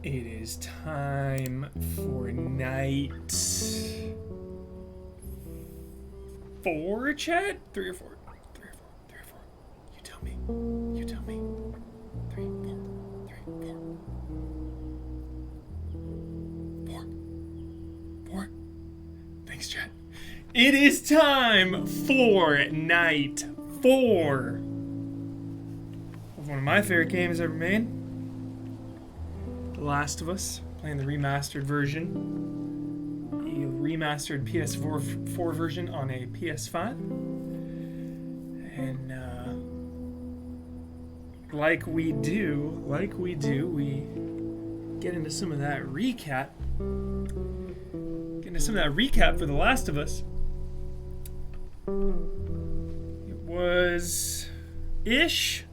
It is time for night 4, chat? 3 or 4? 3 or 4? 3 or 4? You tell me. You tell me. 3, 4, 3, 4. 4. Thanks, chat. It is time for night 4 of one of my favorite games ever made. The Last of Us, playing the remastered version. A remastered PS4 version on a PS5. And like we do, we get into some of that recap. Get into some of that recap for The Last of Us. It was ish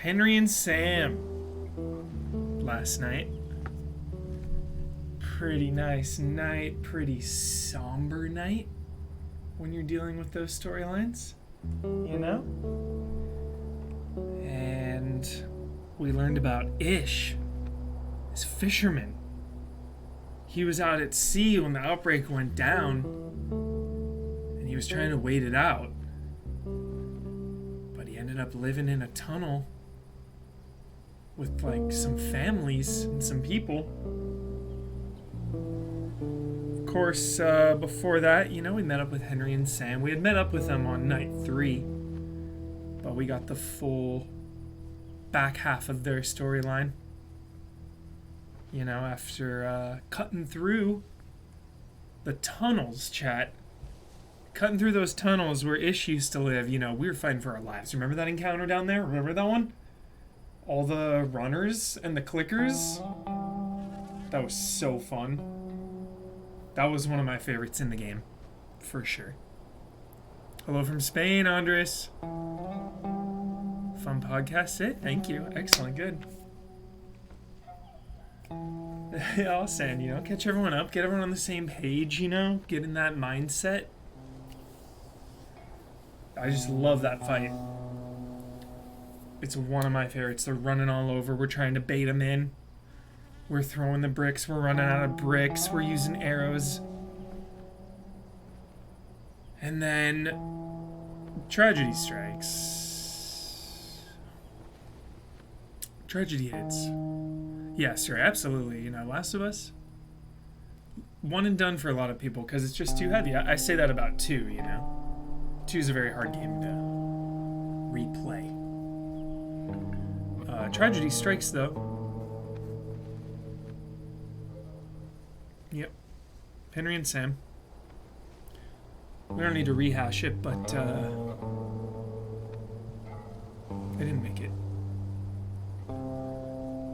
Henry and Sam last night. Pretty nice night, pretty somber night when you're dealing with those storylines, you know? And we learned about Ish, this fisherman. He was out at sea when the outbreak went down, and he was trying to wait it out. But he ended up living in a tunnel with like some families and some people. Of course, before that, you know, we met up with Henry and Sam. We had met up with them on night 3, but we got the full back half of their storyline. You know, after cutting through the tunnels, chat. Cutting through those tunnels where Ish used to live, you know, we were fighting for our lives. Remember that encounter down there? Remember that one? All the runners and the clickers. That was so fun. That was one of my favorites in the game, for sure. Hello from Spain, Andres. Fun podcast, thank you. Excellent, good. Yeah, I was saying, you know, catch everyone up, get everyone on the same page, you know, get in that mindset. I just love that fight. It's one of my favorites. They're running all over. We're trying to bait them in. We're throwing the bricks. We're running out of bricks. We're using arrows. And then tragedy strikes. Tragedy hits. Yes, sir, absolutely. You know, Last of Us, one and done for a lot of people because it's just too heavy. I say that about 2, you know. 2 is a very hard game to replay. Tragedy strikes, though. Yep. Henry and Sam. We don't need to rehash it, but they didn't make it.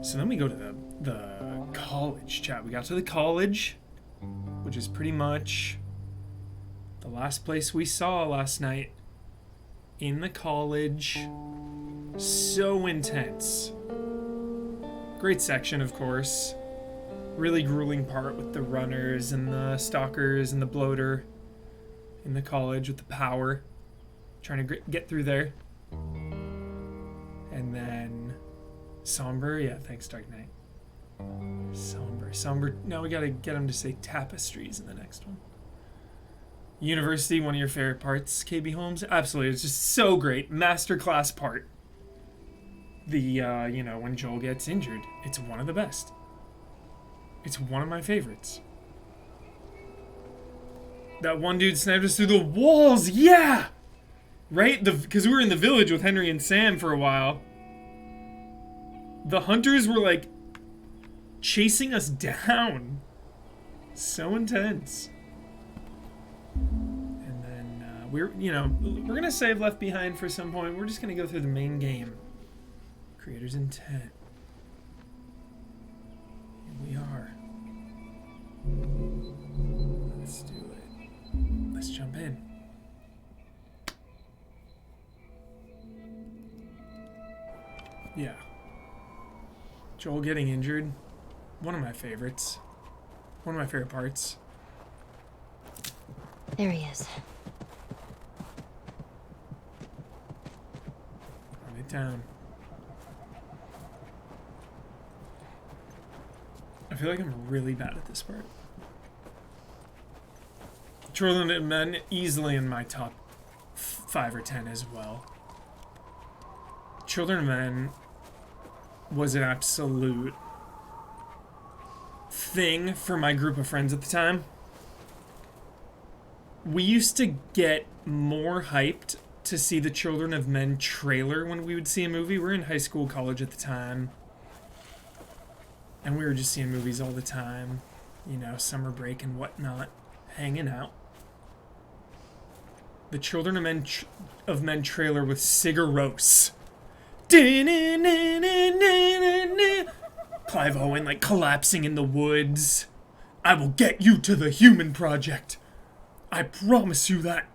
So then we go to the college, chat. We got to the college, which is pretty much the last place we saw last night. In the college. So intense. Great section, of course. Really grueling part with the runners and the stalkers and the bloater in the college with the power. Trying to get through there. And then somber. Yeah, thanks, Dark Knight. Somber. Now we gotta get him to say tapestries in the next one. University, one of your favorite parts, KB Holmes? Absolutely, it's just so great. Masterclass part. The, you know, when Joel gets injured. It's one of the best. It's one of my favorites. That one dude sniped us through the walls, yeah! Right? Because we were in the village with Henry and Sam for a while. The hunters were, like, chasing us down. So intense. And then we're gonna save Left Behind for some point. We're just gonna go through the main game. Creator's intent. Here we are. Let's do it. Let's jump in. Yeah. Joel getting injured. One of my favorites. One of my favorite parts. There he is. Run it down. feel like I'm really bad at this part. Children of Men, easily in my top 5 or 10 as well. Children of Men was an absolute thing for my group of friends at the time. We used to get more hyped to see the Children of Men trailer when we would see a movie. We were in high school, college at the time. And we were just seeing movies all the time. You know, summer break and whatnot. Hanging out. The Children of Men trailer with Sigur Rós. Clive Owen, like, collapsing in the woods. I will get you to the Human Project. I promise you that.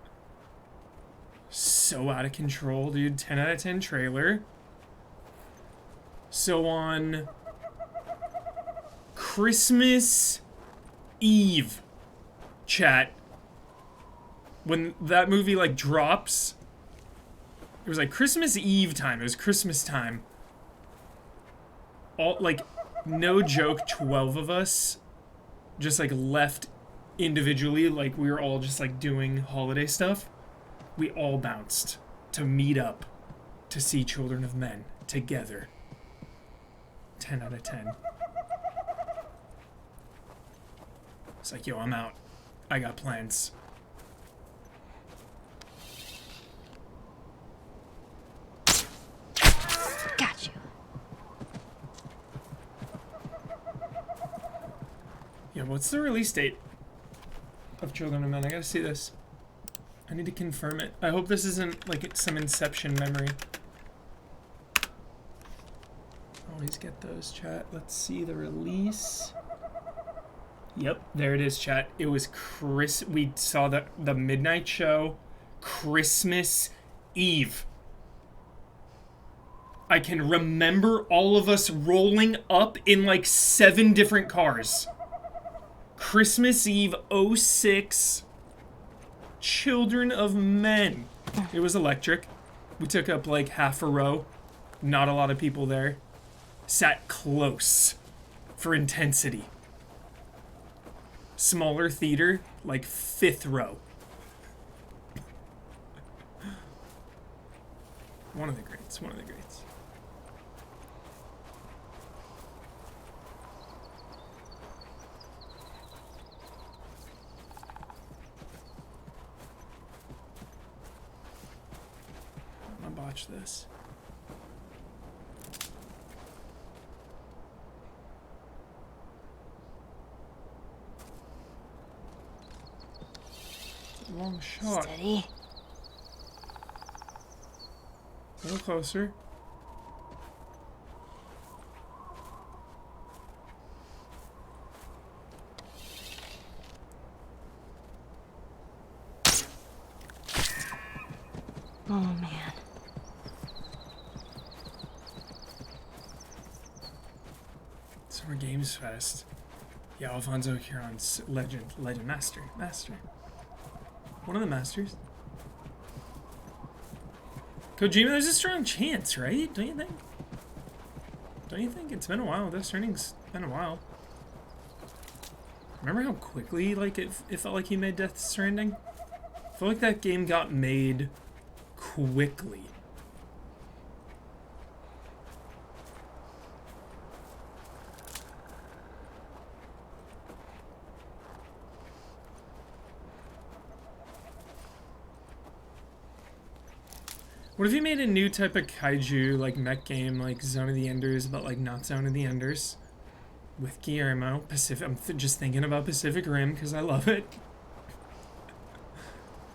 So out of control, dude. 10 out of 10 trailer. So on Christmas Eve, chat, when that movie, like, drops, it was, like, Christmas Eve time. It was Christmas time. All, like, no joke, 12 of us just, like, left individually. Like, we were all just, like, doing holiday stuff. We all bounced to meet up to see Children of Men together. 10 out of 10. It's like, yo, I'm out. I got plans. Got you. Yeah, what's the release date of Children of Men? I gotta see this. I need to confirm it. I hope this isn't like some Inception memory. Always get those, chat. Let's see the release. Yep, there it is, chat. It was we saw the midnight show, Christmas Eve. I can remember all of us rolling up in like 7 different cars. Christmas Eve 06, Children of Men. It was electric. We took up like half a row. Not a lot of people there. Sat close for intensity. Smaller theater, like 5th row. One of the greats, one of the greats. I'm gonna botch this. Long shot. Steady. A little closer. Oh, man. Summer Games Fest. Yeah, Alfonso Cuarón's legend master. One of the masters. Kojima, there's a strong chance, right? Don't you think? Don't you think? It's been a while. Death Stranding's been a while. Remember how quickly, like, it felt like he made Death Stranding? I feel like that game got made quickly. What if you made a new type of kaiju, like mech game, like Zone of the Enders, but like not Zone of the Enders? With Guillermo. I'm just thinking about Pacific Rim because I love it.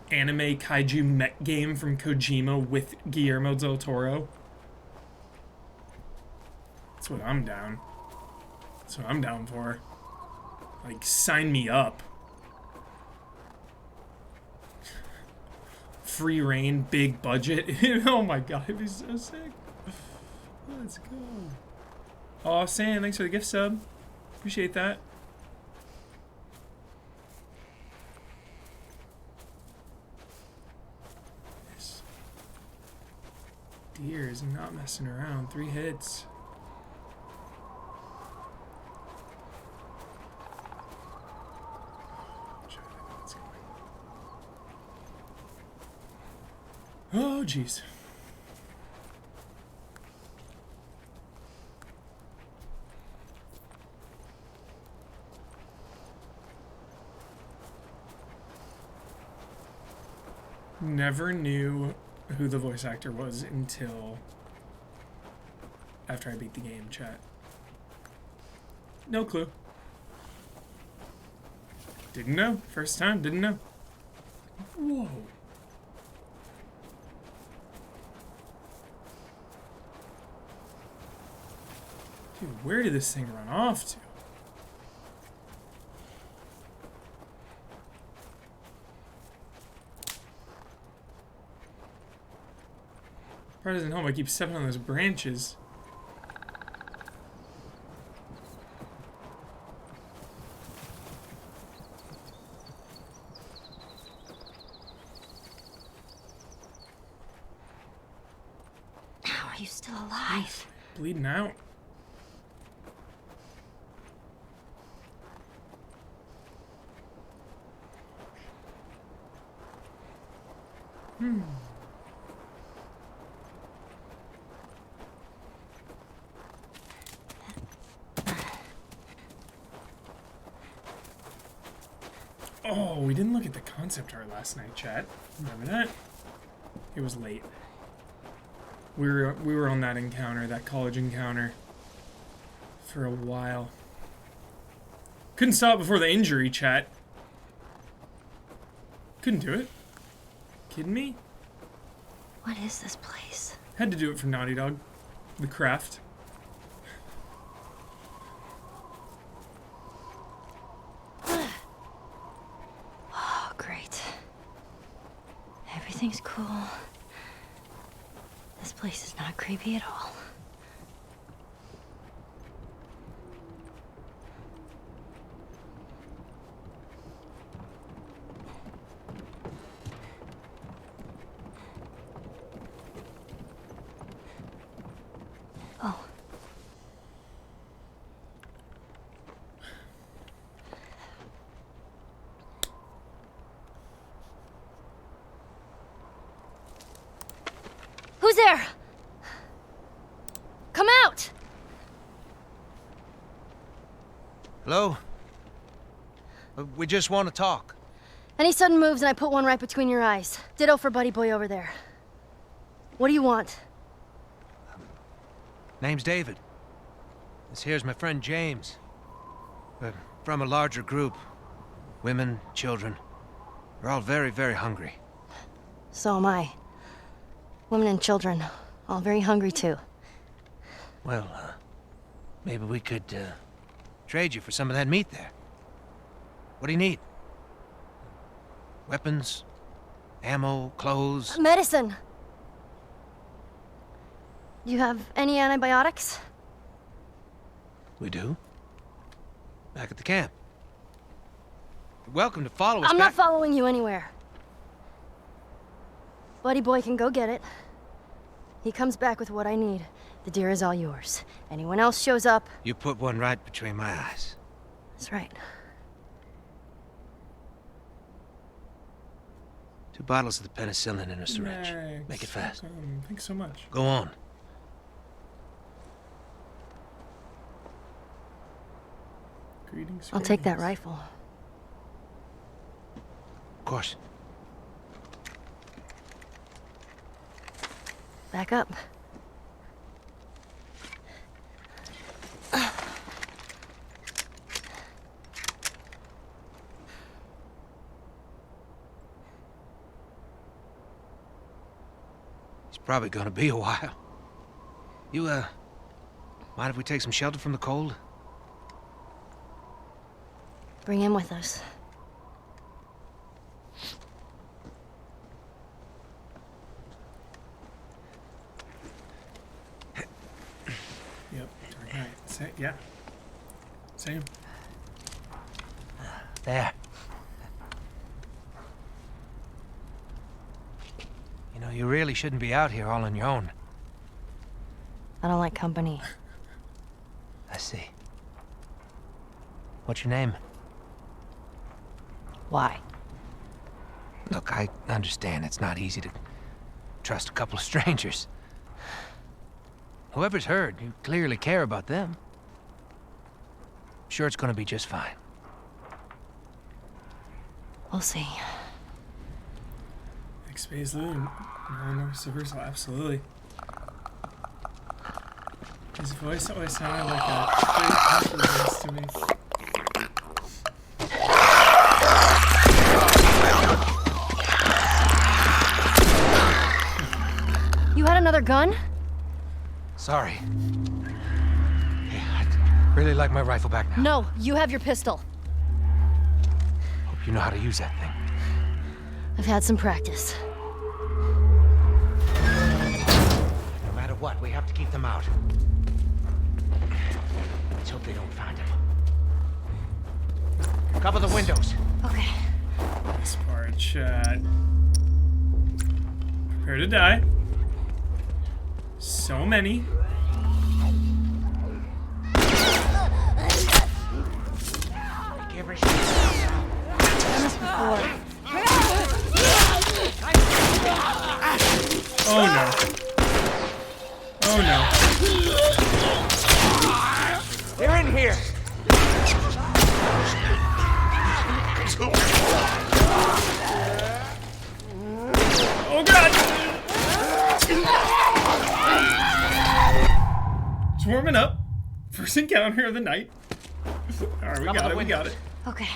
Anime kaiju mech game from Kojima with Guillermo del Toro. That's what I'm down. That's what I'm down for. Like, sign me up. Free reign, big budget. Oh my god, it'd be so sick. Let's go. Aw, Sam, thanks for the gift sub. Appreciate that. This deer is not messing around. 3 hits. Oh, jeez. Never knew who the voice actor was until after I beat the game, chat. No clue. Didn't know. First time, didn't know. Whoa. Dude, where did this thing run off to? Part isn't home. I keep stepping on those branches. How are you still alive? Bleeding out. Oh, we didn't look at the concept art last night, chat. Remember that? It was late. We were on that encounter, that college encounter, for a while. Couldn't stop before the injury, chat. Couldn't do it. Kidding me? What is this place? Had to do it for Naughty Dog. The craft. Oh, great. Everything's cool. This place is not creepy at all. Oh. Who's there? Come out! Hello? We just want to talk. Any sudden moves and I put one right between your eyes. Ditto for buddy boy over there. What do you want? Name's David. This here's my friend James. We're from a larger group. Women, children. We're all very, very hungry. So am I. Women and children, all very hungry too. Well, maybe we could, trade you for some of that meat there. What do you need? Weapons? Ammo? Clothes? Medicine! You have any antibiotics? We do. Back at the camp. You're welcome to follow us I'm back. not following you anywhere. Buddy boy can go get it. He comes back with what I need. The deer is all yours. Anyone else shows up... You put one right between my eyes. That's right. 2 bottles of the penicillin in a syringe. Nice. Make it fast. Thanks so much. Go on. Greetings. I'll take that greetings. rifle. Of course. Back up. It's probably gonna be a while. You, mind if we take some shelter from the cold? Bring him with us. Yep. Dark Knight. Yeah. Same. There. You know, you really shouldn't be out here all on your own. I don't like company. I see. What's your name? Why? Look, I understand it's not easy to trust a couple of strangers. Whoever's hurt, you clearly care about them. I'm sure it's gonna be just fine. We'll see. X-Bay's Loon. No, reversal, absolutely. His voice always sounded like a straight voice to me. You had another gun? Sorry. Hey, I'd really like my rifle back now. No, you have your pistol. Hope you know how to use that thing. I've had some practice. No matter what, we have to keep them out. Let's hope they don't find him. Cover the windows. Okay. This part, chat. Prepare to die. So many. Give her a shot. Done this before. Oh no. Oh no. They're in here. Oh god! It's warming up. First encounter of the night. Alright, we got it, we got it. Okay.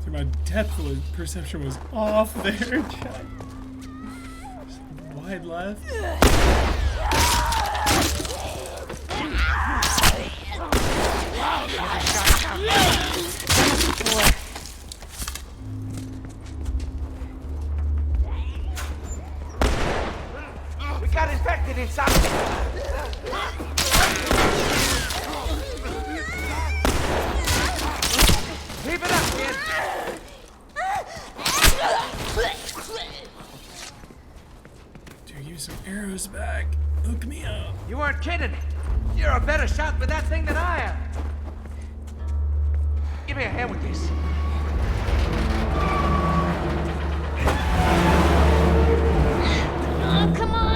So my depth perception was off there. Wide left. We got infected inside. Keep it up, kid. Dude, use some arrows back. Hook me up. You weren't kidding. You're a better shot with that thing than I am. Give me a hand with this. Oh, come on!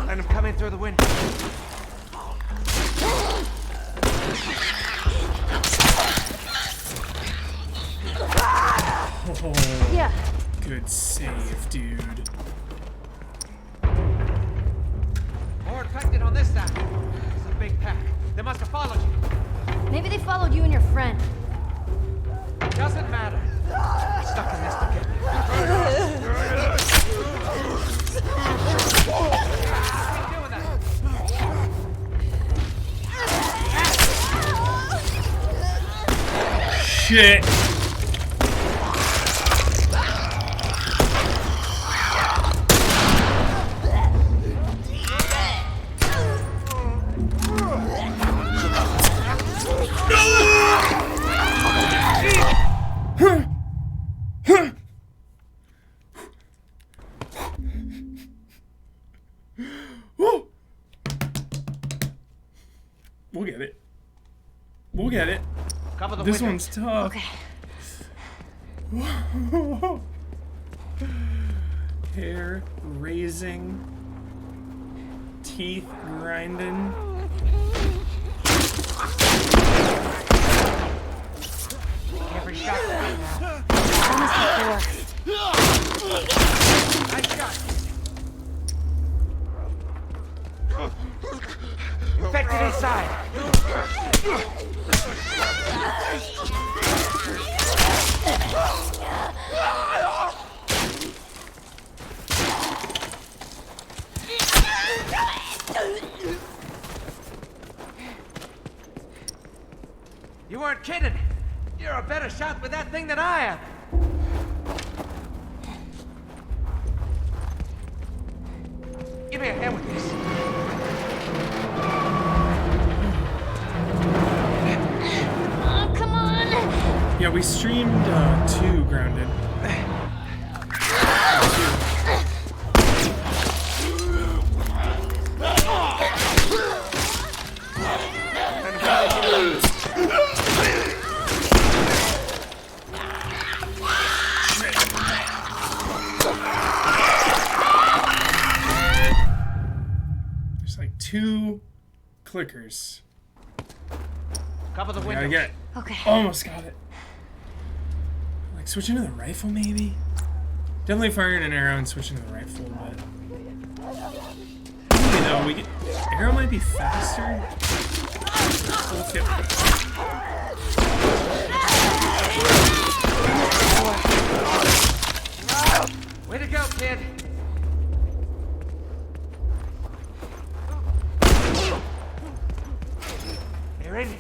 Let him come in through the window. Oh, Yeah. good save, dude. More infected on this side. It's a big pack. They must have followed you. Maybe they followed you and your friend. Doesn't matter. We're stuck in this together. Keep doing that. Shit. We'll get it. We'll get it. Cover the This windows. one's tough. Okay. Hair raising, teeth grinding. Every shot. Done this before. Nice shot. Infected inside. You weren't kidding. You're a better shot with that thing than I am. Give me a hand with this. Oh, come on! Yeah, we streamed 2 Grounded. 2 clickers. Cover the We windows. gotta get it. Okay. Almost got it. Like switching to the rifle, maybe? Definitely firing an arrow and switching to the rifle, but... You know, we get... Arrow might be faster. Okay. Way to go, kid. They're in here.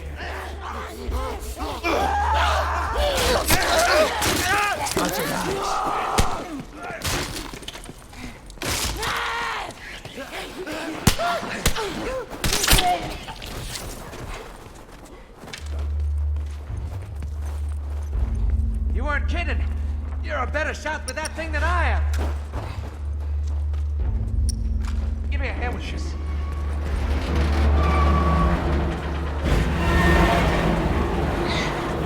You weren't kidding. You're a better shot with that thing than I am. Give me a hand with this.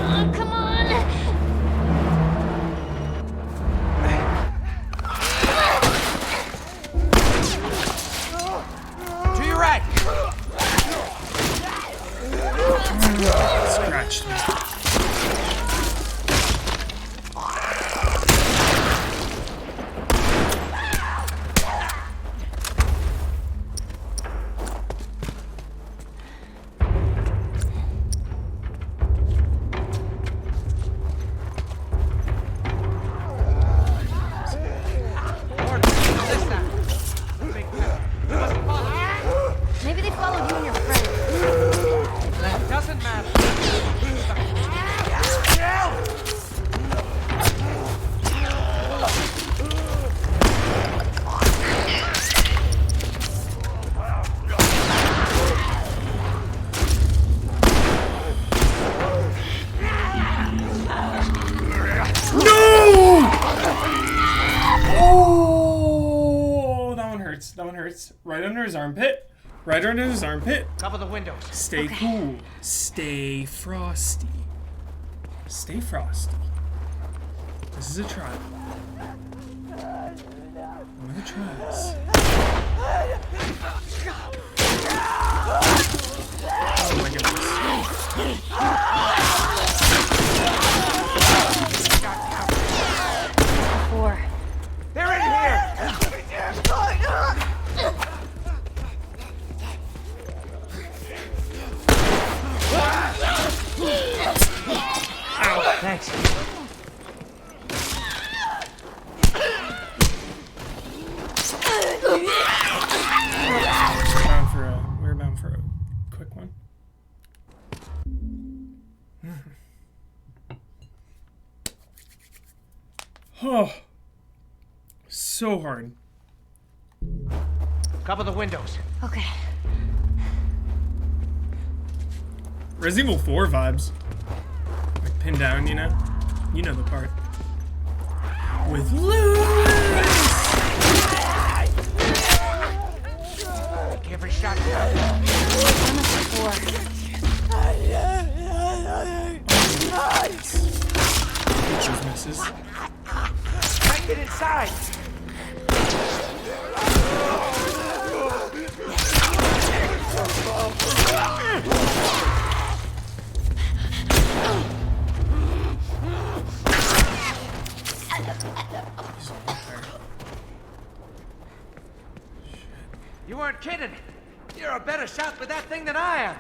Oh, come on. To your right. Scratched me. Maybe they followed you and your friend. That doesn't matter. Oh, that one hurts. That one hurts. Right under his armpit. Right under his armpit. Cover the windows. Stay cool. Stay frosty. Stay frosty. This is a trial. One of the trials. Oh my goodness. 4. They're in here. Thanks. We're bound for a quick one. Oh, so hard. Cover the windows. Okay. Resident Evil 4 vibes. Like pinned down, you know? You know the part. With Lewis! Every shot counts. Those misses. Try and get inside. You weren't kidding. You're a better shot with that thing than I am.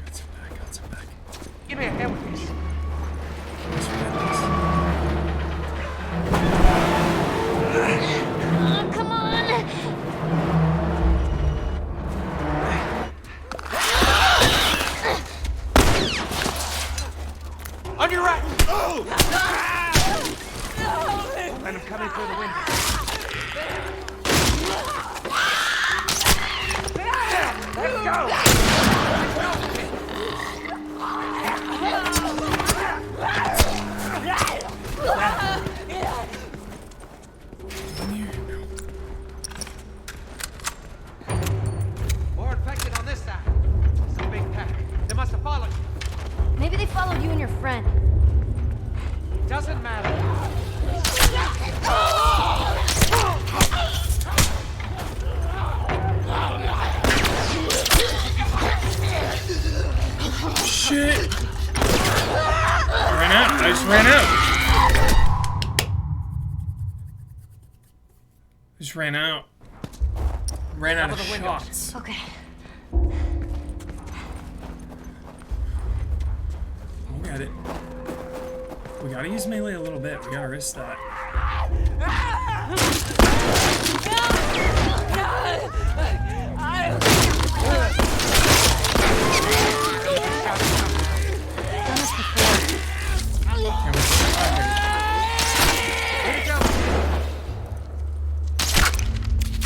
Got some back, got some back. Give me a hand with this. Oh, come on. On your right. Let him come in through the window. Let's go. ran out. Ran out of shots. Okay. We'll get it. We gotta use melee a little bit. We gotta risk that.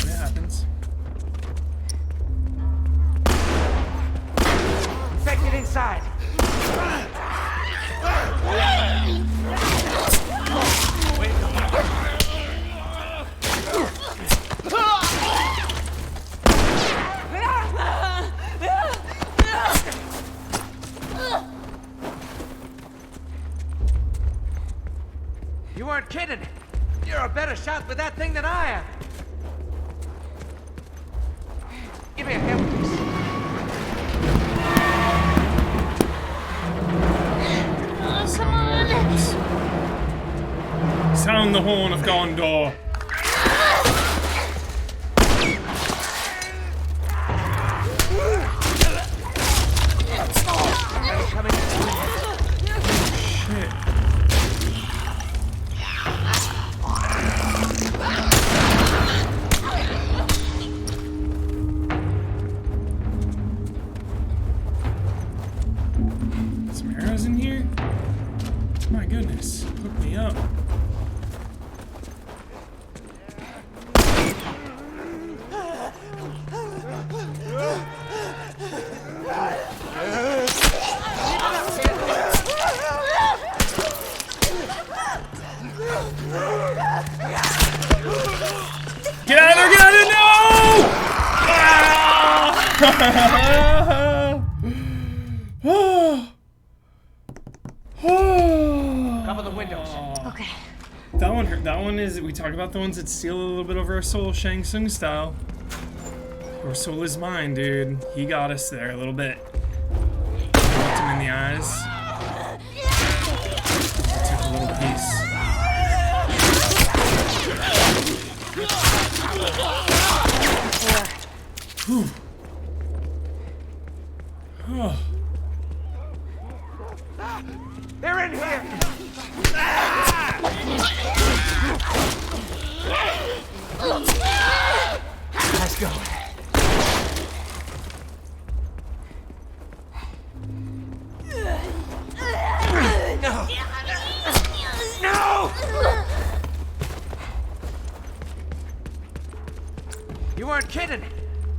It happens. Take it inside. You weren't kidding. You're a better shot with that thing than I am. Give me a hand with this. Sound the horn of Gondor. Shit. Some arrows in here? My goodness, hook me up. Get out of there! Get out of there! No! Cover the windows. Okay. That one hurt. That one is. We talk about the ones that steal a little bit of our soul, Shang Tsung style. Your soul is mine, dude. He got us there a little bit. Looked him in the eyes. Took a little piece. Whew. Oh. They're in here. Let's go. No. No. You weren't kidding.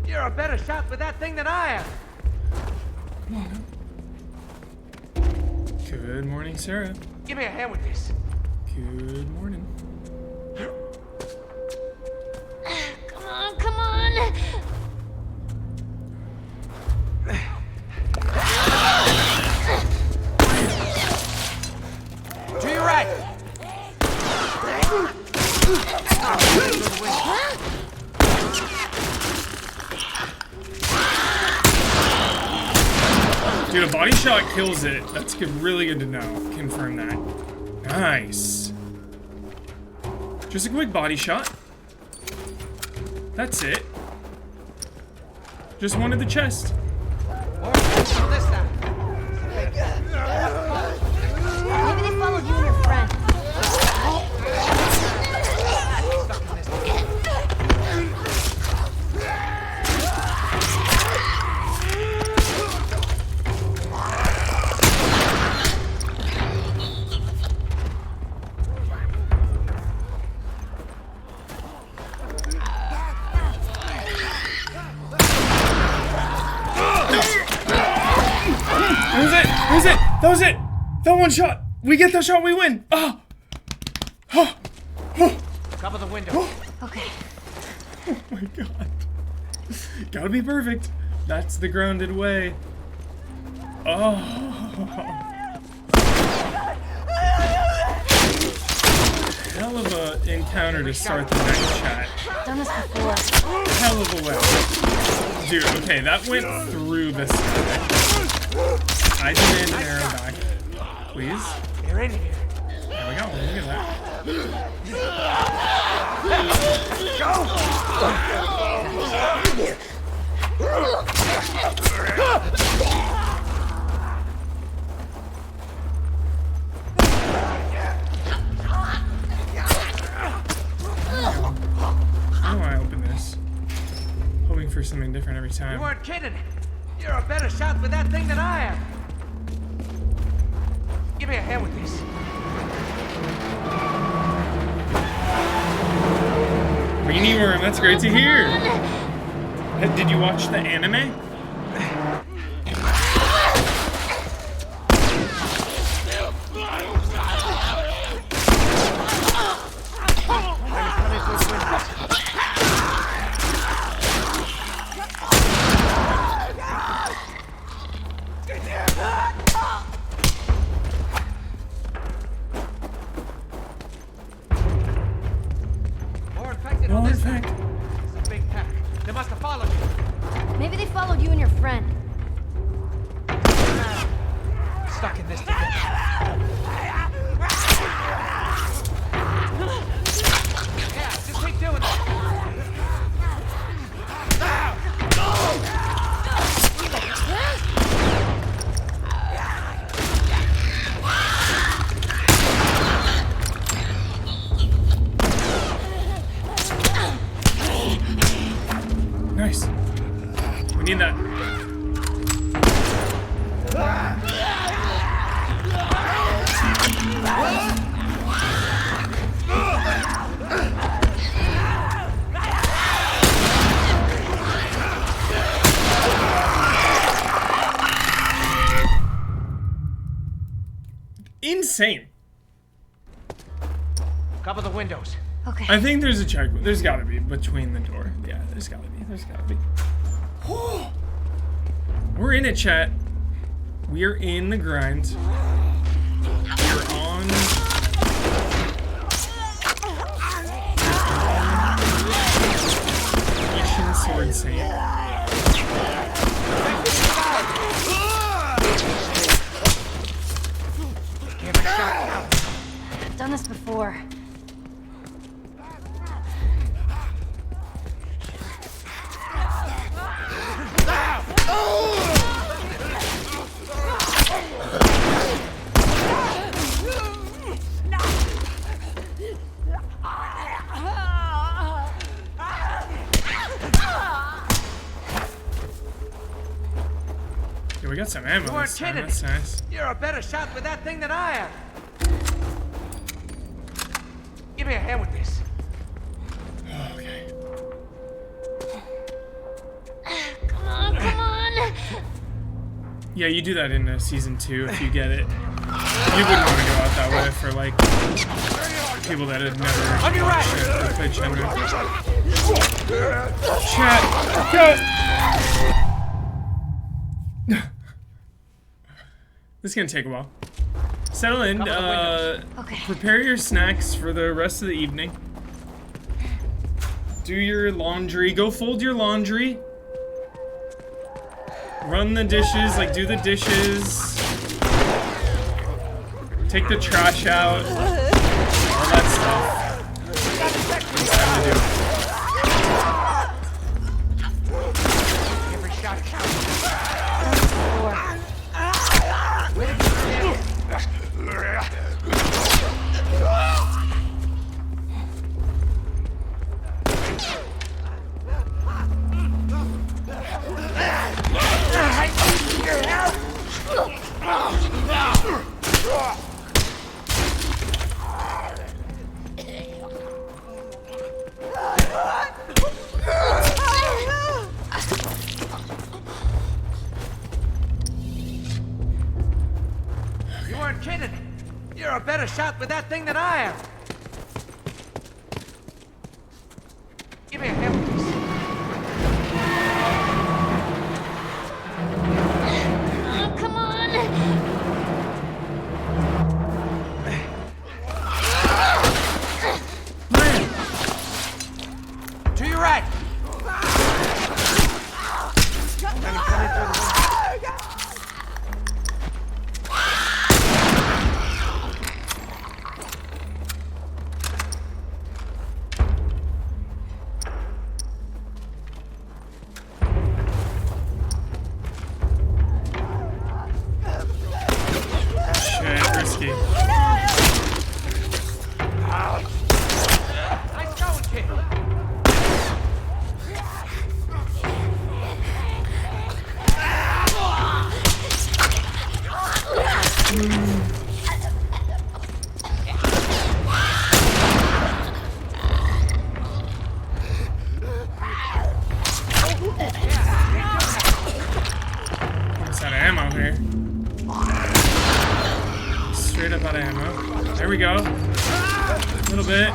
You're a better shot with that thing than I am. Good morning, Sarah. Give me a hand with this. Good morning. Come on, come on. To your right. Dude, a body shot kills it. That's good, really good to know. Confirm that. Nice. Just a quick body shot. That's it. Just one at the chest. Maybe they followed you and your friend. That was it! That one shot! We get that shot, we win! Ah! Oh! Oh! Cover the window. Okay. Oh my god. Gotta be perfect. That's the grounded way. Oh. Hell of a encounter to start the night chat. Done this before. Hell of a way. Dude, okay, that went through the stomach. I demand an arrow back. Please. You're in here. There we go. Look at that. How do I open this? Hoping for something different every time. You weren't kidding. You're a better shot with that thing than I am. Give me a hand with this. Weenie worm, that's great to hear. Did you watch the anime? More infected. It's a big pack. They must have followed you. Maybe they followed you and your friend. Stuck in this together. Yeah, just keep doing that. Nice. We need that. Insane. Cover the windows. Okay. I think there's a check. There's gotta be between the door. Yeah, there's gotta be. There's gotta be. We're in it, chat. We're in the grind. We're on. Mission Sword Saint. Give it a shot now. I've done this before. Yeah, we got some ammo. You weren't This time. kidding. That's nice. You're a better shot with that thing than I am. Give me a hand with this. Okay. Come on, come on! Yeah, you do that in season 2 if you get it. You wouldn't want to go out that way for like people that have never On your right. played Shenmue. Chat, go! This is gonna take a while. Settle in. Okay. Prepare your snacks for the rest of the evening. Do your laundry. Go fold your laundry. Run the dishes. Like, do the dishes. Take the trash out. All that stuff. It's time to do. Every shot counts. You weren't kidding. You're a better shot with that thing than I am. Give me a hand with this. Oh, come on! To your right. here. Straight up out of ammo. There we go. A little bit.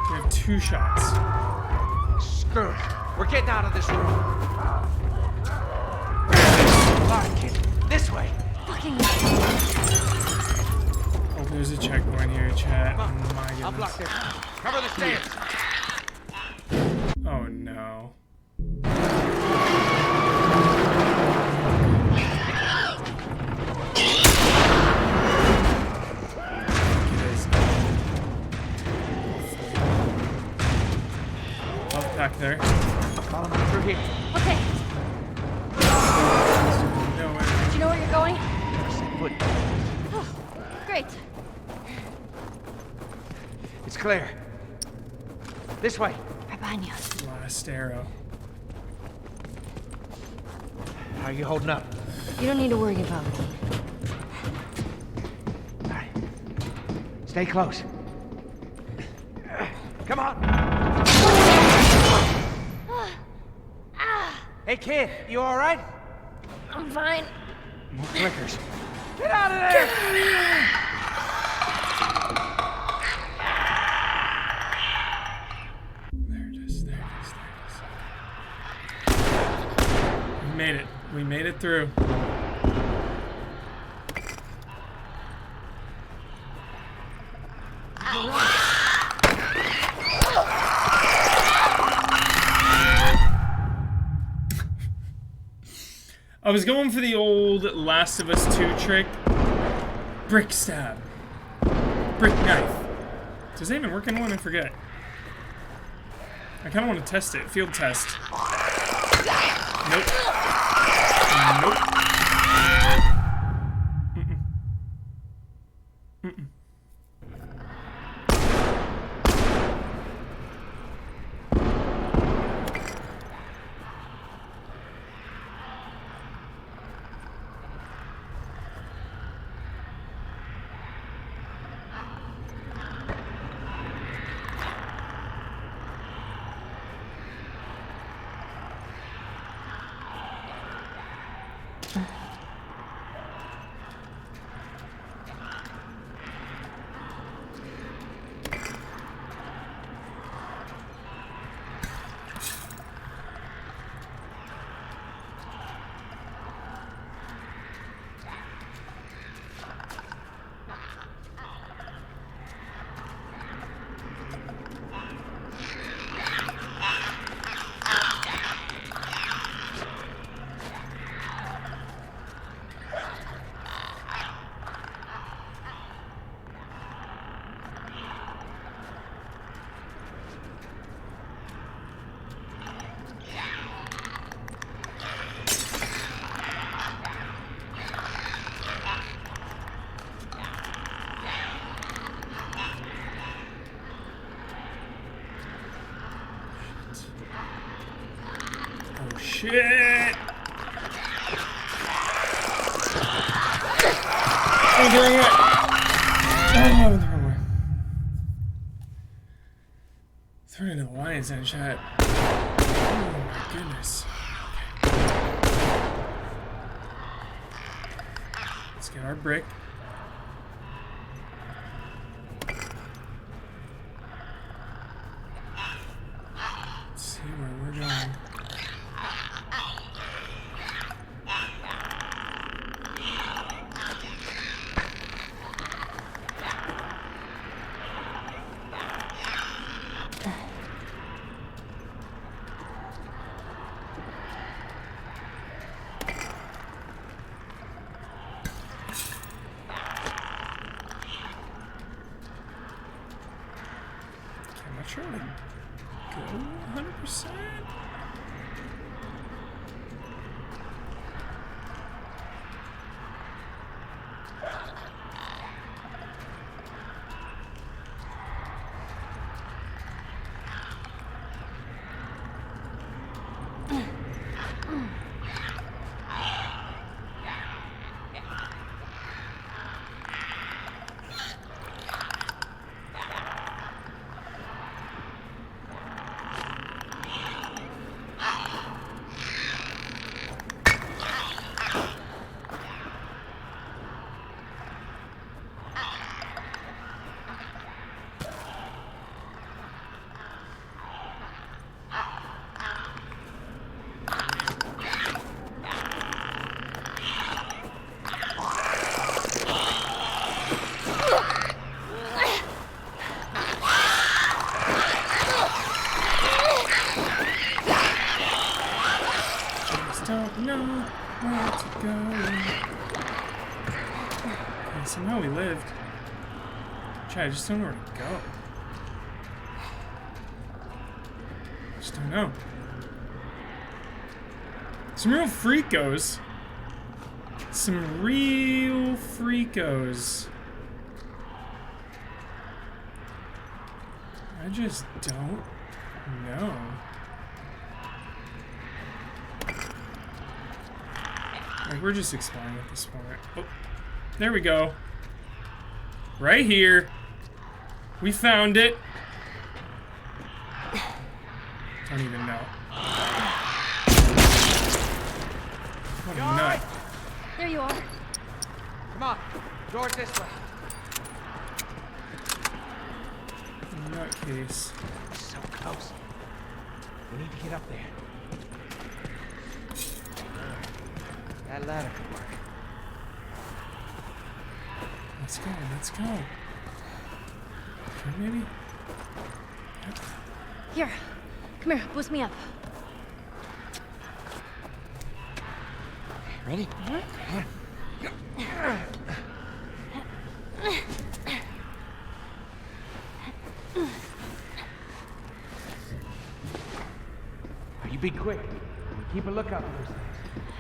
We have 2 shots. Screw it. We're getting out of this room. Come on, kid. This way. Fucking. Oh, there's a checkpoint here, chat. Oh my I'll block goodness. this. Cover the stairs. Oh no. Back there. Follow me through here. Okay. Nowhere. Do you know where you're going? Foot. Oh, great. It's clear. This way. Right behind you. Last arrow. How are you holding up? You don't need to worry about me. All right. Stay close. Come on. Hey, kid. You all right? I'm fine. More clickers. Get out of there! There it is. There it is. There it is. We made it. We made it through. I was going for the old Last of Us 2 trick. Brick stab. Brick knife. Does that even work in one? I forget. I kind of want to test it. Field test. Nope. Nope. Mm-mm. Mm-mm. Shit! Oh, the wrong way! Oh, the wrong way. Thrown into the lion's den shot. Oh my goodness. Let's get our brick. Let's see where we're going. I'm not sure to go 100%. don't know where to go. Okay, somehow we lived. I just don't know where to go. Just don't know. Some real freakos. Some real freakos. I just don't know. Like, we're just exploring at this point. Oh, there we go. Right here. We found it. Don't even know. What a nut. There you are. Come on, doors this way. Nutcase. So close. We need to get up there. That ladder could work. Let's go, let's go. Okay, maybe? Yep. Here. Come here, boost me up. Ready? You be quick. Keep a lookout for those things.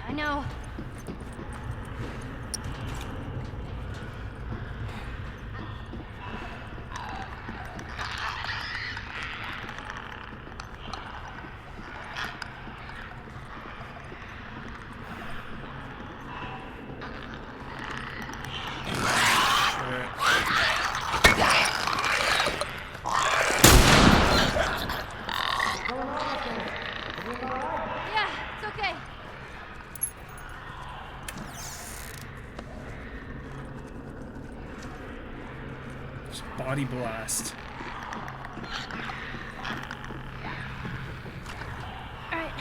I know. Yeah, it's okay. Just body blast. All right.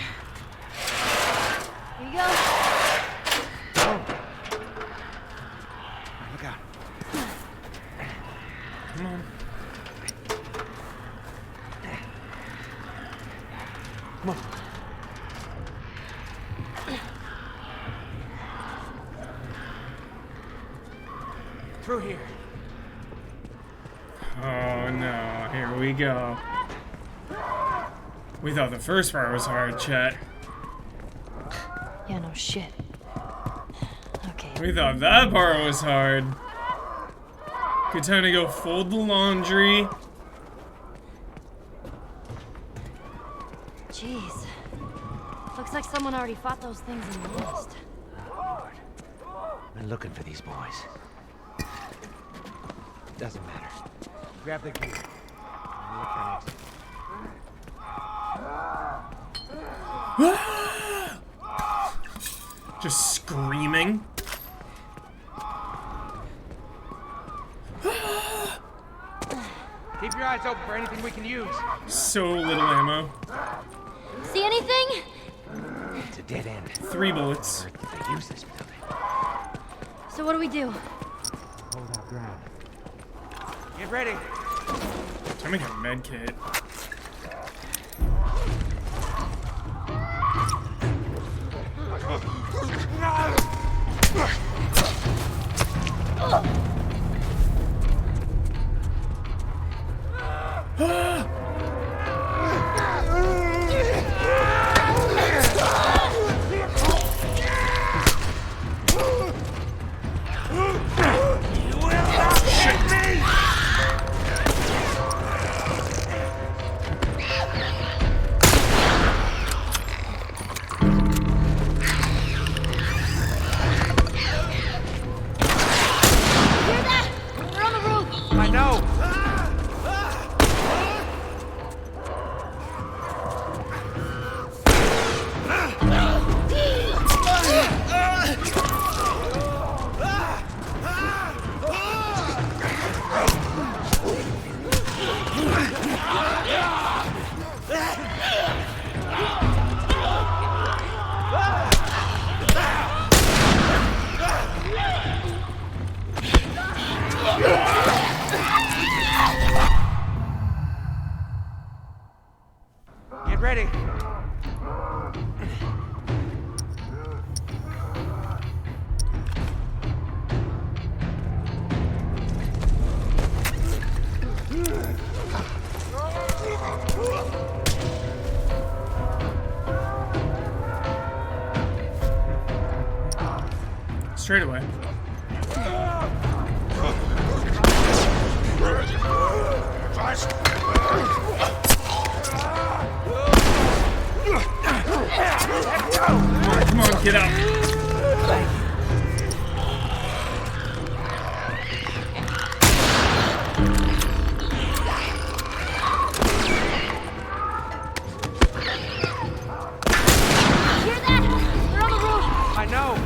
Here you go. Look out. Come on. Come on. Through here. Oh no, here we go. We thought the first part was hard, chat. Yeah, no shit. Okay. We thought that part was hard. Good time to go fold the laundry. Jeez. Looks like someone already fought those things in the list. Been looking for these boys. Doesn't matter. Grab the gear. Look for an exit. Just screaming. Keep your eyes open for anything we can use. So little ammo. See anything? It's a dead end. 3 bullets. Where did they use this building? So what do we do? Hold our ground. Get ready. Time to get a med kit. Hear that? We're on the roof. I know. Get ready. straight away. Come on, get out. Hear that? They're on the roof. I know.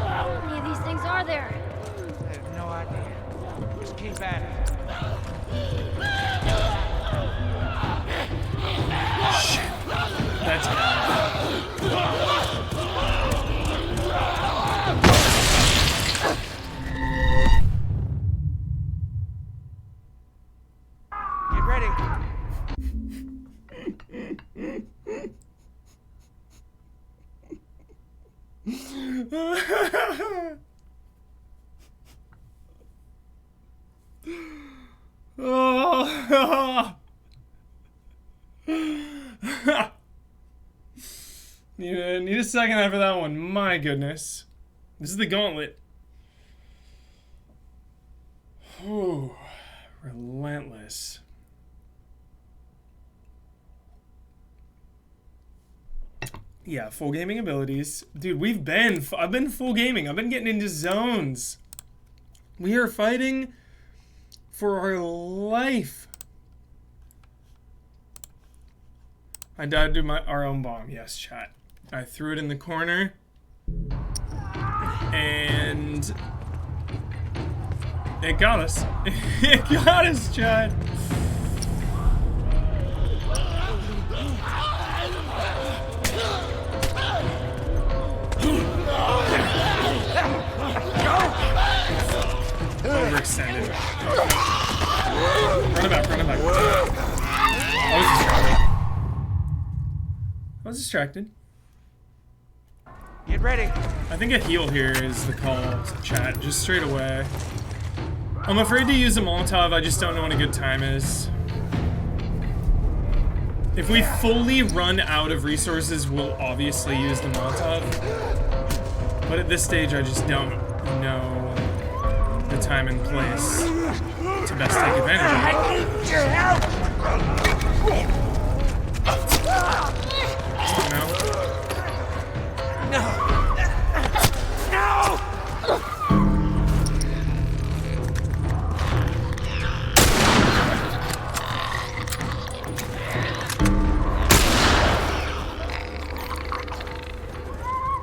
How many of these things are there? I have no idea. Just keep at it. That's Get ready. Oh. Need a second after that one. My goodness. This is the gauntlet. Ooh, relentless. Yeah, full gaming abilities. Dude, I've been full gaming. I've been getting into zones. We are fighting for our life. I died to our own bomb. Yes, chat. I threw it in the corner. And it got us. It got us, chat. Overextended. Run it back, run it back. I was distracted. Get ready. I think a heal here is the call, chat, just straight away. I'm afraid to use a Molotov, I just don't know when a good time is. If we fully run out of resources, we'll obviously use the Molotov. But at this stage, I just don't know the time and place to best take advantage of it. I need your help!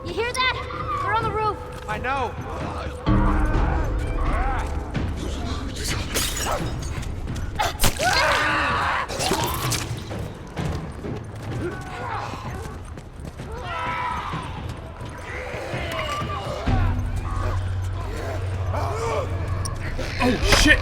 You hear that? They're on the roof. I know. Oh, shit!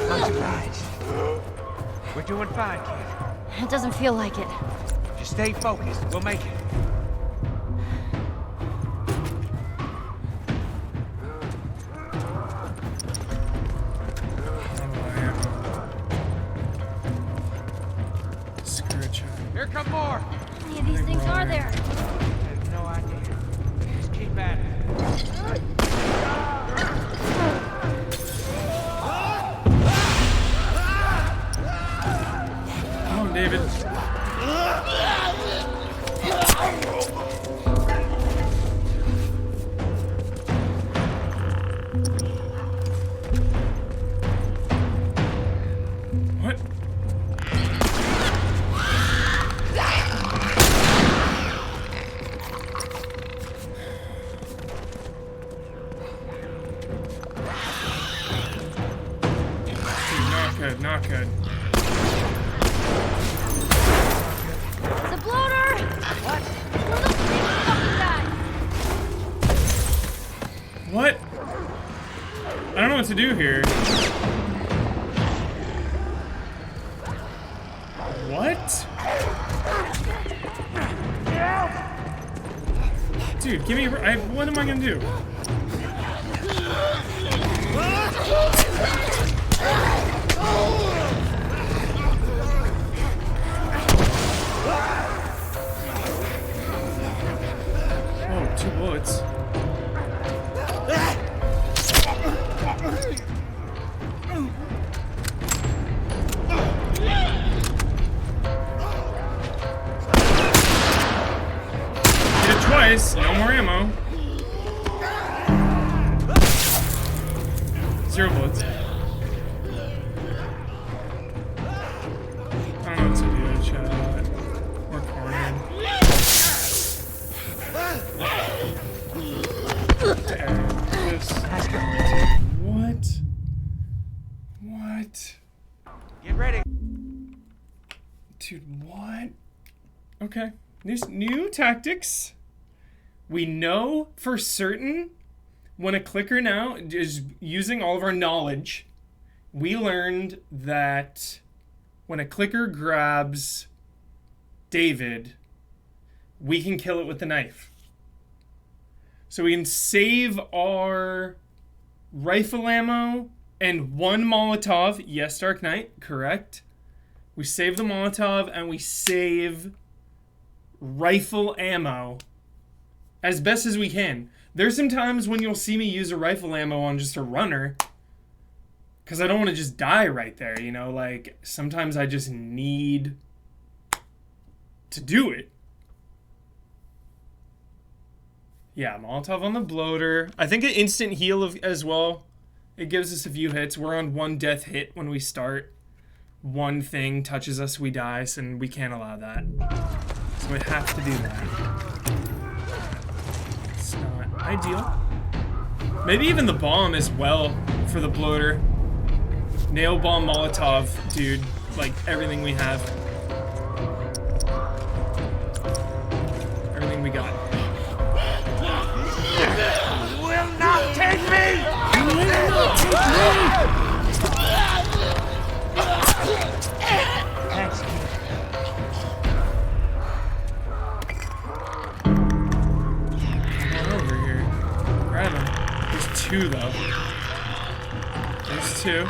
Not surprised. We're doing fine, kid. It doesn't feel like it. Just stay focused. We'll make it. Here come more! How many of these things are there? I have no idea. Just keep at it. Come on, David. What? Not good. It's a bloater! What? One of those big fucking guys! What? I don't know what to do here. What? Dude, give me. What am I gonna do? Oh, 2 bullets. Hit it twice, no more ammo. 0 bullets. I don't know what to do, chat. We're cornered. What? What? Get ready. Dude, what? Okay. There's new tactics. We know for certain when a clicker now is using all of our knowledge, we learned that when a clicker grabs David, we can kill it with the knife. So we can save our rifle ammo and 1 Molotov. Yes, Dark Knight, correct. We save the Molotov and we save rifle ammo as best as we can. There's some times when you'll see me use a rifle ammo on just a runner because I don't want to just die right there, you know? Like, sometimes I just need to do it. Yeah, Molotov on the bloater. I think an instant heal as well. It gives us a few hits. We're on 1 death hit when we start. 1 thing touches us, we die, and we can't allow that. So we have to do that. It's not ideal. Maybe even the bomb as well for the bloater. Nail bomb Molotov, dude. Like, everything we have. Everything we got. You will not take me! You will not take me! Thanks, kid. Come on over here. Grab him. There's 2 though. There's 2.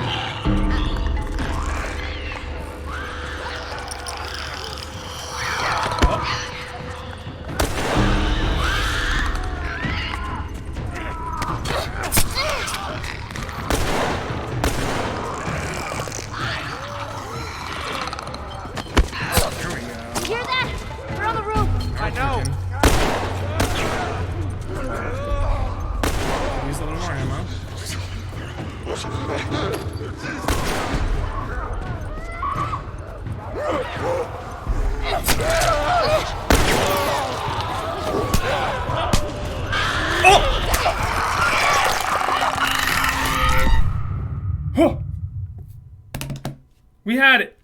We had it.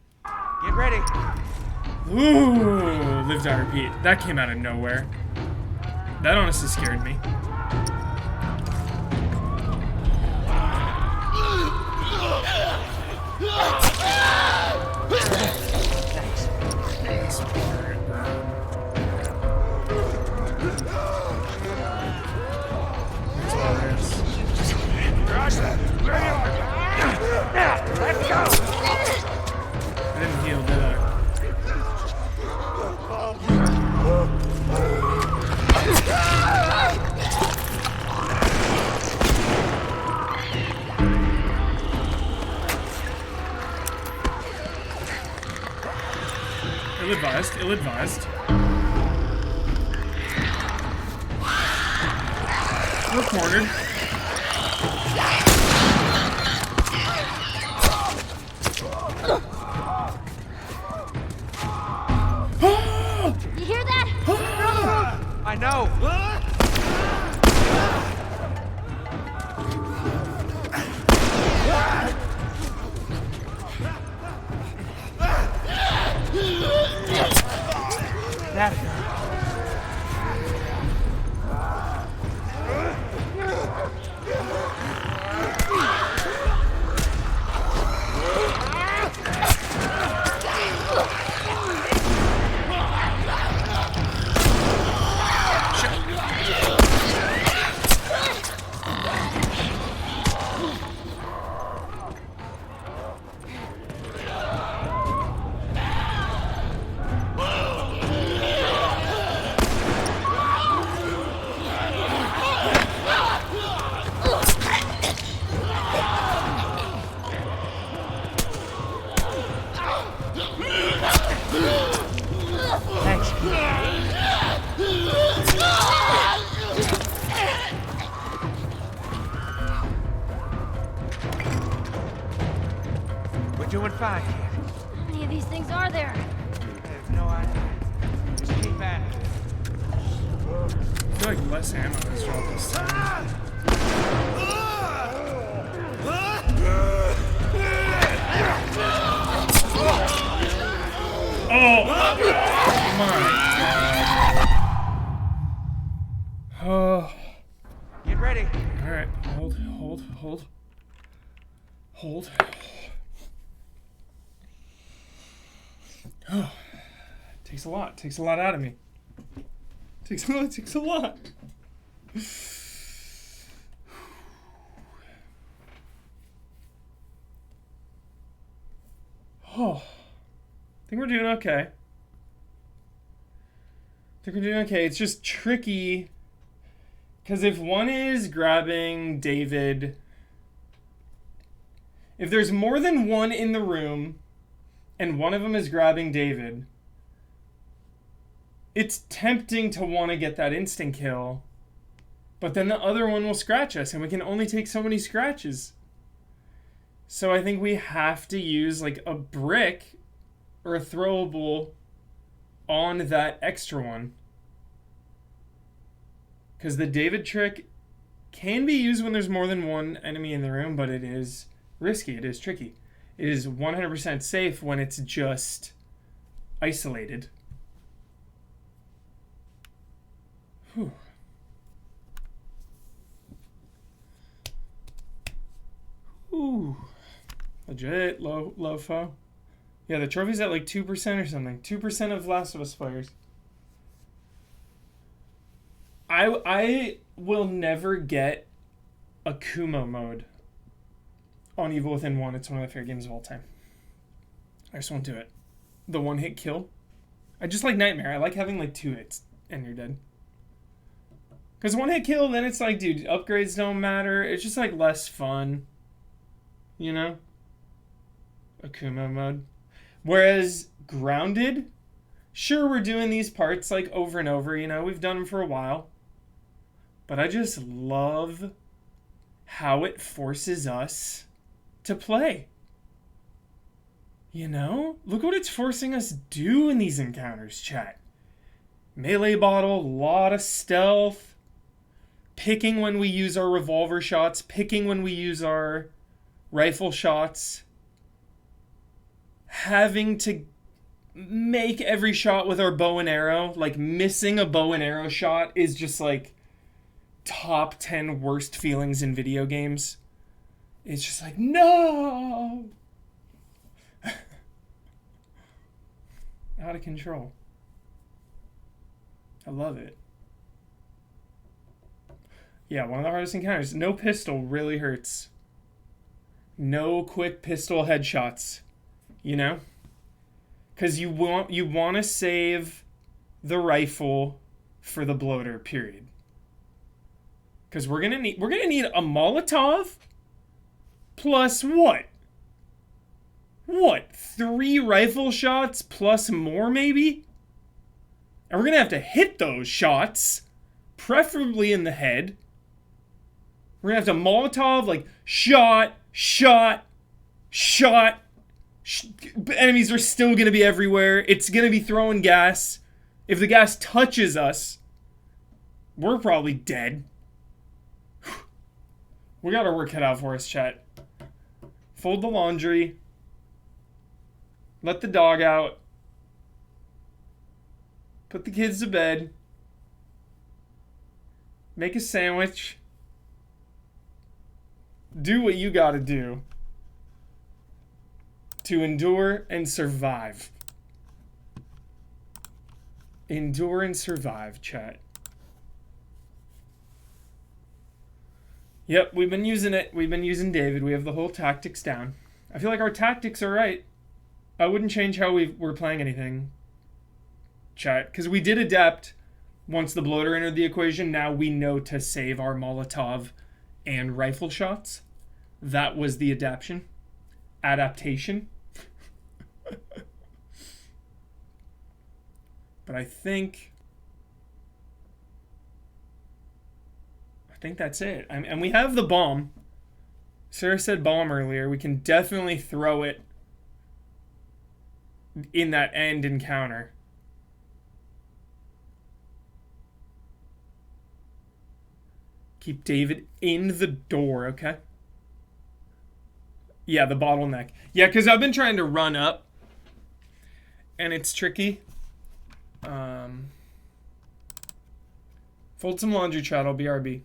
Get ready. Ooh, live, die, repeat. That came out of nowhere. That honestly scared me. I didn't heal, did I? Ill-advised, ill-advised. We're cornered. You hear that? I know. That hurt. Thanks. We're doing fine here. How many of these things are there? I have no idea. Just keep at it. I feel like less ammo has dropped this time. Oh my god. Oh. Get ready. Alright, hold. Oh. Takes a lot out of me. Takes a lot. Oh. I think we're doing okay. It's just tricky. Because if one is grabbing David... If there's more than one in the room, and one of them is grabbing David, it's tempting to want to get that instant kill. But then the other one will scratch us, and we can only take so many scratches. So I think we have to use like a brick or a throwable on that extra one. Because the David trick can be used when there's more than one enemy in the room, but it is risky. It is tricky. It is 100% safe when it's just isolated. Whew. Ooh. Legit low foe. Yeah, the trophy's at like 2% or something. 2% of Last of Us players. I will never get a Kumo mode on Evil Within 1. It's one of my favorite games of all time. I just won't do it. The one-hit kill. I just like Nightmare. I like having like 2 hits and you're dead. Because one-hit kill, then it's like, dude, upgrades don't matter. It's just like less fun. You know? A Kumo mode. Whereas Grounded, sure, we're doing these parts like over and over, you know, we've done them for a while. But I just love how it forces us to play. You know? Look what it's forcing us to do in these encounters, chat. Melee bottle, a lot of stealth. Picking when we use our revolver shots. Picking when we use our rifle shots. Having to make every shot with our bow and arrow. Like, missing a bow and arrow shot is just like top 10 worst feelings in video games. It's just like, no! Out of control. I love it. Yeah, one of the hardest encounters. No pistol really hurts. No quick pistol headshots. You know? Because you want to save the rifle for the bloater, period. Because we're gonna need a Molotov plus what? What? 3 rifle shots plus more, maybe? And we're gonna have to hit those shots, preferably in the head. We're gonna have to Molotov, like, shot. Enemies are still gonna be everywhere. It's gonna be throwing gas. If the gas touches us, we're probably dead. We got our work cut out for us, chat. Fold the laundry. Let the dog out. Put the kids to bed. Make a sandwich. Do what you gotta do to endure and survive. Endure and survive, chat. Yep, we've been using it. We've been using David. We have the whole tactics down. I feel like our tactics are right. I wouldn't change how we're playing anything, chat. Because we did adapt once the bloater entered the equation. Now we know to save our Molotov and rifle shots. That was the adaptation. But I think that's it. And we have the bomb. Sarah said bomb earlier. We can definitely throw it in that end encounter. Keep David in the door, okay? Yeah, the bottleneck. Yeah, because I've been trying to run up, and it's tricky. Fold some laundry, chat. I'll BRB.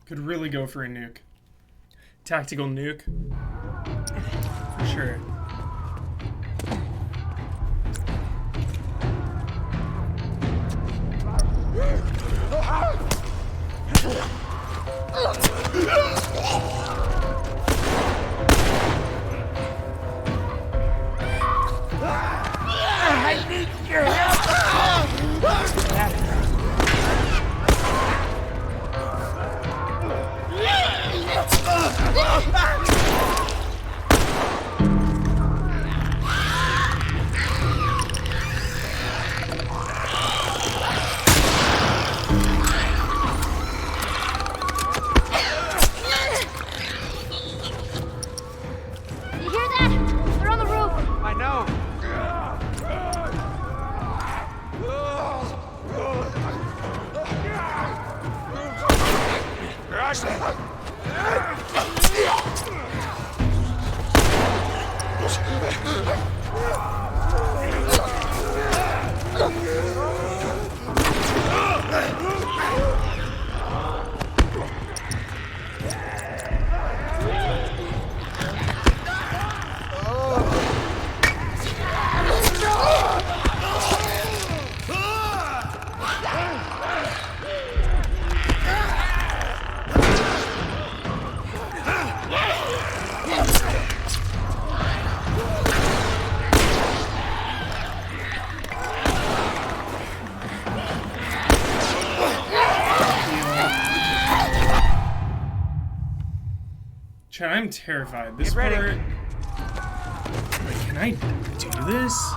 Could really go for a nuke. Tactical nuke. For sure. I need your help! You hear that? They're on the roof. I know. Chad, I'm terrified. This Get ready. part... Like, can I do this?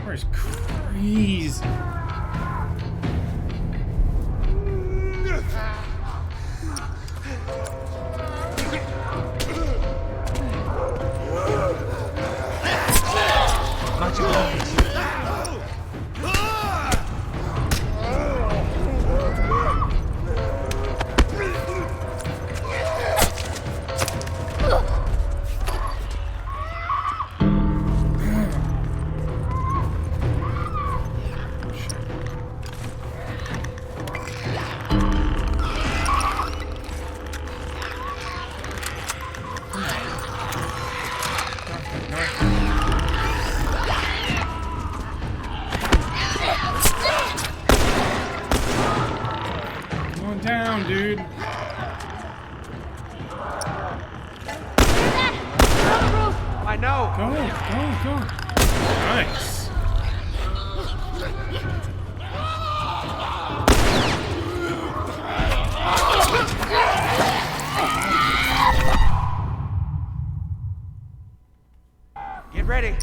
Where's crazy? Not too bad. Down, dude. I know. Go. Nice. Get ready.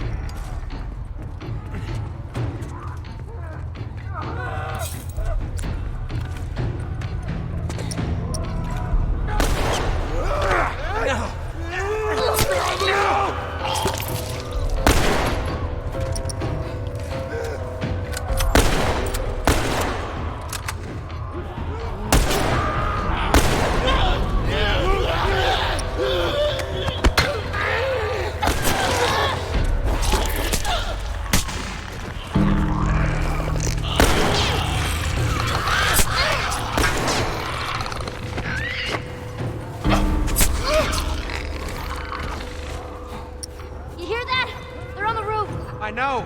You hear that? They're on the roof. I know.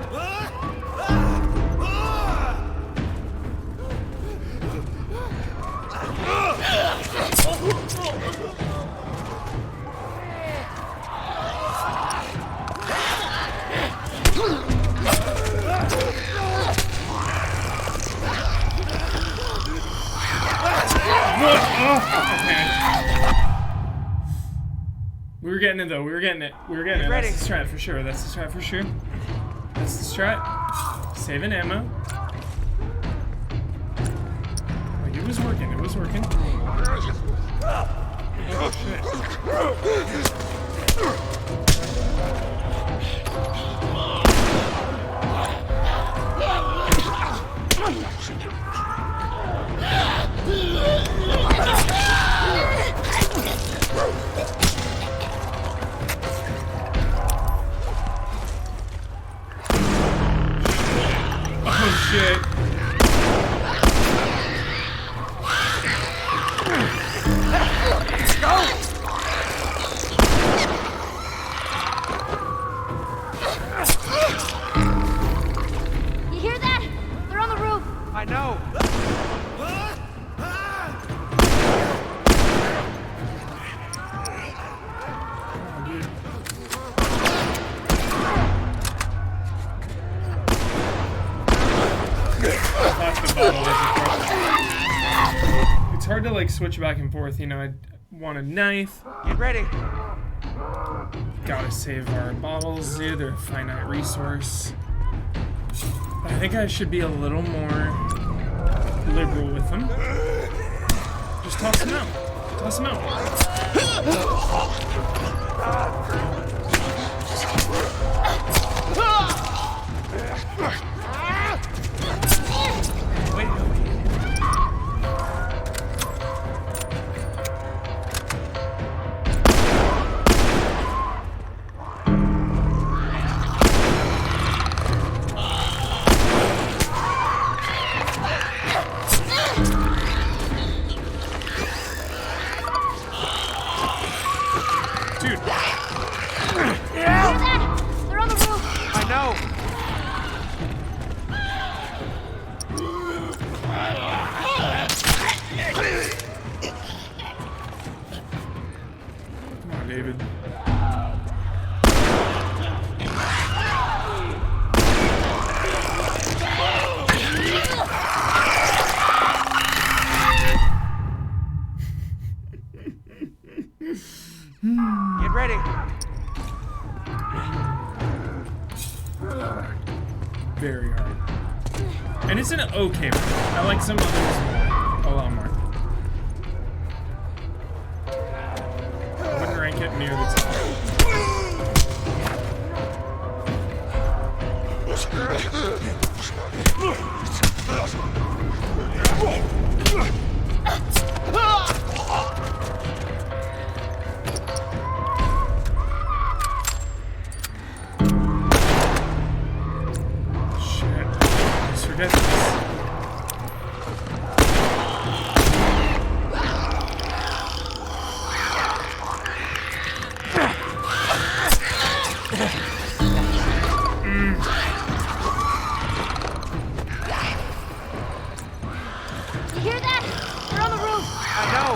We were getting it though. We were getting it. Ready. That's the strat for sure. That's the strat. Saving ammo. Like, it was working. Oh shit. Oh shit. You hear that? They're on the roof. I know. It's hard to like switch back and forth, you know. I want a knife. Get ready. Gotta save our bottles, dude. They're a finite resource. But I think I should be a little more liberal with them. Just toss them out. Toss them out. Dude. They're on the roof. I know. Come on, David. very hard. And it's an okay one. I like some others more. A lot more. I wouldn't rank it near the top. Shit. Let's forget this. You hear that? They're on the roof. I know.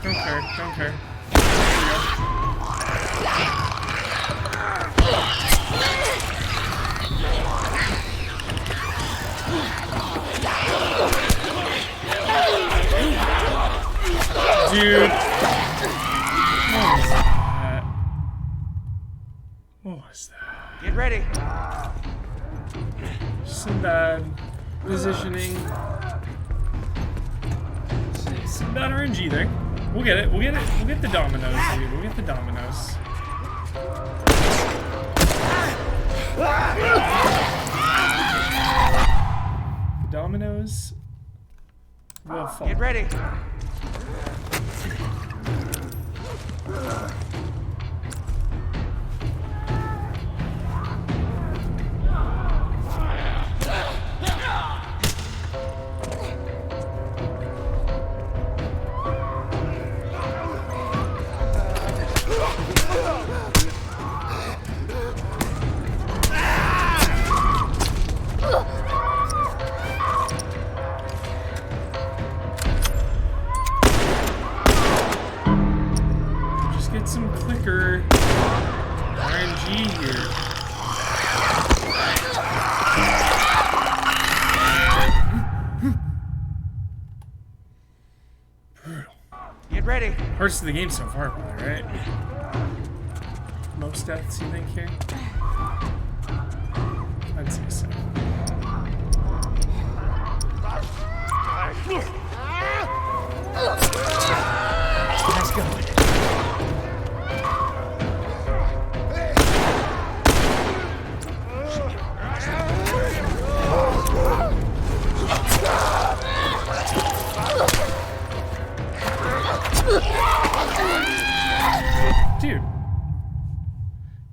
Don't care. Don't care. Dude. What was that? What was that? Get ready. Some bad positioning. Some bad RNG there. We'll get it. We'll get it. We'll get the dominoes, dude. We'll get the dominoes. The dominoes will fall. Get ready. Just get some clicker RNG here. Brutal. Get ready. Worst of the game so far, probably, right? Most deaths, you think, here? I'd say so. Nice going. Dude.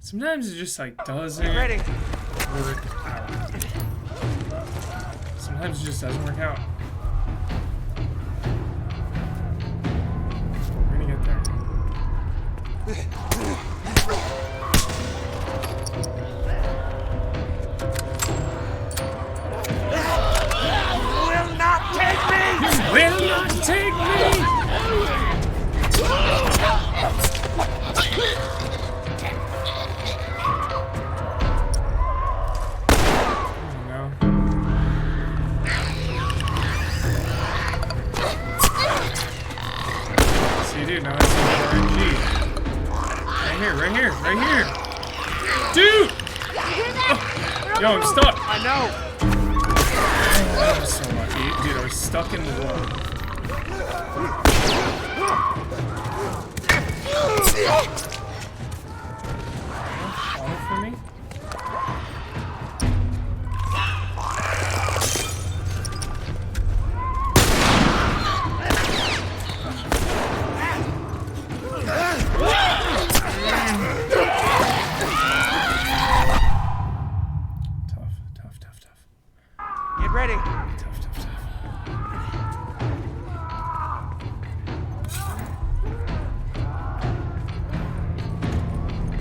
Sometimes it just, like, doesn't Get ready. work out. Sometimes it just doesn't work out. We're gonna get there. Will not take me! Will not take me! Dude, now that's some RNG. Right here. Dude! Yo, I'm stuck. I know. Oh, I was so lucky. Dude, I was stuck in the wall. Auto for me? Tough. Get ready. Tough.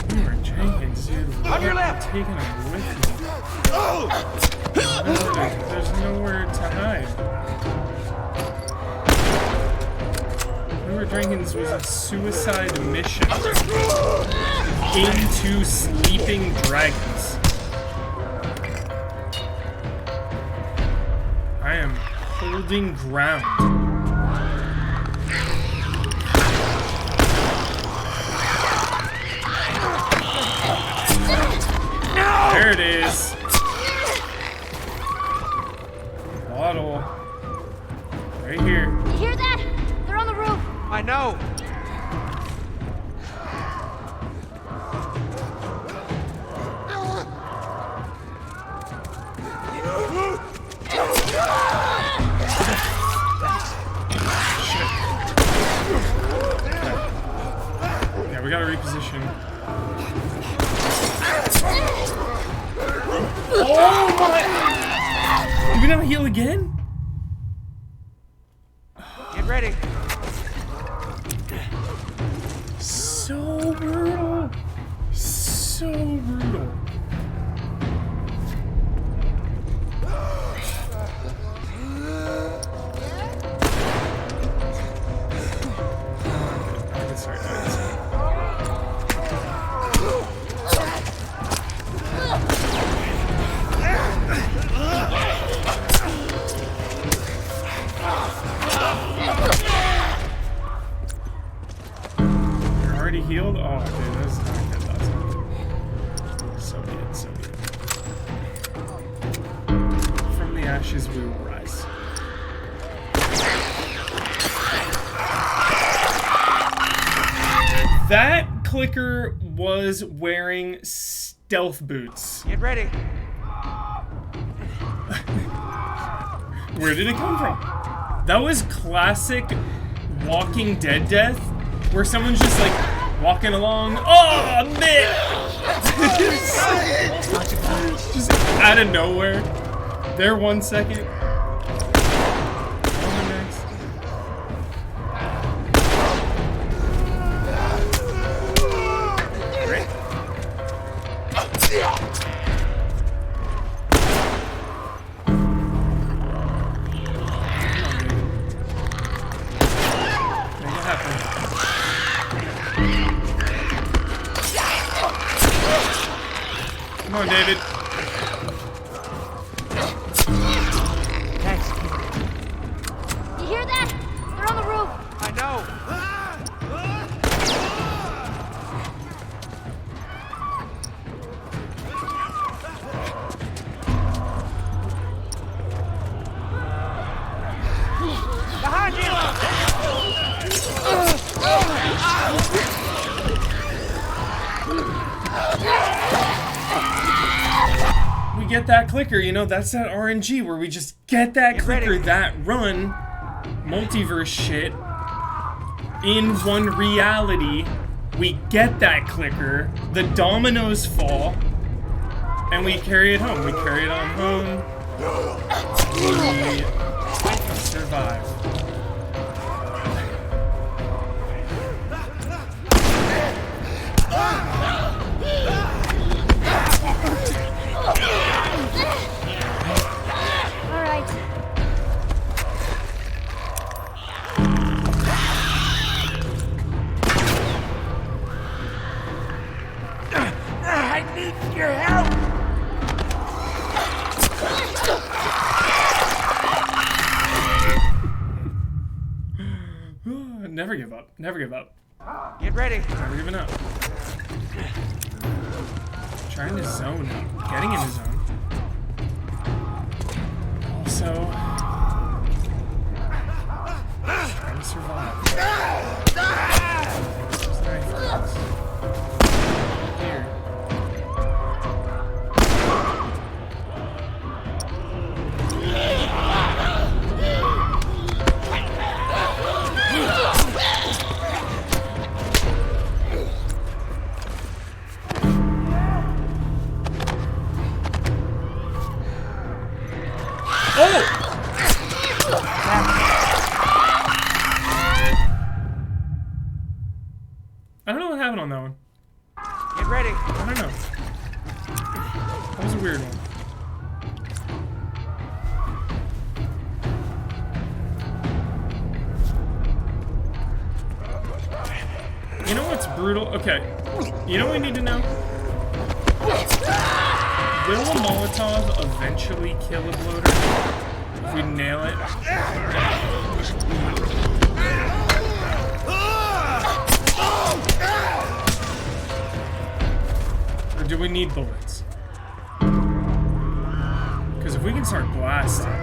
Remember Jenkins, dude. On your left. Taking him with me. There's nowhere to hide. Remember Jenkins was a suicide mission into sleeping dragons. holding ground. There it is. Bottle. Right here. You hear that? They're on the roof. I know. Yeah, we gotta reposition. Oh my! Do we not heal again? Get ready. So brutal. So brutal. Healed? Oh, dude, that's not good. That's not good. So be it, so be it. From the ashes we will rise. That clicker was wearing stealth boots. Get ready. Where did it come from? That was classic Walking Dead death, where someone's just like walking along. Oh, man! Just out of nowhere. There 1 second. On the next. Great. Make it happen. Come on, David. Thanks. You hear that? They're on the roof. I know. Behind you. We get that clicker, you know, that's that RNG where we just get that clicker, that run, multiverse shit, in one reality. We get that clicker, the dominoes fall, and we carry it home. We carry it on home. We survive. All right. I need your help! Never give up. Never give up. Get ready. Never giving up. Trying to zone out. Getting in the zone. Also, trying to survive. Just very focused. Here. I don't know what happened on that one. Get ready. I don't know. That was a weird one. You know what's brutal? Okay. You know what we need to know? Will a Molotov eventually kill a bloater? If we nail it. Or do we need bullets? Because if we can start blasting.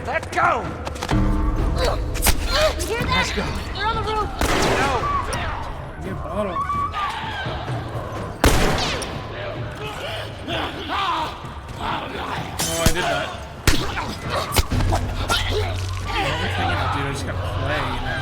Let go! You hear that? Let's go. They're on the roof. No! Get a bottle. Oh, I did that. Everything I do, I just gotta play, you know?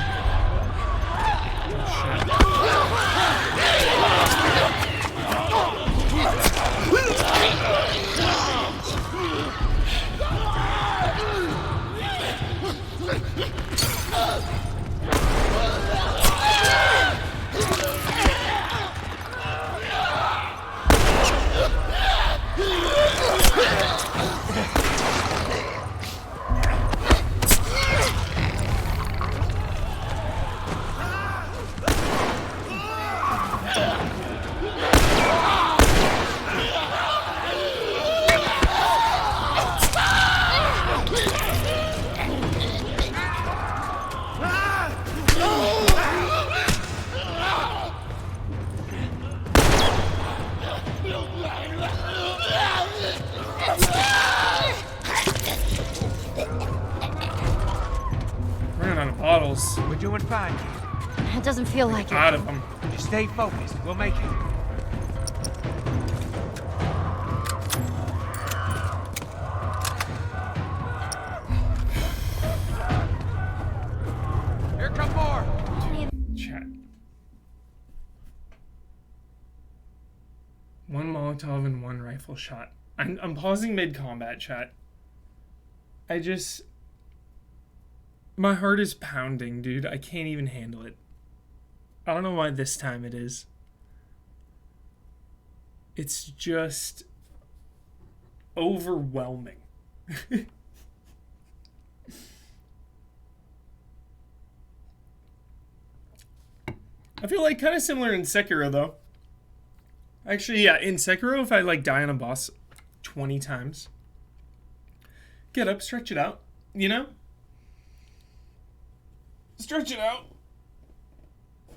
Running out of bottles. We're doing fine. It doesn't feel like it. Out of them. Just stay focused. We'll make it. Here come more. Chat. One Molotov and one rifle shot. I'm pausing mid-combat, chat. My heart is pounding, dude. I can't even handle it. I don't know why this time it is. It's just overwhelming. I feel like kind of similar in Sekiro, though. Actually, yeah, in Sekiro, if I like die on a boss 20 times, get up, stretch it out, you know? Stretch it out.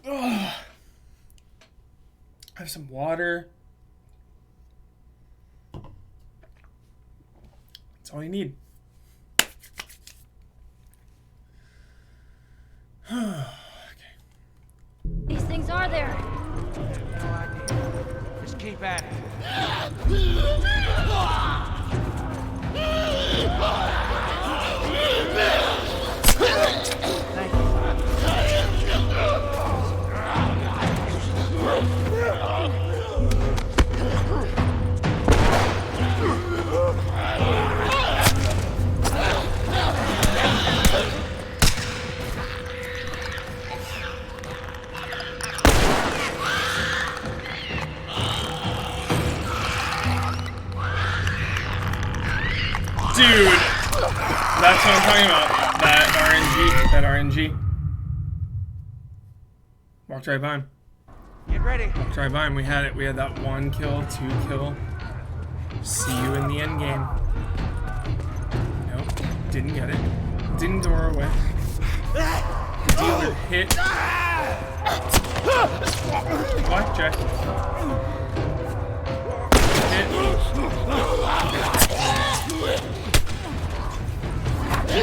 Ugh. Have some water. That's all you need. Okay. These things are there. No idea. Just keep at it. Thank you. Dude, that's what I'm talking about. That RNG. Walked right by him. Get ready. Walked right by him. We had it. We had that 1 kill, 2 kill. See you in the end game. Nope. Didn't get it. Didn't go our way. The dealer hit. Blackjack. You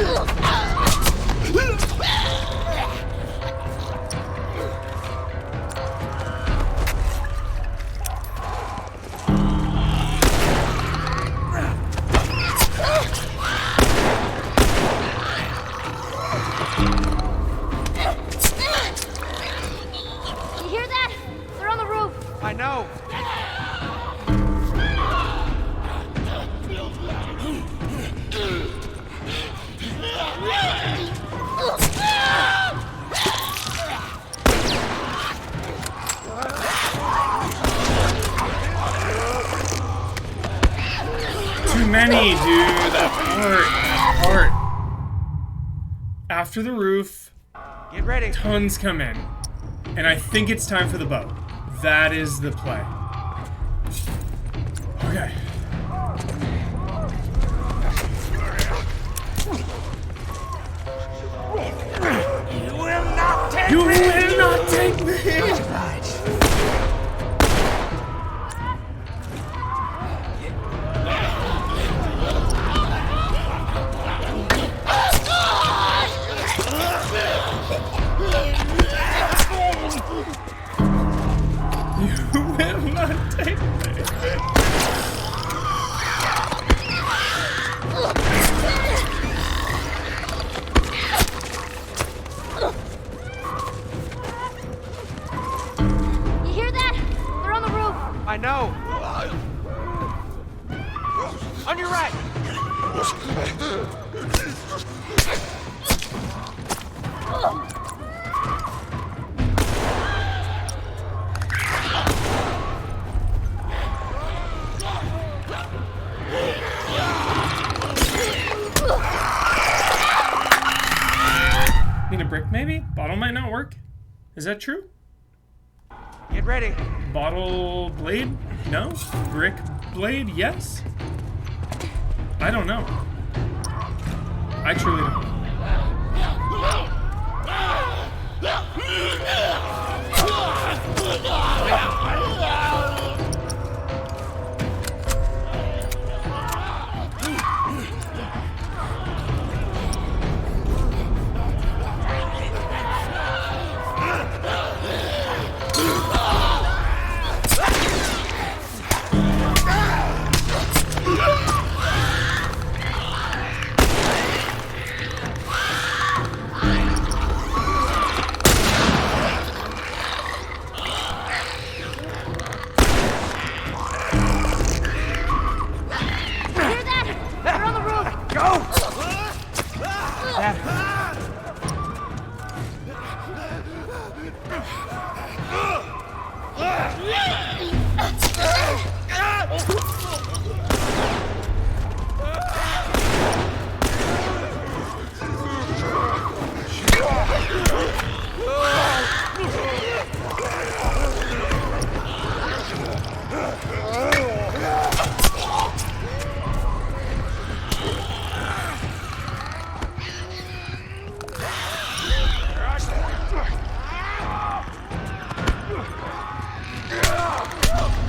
hear that? They're on the roof. I know. Too many, dude. That part. After the roof, Get ready. tons come in. And I think it's time for the boat. That is the play. Okay. You will not take You me! will not take me! You will not take me! You hear that? They're on the roof. I know. On your right. Need a brick, maybe? Bottle might not work. Is that true? Get ready. Bottle blade? No. Brick blade? Yes. I don't know. I truly don't know. You hear that? They're on the roof. Go!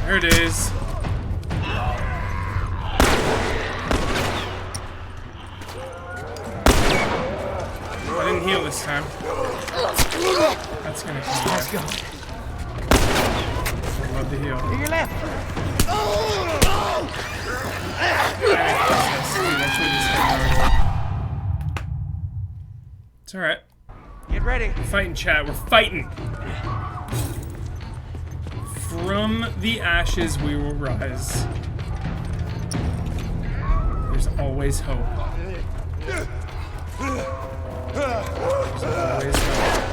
There it is. I didn't heal this time. That's gonna come back. Let's go. I'd love to heal. To your left. It's alright. Get ready. We're fighting, chat. We're fighting. From the ashes we will rise. There's always hope. There's always hope.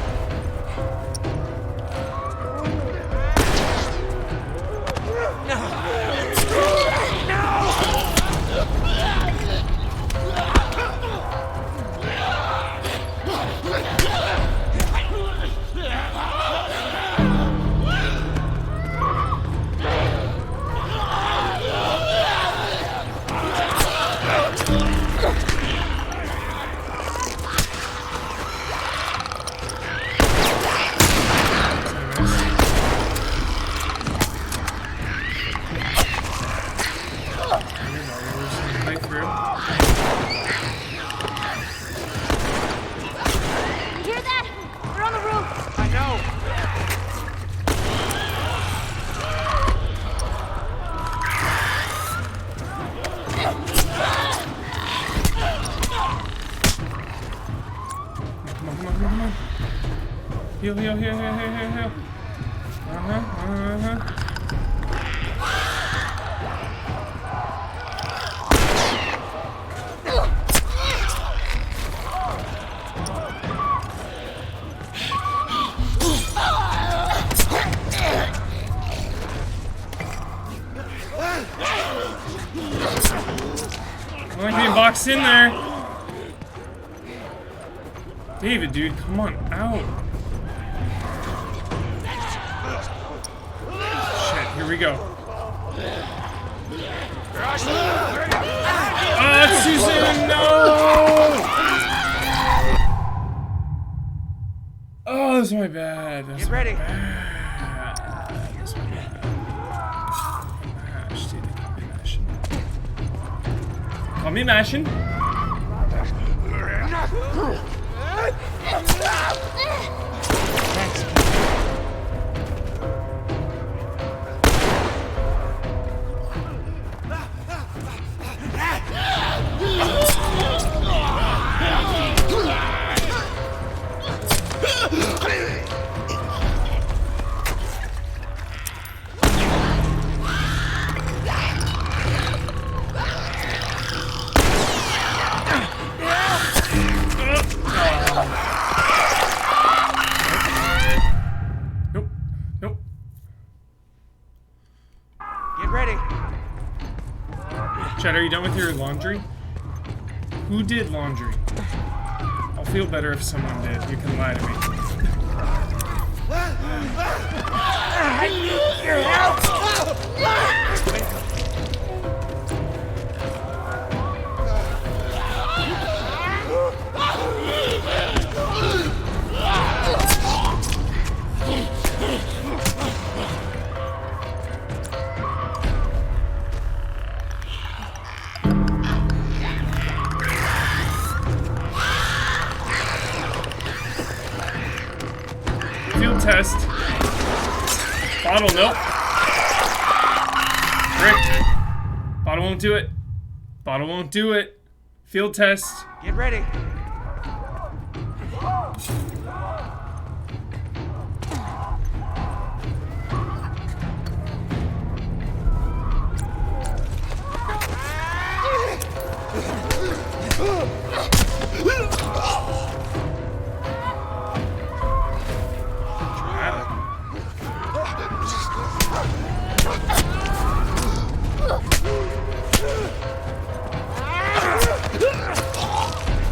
You hear that? They're on the roof. I know. Come on, come on, come on, come on. Heal, heal, heal, heal, heal, heal, heal. I like being boxed in there. David, dude, come on out. Here we go. Oh, Susan, no! Oh, that's my bad. That's Get ready. my bad. That's my bad. Mash, dude, they call me mashing. Call me mashing. Nope. Get ready. Chad, are you done with your laundry? Who did laundry? I'll feel better if someone did. You can lie to me. I need your help! Field test. Bottle, nope. Rick. Bottle won't do it. Bottle won't do it. Field test. Get ready.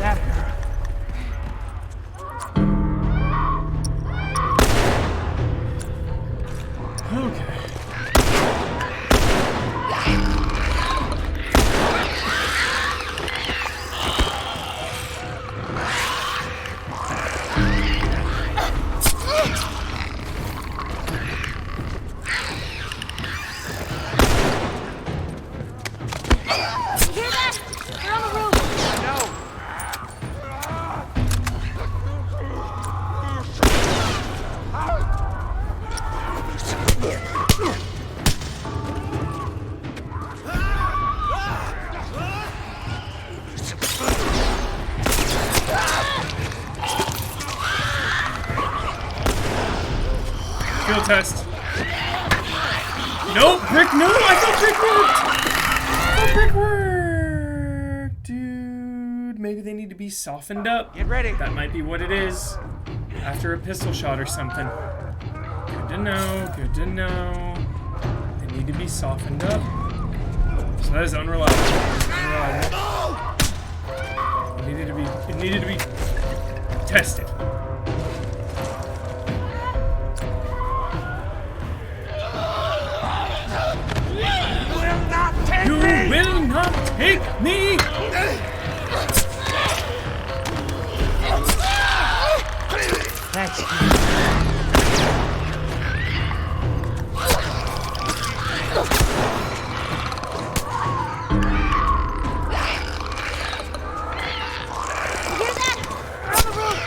That hurt. Okay. Hear that? They're on the roof. No. Field test. Nope, Brick, no! I thought Brick worked! I thought Brick worked! Dude, maybe they need to be softened up. Get ready. That might be what it is. After a pistol shot or something. Good to know, good to know. They need to be softened up. So that is unreliable. Unreliable. It needed to be tested. You will not take me! Thanks. Hear that? They're on the roof.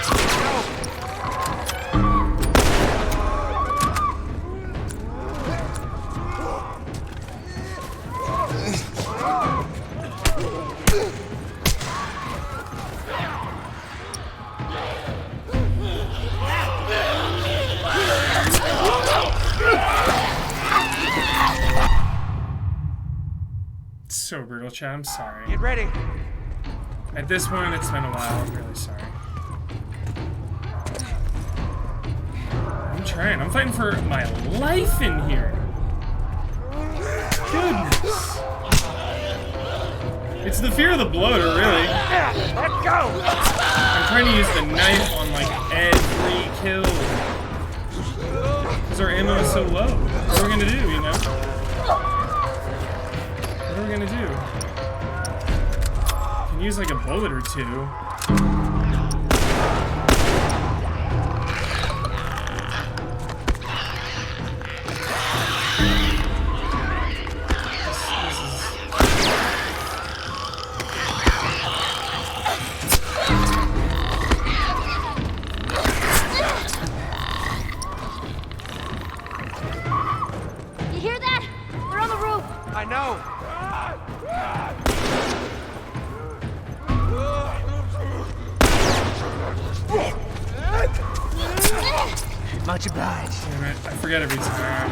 It's so brutal, Chad. I'm sorry. Get ready. At this point, it's been a while. I'm really sorry. I'm trying. I'm fighting for my life in here. Goodness. It's the fear of the bloater, really. Let go! I'm trying to use the knife on, like, every kill. Because our ammo is so low. What are we gonna do, you know? What are we gonna do? Can use like a bullet or two. You hear that? They're on the roof. I know. Much obliged. Damn it, I forget every time.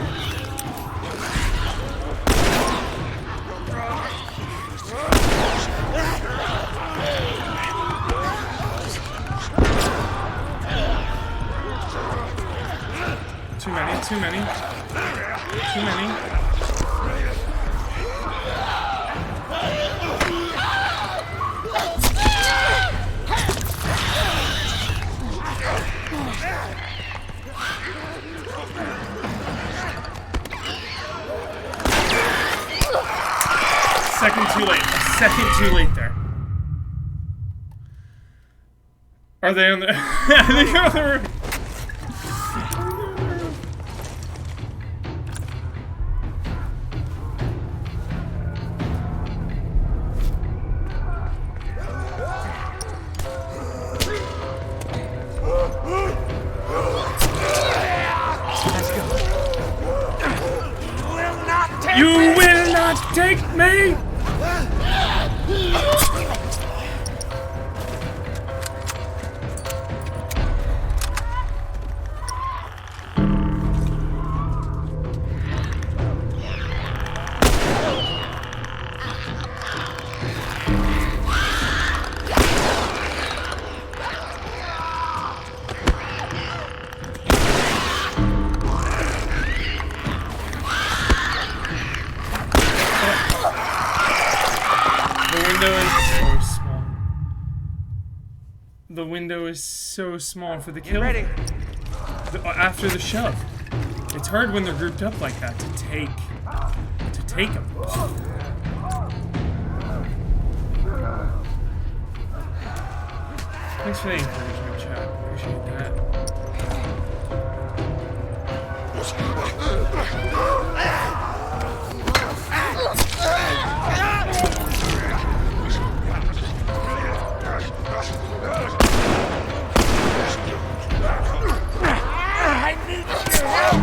Too many, too many. Too many. Second too late. Second too late there. Are they on the... I think they're on the roof. You will not take me! The window is so small for the kill. Ready. After the shove. It's hard when they're grouped up like that to take them. Thanks for the encouragement, chat. Appreciate that. I need your help!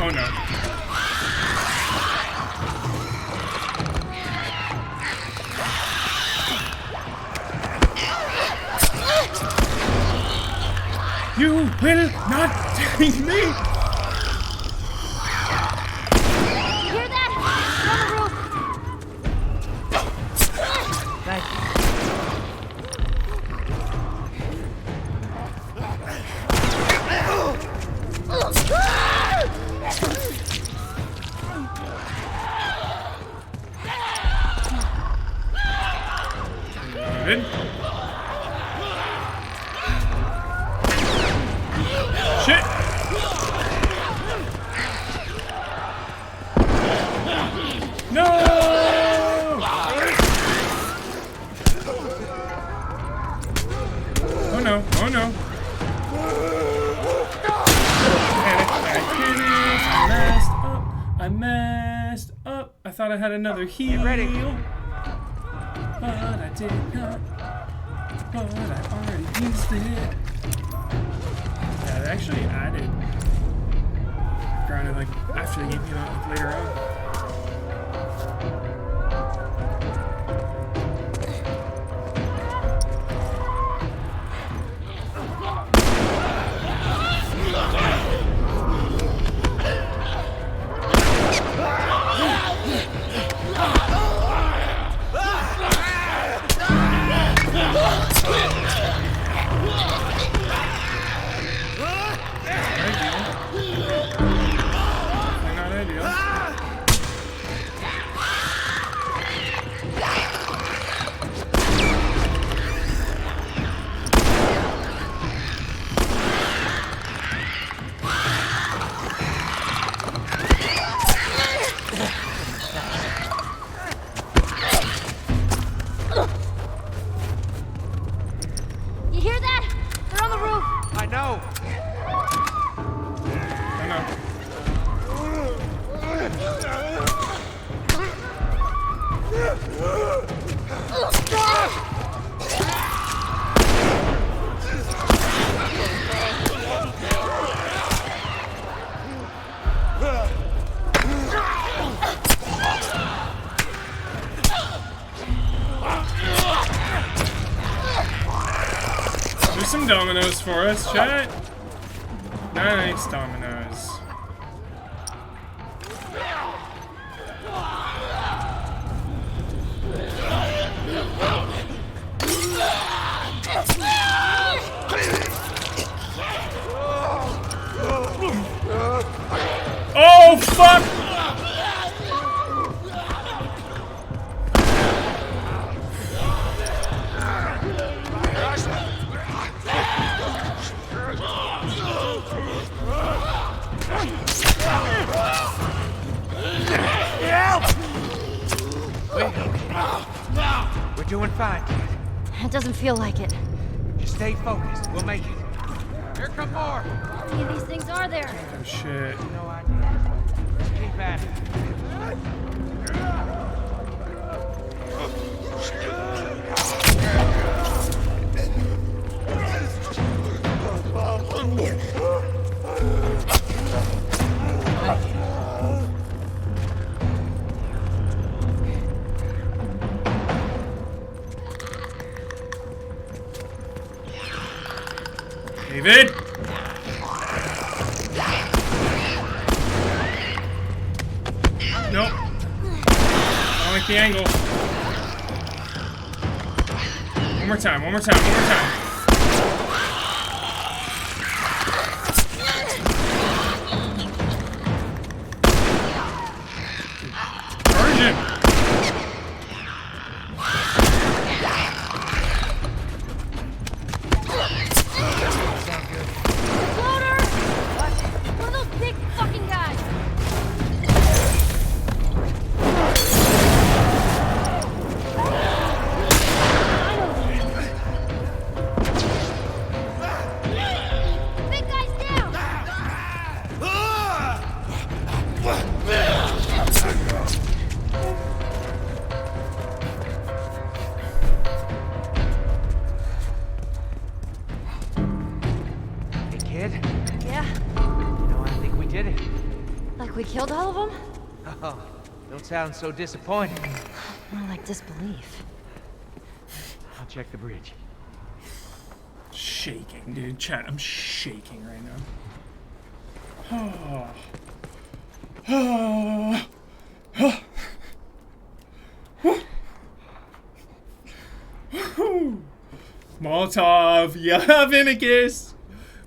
Oh no. You will not take me! You hear that? They're on the roof. Thank you. Good. Shit! No! Oh no, oh no. I messed up. I thought I had another heal. Get ready. But I did not. But I already used it. Yeah, they actually added grounded like after the game came out, like later on. some dominoes for us, chat. Nice dominoes. Oh, fuck! We're doing fine, kid. It doesn't feel like it. Just stay focused. We'll make it. Here come more. How many of these things are there? Oh, shit. No idea. Let's keep at it. David? Nope. I don't like the angle. One more time, one more time, one more time. Charge him! Floater! One of those big fucking guys! Big guy's down! Hey, kid. Yeah, You know, I think we did it. like we killed all of them? Oh, don't sound so disappointed. More like disbelief. I'll check the bridge. Shaking, dude. Chat, I'm shaking right now. Molotov, yeah, Vinicus.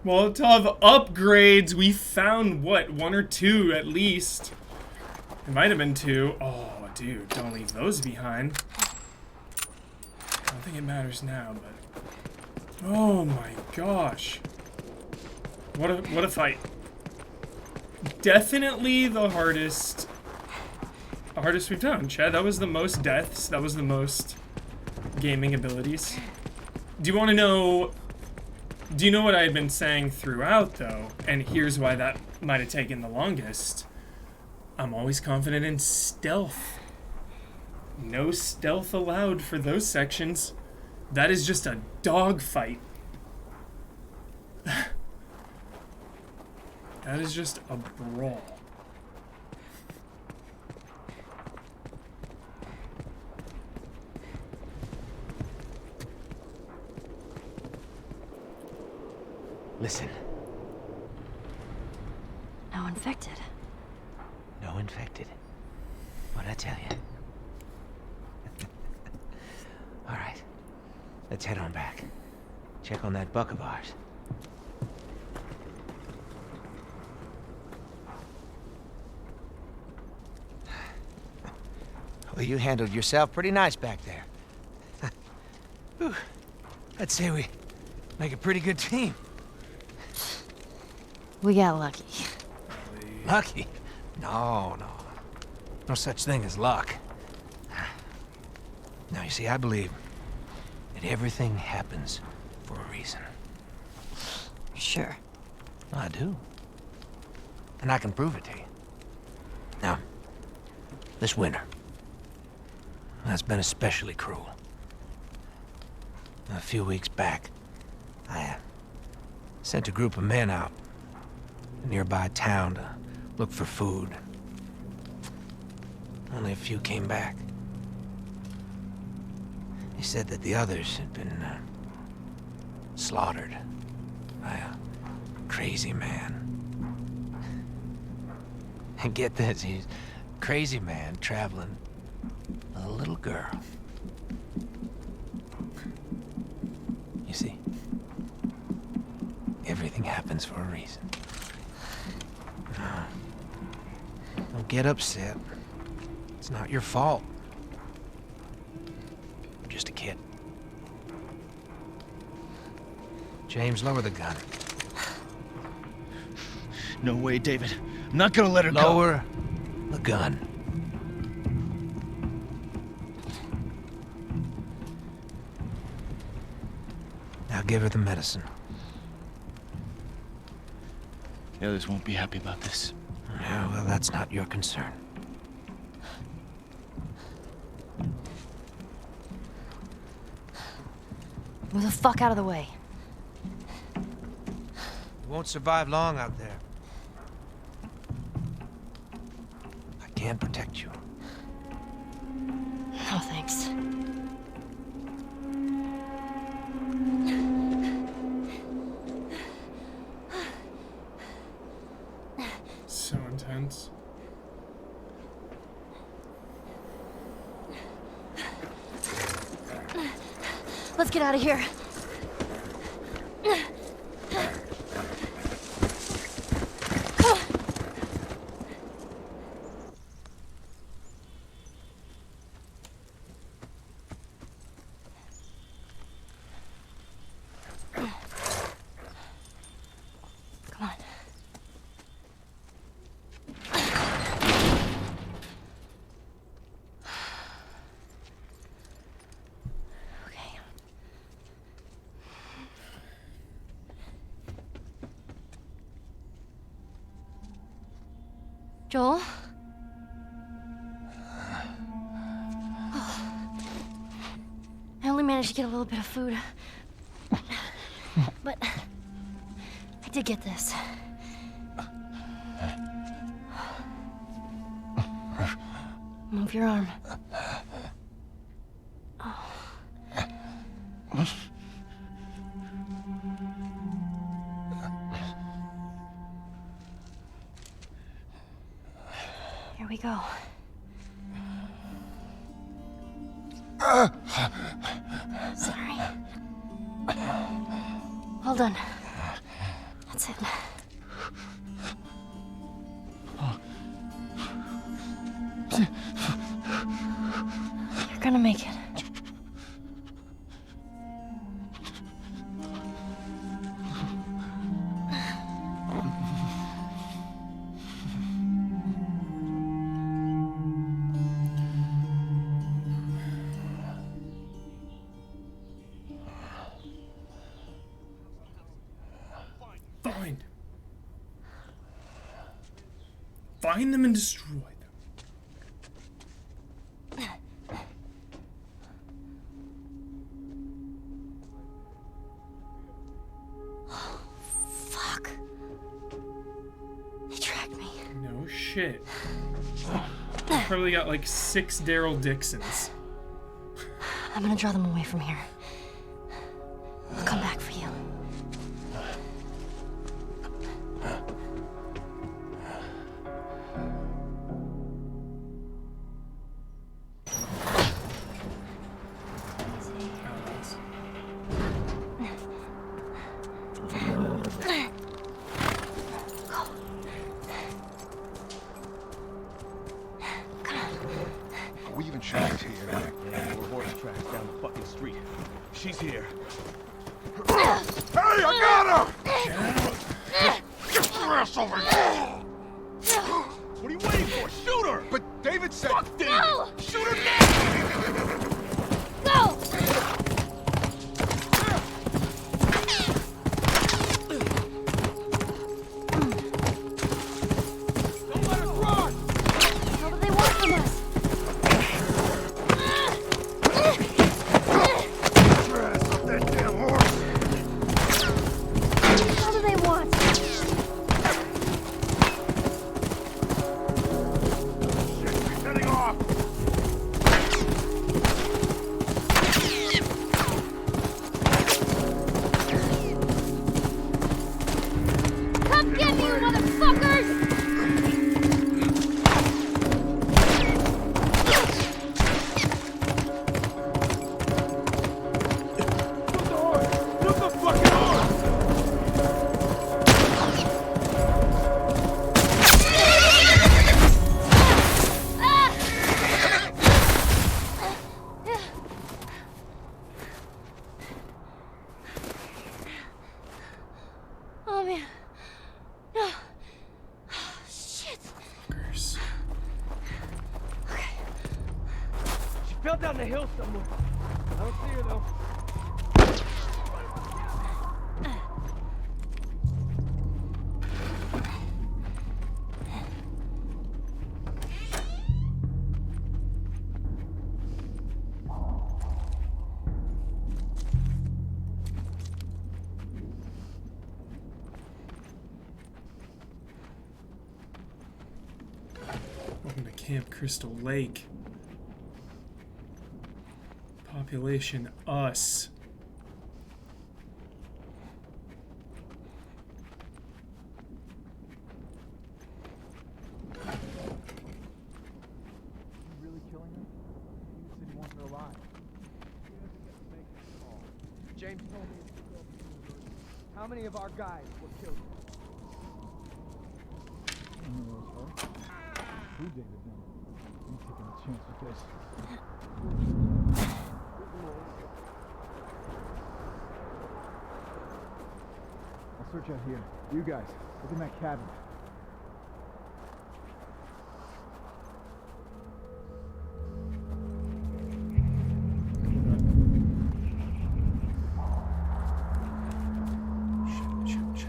Molotov upgrades. We found, what, one or two at least. It might have been two. Oh, dude, don't leave those behind. I don't think it matters now, but... Oh my gosh. What a fight. Definitely the hardest we've done, Chad. That was the most deaths. That was the most gaming abilities. Do you want to know... Do you know what I had been saying throughout, though? And here's why that might have taken the longest. I'm always confident in stealth. No stealth allowed for those sections. That is just a dogfight. That is just a brawl. Listen, No infected. no infected. What'd I tell you? All right, let's head on back. Check on that buck of ours. Well, you handled yourself pretty nice back there. Whew. I'd say we make a pretty good team. We got lucky. Lucky? No. No such thing as luck. Now, you see, I believe that everything happens for a reason. Sure. I do. And I can prove it to you. Now, this winter, that's been especially cruel. A few weeks back, I sent a group of men out a nearby town to look for food. Only a few came back. They said that the others had been slaughtered by a crazy man. And get this, he's a crazy man traveling with a little girl. You see, everything happens for a reason. No. Don't get upset. It's not your fault. You're just a kid. James, lower the gun. No way, David. I'm not gonna let her go. Lower the gun. Now give her the medicine. The others won't be happy about this. Yeah, well, that's not your concern. Move the fuck out of the way. You won't survive long out there. I can protect you. No, thanks. So intense. Let's get out of here. Come on. Okay. Joel? I only managed to get a little bit of food. But I did get this. Move your arm. Oh. Here we go. Sorry. Well done. That's it. You're gonna make it. Find them and destroy them. Fuck. They tracked me. No shit. Probably got like 6 Daryl Dixons. I'm gonna draw them away from here. I'll come back for you. We even tracked here. There were horse tracks down the fucking street. She's here. Hey, I got her! Get your ass over here! What are you waiting for? Shoot her! But David said... Fuck David! No! Shoot her now! Go! Don't let us run! What do they want from us? Get your ass off that damn horse! What do they want? Shit, she's heading off! Someone. I don't see her though. Welcome to Camp Crystal Lake. Population us. Really killing her? He said he wants her alive. James told me it's the How many of our guys were killed? Who did it then? I'm taking a chance with this. I'll search out here. You guys, look in that cabin. Shit.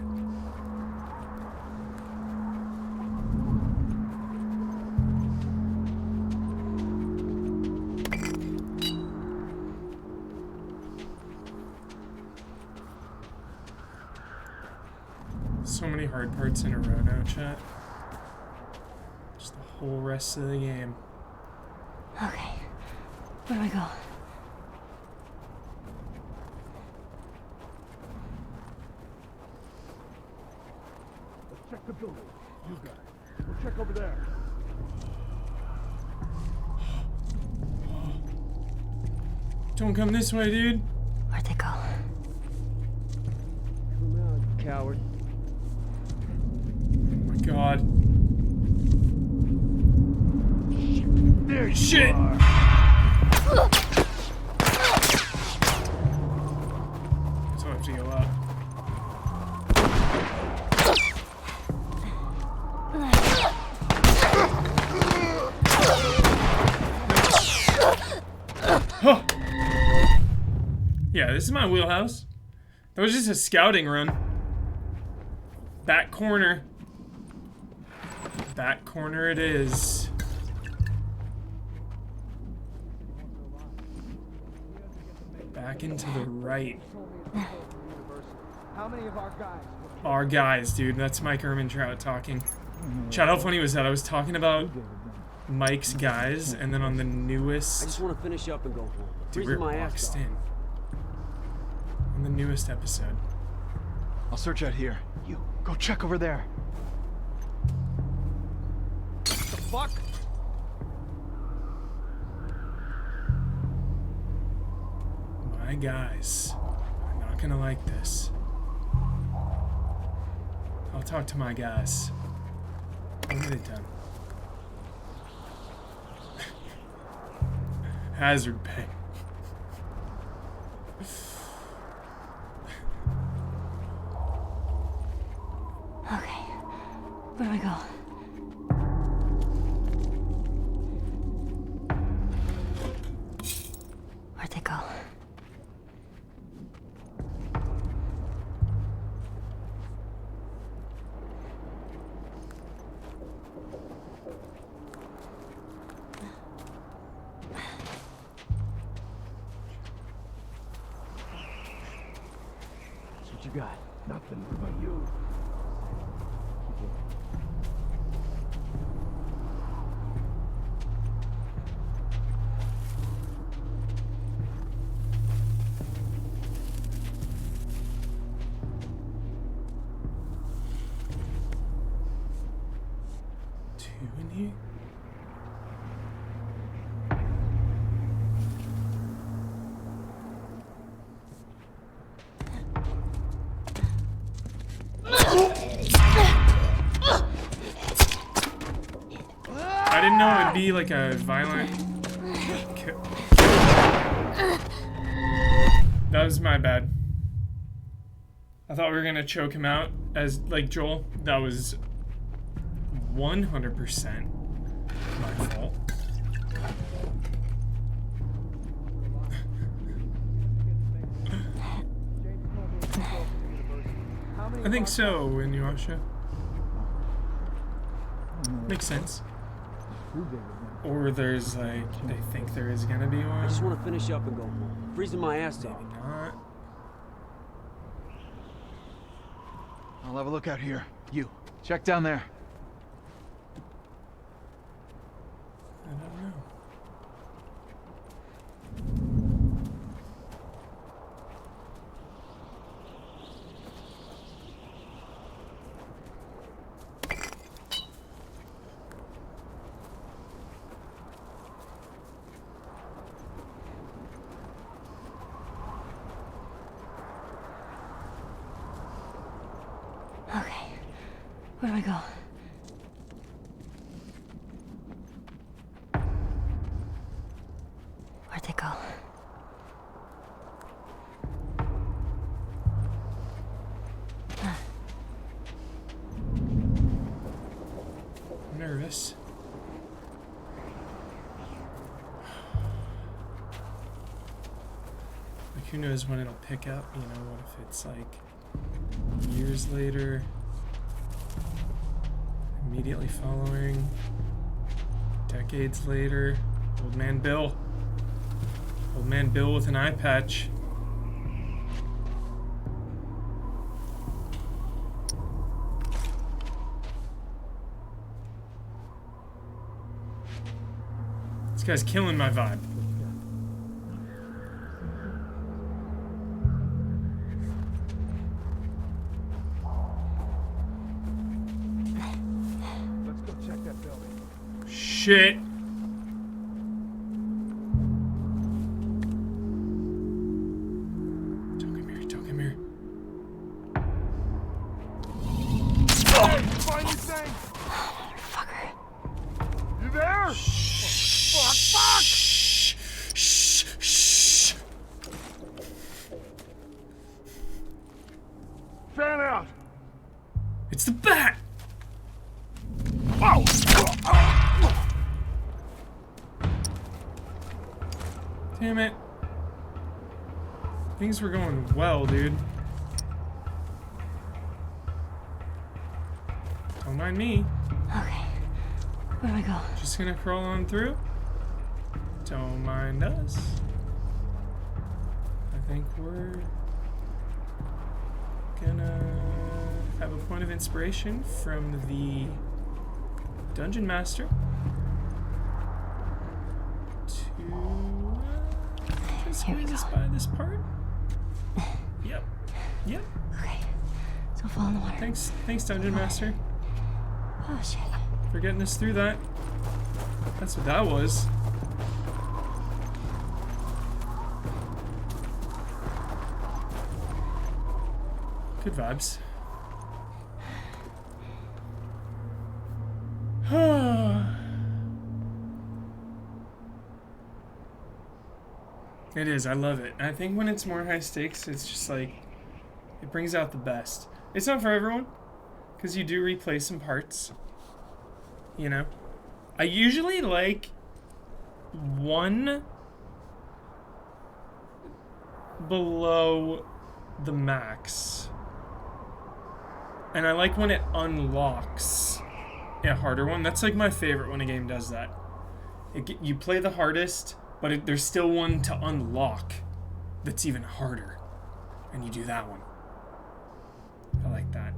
So many hard parts in a row now, chat. Just the whole rest of the game. Okay. Where do I go? Let's check the building. You guys. We'll check over there. Don't come this way, dude. Where'd they go? Come out, coward. Oh my god. There you Shit. are. So I have to go up. Huh. Yeah, this is my wheelhouse. That was just a scouting run. Back corner. Back corner it is. Back into the right. How many of our guys were killed? Our guys, dude. That's Mike Ehrmantraut talking. Chad, how funny was that? I was talking about Mike's guys, and then on the I just newest... want to finish up and go home. Dude, Freezing we're my ass boxed off. in. On the newest episode. I'll search out here. You, go check over there. The fuck? My guys are not gonna like this. I'll talk to my guys. I'll get it done. Hazard pay. Okay. Where do I go? Where'd they go? That's what you got. Nothing. What about you? Two in here? I didn't know it'd be like a violent kill. That was my bad. I thought we were gonna choke him out as like Joel. That was 100% my fault. I think so, Inuyasha. Makes sense. Or there's like, they think there is gonna be I just one. want to finish up and go home. Freezing my ass off. Maybe not. I'll have a look out here. You, check down there. I don't know. Okay. Where do I go? Where'd they go? I'm nervous. Like, who knows when it'll pick up, you know? What if it's like years later, immediately following, decades later? Old man Bill. Old man Bill with an eye patch. This guy's killing my vibe. Let's go check that building. Shit. Don't come here, don't come here. Hey, you find anything? Fucker. You there? Fuck, fuck! Shh, shh, shh. Fan out! It's the bat! Whoa! Damn it. Things were going well, dude. Don't mind me. Okay. Where do I go? Just gonna crawl on through. Don't mind us. I think we're gonna have a point of inspiration from the Dungeon Master to just Here we squeeze us go. by this part. Yep. Yep. Okay. So fall in the water. Thanks, Dungeon Master, Oh shit. for getting us through that. That's what that was. Good vibes. It is. I love it. I think when it's more high stakes, it's just like it brings out the best. It's not for everyone, because you do replay some parts. You know, I usually like one below the max, and I like when it unlocks a harder one. That's like my favorite when a game does that. You play the hardest, but there's still one to unlock that's even harder, and you do that one. I like that.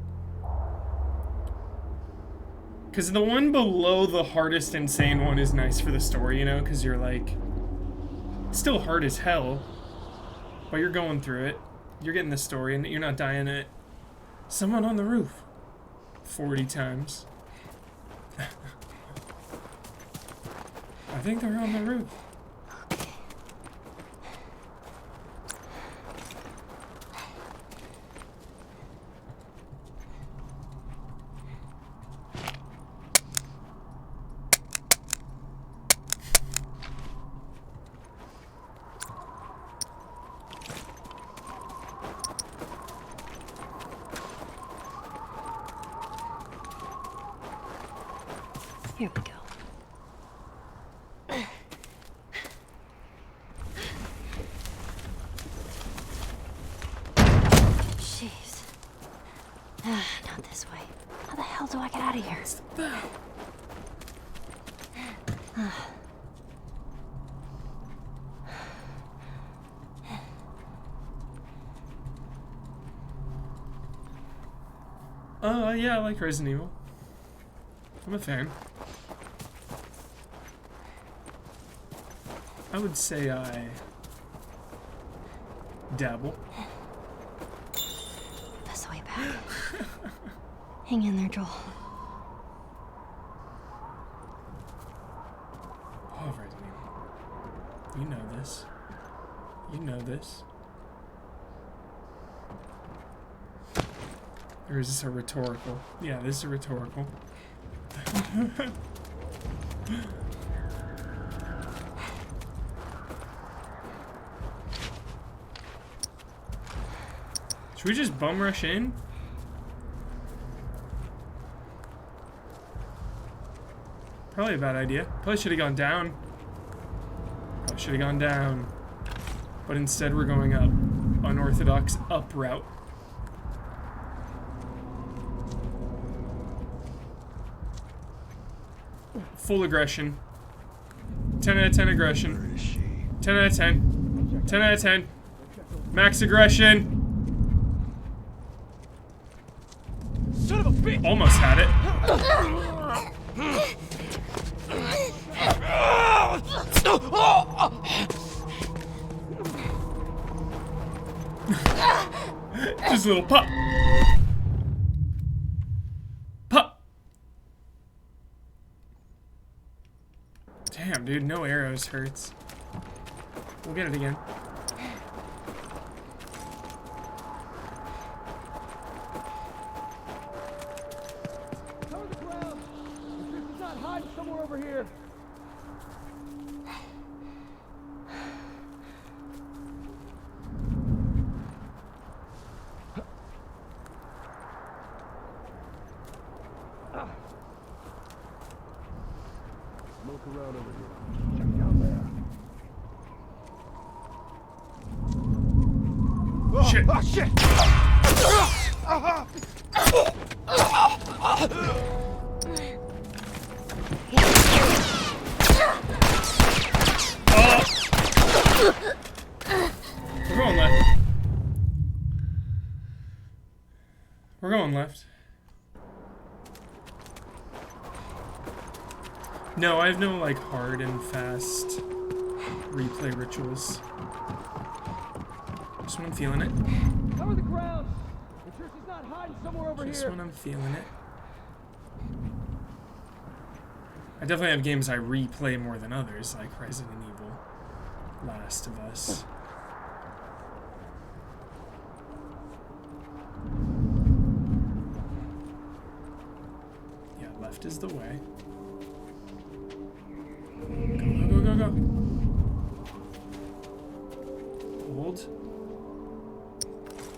Because the one below the hardest insane one is nice for the story, you know? Because you're like, still hard as hell, but you're going through it. You're getting the story, and you're not dying at someone on the roof 40 times. I think they're on the roof. Here we go. Jeez. Not this way. How the hell do I get out of here? Yeah, I like Resident Evil. I'm a fan. I would say I dabble. This way back. Hang in there, Joel. Oh, Resident Evil. You know this. You know this. Or is this a rhetorical? Yeah, this is a rhetorical. Should we just bum rush in? Probably a bad idea. Probably should have gone down. Probably should have gone down. But instead we're going up. Unorthodox up route. Full aggression. 10 out of 10 aggression. Where is she? 10 out of 10. 10 out of 10. Max aggression. Son of a bitch! Almost had it. Just a little pop. Pop. Damn, dude, no arrows hurts. We'll get it again. Cover the ground! The truth is not hiding somewhere over here! Smoke around over here. Check down there. Shit. Oh, shit! We're going left. We're going left. No, I have no, like, hard and fast replay rituals. Just when I'm feeling it. Cover the ground! The truth is not hiding somewhere over Just here! when I'm feeling it. I definitely have games I replay more than others, like Resident Evil, Last of Us. Yeah, left is the way. Go, go, go, go, go. Hold.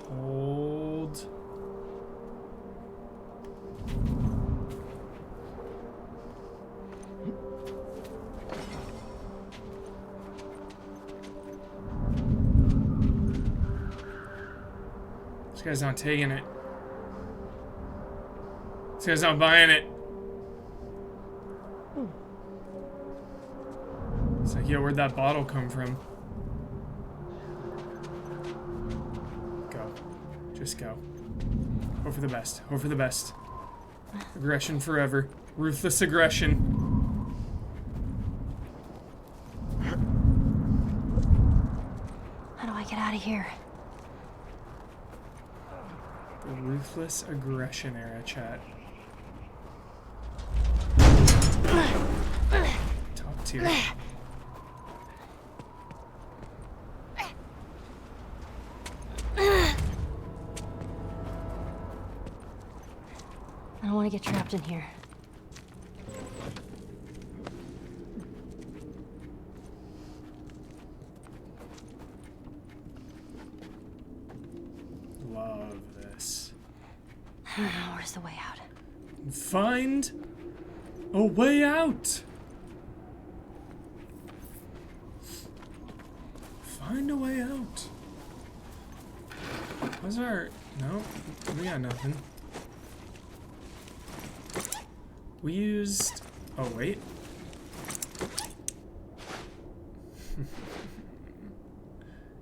Hold. This guy's not taking it. This guy's not buying it. It's like, yo, where'd that bottle come from? Go. Just go. Hope for the best. Hope for the best. Aggression forever. Ruthless aggression. How do I get out of here? The ruthless aggression era, chat. Top tier. I don't want to get trapped in here. Love this. Where's the way out? Find a way out. Find a way out. What's our... No, we got nothing. We used... Oh, wait.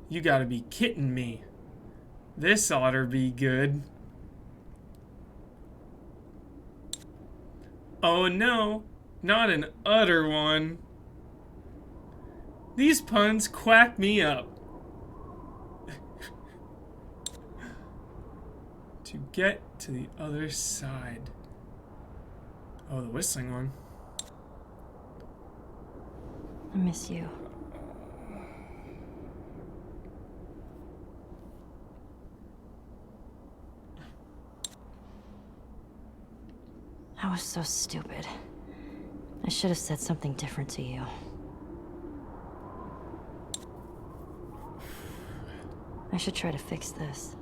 You gotta be kidding me. This oughter be good. Oh no, not an utter one. These puns quack me up. To get to the other side. Oh, the whistling one. I miss you. I was so stupid. I should have said something different to you. I should try to fix this.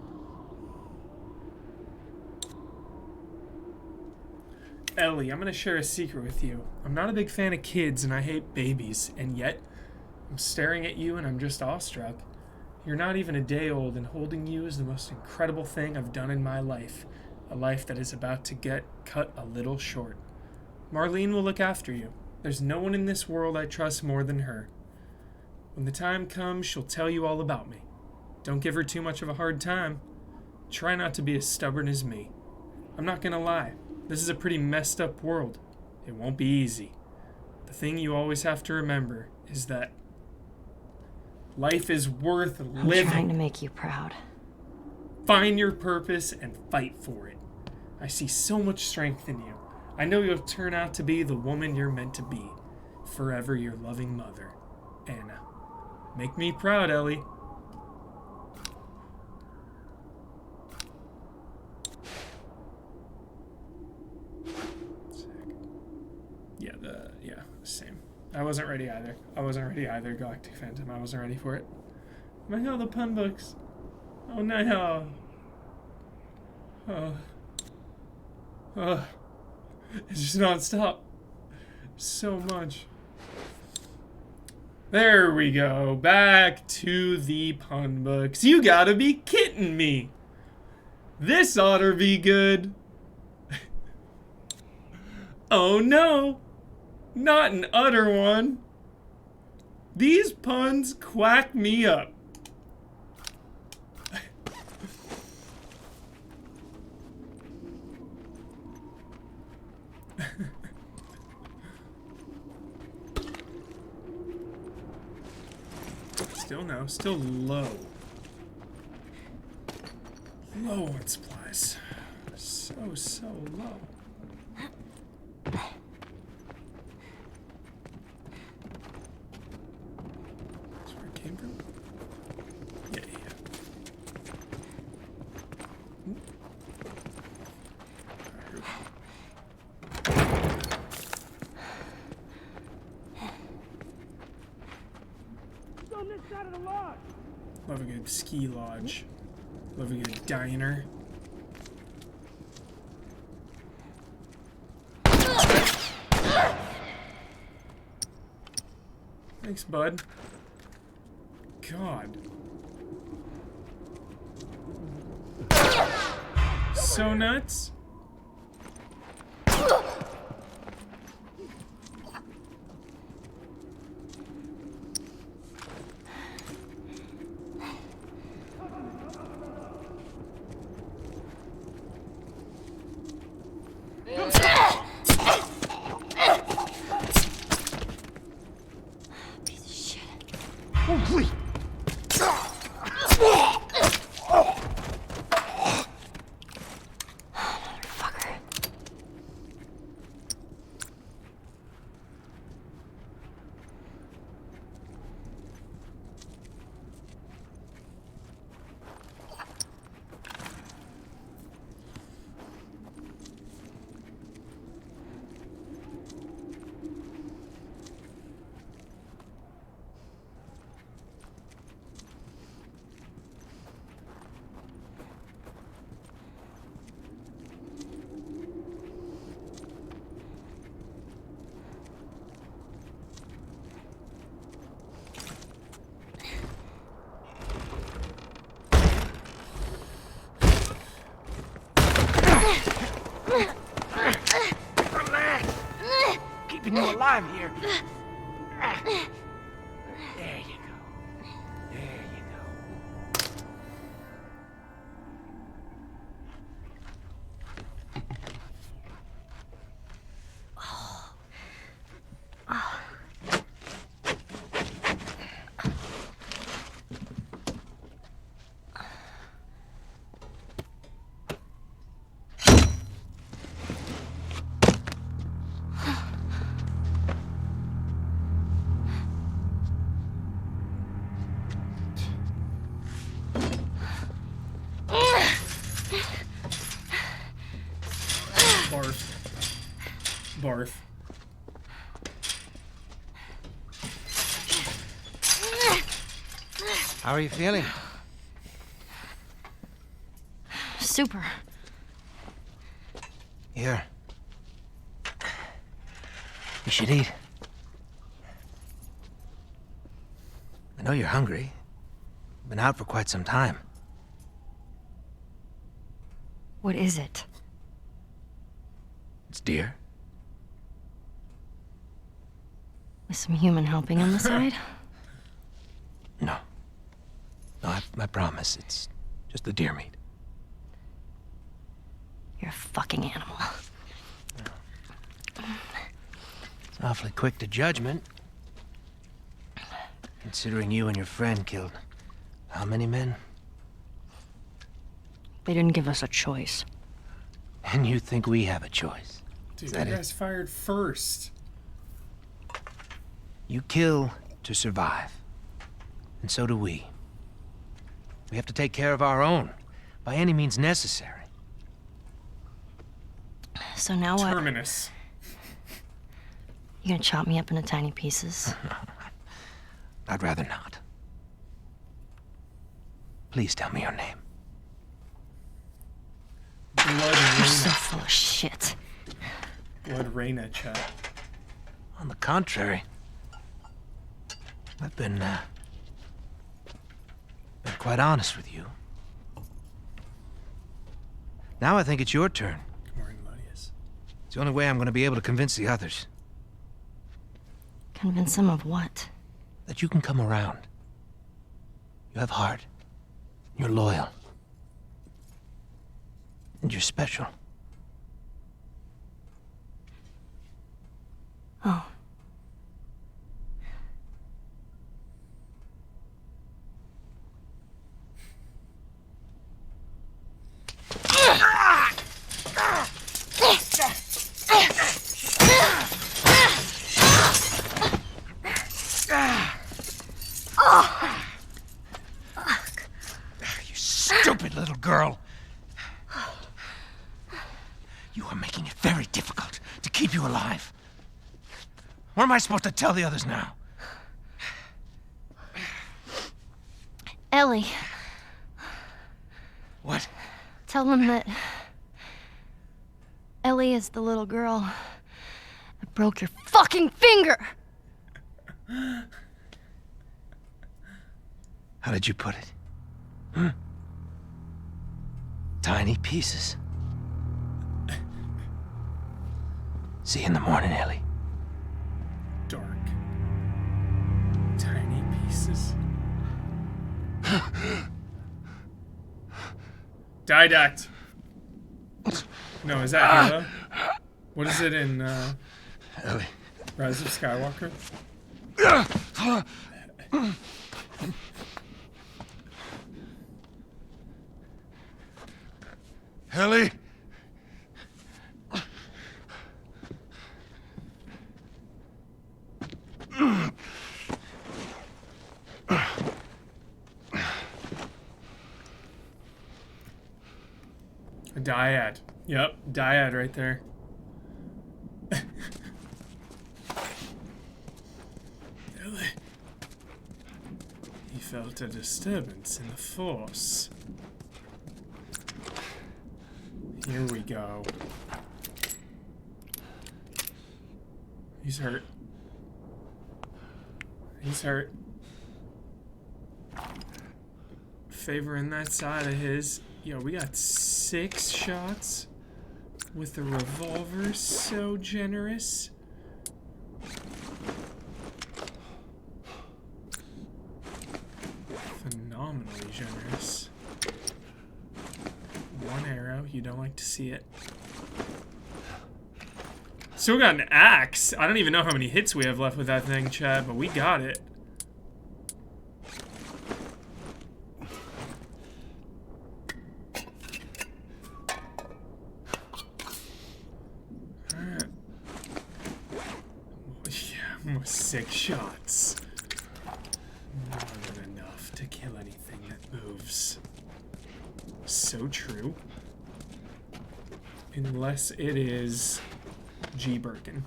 Ellie, I'm gonna share a secret with you. I'm not a big fan of kids and I hate babies, and yet I'm staring at you and I'm just awestruck. You're not even a day old, and holding you is the most incredible thing I've done in my life. A life that is about to get cut a little short. Marlene will look after you. There's no one in this world I trust more than her. When the time comes, she'll tell you all about me. Don't give her too much of a hard time. Try not to be as stubborn as me. I'm not gonna lie. This is a pretty messed up world. It won't be easy. The thing you always have to remember is that life is worth living. I'm trying to make you proud. Find your purpose and fight for it. I see so much strength in you. I know you'll turn out to be the woman you're meant to be. Forever your loving mother, Anna. Make me proud, Ellie. Yeah, same. I wasn't ready either. Galactic Phantom. I wasn't ready for it. My hell, the pun books. Oh no. It's just non-stop. So much. There we go. Back to the pun books. You gotta be kidding me. This oughter be good. Oh no. Not an utter one. These puns quack me up. Still low. Low on supplies. So low. That's where it came from? Yeah. Love a good ski lodge. Love a good diner. Thanks, bud. God. So nuts. Holy! Motherfucker. alive here. There you go. There you go. Barf. Barf. How are you feeling? Super. Here. You should eat. I know you're hungry. Been out for quite some time. What is it? It's deer. With some human helping on the side? No. No, I promise. It's just the deer meat. You're a fucking animal. It's awfully quick to judgment. Considering you and your friend killed how many men? They didn't give us a choice. And you think we have a choice? Dude, Is you that it? guys fired first. You kill to survive. And so do we. We have to take care of our own, by any means necessary. So now what? Terminus. You gonna chop me up into tiny pieces? I'd rather not. Please tell me your name. Blood You're so Reina. full of shit. Blood Reina, chat. On the contrary, I've been quite honest with you. Now I think it's your turn. Good morning, Lodius. It's the only way I'm going to be able to convince the others Convince them of what? that you can come around. You have heart. You're loyal. And you're special. Oh. You stupid little girl. You are making it very difficult to keep you alive. What am I supposed to tell the others now? Ellie, What? tell them that Ellie is the little girl that broke your fucking finger! How did you put it? Hmm? Tiny pieces. See you in the morning, Ellie. Dark. Tiny pieces. Didact. No, is that Halo? What is it in Ellie. Rise of Skywalker? Ellie? A dyad. Yep, dyad right there. Ellie. He felt a disturbance in the force. Here we go. He's hurt. He's hurt. Favoring that side of his. Yo, we got 6 shots with the revolver. So generous. Phenomenally generous. One arrow, you don't like to see it. Still got an axe. I don't even know how many hits we have left with that thing, Chad, but we got it. Alright. Yeah, more 6 shots. More than enough to kill anything that moves. So true. Unless it is G. Birkin.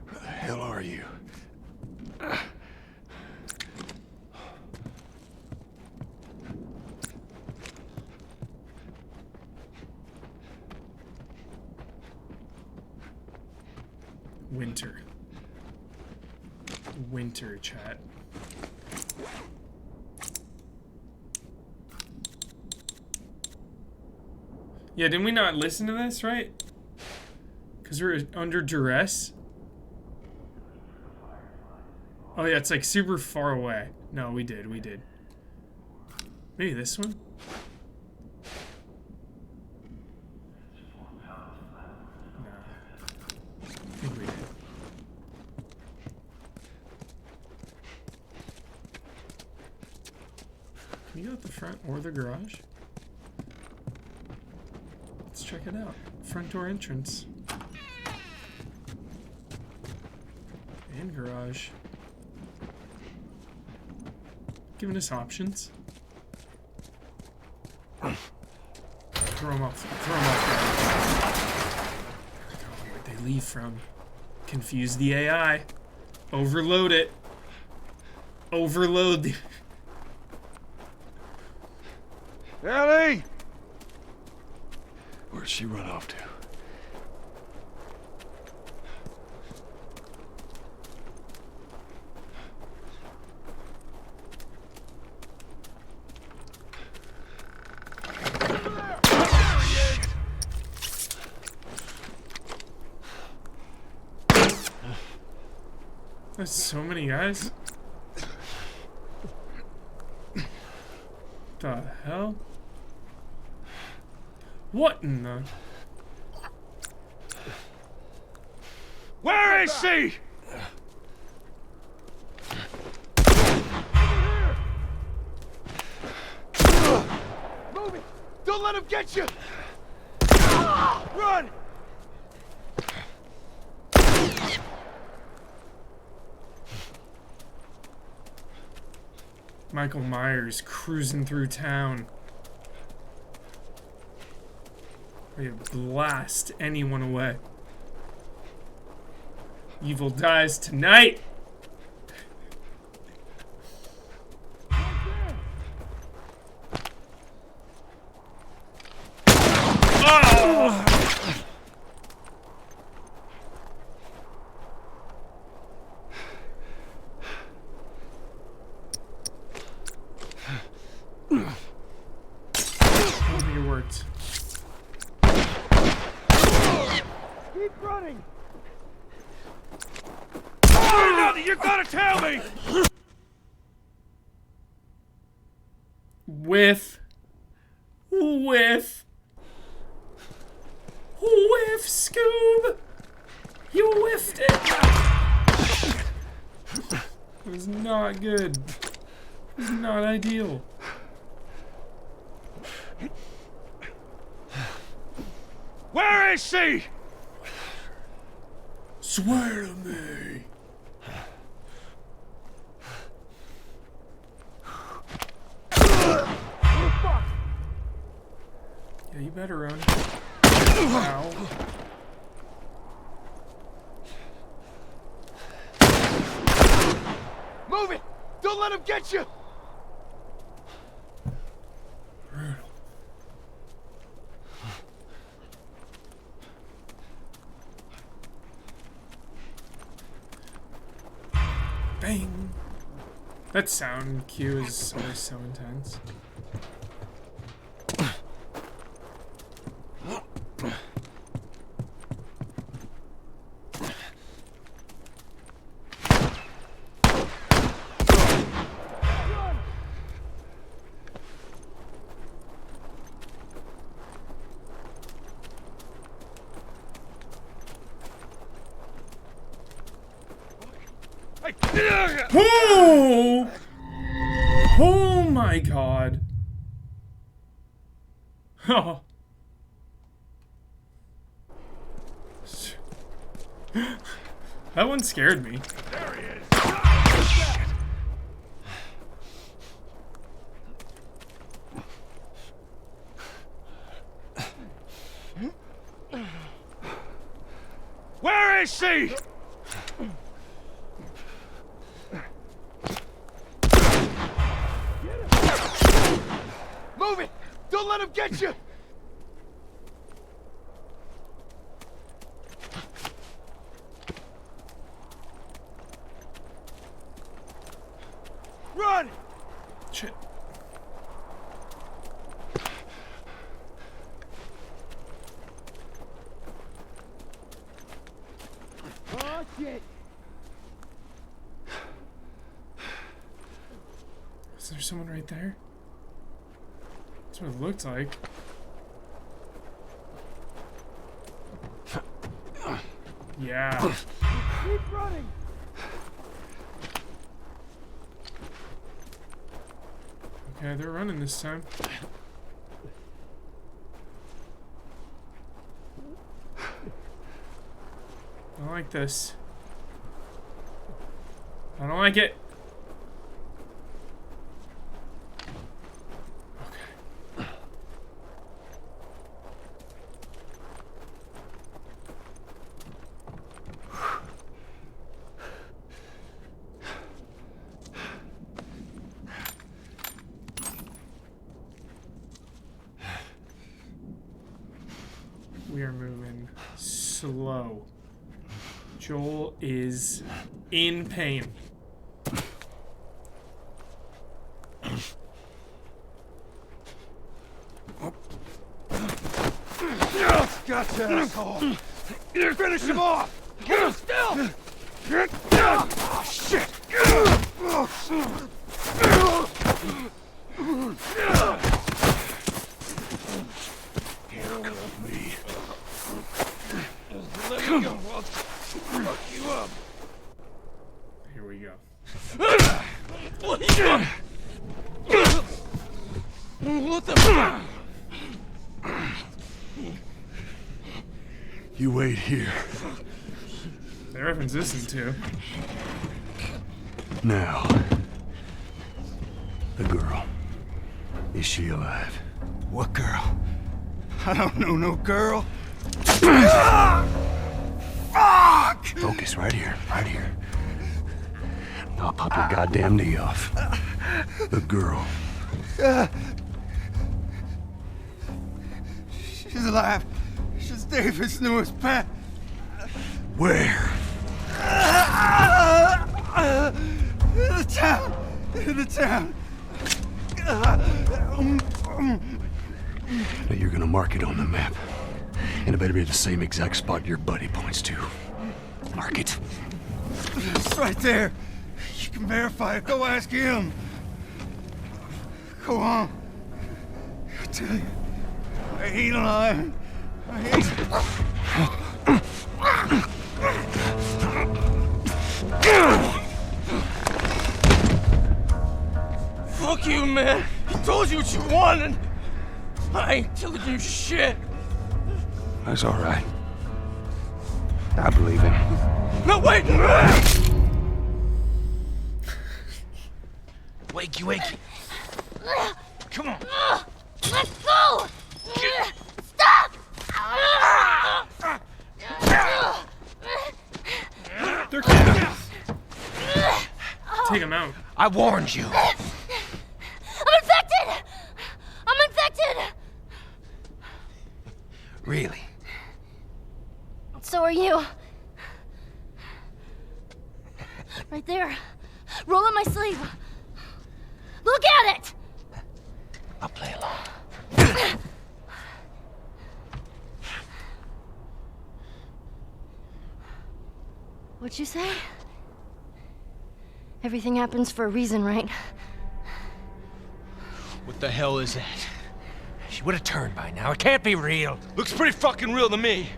Where the hell are you? Winter. Winter, chat. Yeah, didn't we not listen to this, right? Because we're under duress? Oh yeah, it's like super far away. No, we did. Maybe this one? No. I think we did. Can you go at the front or the garage? Let's check it out. Front door entrance. And garage. Giving us options. Throw them off. Throw them off. I don't know where they leave from. Confuse the AI. Overload it. Overload the... Ellie! Where'd she run off to? There's so many guys. The hell? What in the... Where is she? Move it! Don't let him get you! Run! Michael Myers cruising through town. Ready to blast anyone away. Evil dies tonight! Oh! I don't think it worked. Keep running! You gotta tell me! Whiff, Scoob! You whiffed it! It was not good. It was not ideal. Where is she? Swear to me. Yeah, you better run. Ow. Move it! Don't let him get you! Brutal. Bang. That sound cue is always so intense. Oh! Oh my god. Oh. That one scared me. There he is. Where is she? Move it! Don't let him get you! Run! Shit. Oh, shit! Is there someone right there? That's what it looked like. Yeah. Keep running! Okay, they're running this time. I don't like this. I don't like it. We are moving slow. Joel is in pain. Gotcha, asshole! Finish him off! Get him still! Oh, shit! Handcuff me. Let me go, I'll fuck you up. Here we go. What the fuck? You wait here. They reference this in too. Now, the girl. Is she alive? What girl? I don't know no girl. Fuck! Focus right here, right here. I'll pop your goddamn knee off. The girl. She's alive. She's David's newest pet. Where? In the town. In the town. Now you're gonna mark it on the map. And it better be the same exact spot your buddy points to. Mark it. It's right there. You can verify it. Go ask him. Go on. I tell you, I ain't lying. I ain't. Fuck you, man. He told you what you wanted. I ain't telling you shit. That's all right. I believe him. No, wait! Wakey, wakey. Come on. Let's go! Stop! They're coming. Take them out. I warned you. I'm infected! I'm infected! Really? So are you. Right there. Roll up my sleeve. Look at it! I'll play along. What'd you say? Everything happens for a reason, right? What the hell is that? She would have turned by now. It can't be real. Looks pretty fucking real to me.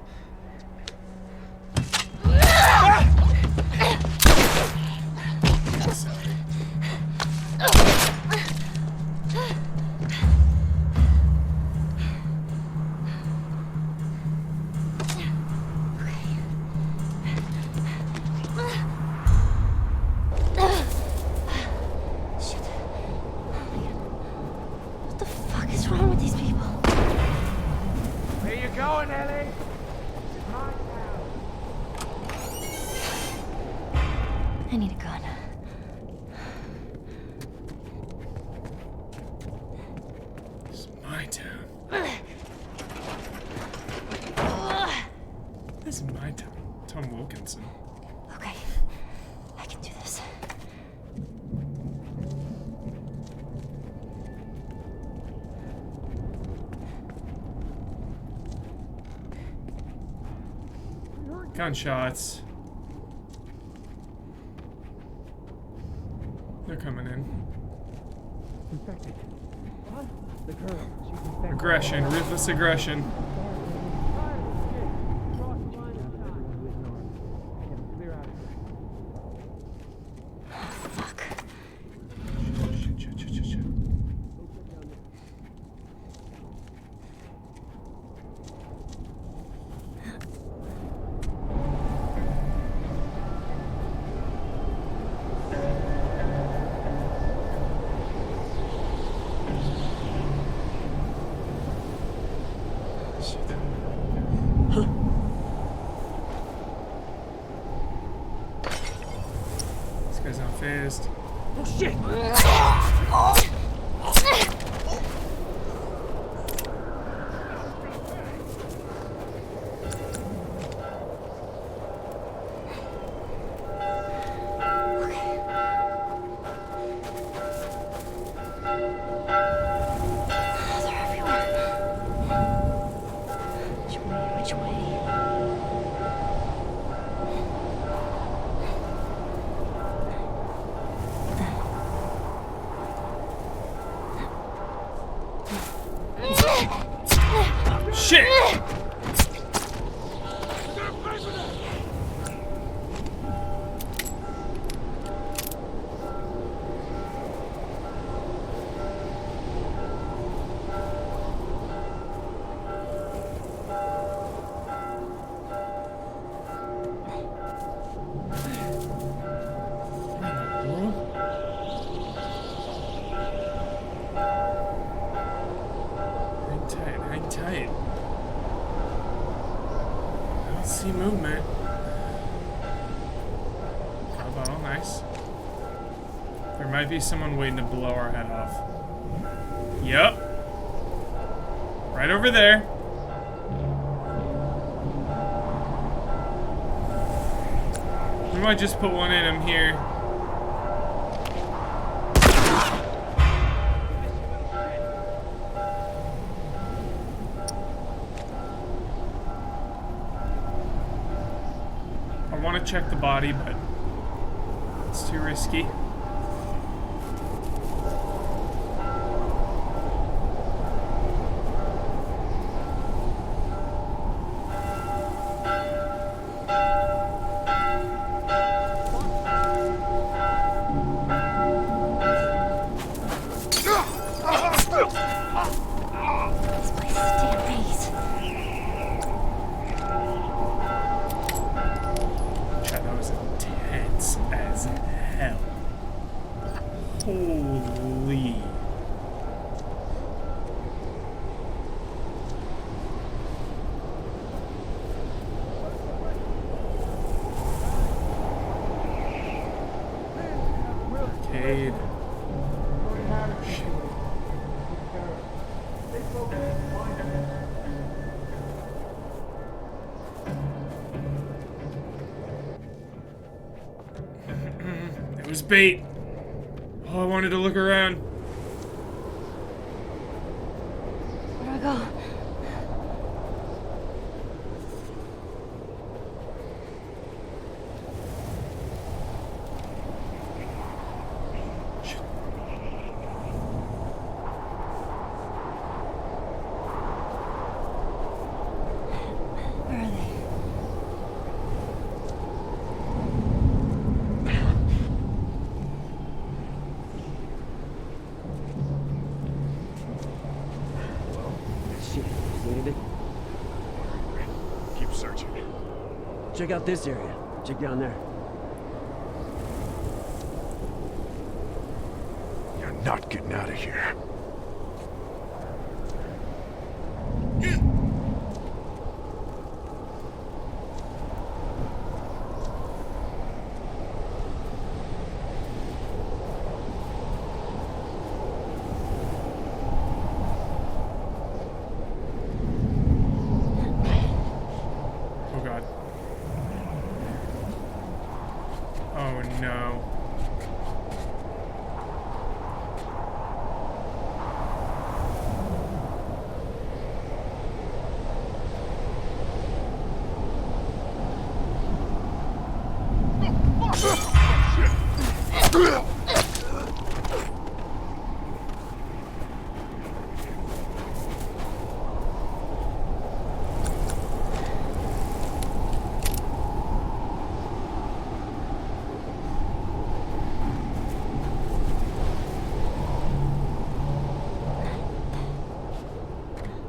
Shit. What the fuck is wrong with these people? Where you going, Ellie? I need a gun. It's my town. This is my town. Tom Wilkinson. Okay, I can do this. Gunshots. They're coming in. Aggression, ruthless aggression. Fuck. Shit. This guy's not phased. Oh shit! They're everywhere. Which way? Shit! Hang tight. I don't see movement. Cowbell, nice. There might be someone waiting to blow our head off. Yep. Right over there. We might just put one in him here. I want to check the body, but it's too risky. This place is a damn maze. Chat, that was intense as hell. Holy. Arcade. It was bait. Oh, I wanted to look around. check out this area. Check down there. You're not getting out of here. Oh god. Oh no.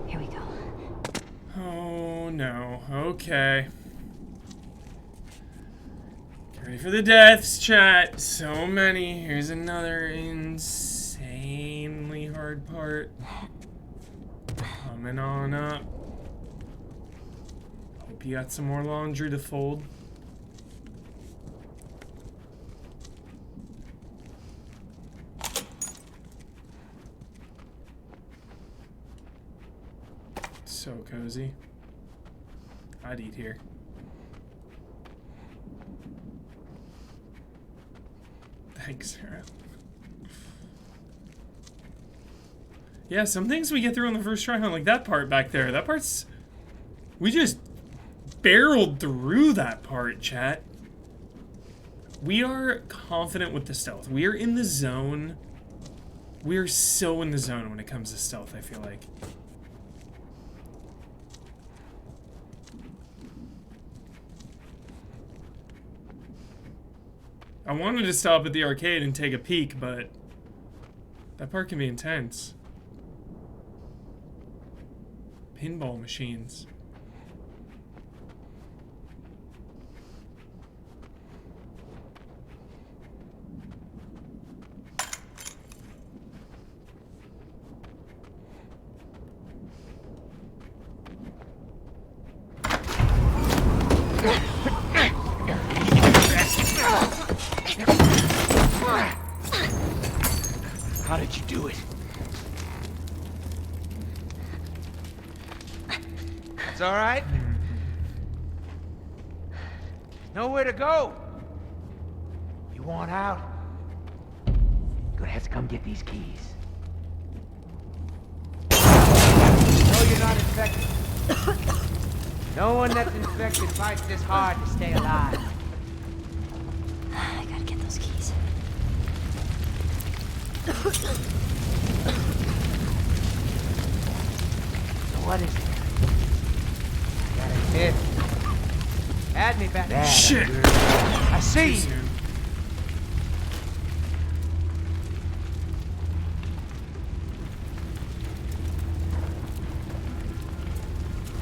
Here we go. Oh no. Okay. Get ready for the deaths, chat. So many. Here's another insanely hard part. Coming on up. Hope you got some more laundry to fold. So cozy. I'd eat here. Thanks, Sarah. Yeah, some things we get through on the first try, huh? Like that part back there. That part's... We just barreled through that part, chat. We are confident with the stealth. We are in the zone. We are so in the zone when it comes to stealth, I feel like. I wanted to stop at the arcade and take a peek, but that part can be intense. Pinball machines. How did you do it? It's all right. Nowhere to go. You want out? You're gonna have to come get these keys. No, you're not infected. No one that's infected fights this hard to stay alive. I gotta get those keys. So what is it? I gotta admit. Add me back. Shit! I see you.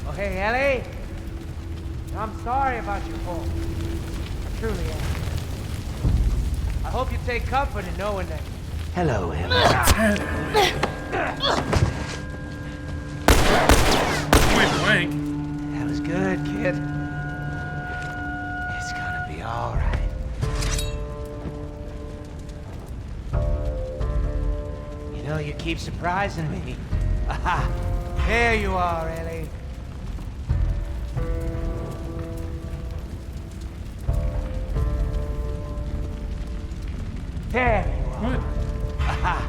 Oh, hey, Ellie. I'm sorry about your fall. I truly am. I hope you take comfort in knowing that. Hello, Ellie. Point blank. That was good, kid. It's gonna be all right. You know, you keep surprising me. Aha! There you are, Ellie. There you are. What? Aha!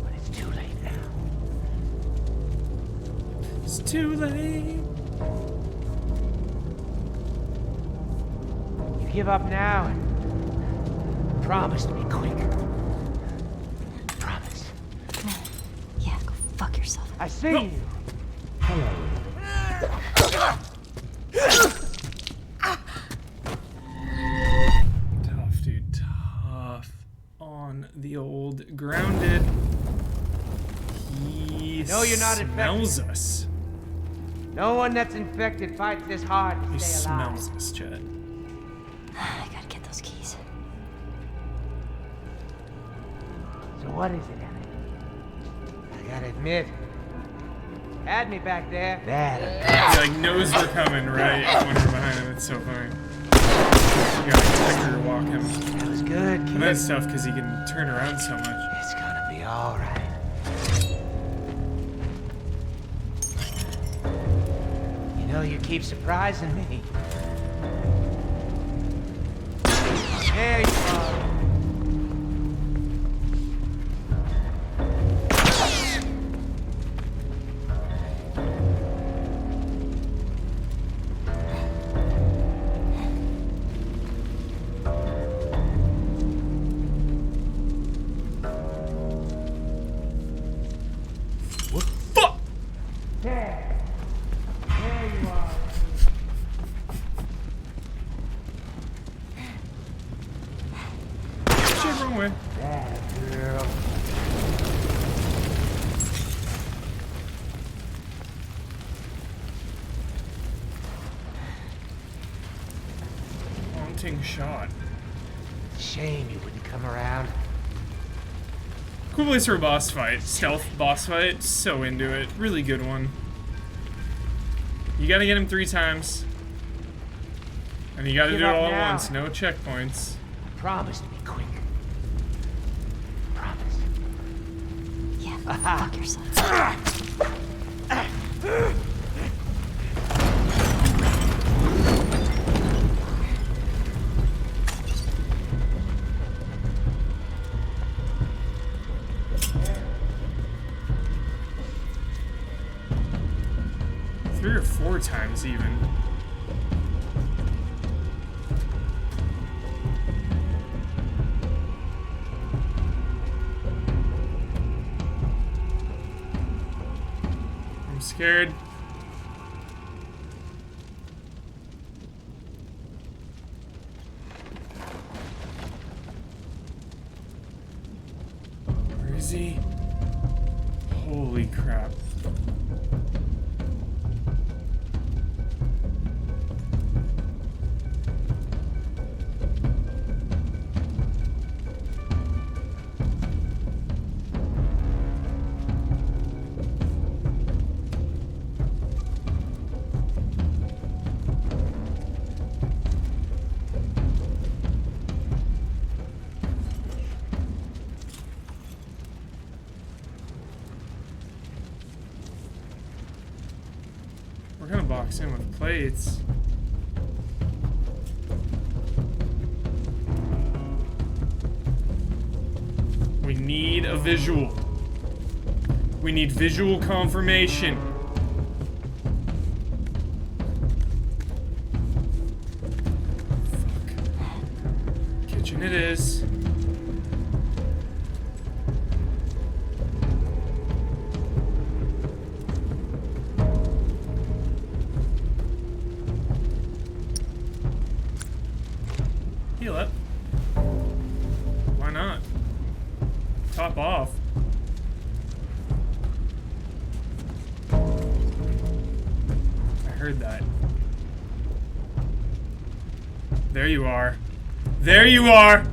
But it's too late now. It's too late. You give up now and promise to be quick. I see you. Tough, dude. Tough. On the old grounded. He No, you're not smells us. No one that's infected fights this hard to He stay alive. smells us, Chad. I gotta get those keys. So what is it, Ellie? I gotta admit, had me back there. That. He like knows we're coming, right? When we're behind him, it's so funny. You gotta quicker walk him. That was good, kid. And that's tough because he can turn around so much. It's gonna be all right. You know, you keep surprising me. There you are. Fuck! There you are. Shit, wrong way. That girl. Haunting shot. Shame you wouldn't come around. Cool place for a boss fight. Stealth boss fight. So into it. Really good one. You gotta get him 3 times. And you gotta Give do it up all at now. once. No checkpoints. Promise to be quick. Promise. Yeah, fuck yourself. Three or 4 times even. I'm scared. Where is he? Holy crap. We're gonna box in with plates. We need a visual. We need visual confirmation. Fuck. Kitchen it is. Heal up. Why not? Top off. I heard that. There you are. There you are!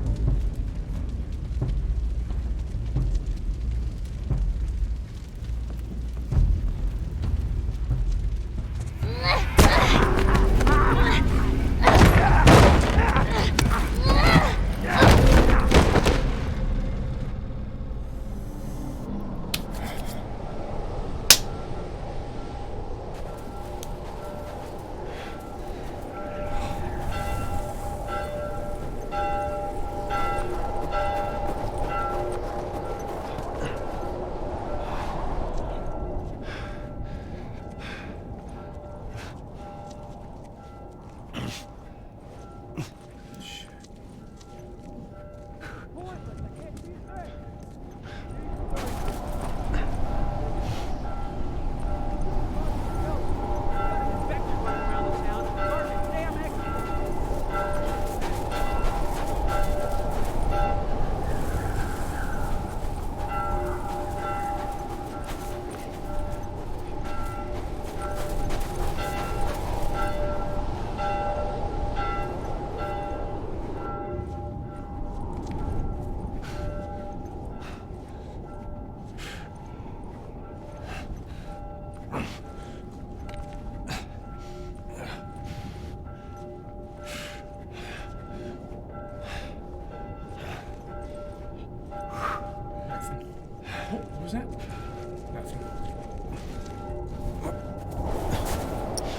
Nothing.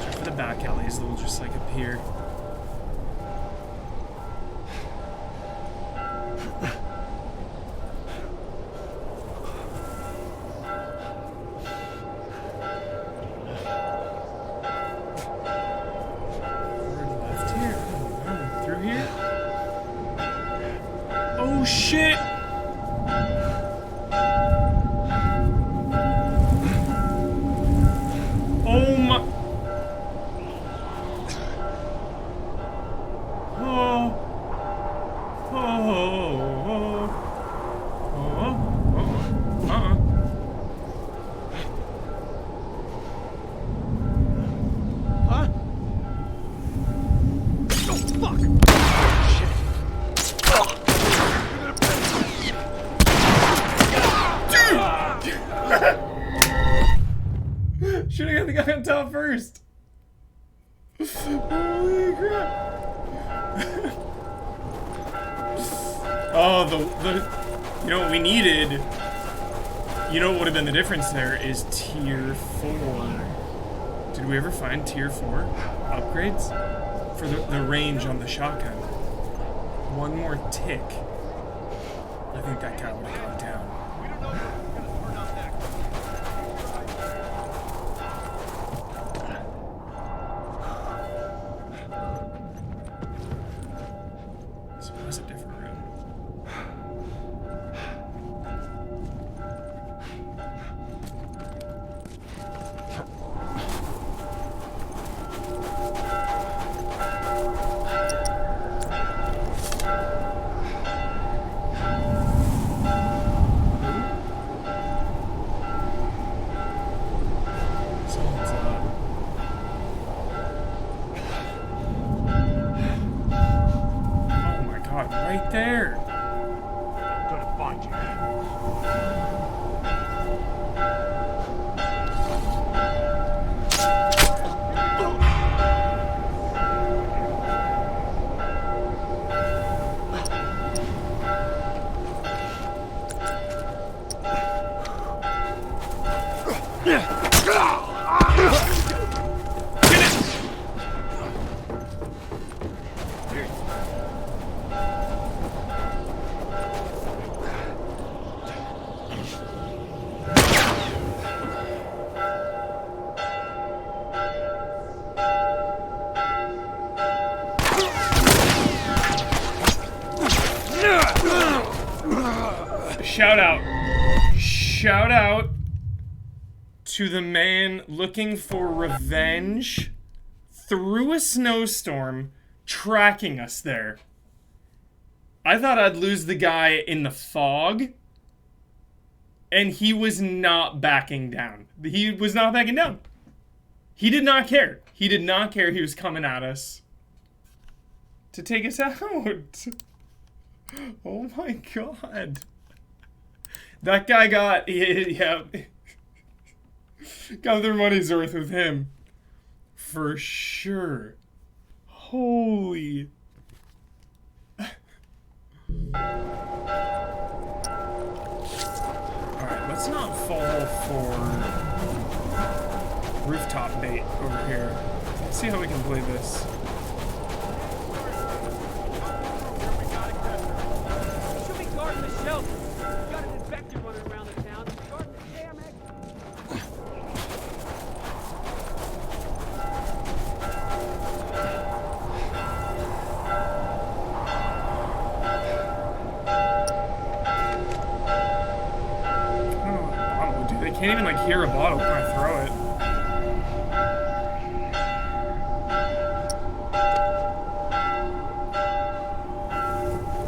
Check for the back alleys, they'll just like appear. Oh shit! Oh my... Oh. Oh. Oh. Oh. Huh? Oh, fuck! Should've got the guy on top first. Holy crap. Oh, the you know what we needed? You know what would have been the difference there is tier 4. Did we ever find tier 4 upgrades? For the range on the shotgun. One more tick. I think that guy would have gone down. So it was a different room. Someone's oh my god, right there! I'm gonna find you. Shout out to the man looking for revenge through a snowstorm, tracking us there. I thought I'd lose the guy in the fog, and he was not backing down. He was not backing down. He did not care. He did not care. He was coming at us to take us out. Oh my god. That guy got, yeah, got their money's worth with him. For sure. Holy. Alright, let's not fall for rooftop bait over here. Let's see how we can play this. Should be guarding the shelter. Got an infected running around the town. Guarding the damn exit. Oh, dude, they can't even like hear a bottle when I throw it.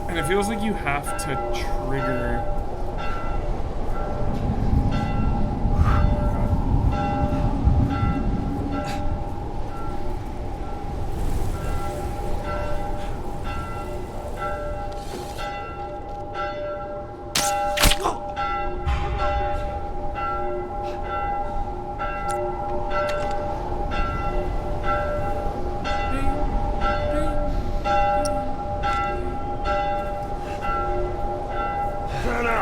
And it feels like you have to trigger. Turn out!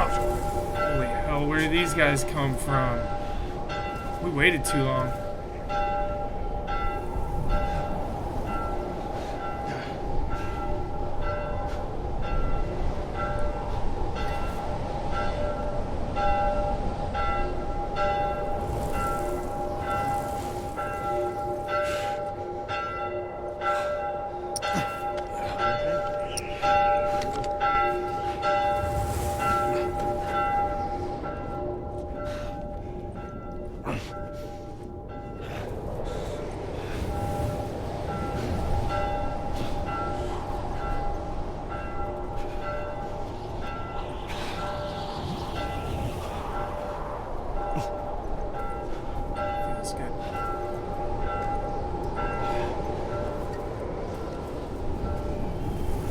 guys come from? We waited too long. Feels good.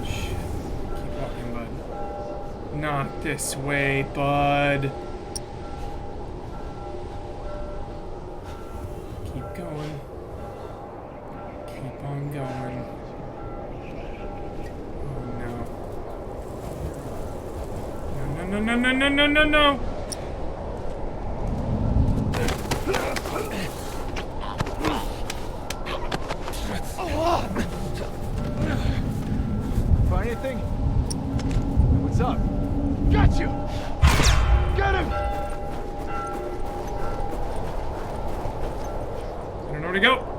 Shit. Keep walking, bud. Not this way, bud. Keep going. Keep on going. Oh no. No, no, no, no, no, no, no, no! Find anything? What's up? Got you! Get him! I don't know where to go.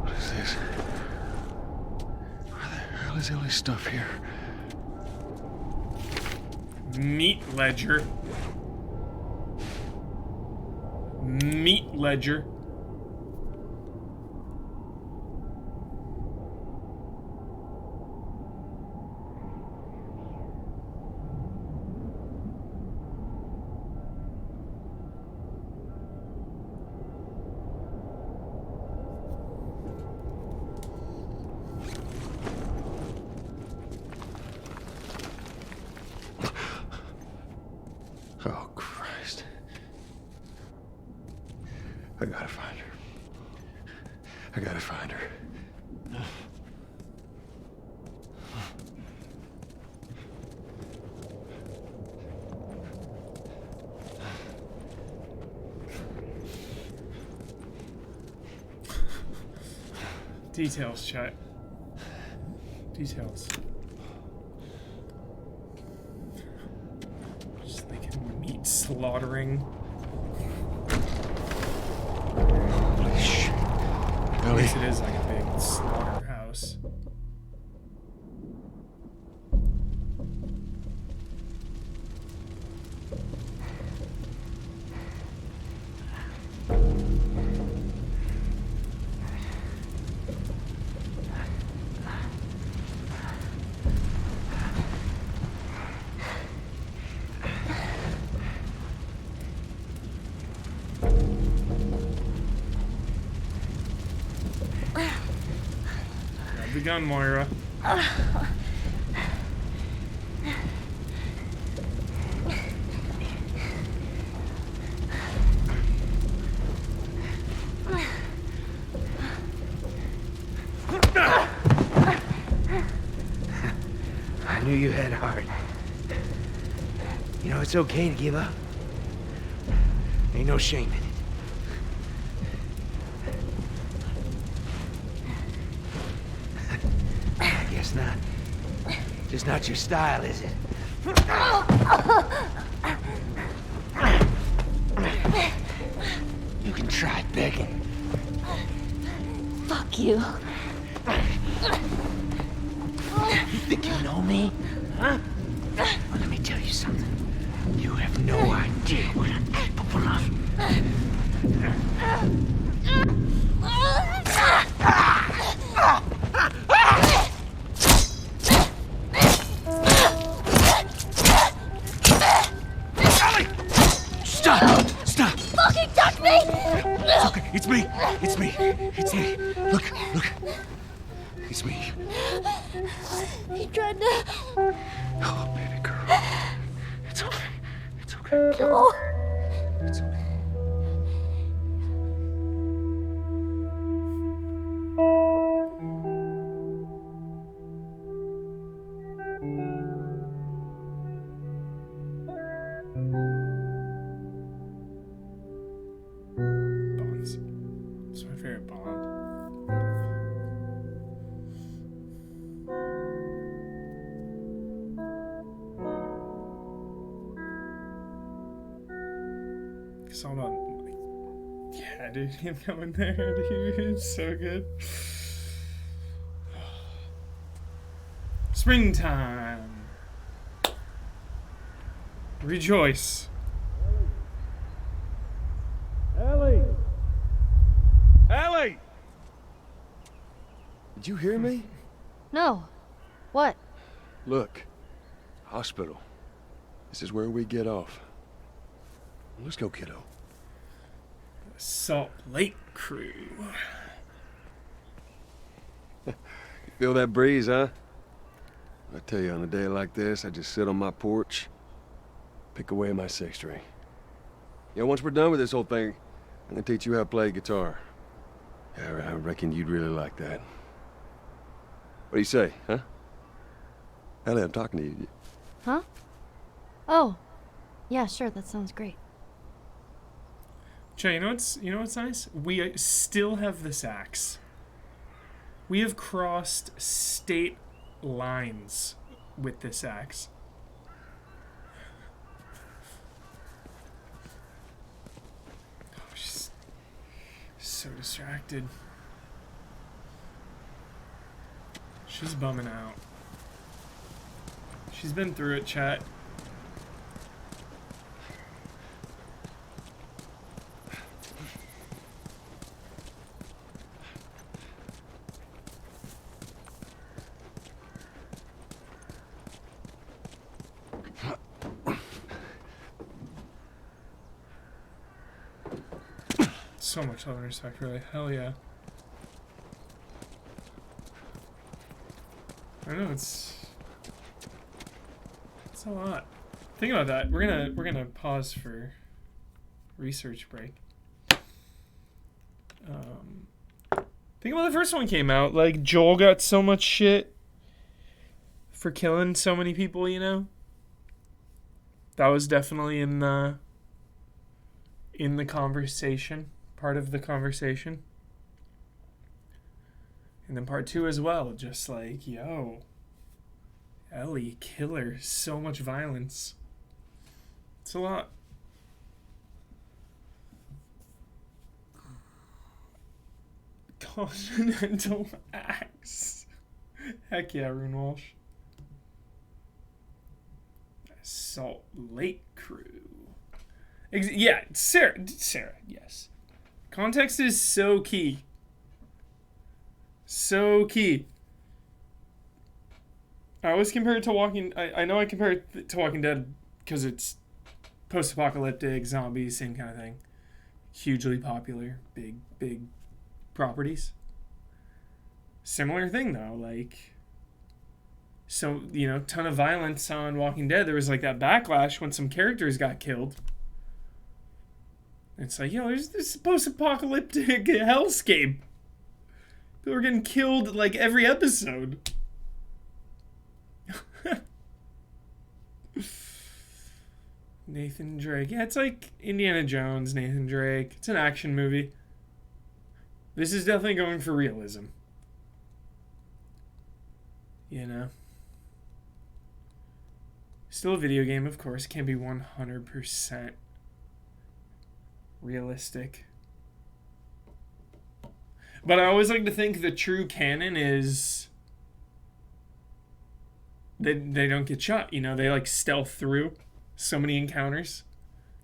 What is this? Where the hell is Ellie's stuff here? Meat ledger. Meat ledger. Oh, Christ. I gotta find her. I gotta find her. Details, chat. Details. Just thinking meat slaughtering. Holy shit. At Ellie. least it is like a big slaughterhouse. Grab the gun, Moira. I knew you had heart. You know, it's okay to give up. Ain't no shame in it. I guess not. Just not your style, is it? You can try begging. Fuck you. You think you know me? Huh? Well, let me tell you something. You have no idea what I'm capable of. Ellie! Stop! Stop! Fucking touch me! It's okay. It's me. It's me. It's me. Look. It's me. He tried to... Oh, baby girl. It's okay. It's okay. No. It's okay. Bonds. It's my favorite Bond. It's all about, like, yeah, dude, him coming there, dude, it's so good. Springtime. Rejoice. Ellie! Ellie! Did you hear me? No. What? Look. Hospital. This is where we get off. Let's go, kiddo. Salt Lake Crew. Feel that breeze, huh? I tell you, on a day like this, I just sit on my porch, pick away my six string. You know, once we're done with this whole thing, I'm gonna teach you how to play guitar. Yeah, I reckon you'd really like that. What do you say, huh? Ellie, I'm talking to you. Huh? Oh. Yeah, sure, that sounds great. Jay, you know what's nice? We still have the sax. We have crossed state lines with this axe. Oh, she's so distracted. She's bumming out. She's been through it, chat. So much love and respect, really. Hell yeah. I know it's a lot. Think about that. We're gonna pause for research break. Think about the first one came out. Like, Joel got so much shit for killing so many people, you know? That was definitely in the conversation. Part of the conversation. And then part 2 as well. Just like, yo. Ellie, killer. So much violence. It's a lot. Continental axe. Heck yeah, Rune Walsh. Salt Lake Crew. Yeah, Sarah, yes. Context is so key. So key. I always compare it to I know I compare it to Walking Dead because it's post-apocalyptic, zombies, same kind of thing. Hugely popular, big properties. Similar thing though, like, so, you know, ton of violence on Walking Dead. There was like that backlash when some characters got killed. It's like, yo, there's this post-apocalyptic hellscape. People are getting killed like every episode. Nathan Drake. Yeah, it's like Indiana Jones, Nathan Drake. It's an action movie. This is definitely going for realism. You know? Still a video game, of course. Can't be 100% realistic. But I always like to think the true canon is they don't get shot, you know, they like stealth through so many encounters.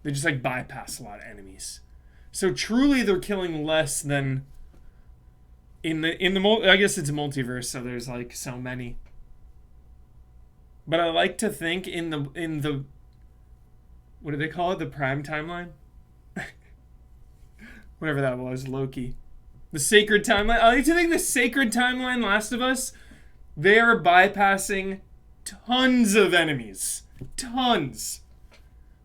They just like bypass a lot of enemies. So truly they're killing less than in the I guess it's a multiverse, so there's like so many. But I like to think in the what do they call it? The prime timeline? Whatever that was, Loki. The sacred timeline. I like to think the sacred timeline Last of Us, they are bypassing tons of enemies. Tons.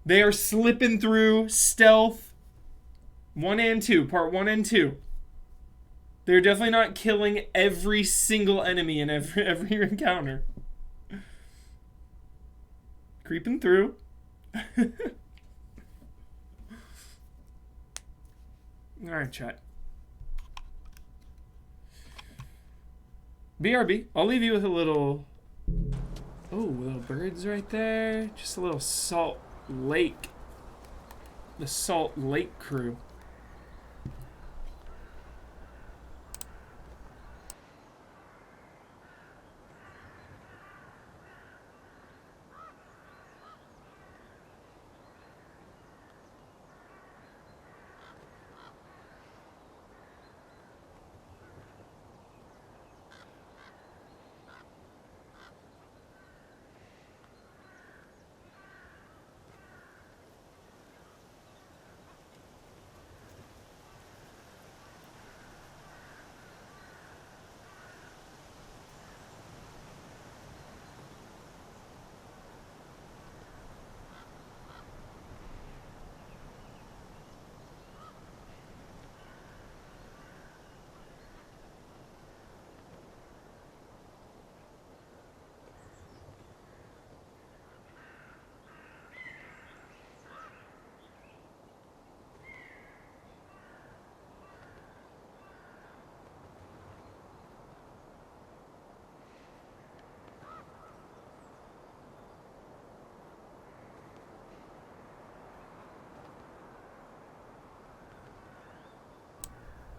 They are slipping through stealth. 1 and 2. Part 1 and 2. They're definitely not killing every single enemy in every encounter. Creeping through. Alright, chat. BRB. I'll leave you with a little... Oh, little birds right there. Just a little Salt Lake. The Salt Lake crew.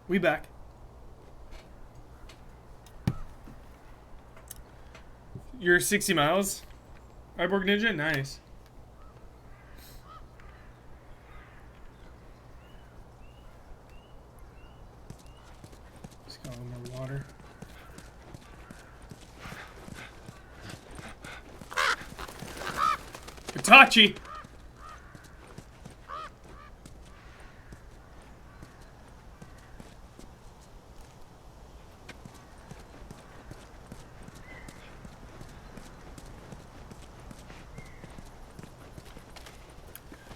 We back. You're 60 miles? Cyborg Ninja? Nice. Just got a little more water. Hitachi!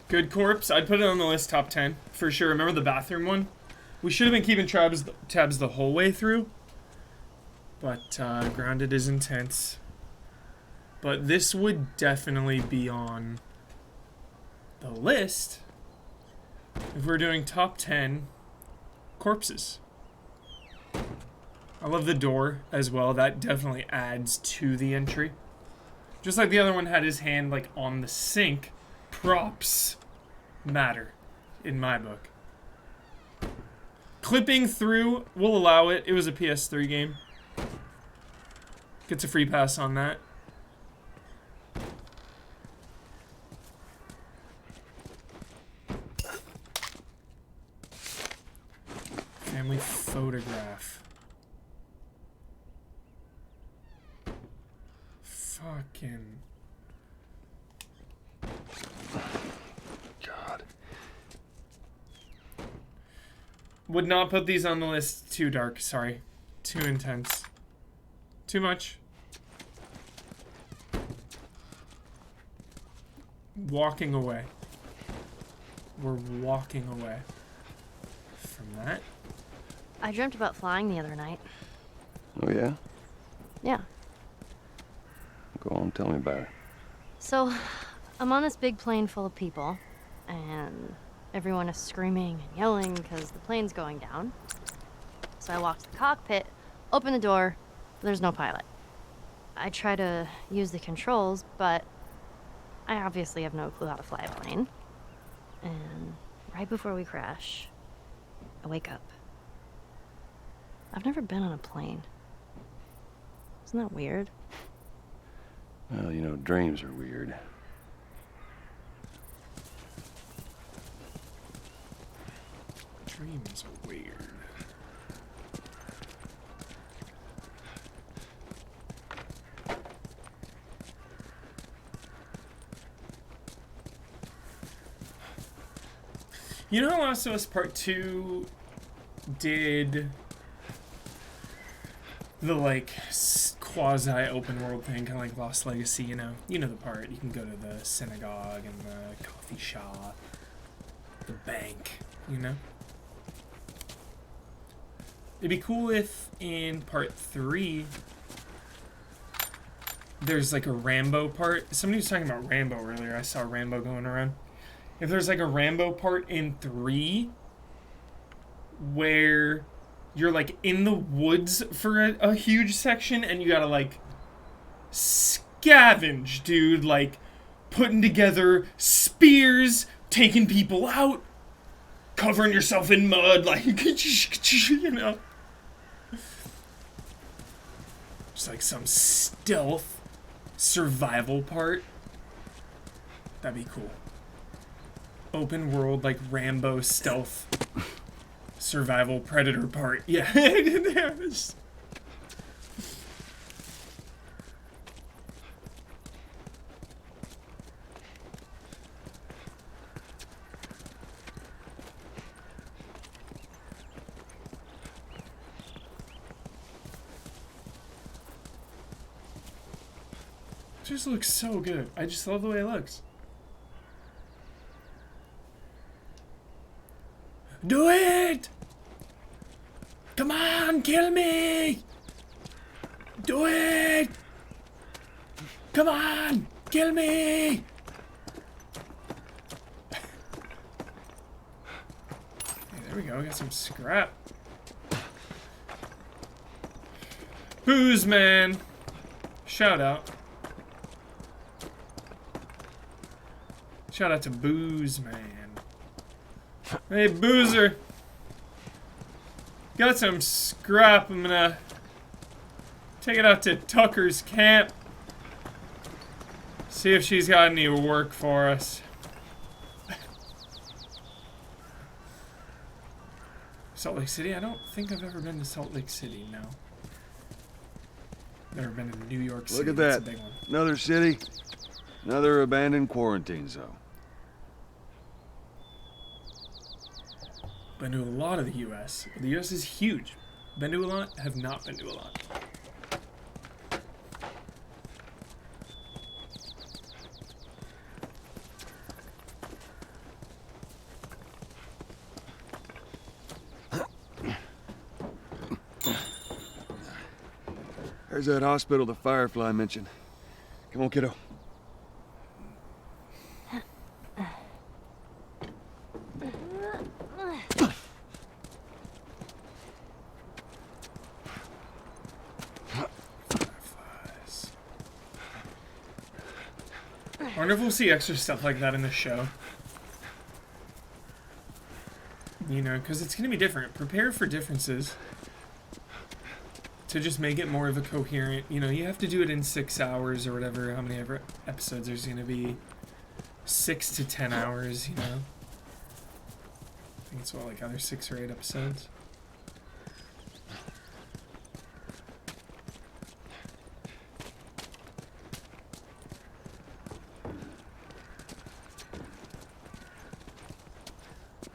Good corpse. I'd put it on the list top 10 for sure. Remember the bathroom one? We should have been keeping tabs the whole way through. But Grounded is intense. But this would definitely be on the list if we're doing top 10 corpses. I love the door as well. That definitely adds to the entry. Just like the other one had his hand like on the sink. Props matter in my book. Clipping through, we'll allow it. It was a PS3 game. Gets a free pass on that. Family photograph. Fucking... God. Would not put these on the list. Too dark, sorry. Too intense. Too much. Walking away. We're walking away from that. I dreamt about flying the other night. Oh, yeah? Yeah. Go on, tell me about it. So, I'm on this big plane full of people, and everyone is screaming and yelling because the plane's going down. So I walk to the cockpit, open the door, there's no pilot. I try to use the controls, but I obviously have no clue how to fly a plane. And right before we crash, I wake up. I've never been on a plane. Isn't that weird? Well, you know, dreams are weird. Dreams are weird. You know how Last of Us Part 2 did the like quasi open world thing, kind of like Lost Legacy, you know the part. You can go to the synagogue and the coffee shop, the bank, you know. It'd be cool if in part 3 there's like a Rambo part. Somebody was talking about Rambo earlier. I saw Rambo going around. If there's like a Rambo part in 3 where you're like in the woods for a huge section and you gotta like scavenge, dude, like putting together spears, taking people out, covering yourself in mud, like, you know. Just like some stealth survival part. That'd be cool. Open world, like Rambo stealth survival predator part. Yeah. Just looks so good. I just love the way it looks. Do it! Come on, kill me! Do it! Come on, kill me! Hey, there we go, we got some scrap. Booze man! Shout out. Shout out to Booze Man. Hey, Boozer. Got some scrap. I'm gonna take it out to Tucker's camp. See if she's got any work for us. Salt Lake City? I don't think I've ever been to Salt Lake City, no. Never been to New York City. Look at That's that. a big one. Another city. Another abandoned quarantine zone. Been to a lot of the U.S. The U.S. is huge. Been to a lot, have not been to a lot. There's that hospital the Firefly mentioned. Come on, kiddo. I wonder if we'll see extra stuff like that in the show. You know, because it's going to be different. Prepare for differences. To just make it more of a coherent, you know, you have to do it in 6 hours or whatever, how many ever episodes there's going to be. 6 to 10 hours, you know. I think it's what, like other 6 or 8 episodes.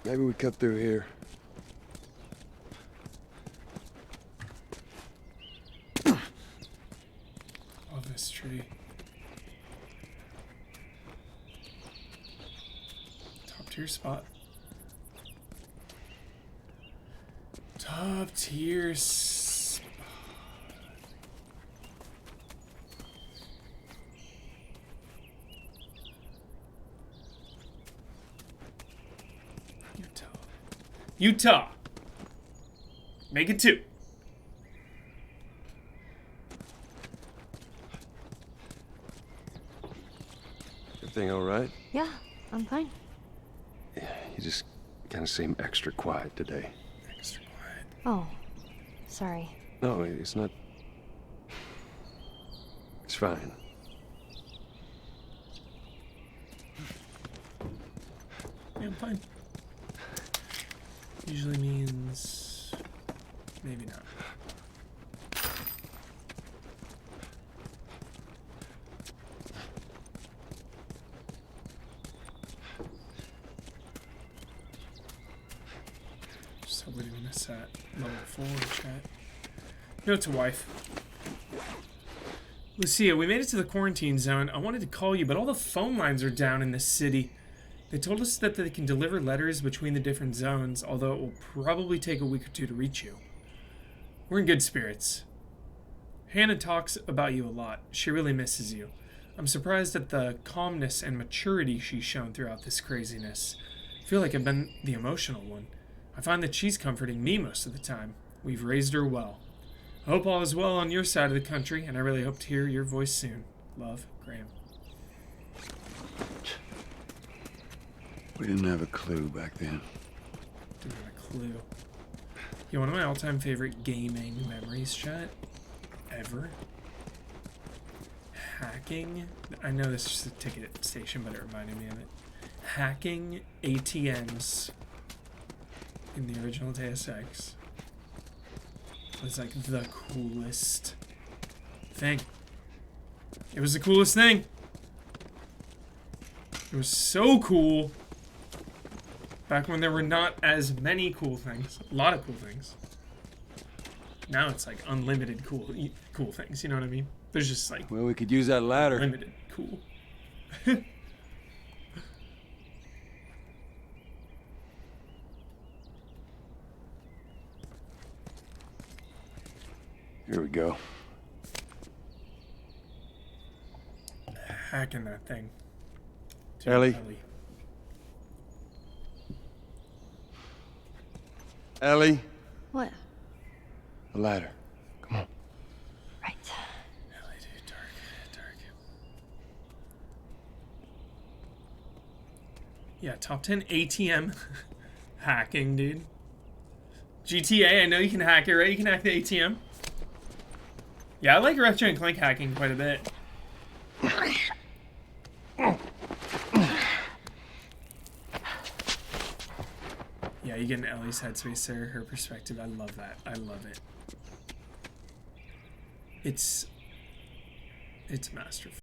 Maybe we cut through here. Love this tree. Top tier spot. Top tier spot. Utah. Make it 2. Everything all right? Yeah, I'm fine. Yeah, you just kind of seem extra quiet today. Extra quiet. Oh, sorry. No, it's not. It's fine. Yeah, I'm fine. Usually means maybe not. Just hope we didn't us at level 4 chat. Note to wife. Lucia, we made it to the quarantine zone. I wanted to call you, but all the phone lines are down in this city. They told us that they can deliver letters between the different zones, although it will probably take a week or two to reach you. We're in good spirits. Hannah talks about you a lot. She really misses you. I'm surprised at the calmness and maturity she's shown throughout this craziness. I feel like I've been the emotional one. I find that she's comforting me most of the time. We've raised her well. I hope all is well on your side of the country, and I really hope to hear your voice soon. Love, Graham. We didn't have a clue back then. Didn't have a clue. Yeah, one of my all-time favorite gaming memories, chat, ever. Hacking. I know this is a ticket station, but it reminded me of it. Hacking ATMs in the original Deus Ex was like the coolest thing. It was the coolest thing. It was so cool. Back when there were not as many cool things. A lot of cool things. Now it's like unlimited cool things, you know what I mean? There's just like... Well, we could use that ladder. Limited cool. Here we go. Hacking that thing. Ellie. Ellie. What? The ladder. Come on. Right. Ellie, dude, dark. Yeah, top 10 ATM hacking, dude. GTA, I know you can hack it, right? You can hack the ATM. Yeah, I like Ratchet and Clank hacking quite a bit. Yeah, you get in Ellie's headspace there, her perspective. I love that. I love it. It's masterful.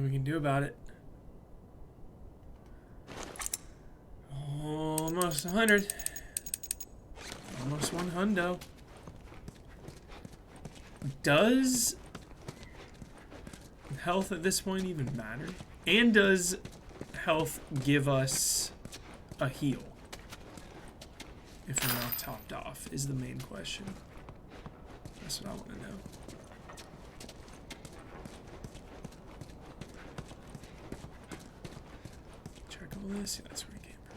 Nothing we can do about it. Almost 100. Almost 100. Does health at this point even matter? And does health give us a heal? If we're not topped off, is the main question. That's what I want to know. Check all this. Yeah, that's where it came from.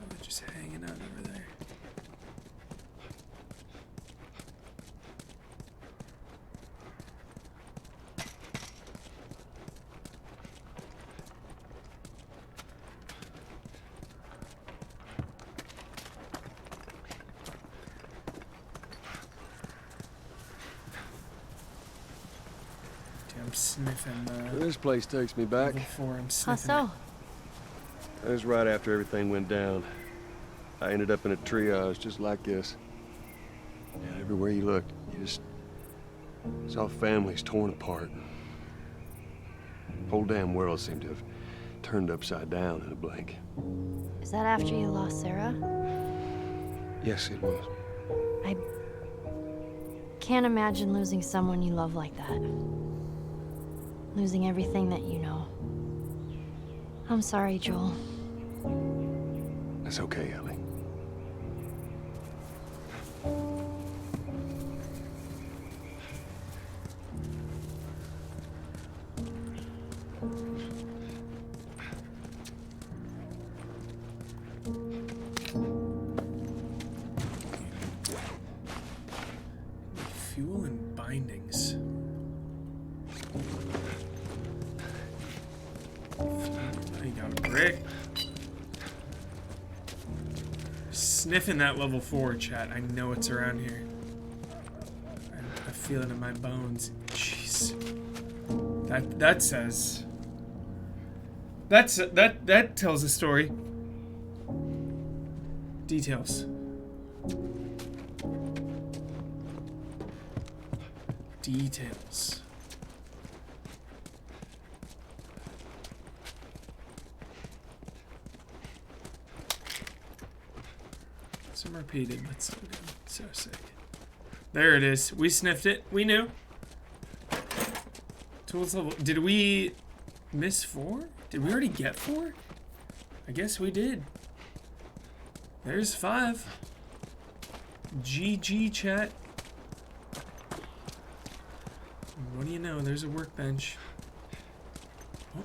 Oh, just hanging out over there. I'm sniffing This place takes me back. before I'm How sniffing so? That was right after everything went down. I ended up in a triage just like this. And everywhere you looked, you just saw families torn apart. The whole damn world seemed to have turned upside down in a blink. Is that after you lost Sarah? Yes, it was. I can't imagine losing someone you love like that. Losing everything that you know. I'm sorry, Joel. That's okay, Ellie. fuel and bindings. I got a brick. Sniffing that level 4, chat. I know it's around here. I feel it in my bones. Jeez. That says. That tells a story. Details. Details. Some repeated, but so good. So sick. There it is. We sniffed it. We knew. Tools level. Did we miss 4? Did we already get 4? I guess we did. There's 5. GG, chat. What do you know? There's a workbench. Oh.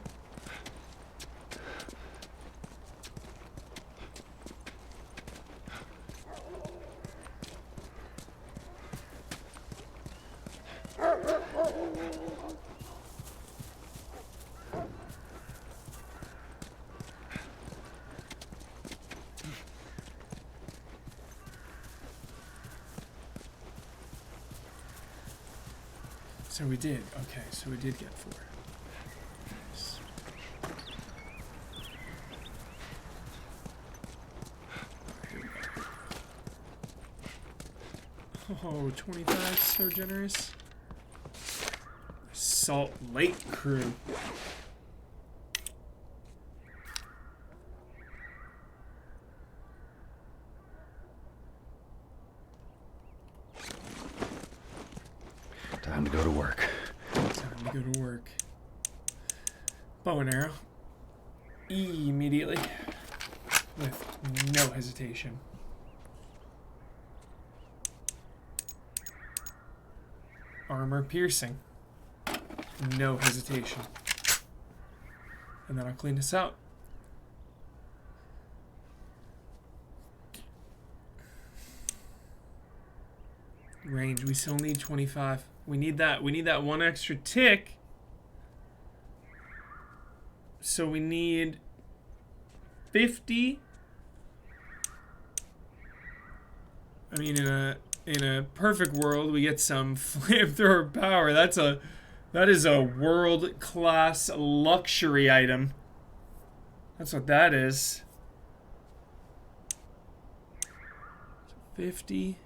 So we did. Okay, so we did get 4. Nice. Here we go. Oh, 25, so generous. Salt Lake crew. Time to go to work. Time to go to work. Bow and arrow. Immediately. With no hesitation. Armor piercing. No hesitation. And then I'll clean this out. Range, we still need 25. We need that one extra tick. So we need 50. I mean, in a perfect world, we get some flamethrower power. That is a world-class luxury item. That's what that is. 50.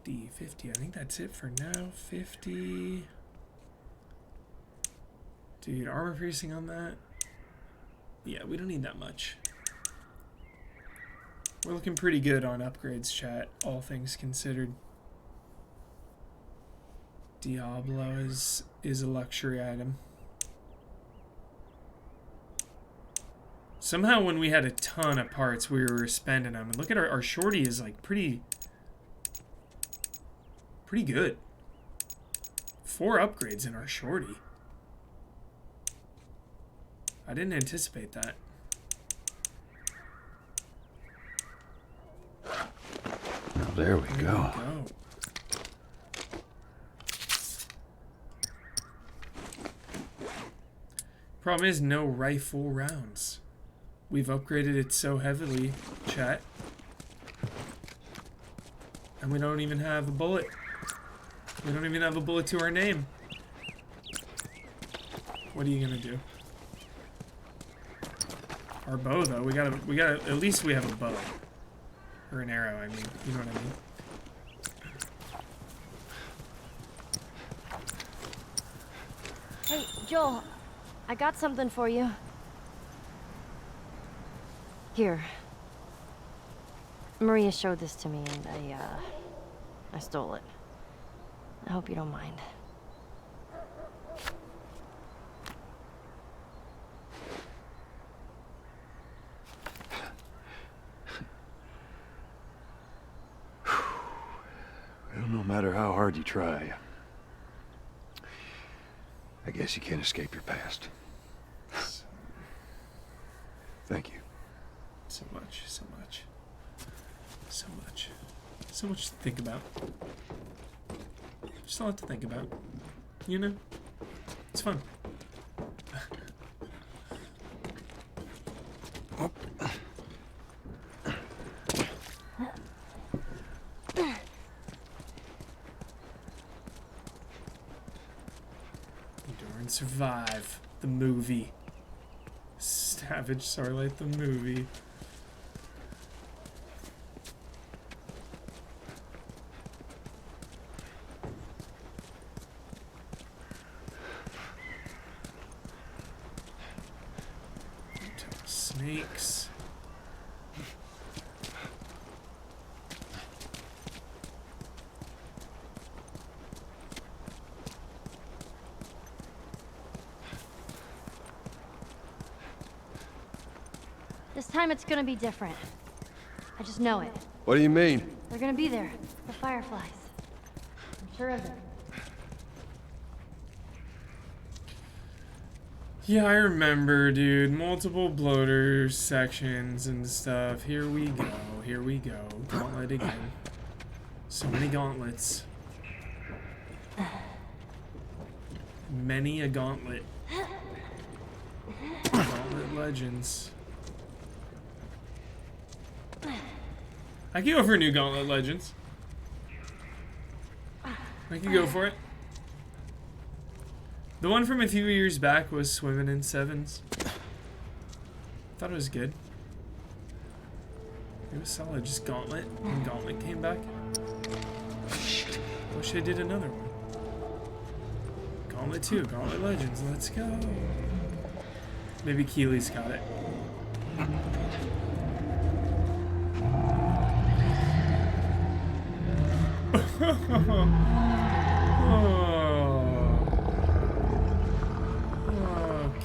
50. I think that's it for now. 50. Dude, armor piercing on that? Yeah, we don't need that much. We're looking pretty good on upgrades, chat, all things considered. Diablo is a luxury item. Somehow when we had a ton of parts, we were spending them. And look at our shorty is like pretty good. 4 upgrades in our shorty. I didn't anticipate that. There we go. Problem is, no rifle rounds. We've upgraded it so heavily, chat. And we don't even have a bullet. We don't even have a bullet to our name. What are you gonna do? Our bow, though, we gotta, at least we have a bow. Or an arrow, I mean. You know what I mean? Hey, Joel, I got something for you. Here. Maria showed this to me and I stole it. I hope you don't mind. Well, no matter how hard you try, I guess you can't escape your past. Thank you. So much, so much. So much. So much to think about. Just a lot to think about. You know? It's fun. Endure and Survive. The movie. Savage Starlight, the movie. Snakes. This time it's gonna be different. I just know it. What do you mean? They're gonna be there. The fireflies. I'm sure of it. Yeah, I remember, dude. Multiple bloater sections and stuff. Here we go. Here we go. Gauntlet again. So many gauntlets. Many a gauntlet. Gauntlet Legends. I could go for new Gauntlet Legends. I could go for it. The one from a few years back was Swimming in Sevens. Thought it was good. It was solid. Just Gauntlet. When Gauntlet came back. Wish I did another one. Gauntlet 2. Gauntlet Legends. Let's go. Maybe Keely's got it.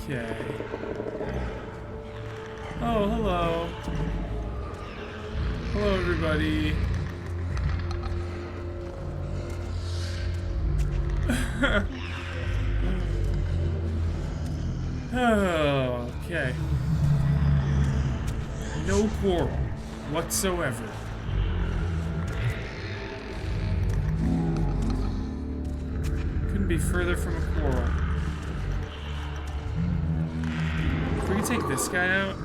Okay. Oh, hello. Hello, everybody. Oh, okay. No quarrel whatsoever. Couldn't be further from a quarrel. If we could take this guy out,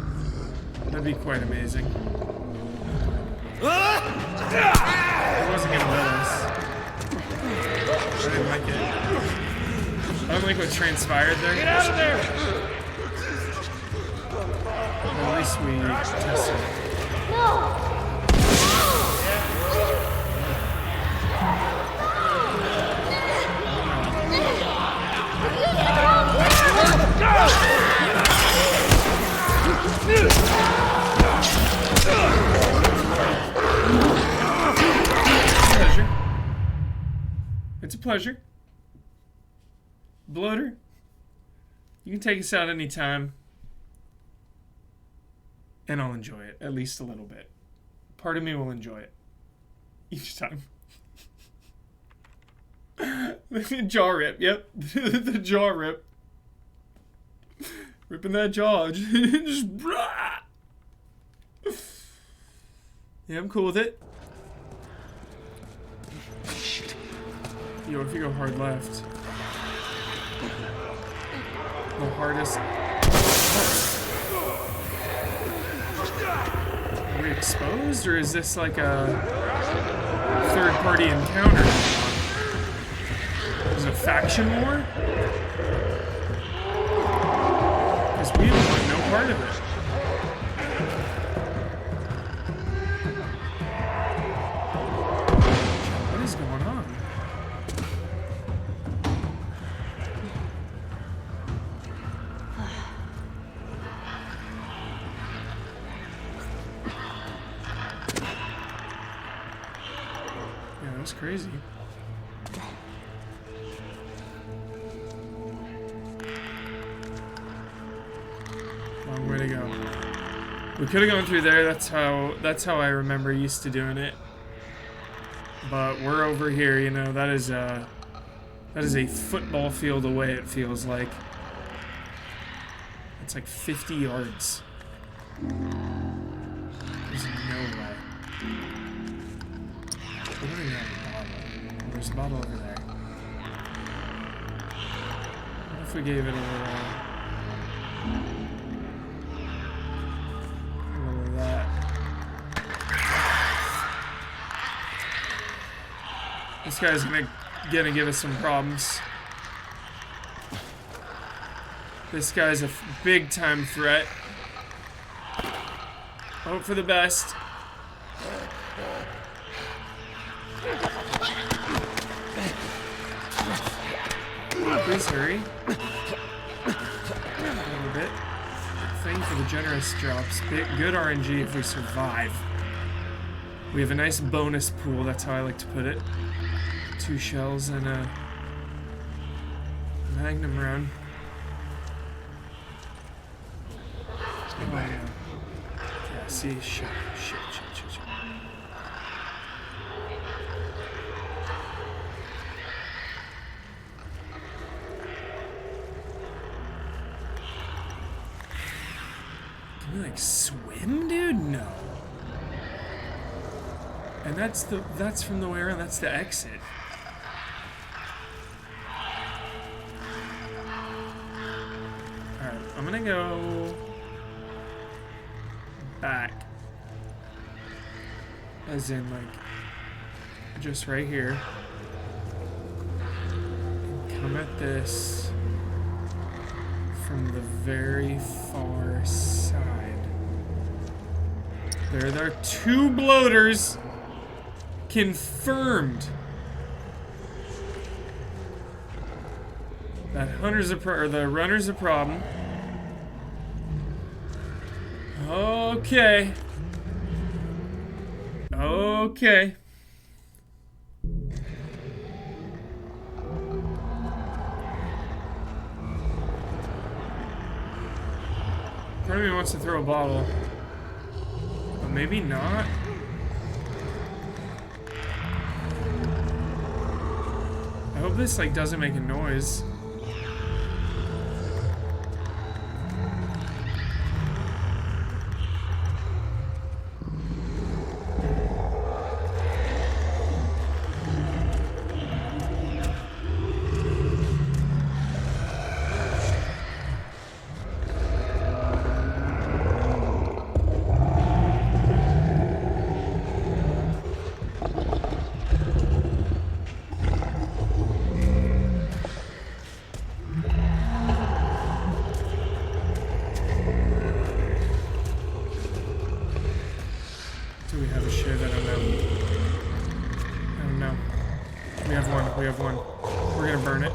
that'd be quite amazing. He wasn't gonna let us. I didn't like it. I don't like what transpired there. Get out of there! At least we tested it. No! pleasure. Bloater, you can take us out anytime. And I'll enjoy it, at least a little bit. Part of me will enjoy it. Each time. The jaw rip, yep. The jaw rip. Ripping that jaw. Just yeah, I'm cool with it. Yo, if you go hard left. The hardest. Are we exposed, or is this like a third-party encounter? Is it a faction war? Because we want no part of it. What is going on? Yeah, that's crazy. Long way to go. We could have gone through there. That's how I remember used to doing it. But we're over here, you know. That is a football field away. It feels like. It's like 50 yards. There's no way. What do we have? A bottle. Oh, there's a bottle over there. What if we gave it a little of that? This guy's gonna give us some problems. This guy's a big time threat. Hope for the best. Please hurry. A little bit. Thing for the generous drops. Good RNG if we survive. We have a nice bonus pool, that's how I like to put it. 2 shells and a magnum round. Oh, yeah. Yeah, see, shit. Can we, like, swim, dude? No. And that's from the way around, that's the exit. Alright, I'm gonna go back. As in, like, just right here. And come at this from the very far side. There are 2 bloaters. Confirmed. That the runner's a problem. Okay. Okay. Part of me wants to throw a bottle. But maybe not. I hope this, like, doesn't make a noise. Do we have a shit? I don't know. We have one. We're gonna burn it.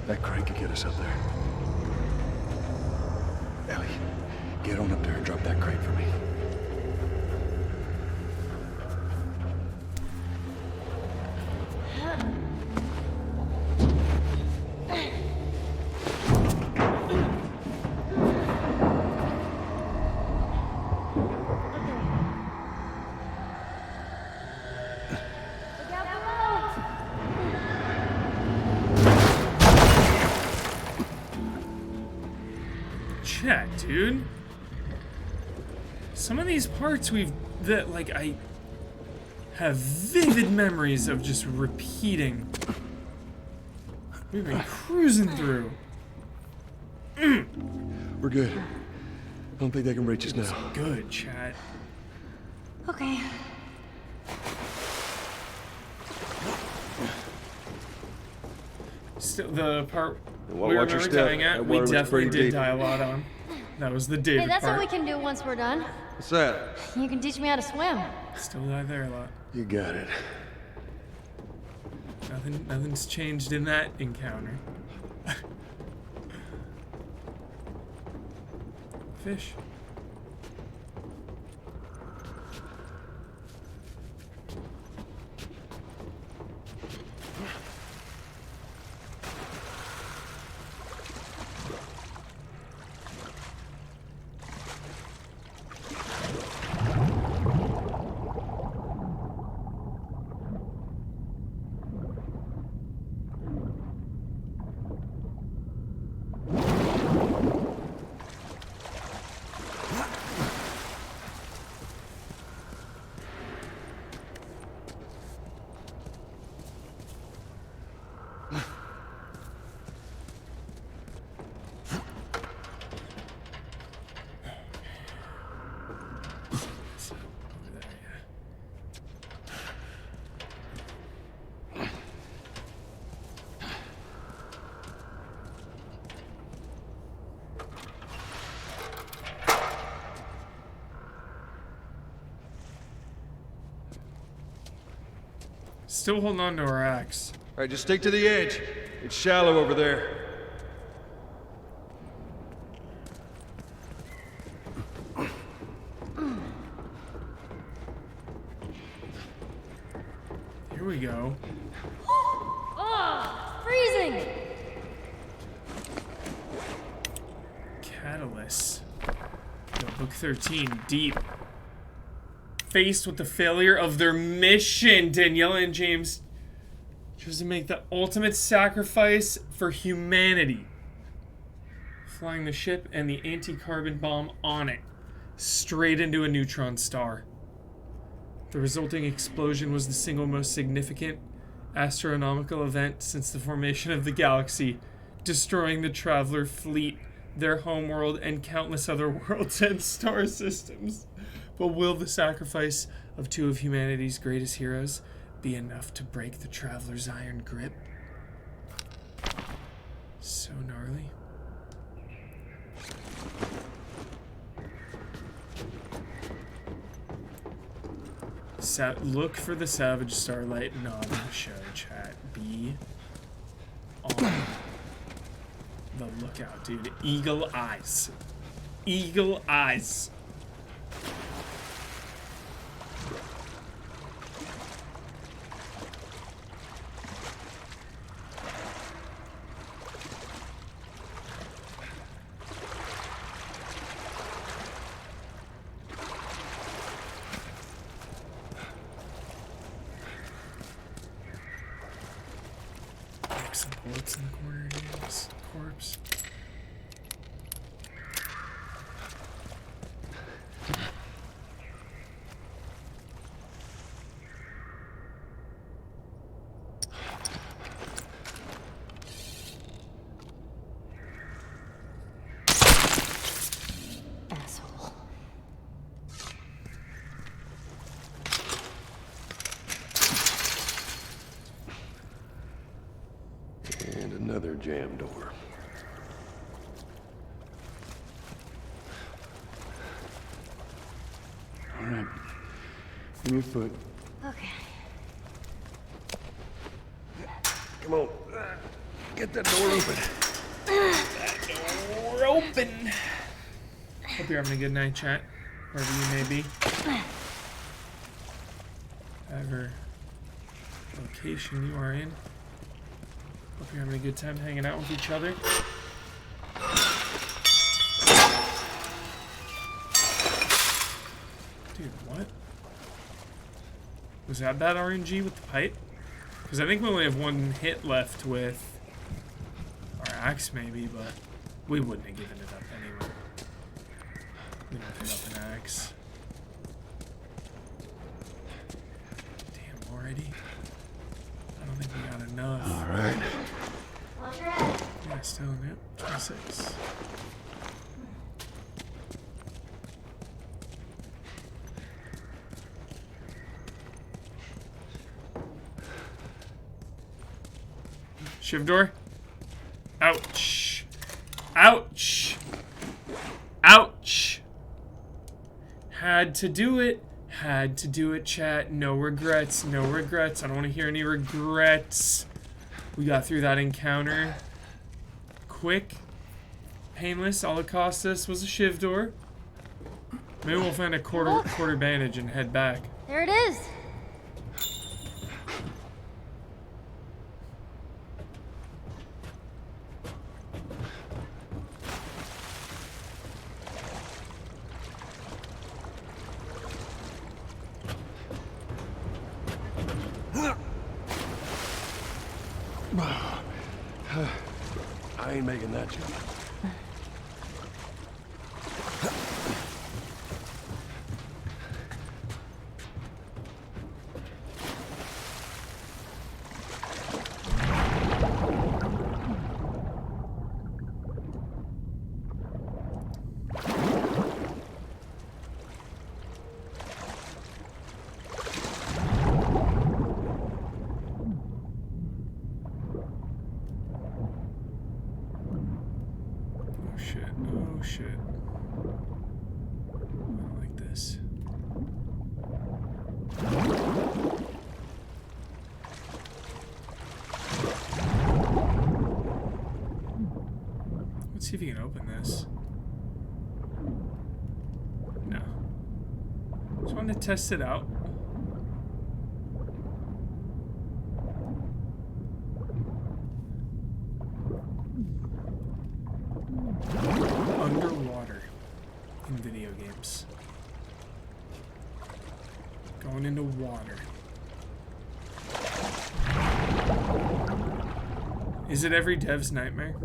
That crate could get us up there. Ellie, get on up there and drop that crate for me. Chat, dude. Some of these parts I have vivid memories of just repeating. We've been cruising through. We're good. I don't think they can reach us now. Good, chat. Okay. Still, the part Well, we watch your remember step. dying at, That we water was definitely pretty did deep. die a lot on. That was the David Hey, that's part. what we can do once we're done. What's that? You can teach me how to swim. Still die there a lot. You got it. Nothing's changed in that encounter. Fish. Still holding on to our axe. All right, just stick to the edge. It's shallow over there. Here we go. Oh, freezing! Catalyst. Yo, book 13, deep. Faced with the failure of their mission, Daniela and James chose to make the ultimate sacrifice for humanity. Flying the ship and the anti-carbon bomb on it straight into a neutron star. The resulting explosion was the single most significant astronomical event since the formation of the galaxy, destroying the Traveler fleet, their homeworld, and countless other worlds and star systems. But will the sacrifice of two of humanity's greatest heroes be enough to break the Traveler's iron grip? So gnarly. Look for the Savage Starlight nod in the show, chat. Be on the lookout, dude. Eagle eyes. Eagle eyes. Some bullets in the corner here. This corpse. Asshole. And another jam door. All right. Give me a foot. Okay. Come on. Get that door open. Door open. Hope you're having a good night, chat, wherever you may be. Whatever location you are in. Hope you're having a good time hanging out with each other. Dude, what? Was that RNG with the pipe? Because I think we only have one hit left with our axe, maybe, but we wouldn't have given it up anyway. We don't pick up an axe. Damn, already? I don't think we got enough. All right. Yeah, still in it. 26. Shiv door. Ouch. Ouch. Ouch. Had to do it. Had to do it, chat. No regrets. No regrets. I don't want to hear any regrets. We got through that encounter. Quick. Painless. All it cost us was a shiv door. Maybe we'll find a quarter bandage and head back. There it is. I ain't making that jump. Oh shit. I don't like this. Let's see if you can open this. No. Just wanted to test it out. Underwater in video games. Going into water. Is it every dev's nightmare?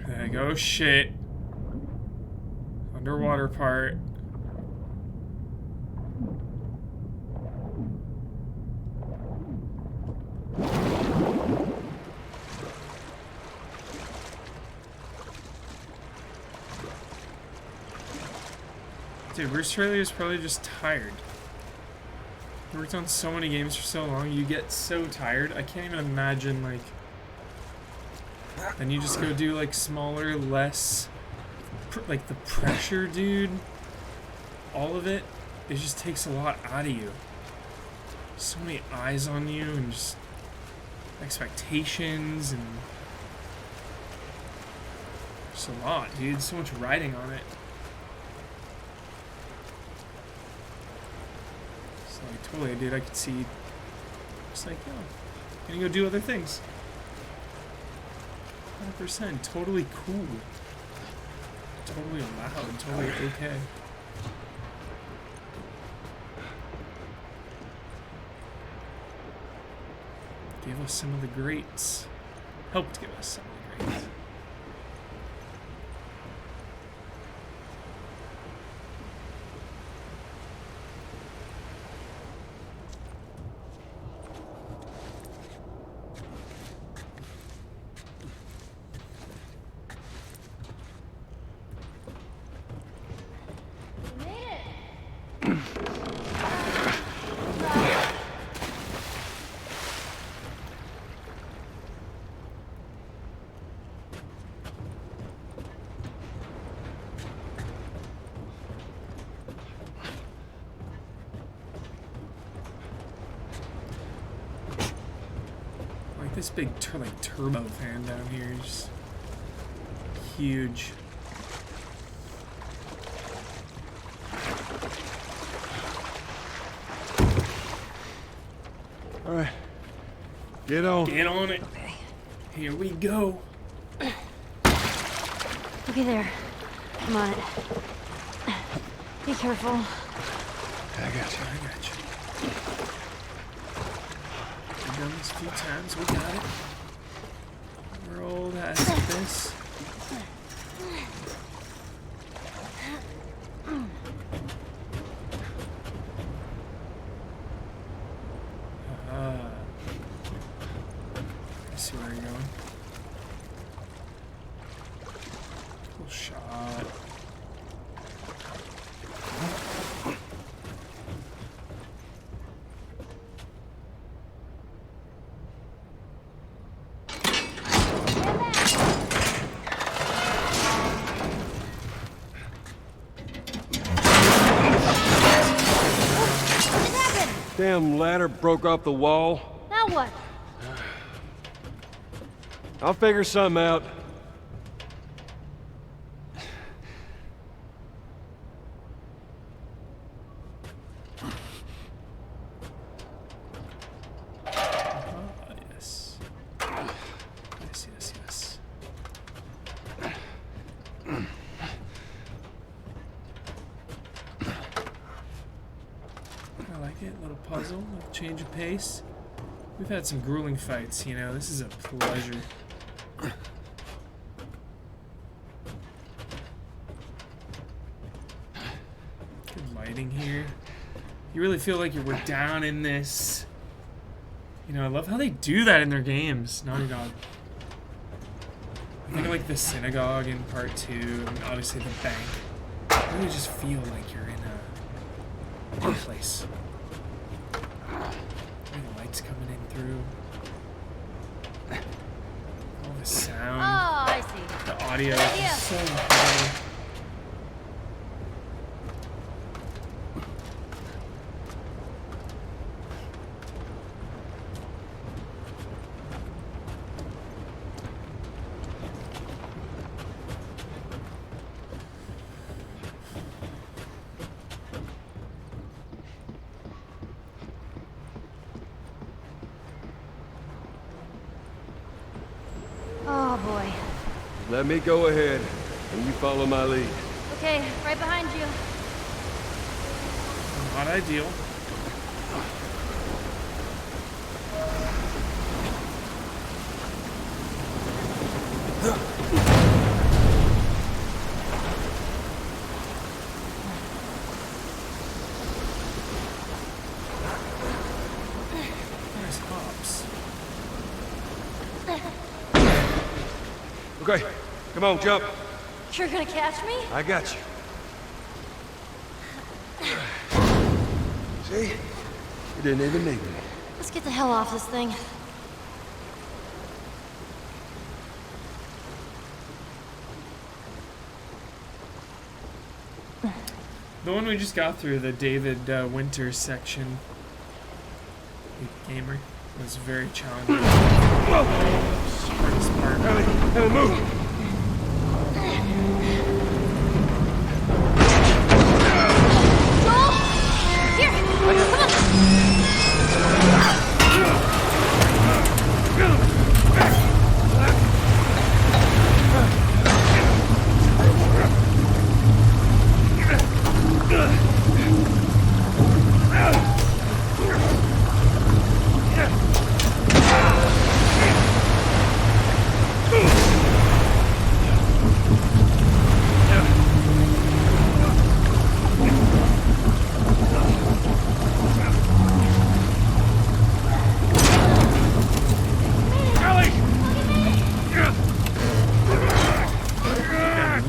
There you go. Shit. Underwater part. Dude, Bruce Traylor is probably just tired. He worked on so many games for so long, you get so tired. I can't even imagine, like... Then you just go do, like, smaller, less... like, the pressure, dude. All of it. It just takes a lot out of you. So many eyes on you, and just... expectations, and... just a lot, dude. So much writing on it. Totally, dude, I could see just like, yo, gonna go do other things. 100%, totally cool. Totally allowed, totally okay. Gave us some of the greats. Helped give us some of the greats. This big like turbo fan down here is huge. All right. Get on. Get on it. Okay. Here we go. Okay, there. Come on. Be careful. I got you. I got you. We've done this a few times. We got it. We're old at this. I see where you're going. Cool shot. Damn ladder broke off the wall. Now what? I'll figure something out. Yes. Yes, yes, yes. I like it. Little puzzle, little change of pace. We've had some grueling fights, you know. This is a pleasure. Good lighting here. You really feel like we're down in this. You know, I love how they do that in their games. Naughty Dog. I think of like the synagogue in part 2, and obviously the bank. You really just feel like you're in a place. The lights coming in through. All the sound. Oh, I see. The audio Yeah. is so incredible. Oh boy. Let me go ahead, and you follow my lead. Okay, right behind you. Not ideal. There's hops. Okay, come on, jump. You're gonna catch me? I got you. See? You didn't even need me. Let's get the hell off this thing. The one we just got through, the David Winters section, the gamer, was very challenging. Hardest part. Ellie, move! Joel! Here! Come on!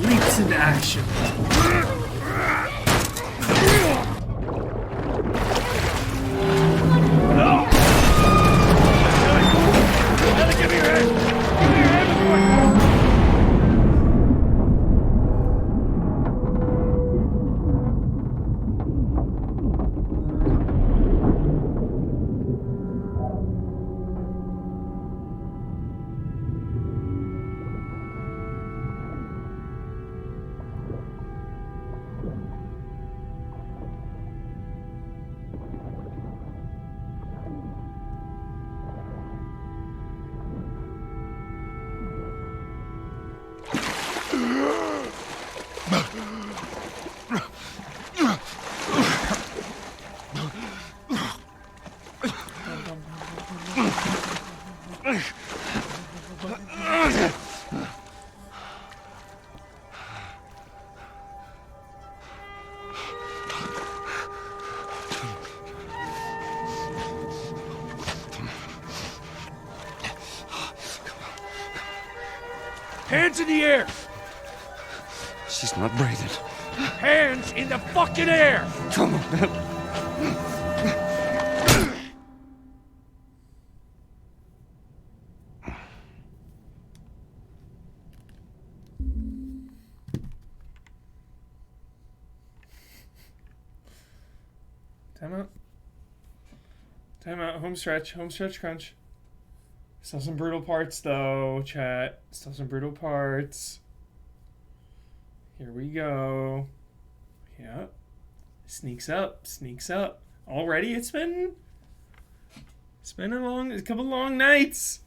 Leaps into action. Hands in the air! She's not breathing. Hands in the fucking air! Come on. Time out. Time out. Home stretch. Home stretch crunch. Still some brutal parts, though, chat. Still some brutal parts. Here we go. Yeah. Sneaks up. Sneaks up. Already, it's been a couple long nights.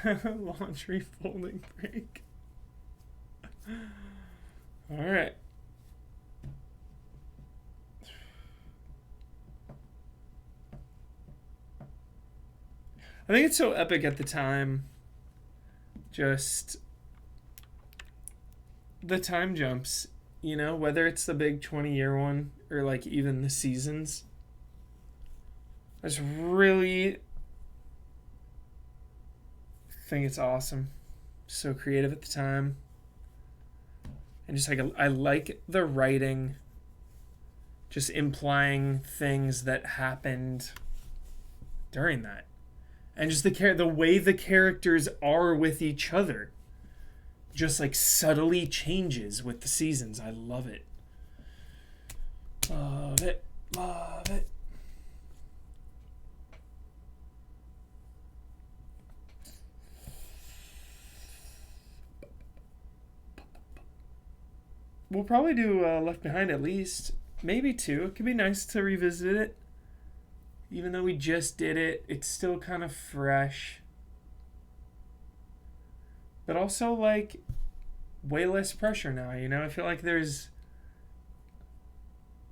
Laundry folding break. All right. I think it's so epic at the time. Just the time jumps, you know, whether it's the big 20-year one or like even the seasons. I just really think it's awesome. So creative at the time. And just like I like the writing, just implying things that happened during that. And just the way the characters are with each other just like subtly changes with the seasons. I love it. Love it. Love it. We'll probably do Left Behind at least. Maybe 2. It could be nice to revisit it. Even though we just did it, it's still kind of fresh. But also, like, way less pressure now, you know? I feel like there's...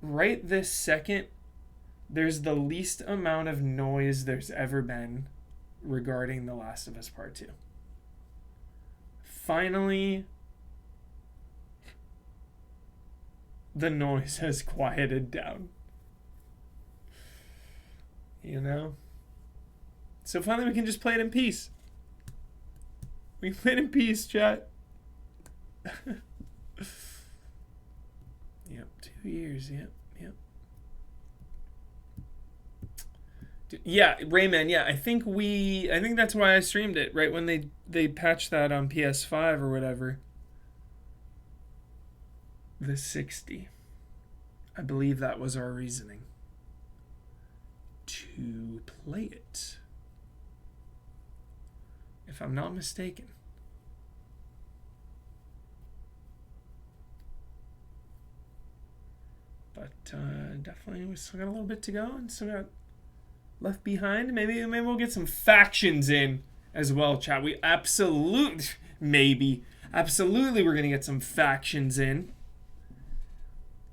Right this second, there's the least amount of noise there's ever been regarding The Last of Us Part 2. Finally, the noise has quieted down. You know? So finally we can just play it in peace. We can play it in peace, chat. Yep, 2 years, yep. Yeah, Rayman, yeah, I think that's why I streamed it, right when they patched that on PS5 or whatever. The 60. I believe that was our reasoning. To play it, if I'm not mistaken. But definitely we still got a little bit to go and still got Left Behind. Maybe we'll get some factions in as well, chat. We absolutely we're gonna get some factions in.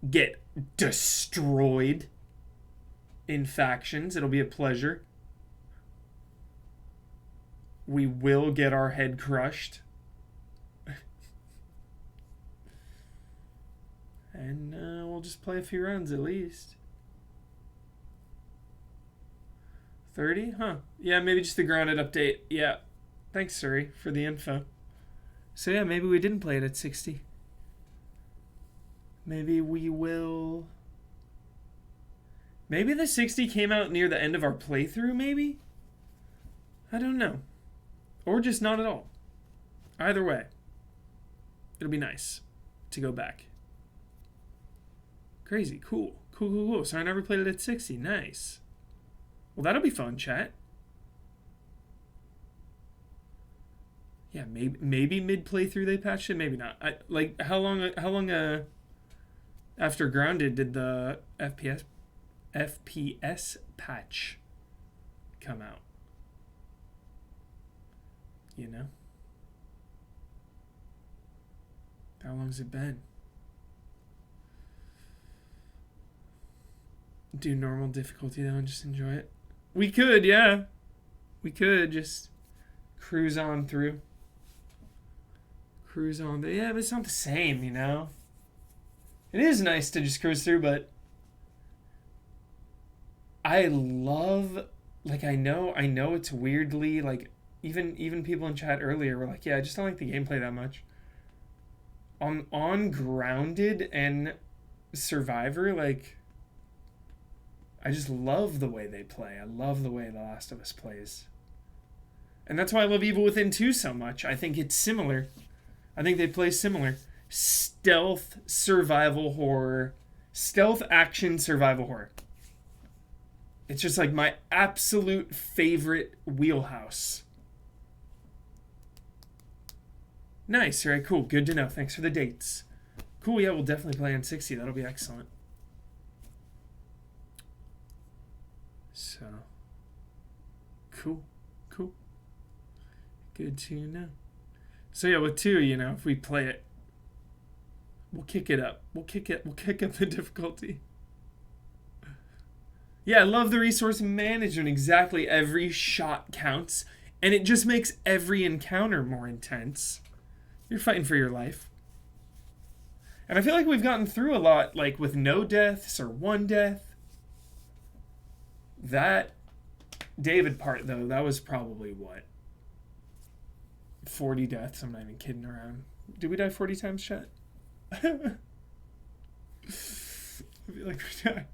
Get destroyed in factions. It'll be a pleasure. We will get our head crushed. And we'll just play a few rounds at least. 30? Huh. Yeah, maybe just the grounded update. Yeah. Thanks, Suri, for the info. So yeah, maybe we didn't play it at 60. Maybe we will... Maybe the 60 came out near the end of our playthrough, maybe? I don't know. Or just not at all. Either way. It'll be nice to go back. Crazy. Cool. Cool. So I never played it at 60. Nice. Well, that'll be fun, chat. Yeah, maybe mid-playthrough they patched it. Maybe not. How long after Grounded did the FPS patch come out? You know? How long's it been? Do normal difficulty though and just enjoy it. We could, yeah. We could just cruise on through. Cruise on. But yeah, but it's not the same, you know? It is nice to just cruise through, but I love, like, I know it's weirdly, like, even people in chat earlier were like, yeah, I just don't like the gameplay that much. On Grounded and Survivor, like, I just love the way they play. I love the way The Last of Us plays. And that's why I love Evil Within 2 so much. I think it's similar. I think they play similar. Stealth survival horror. Stealth action survival horror. It's just like my absolute favorite wheelhouse. Nice. All right, cool. Good to know. Thanks for the dates. Cool, yeah, we'll definitely play on 60. That'll be excellent. So, cool. Good to know. So yeah, with 2, you know, if we play it, we'll kick it up. We'll kick up the difficulty. Yeah, I love the resource management. Exactly, every shot counts, and it just makes every encounter more intense. You're fighting for your life. And I feel like we've gotten through a lot, like with no deaths or 1 death. That David part, though, that was probably what? 40 deaths. I'm not even kidding around. Did we die 40 times, chat? I feel like we died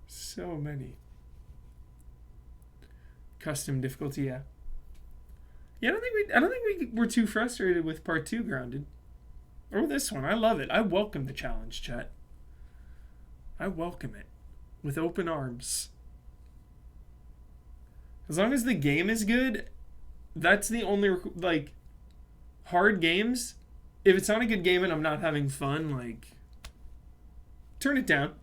so many. Custom difficulty, yeah. Yeah, I don't think we were too frustrated with part 2 Grounded. Or this one. I love it. I welcome the challenge, chat. I welcome it with open arms. As long as the game is good, that's the only, like, hard games. If it's not a good game and I'm not having fun, like, turn it down.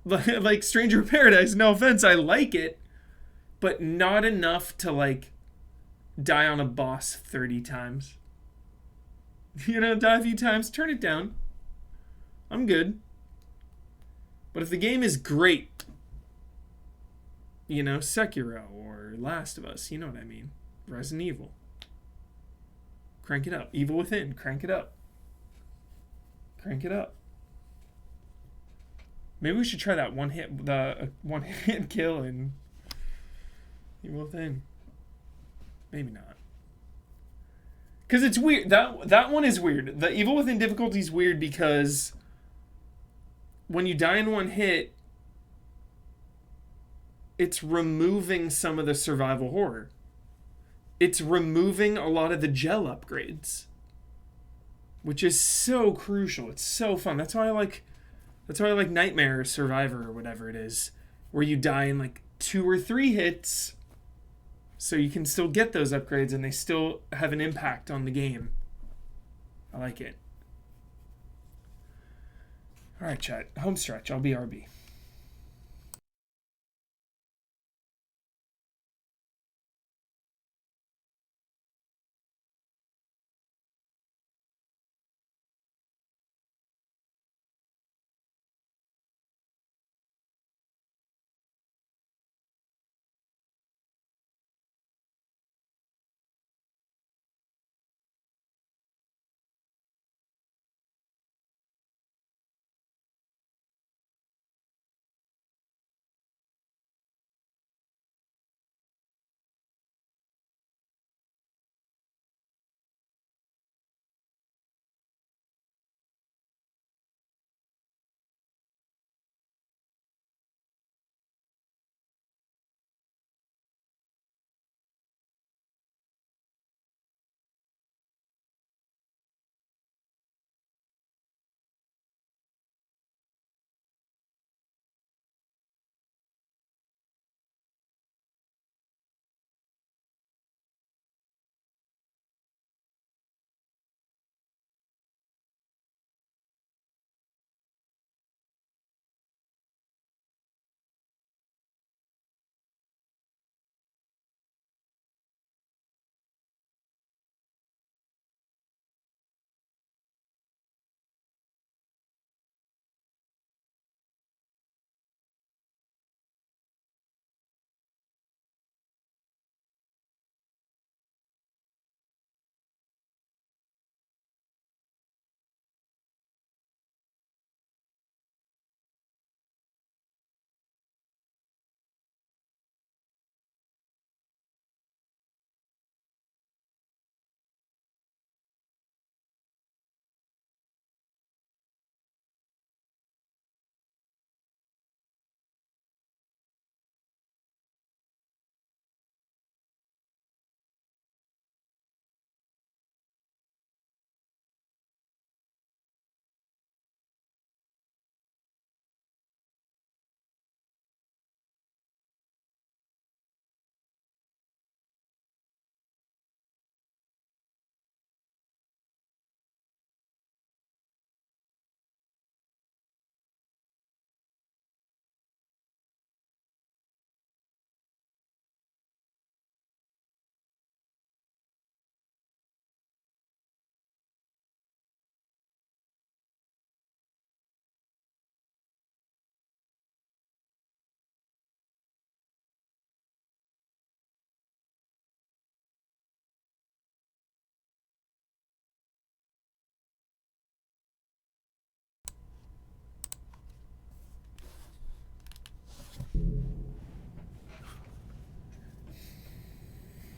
Like Stranger Paradise, no offense, I like it, but not enough to, like, die on a boss 30 times. You know, die a few times, turn it down. I'm good. But if the game is great, you know, Sekiro or Last of Us, you know what I mean. Resident Evil. Crank it up. Evil Within, crank it up. Crank it up. Maybe we should try that one hit kill in Evil Within. Maybe not. Because it's weird. That one is weird. The Evil Within difficulty is weird because when you die in 1 hit, it's removing some of the survival horror. It's removing a lot of the gel upgrades, which is so crucial. It's so fun. That's why I like Nightmare Survivor or whatever it is, where you die in like 2 or 3 hits, so you can still get those upgrades and they still have an impact on the game. I like it. All right, chat. Home stretch. I'll be RB.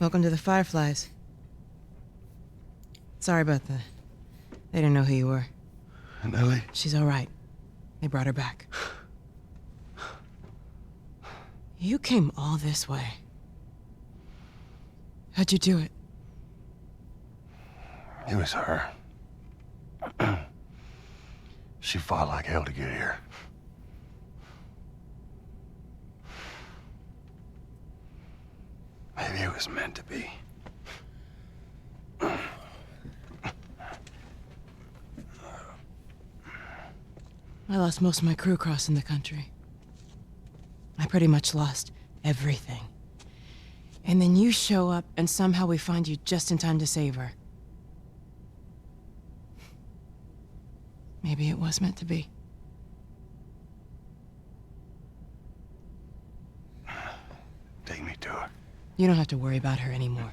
Welcome to the Fireflies. Sorry about that. They didn't know who you were. And Ellie? She's all right. They brought her back. You came all this way. How'd you do it? It was her. She fought like hell to get here. Maybe it was meant to be. I lost most of my crew crossing the country. I pretty much lost everything. And then you show up, and somehow we find you just in time to save her. Maybe it was meant to be. Take me to her. You don't have to worry about her anymore.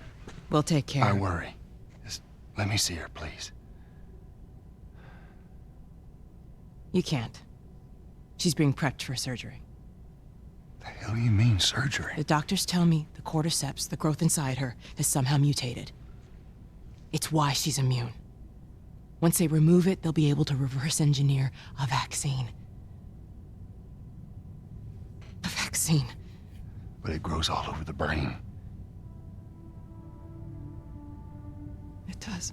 We'll take care I of her. worry. Just let me see her, please. You can't. She's being prepped for surgery. The hell do you mean, surgery? The doctors tell me the cordyceps, the growth inside her, has somehow mutated. It's why she's immune. Once they remove it, they'll be able to reverse engineer a vaccine. A vaccine. But it grows all over the brain. It does.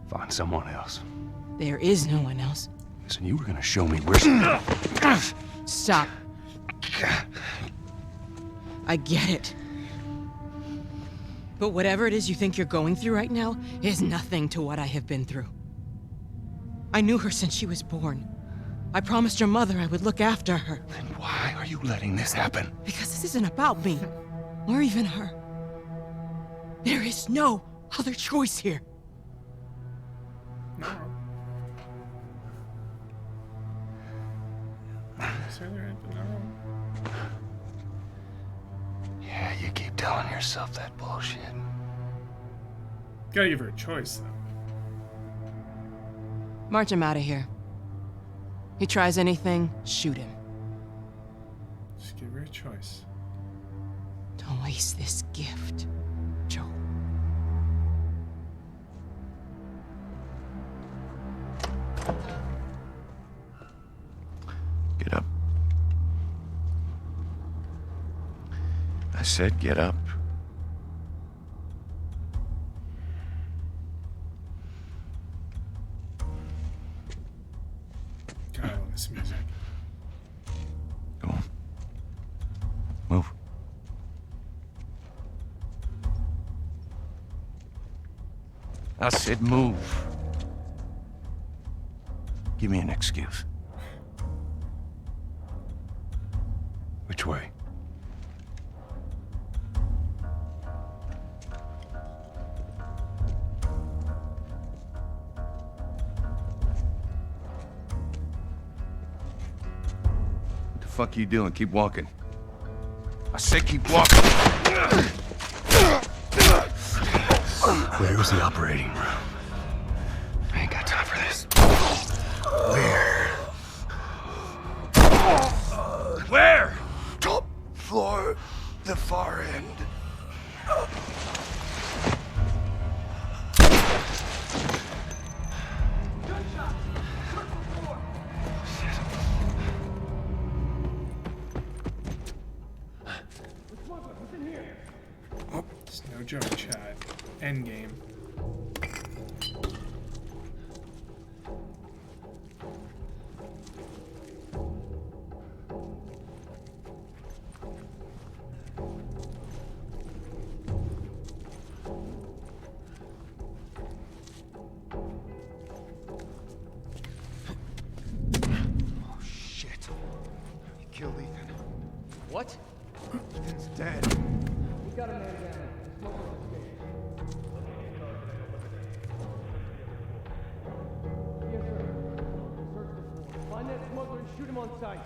Find someone else. There is no one else. Listen, you were gonna show me where she... Stop. I get it. But whatever it is you think you're going through right now is nothing to what I have been through. I knew her since she was born. I promised your mother I would look after her. Then why are you letting this happen? Because this isn't about me, or even her. There is no other choice here. No. Necessarily right, but no. Yeah, you keep telling yourself that bullshit. Gotta give her a choice, though. March him out of here. He tries anything, shoot him. Just give her a choice. Don't waste this gift, Joe. Get up. I said get up. God, I love this music. Go on. Move. I said move. Give me an excuse. Which way? What the fuck are you doing? Keep walking. I said keep walking. Where was the operating room? I ain't got time for this. Where? Where? Top floor, the far end. It's no joke, Chad. Endgame. Oh shit. You killed Ethan. What? Ethan's dead. We got a man down. Yes, sir. Search the floor. Find that smuggler and shoot him on sight.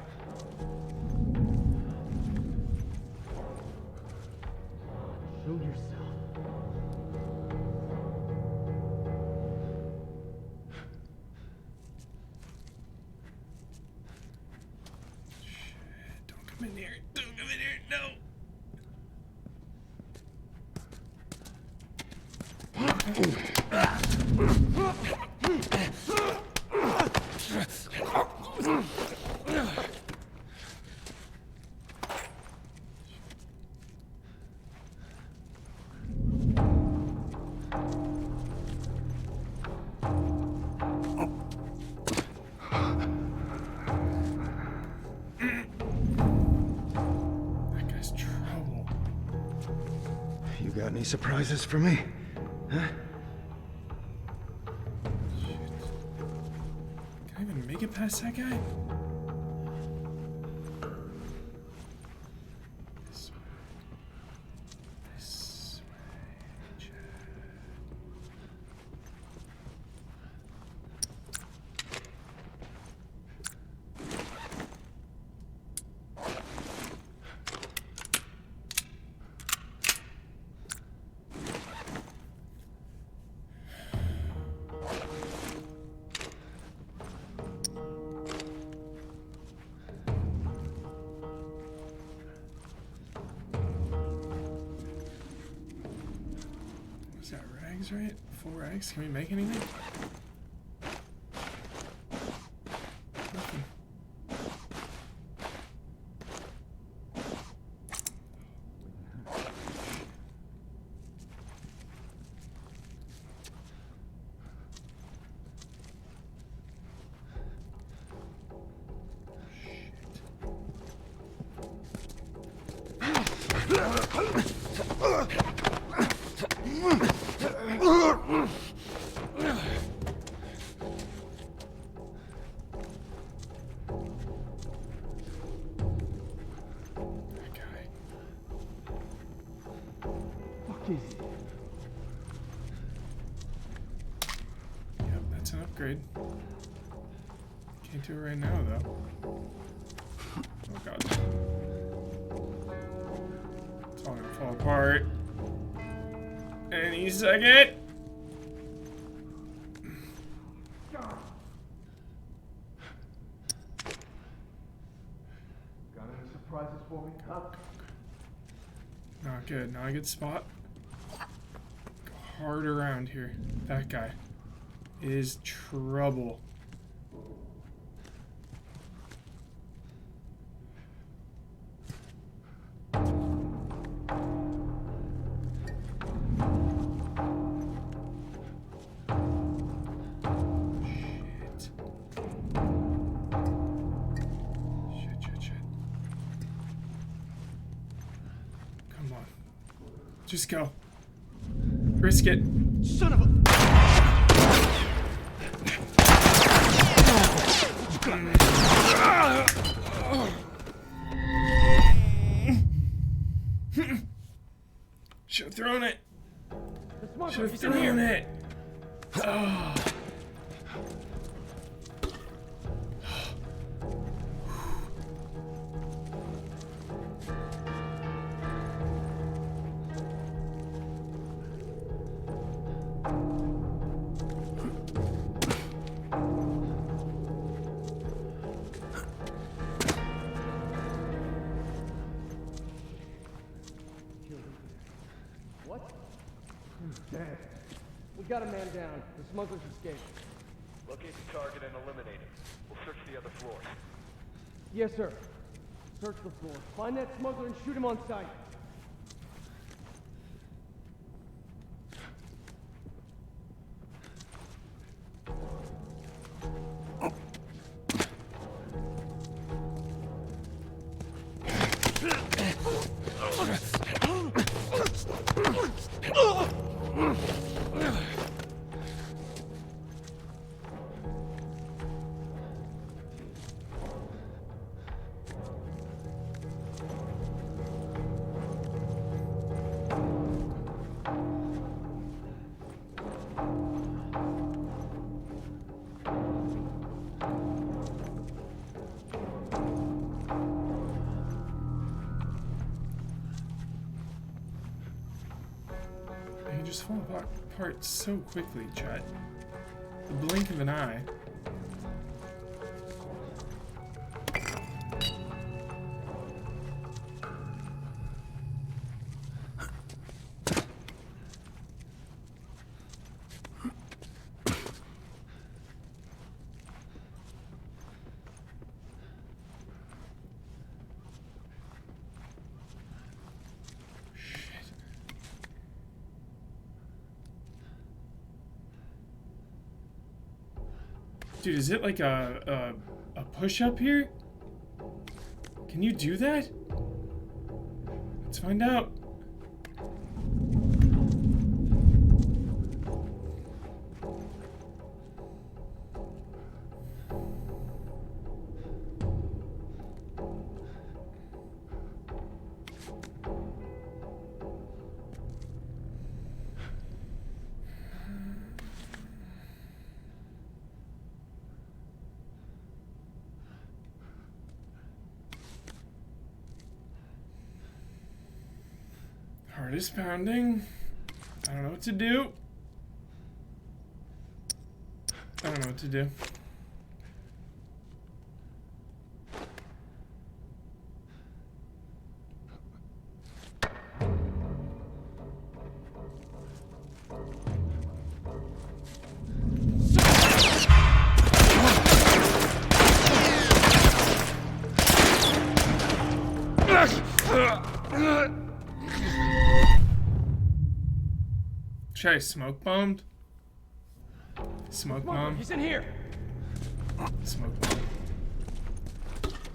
Show yourself. Don't come come in here. Don't come in here. No. That guy's trouble. You got any surprises for me? Huh? Shit. Can I even make it past that guy? This way. This way. Chad. What's that, rags, right? 4 rags? Can we make anything? Nothing. That guy. Yep, that's an upgrade. Can't do it right now, though. Oh god. It's all gonna fall apart. Any second. Got any surprises for me, huh? Not good. Not a good spot. Go hard around here. That guy is trouble. Shit. Come on. Just go. Risk it. Son of a... Should have thrown it. The Should have he's in thrown here. it. Oh. What? He's dead. We got a man down. The smuggler's escaped. Locate the target and eliminate him. We'll search the other floors. Yes, sir. Search the floor. Find that smuggler and shoot him on sight. They can just fall apart so quickly, Chet. The blink of an eye. Dude, is it like a push-up here? Can you do that? Let's find out. Heart is pounding. I don't know what to do. I don't know what to do. Should I smoke bombed? Smoke bomb. He's in here. Smoke bomb.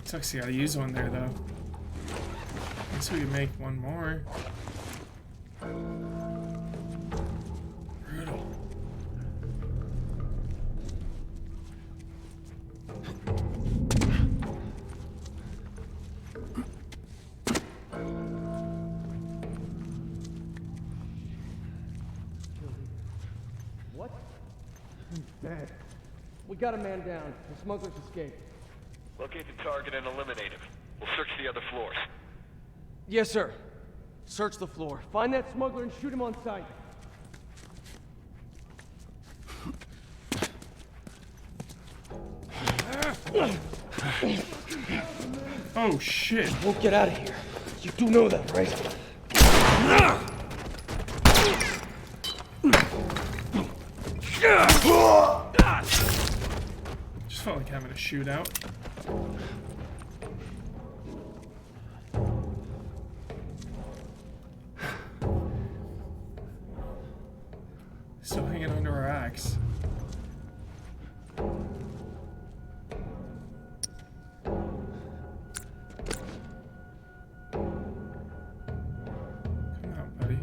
Sucks you gotta use one there though. Guess we can make one more. Brutal. What? He's dead. We got a man down. The smugglers escaped. Locate the target and eliminate him. We'll search the other floors. Yes, sir. Search the floor. Find that smuggler and shoot him on sight. Oh shit. We'll get out of here. You do know that, right? Just felt like having a shootout. Still hanging onto our axe. Come on, buddy.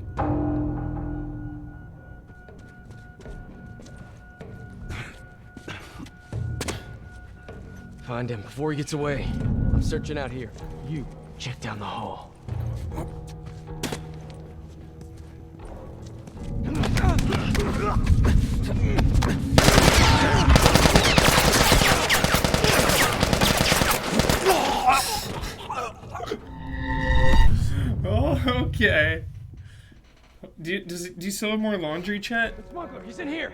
Find him before he gets away. I'm searching out here. You check down the hall. Oh, okay. Do you still have more laundry, chat? The smuggler, he's in here.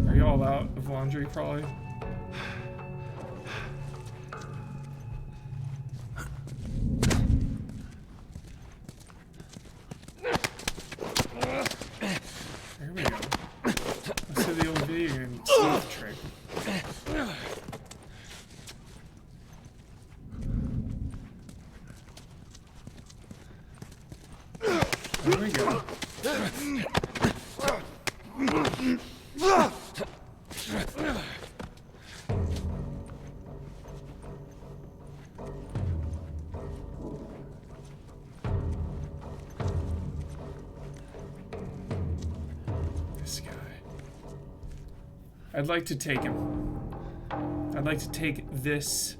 Are you all out of laundry, probably? There we go. Let's do the old video game stealth trick. There we go. This guy. I'd like to take him. I'd like to take this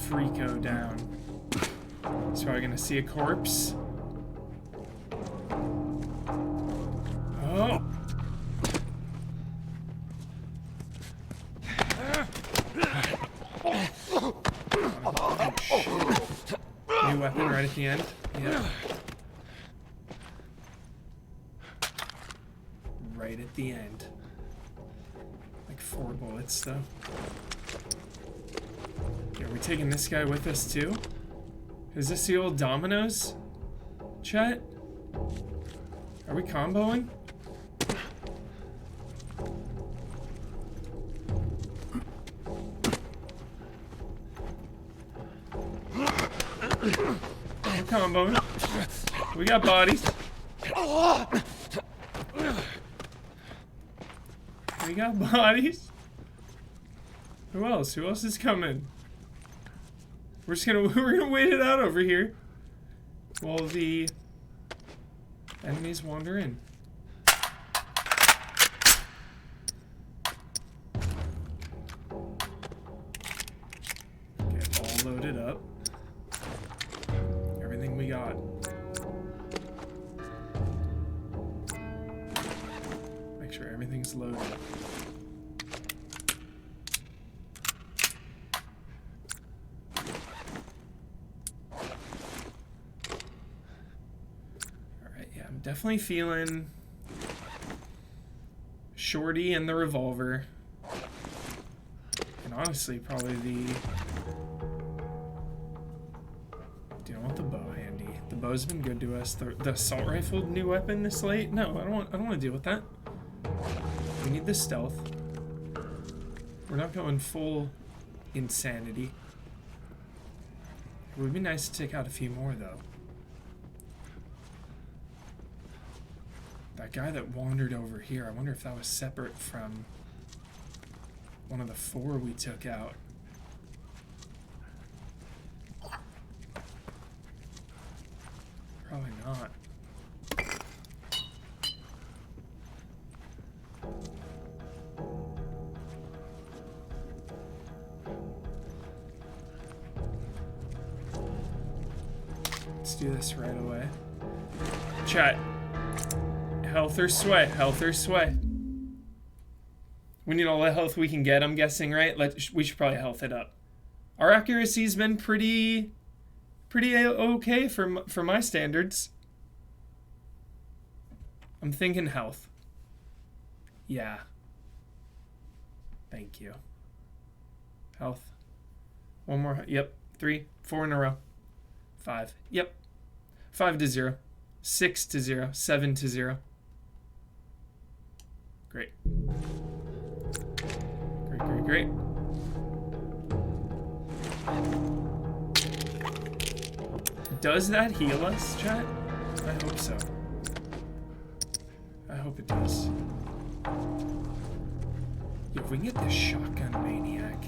freako down. So I'm gonna see a corpse. Oh! Oh, shit. New weapon right at the end. Yeah. Right at the end. Like 4 bullets, though. Okay, are we taking this guy with us, too? Is this the old Domino's? Chat? Are we comboing? We're comboing. We got bodies. We got bodies. Who else? Who else is coming? We're gonna wait it out over here while the enemies wander in. Get all loaded up. Everything we got. Make sure everything's loaded. Definitely feeling Shorty and the revolver. And honestly, probably the... Do you want the bow handy? The bow's been good to us. The assault rifle, new weapon this late? No, I don't want to deal with that. We need the stealth. We're not going full insanity. It would be nice to take out a few more, though. That guy that wandered over here, I wonder if that was separate from one of the 4 we took out. Probably not. Let's do this right away. Chat. Health or sweat? Health or sweat? We need all the health we can get, I'm guessing, right? We should probably health it up. Our accuracy's been pretty okay for my standards. I'm thinking health. Yeah. Thank you. Health. One more. Yep. 3, 4 in a row. 5. Yep. 5 to 0. 6 to 0. 7 to 0. Great. Great. Does that heal us, chat? I hope so. I hope it does. Yo, if we can get this shotgun maniac,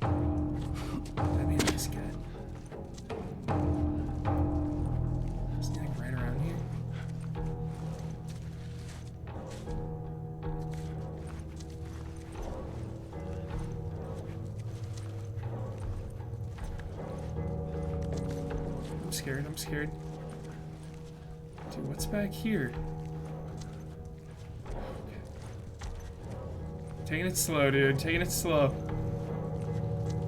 that'd be a nice get. Isn't he like right around here? I'm scared. Dude, what's back here? Okay. Taking it slow, dude. Taking it slow.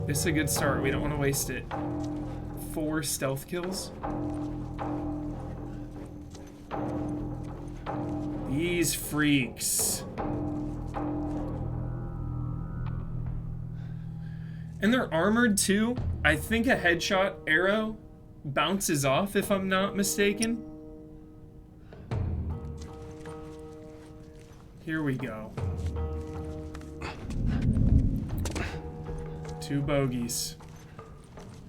This is a good start. We don't want to waste it. 4 stealth kills. These freaks. And they're armored too. I think a headshot arrow bounces off, if I'm not mistaken. Here we go. 2 bogeys.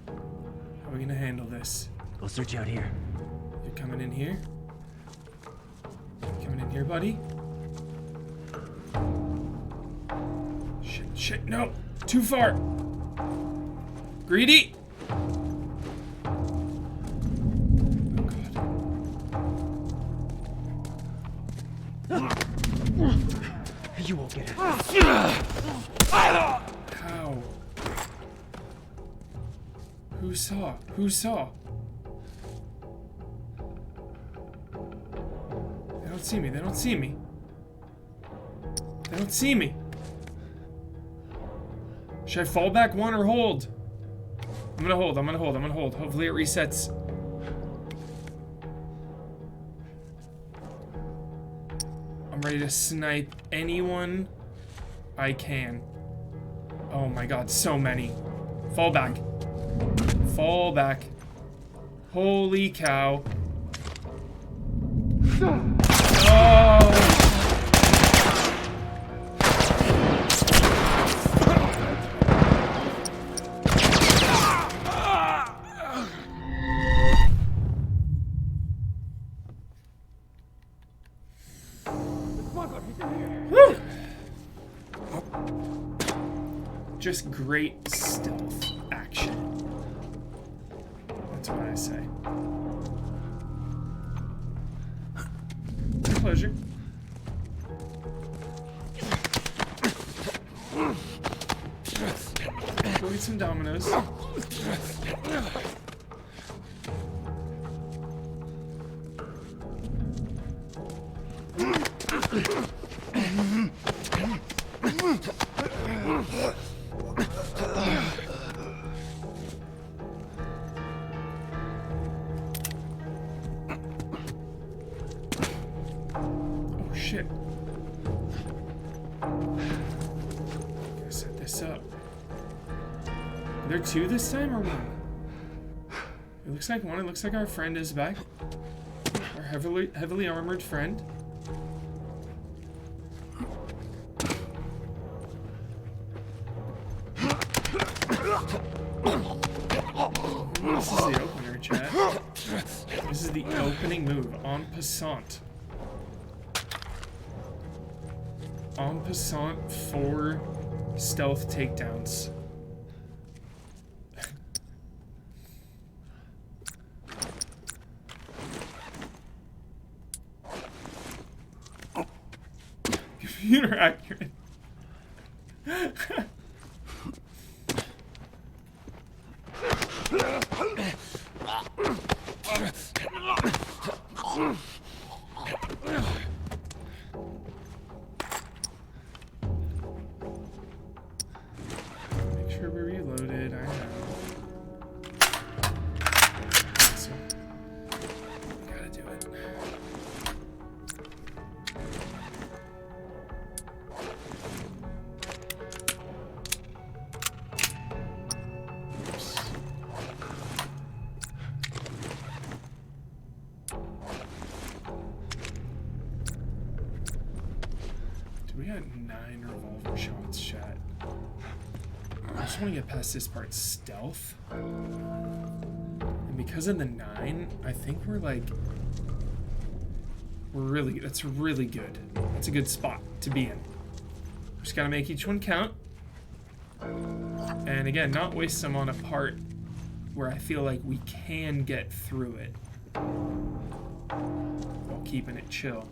How are we gonna handle this? I'll search out here. You're coming in here? Coming in here, buddy? Shit, no! Too far! Greedy! You won't get it. How? Who saw? Who saw? They don't see me. They don't see me. They don't see me. Should I fall back 1 or hold? I'm gonna hold. Hopefully it resets. I'm ready to snipe anyone I can. Oh my god, so many. Fall back. Fall back. Holy cow. Oh! Whew. Just great stealth action. That's what I say. Pleasure. Go get some dominoes. Oh shit. Gotta set this up. Are there two this time or one? It looks like one. It looks like our friend is back. Our heavily armored friend. This is the opener, chat. This is the opening move. En passant. En passant for stealth takedowns. Computer accurate. Make sure we're reloaded. I know. So, we gotta do it. Oops. We got 9 revolver shots, chat. I just want to get past this part stealth. And because of the 9, I think we're like... That's really good. That's a good spot to be in. Just gotta make each one count. And again, not waste them on a part where I feel like we can get through it. While keeping it chill.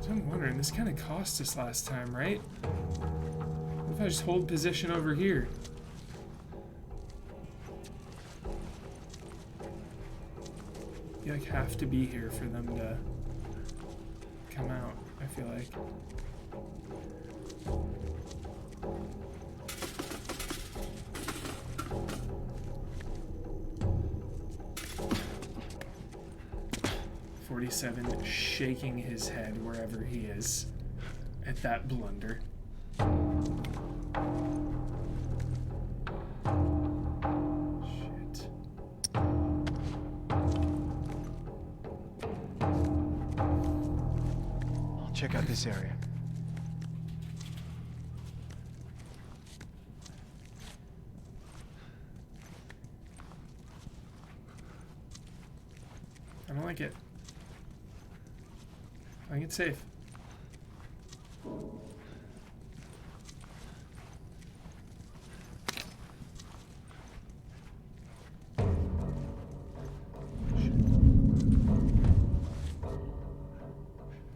So I'm wondering, this kind of cost us last time, right? What if I just hold position over here? You like have to be here for them to come out, I feel like. .47 shaking his head wherever he is at that blunder. Shit. I'll check out this area. I don't like it. I think it's safe.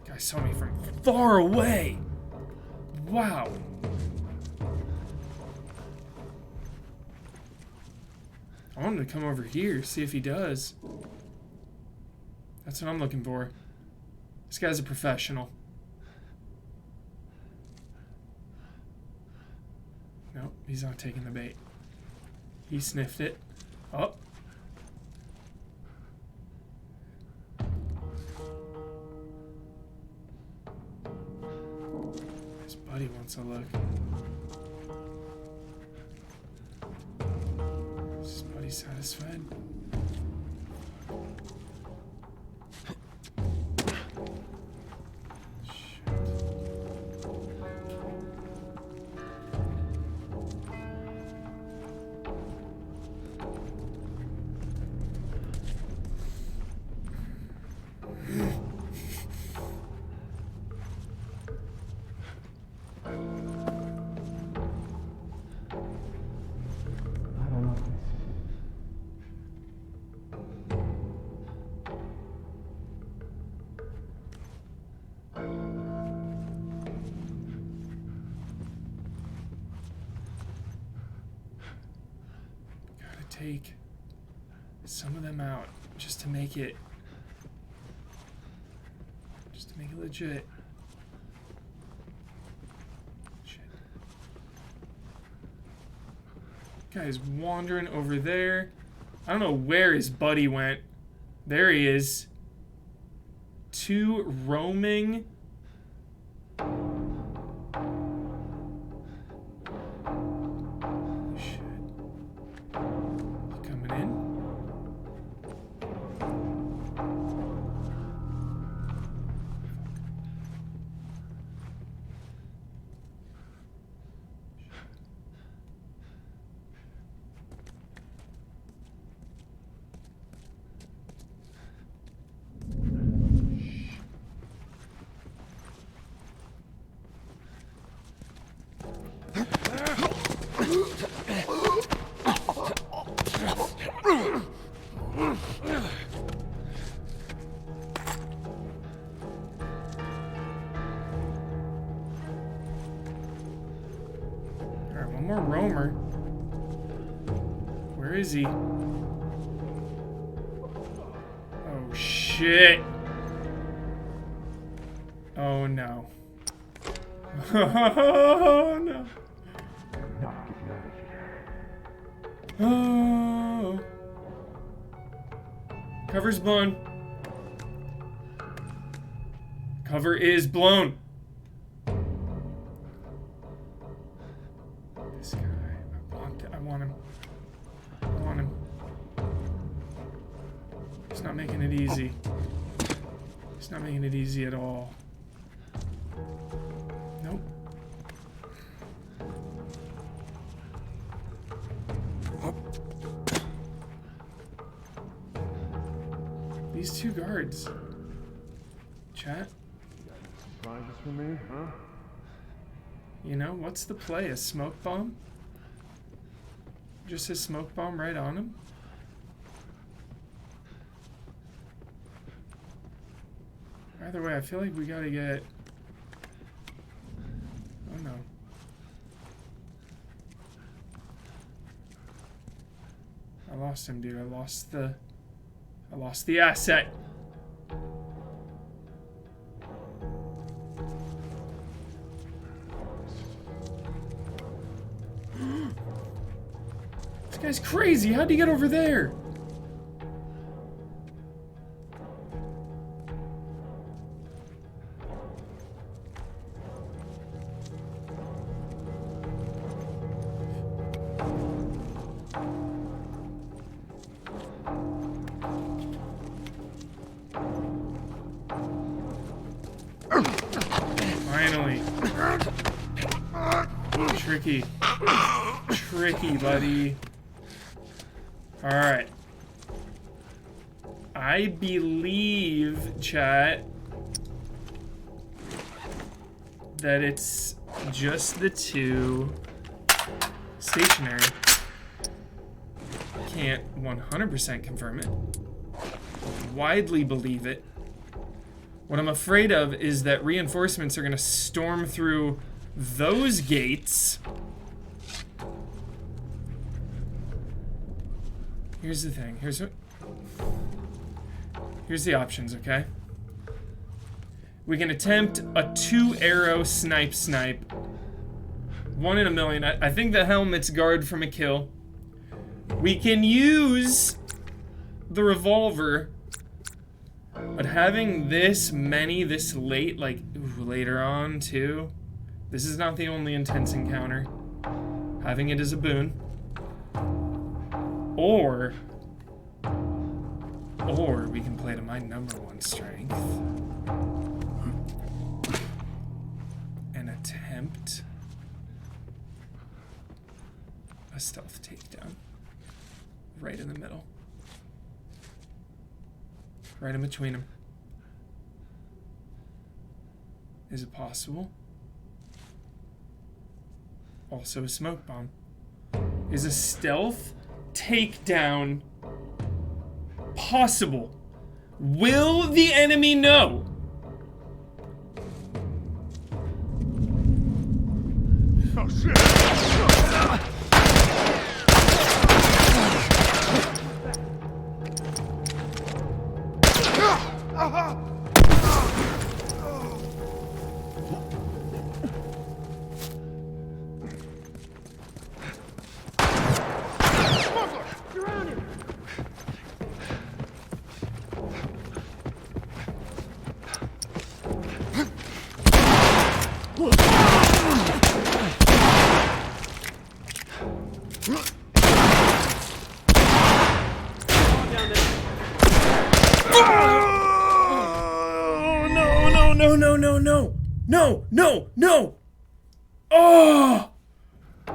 Guy saw me from far away. Wow. I want him to come over here, see if he does. That's what I'm looking for. This guy's a professional. Nope, he's not taking the bait. He sniffed it. Oh. His buddy wants a look. Is his buddy satisfied? take some of them out just to make it legit. Shit. Guy's wandering over there. I don't know where his buddy went. There he is. 2 roaming. Shit. He coming in? Alright, one more roamer. Where is he? Oh shit. Oh no. Oh no. Oh. Cover's blown. Cover is blown. This guy. I want him. I want him. He's not making it easy. He's not making it easy at all. Nope. These 2 guards. Chat. Surprises for me, huh? You know, what's the play? A smoke bomb? Just a smoke bomb right on him? Either way, I feel like we gotta get... Oh no. I lost him, dude. I lost the asset. This guy's crazy. How'd he get over there? Finally. Tricky. Tricky, buddy. Alright. I believe, chat, that it's just the 2 stationary. Can't 100% confirm it. Widely believe it. What I'm afraid of is that reinforcements are going to storm through those gates. Here's the thing. Here's the options, okay? We can attempt a 2-arrow snipe. 1 in a million. I think the helmet's guard from a kill. We can use the revolver. But having this many this late, like, ooh, later on, too. This is not the only intense encounter. Having it is a boon. Or we can play to my #1 strength. And attempt a stealth takedown. Right in the middle. Right in between them. Is it possible? Also a smoke bomb. Is a stealth takedown possible? Will the enemy know? Oh shit! No! Oh! The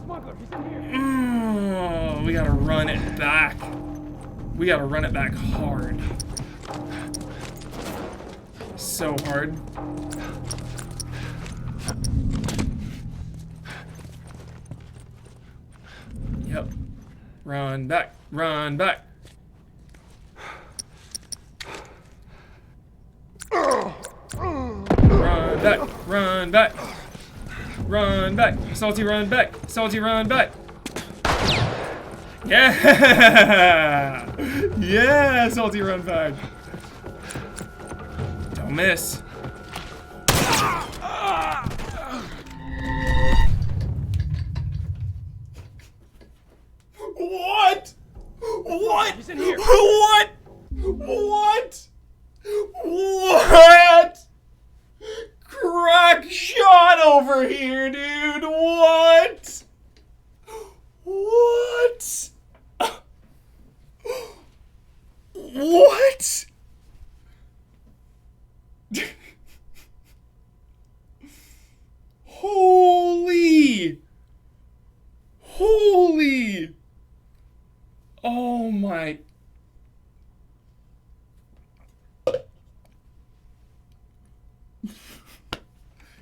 smuggler, he's in here. We gotta run it back. We gotta run it back hard. So hard. Yep. Run back. Run back. Run back, run back, run back, Salty run back, Salty run back. Yeah! Yeah, Salty run back. Don't miss. What? What? He's in here. What? What? What? Crack shot over here, dude. What? What? What? Holy. Holy. Oh my.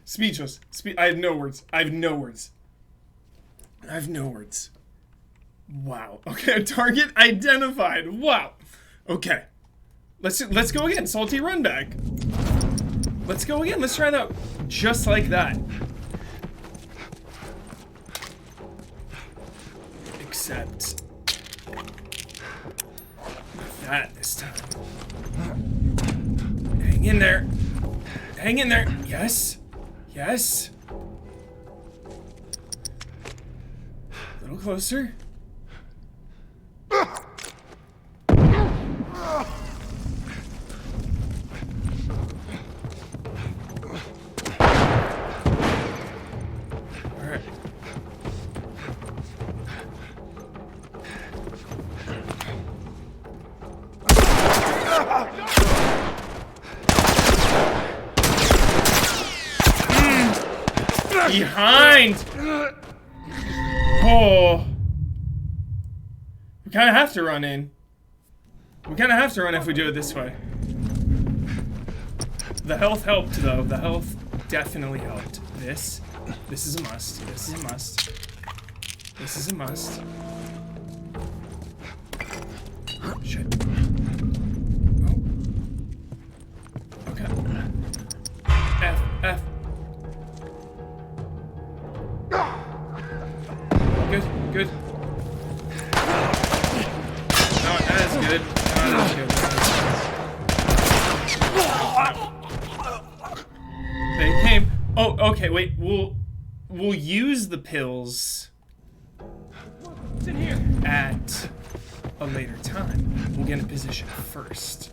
Speechless. I have no words. I have no words. I have no words. Wow. Okay, target identified. Wow. Okay. Let's go again. Salty run back. Let's go again. Let's try that just like that. Except not that this time. Hang in there. Hang in there. Yes. Yes. A little closer. Alright. Behind! Oh. We kind of have to run in. We kind of have to run if we do it this way. The health helped, though. The health definitely helped. This is a must. This is a must. This is a must. Shit. Oh. Okay. F. Good. Not as good. Not as good. They came. Oh, okay. Wait. We'll use the pills at a later time. We'll get in position first.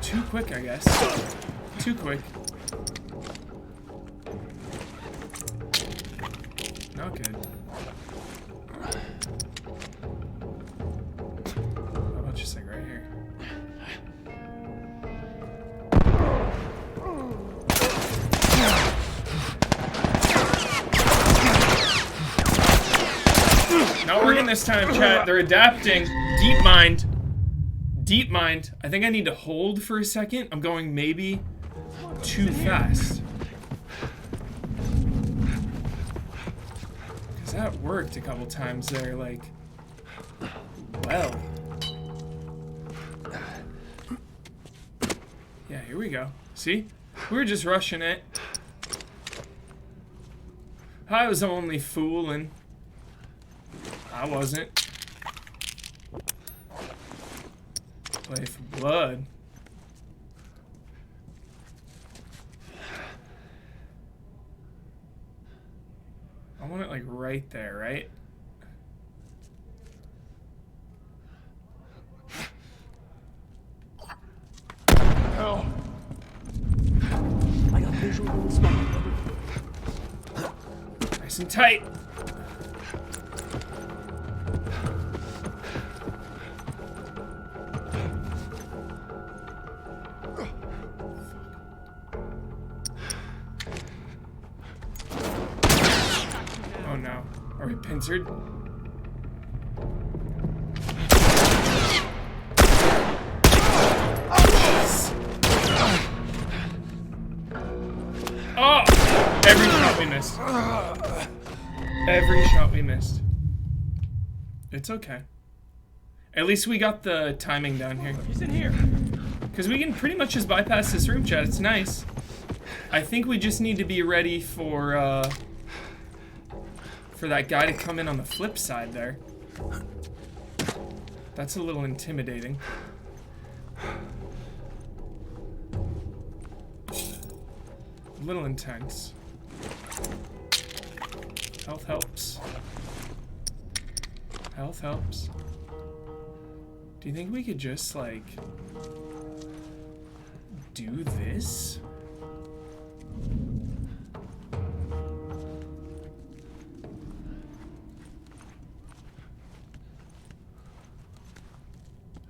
Too quick, I guess. Too quick. Not good. How about just like right here? Not working this time, chat. They're adapting. Deep mind. Deep mind. I think I need to hold for a second. I'm going maybe too fast. That worked a couple times there, like, well. Yeah, here we go. See? We were just rushing it. I was only fooling. I wasn't. Play for blood. I want it like right there, right? Hell. I got visual on the spot. Nice and tight. Oh no. Are we pincered? Oh! Every shot we missed. Every shot we missed. It's okay. At least we got the timing down here. He's in here. Because we can pretty much just bypass this room chat. It's nice. I think we just need to be ready for that guy to come in on the flip side there. That's a little intimidating. A little intense. Health helps. Health helps. Do you think we could just, like, do this?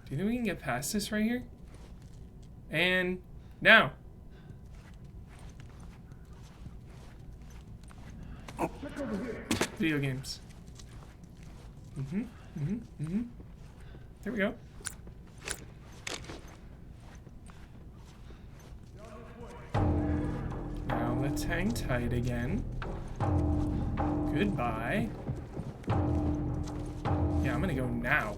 Do you think we can get past this right here? And now. Video games. There we go. Now let's hang tight again. Goodbye. Yeah, I'm gonna go now.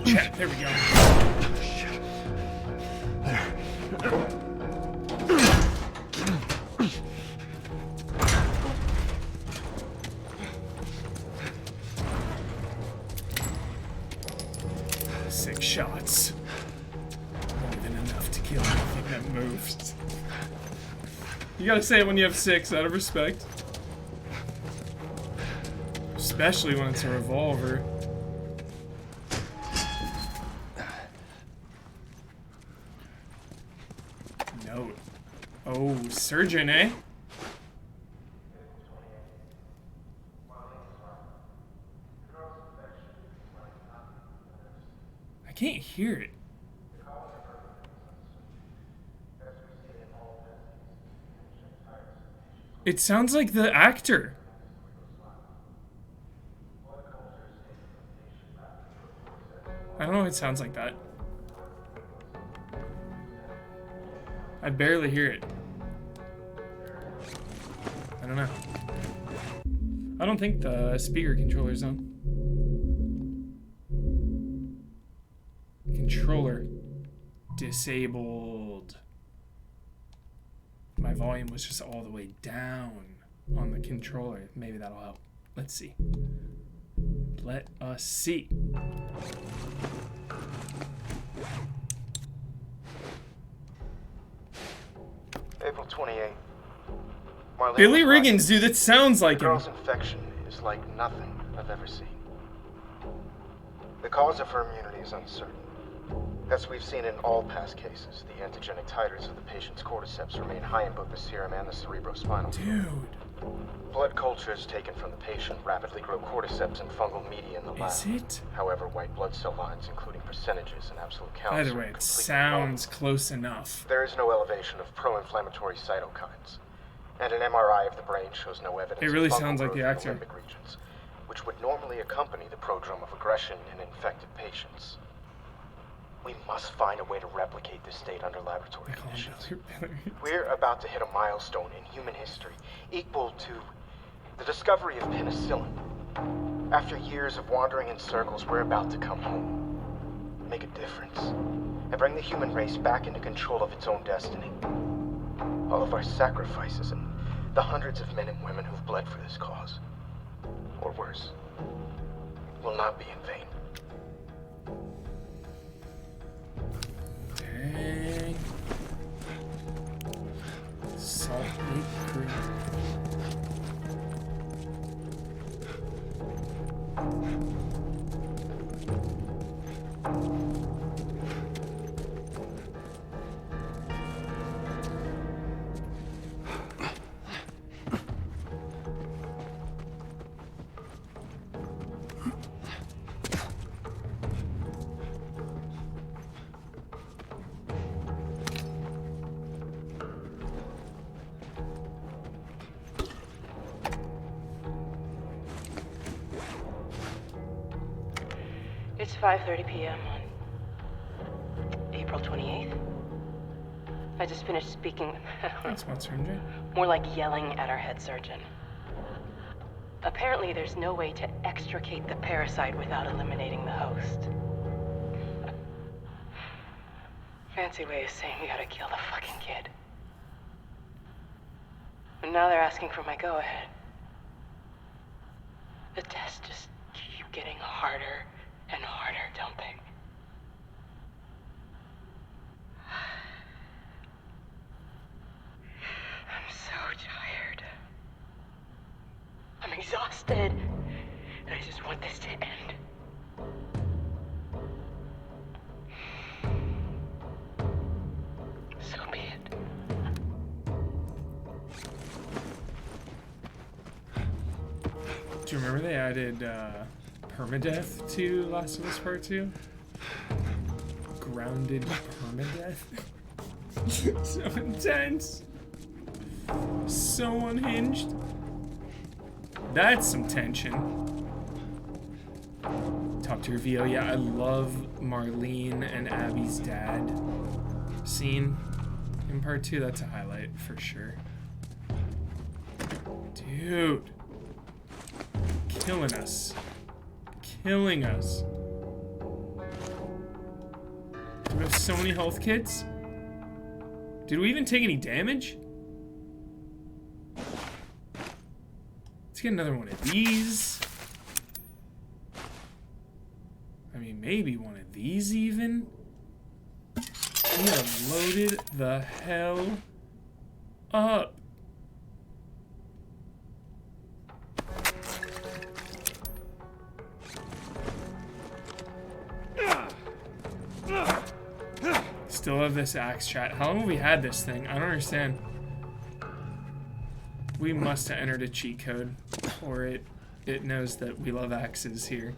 Chat, there we go. Six shots. More than enough to kill anything that moves. You gotta say it when you have 6, out of respect. Especially when it's a revolver. Note. Oh, surgeon, eh? I can't hear it. It sounds like the actor. I don't know if it sounds like that. I barely hear it. I don't know. I don't think the speaker controller's on. Controller disabled. My volume was just all the way down on the controller. Maybe that'll help. Let's see. Let us see. April 28th. Billy Riggins, dude, that sounds like him. The girl's infection is like nothing I've ever seen. The cause of her immunity is uncertain. As we've seen in all past cases, the antigenic titers of the patient's cordyceps remain high in both the serum and the cerebrospinal fluid. Dude. Blood cultures taken from the patient rapidly grow cordyceps and fungal media in the lab. Is it? However, white blood cell lines, including percentages and absolute counts, Either way, it sounds close enough. There is no elevation of pro-inflammatory cytokines, and an MRI of the brain shows no evidence. It really of fungal sounds like growth the in actor. limbic regions, which would normally accompany the prodrome of aggression in infected patients. We must find a way to replicate this state under laboratory conditions. We're about to hit a milestone in human history equal to the discovery of penicillin. After years of wandering in circles, we're about to come home. Make a difference. And bring the human race back into control of its own destiny. All of our sacrifices and the hundreds of men and women who've bled for this cause, or worse, will not be in vain. Dang. Salt Lake Creek. It's 5:30 p.m. on April 28th. I just finished speaking with... Thanks, Monster MJ. More like yelling at our head surgeon. Apparently, there's no way to extricate the parasite without eliminating the host. Fancy way of saying we gotta kill the fucking kid. And now they're asking for my go-ahead. The tests just keep getting harder and harder, don't they? I'm so tired. I'm exhausted. And I just want this to end. So be it. Do you remember they added permadeath to Last of Us Part 2? Grounded permadeath? So intense. So unhinged. That's some tension. Talk to your VO. Yeah, I love Marlene and Abby's dad scene in Part 2. That's a highlight for sure. Dude. Killing us. Killing us. Do we have so many health kits? Did we even take any damage? Let's get another one of these. I mean, maybe one of these even. We have loaded the hell up. Still have this axe, chat. How long have we had this thing? I don't understand. We must have entered a cheat code, or it knows that we love axes here.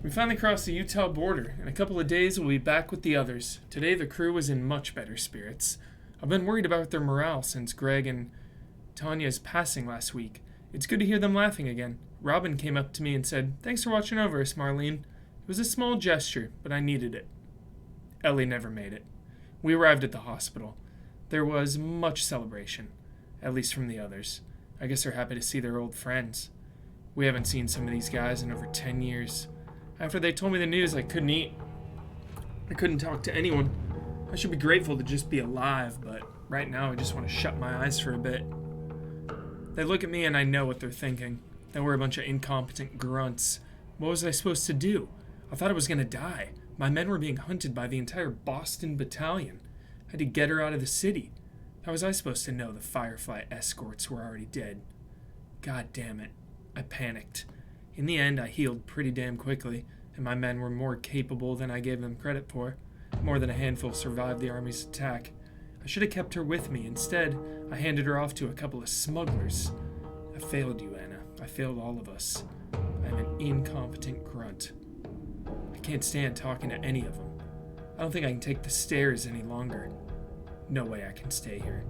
We finally crossed the Utah border. In a couple of days, we'll be back with the others. Today, the crew was in much better spirits. I've been worried about their morale since Greg and Tanya's passing last week. It's good to hear them laughing again. Robin came up to me and said, "Thanks for watching over us, Marlene." It was a small gesture, but I needed it. Ellie never made it. We arrived at the hospital. There was much celebration, at least from the others. I guess they're happy to see their old friends. We haven't seen some of these guys in over 10 years. After they told me the news, I couldn't eat. I couldn't talk to anyone. I should be grateful to just be alive, but right now I just want to shut my eyes for a bit. They look at me and I know what they're thinking. That we're a bunch of incompetent grunts. What was I supposed to do? I thought I was going to die. My men were being hunted by the entire Boston battalion. I had to get her out of the city. How was I supposed to know the Firefly escorts were already dead? God damn it. I panicked. In the end, I healed pretty damn quickly, and my men were more capable than I gave them credit for. More than a handful survived the army's attack. I should have kept her with me. Instead, I handed her off to a couple of smugglers. I failed you, Anna. I failed all of us. I'm an incompetent grunt. I can't stand talking to any of them. I don't think I can take the stairs any longer. No way I can stay here.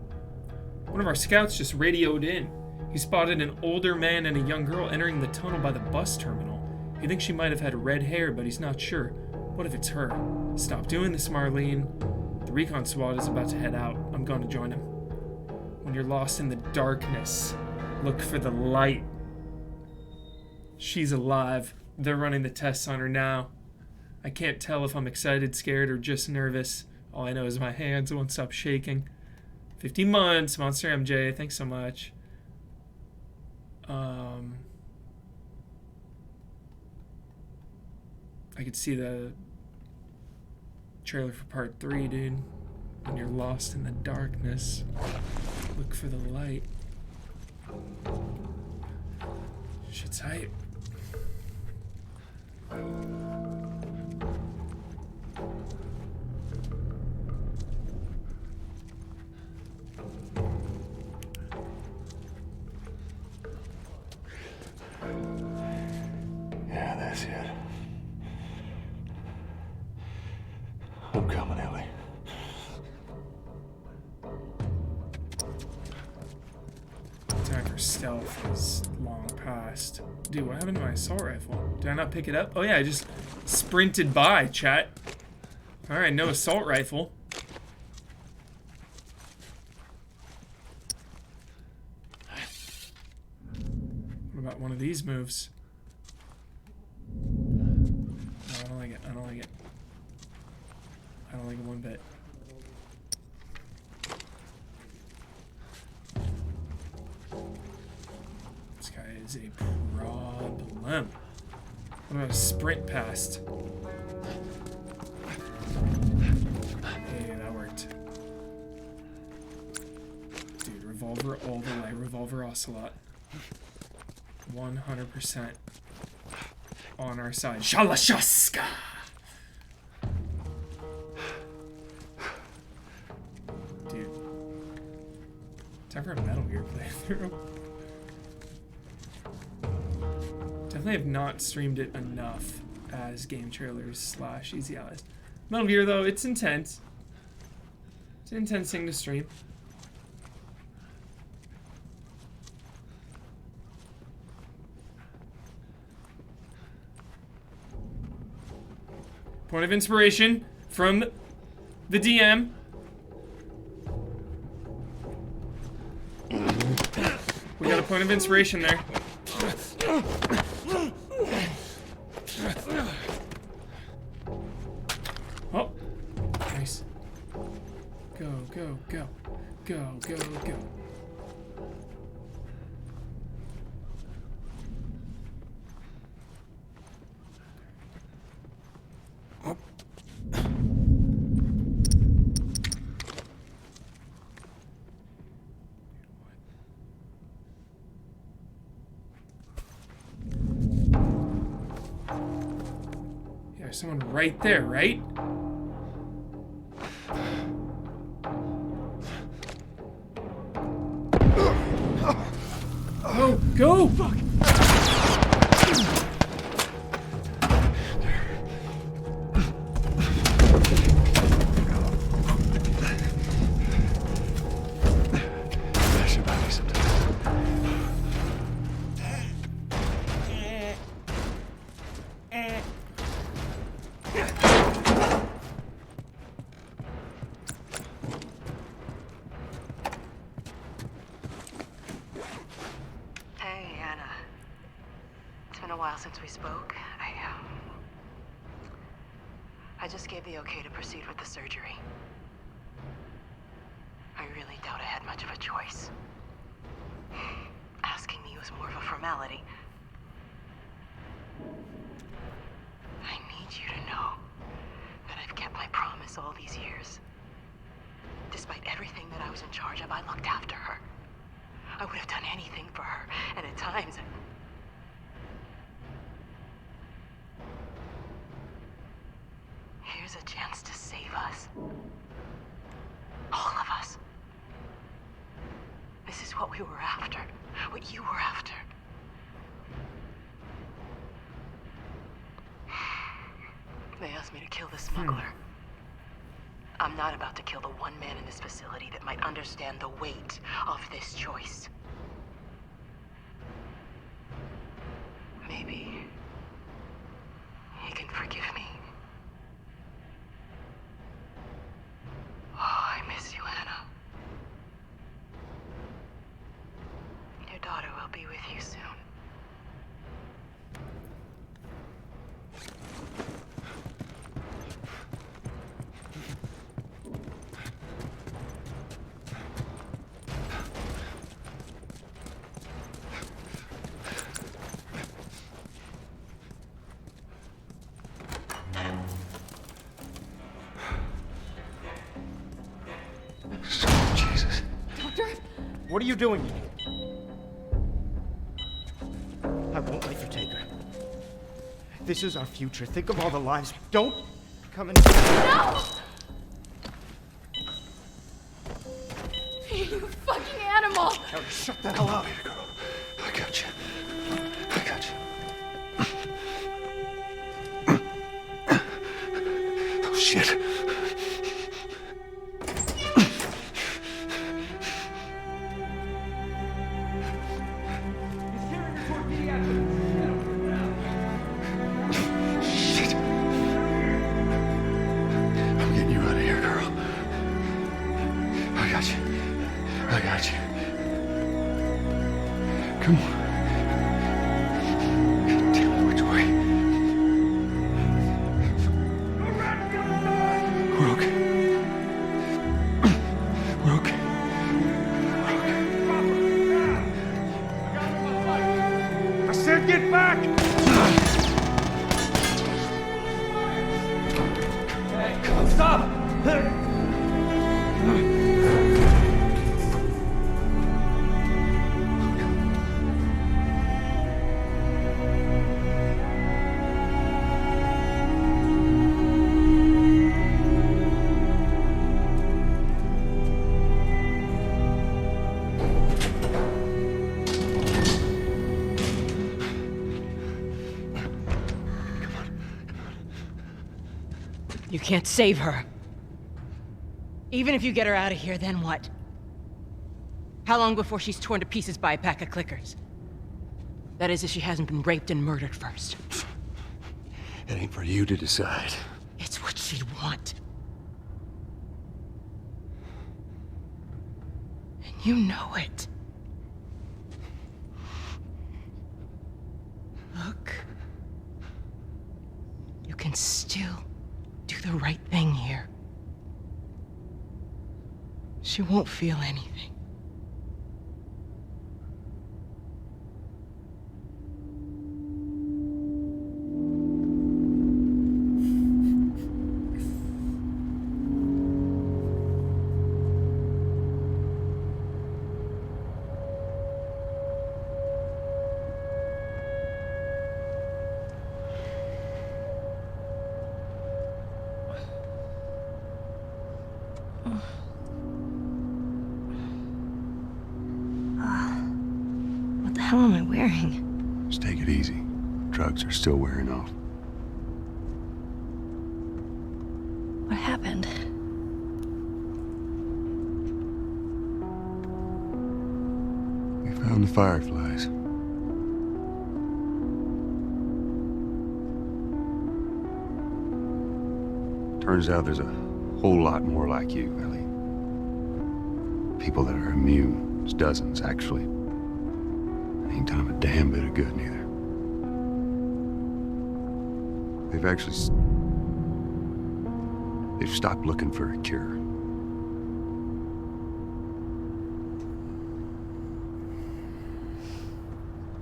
One of our scouts just radioed in. He spotted an older man and a young girl entering the tunnel by the bus terminal. He thinks she might have had red hair, but he's not sure. What if it's her? Stop doing this, Marlene. The recon squad is about to head out. I'm going to join him. When you're lost in the darkness, look for the light. She's alive. They're running the tests on her now. I can't tell if I'm excited, scared, or just nervous. All I know is my hands won't stop shaking. 50 months, Monster MJ. Thanks so much. I could see the trailer for part 3, dude. When you're lost in the darkness, look for the light. Shit's hype. Yeah, that's it. I'm coming, Ellie. Time for stealth is long past. Dude, what happened to my assault rifle? Did I not pick it up? Oh yeah, I just sprinted by, chat. Alright, no assault rifle. What about one of these moves? No, I don't like it. I don't like it. I don't like it one bit. This guy is a problem. What about a sprint past? Hey, that worked. Dude, revolver all the way. Revolver Ocelot. 100% on our side. Shalashaska! Dude. Time for a Metal Gear playthrough. Definitely have not streamed it enough as game trailers / Easy Allies. Metal Gear, though, it's intense. It's an intense thing to stream. Point of inspiration from the DM. We got a point of inspiration there. Oh, nice. Go, go, go. Go, go, go. Someone right there, right? Oh, go! Fuck! Since we spoke, I just gave the okay to proceed with the surgery. I really doubt I had much of a choice. Asking me was more of a formality. I need you to know that I've kept my promise all these years. Despite everything that I was in charge of, I looked after her. I would have done anything for her, and at times, here's a chance to save us. All of us. This is what we were after. What you were after. They asked me to kill the smuggler. I'm I'm not about to kill the one man in this facility that might understand the weight of this choice. Maybe he can forgive me. Oh, I miss you, Anna. Your daughter will be with you soon. Jesus. Doctor? What are you doing in here? I won't let you take her. This is our future. Think of all the lives. Don't come in. No! You fucking animal! Ellie, shut the hell up. Girl, I got you. I got you. Oh, shit. Shit. I'm getting you out of here, girl. I got you. I got you. Come on. God damn it, which way? We're okay. We're okay. We're okay. I said get back! Hey, stop! You can't save her. Even if you get her out of here, then what? How long before she's torn to pieces by a pack of clickers? That is, if she hasn't been raped and murdered first. It ain't for you to decide. It's what she'd want. And you know it. Look. You can still do the right thing here. She won't feel anything. What the hell am I wearing? Just take it easy. Drugs are still wearing off. What happened? We found the fireflies. Turns out there's a whole lot more like you, Ellie. People that are immune. There's dozens, actually. Ain't done them a damn bit of good, neither. They've stopped looking for a cure.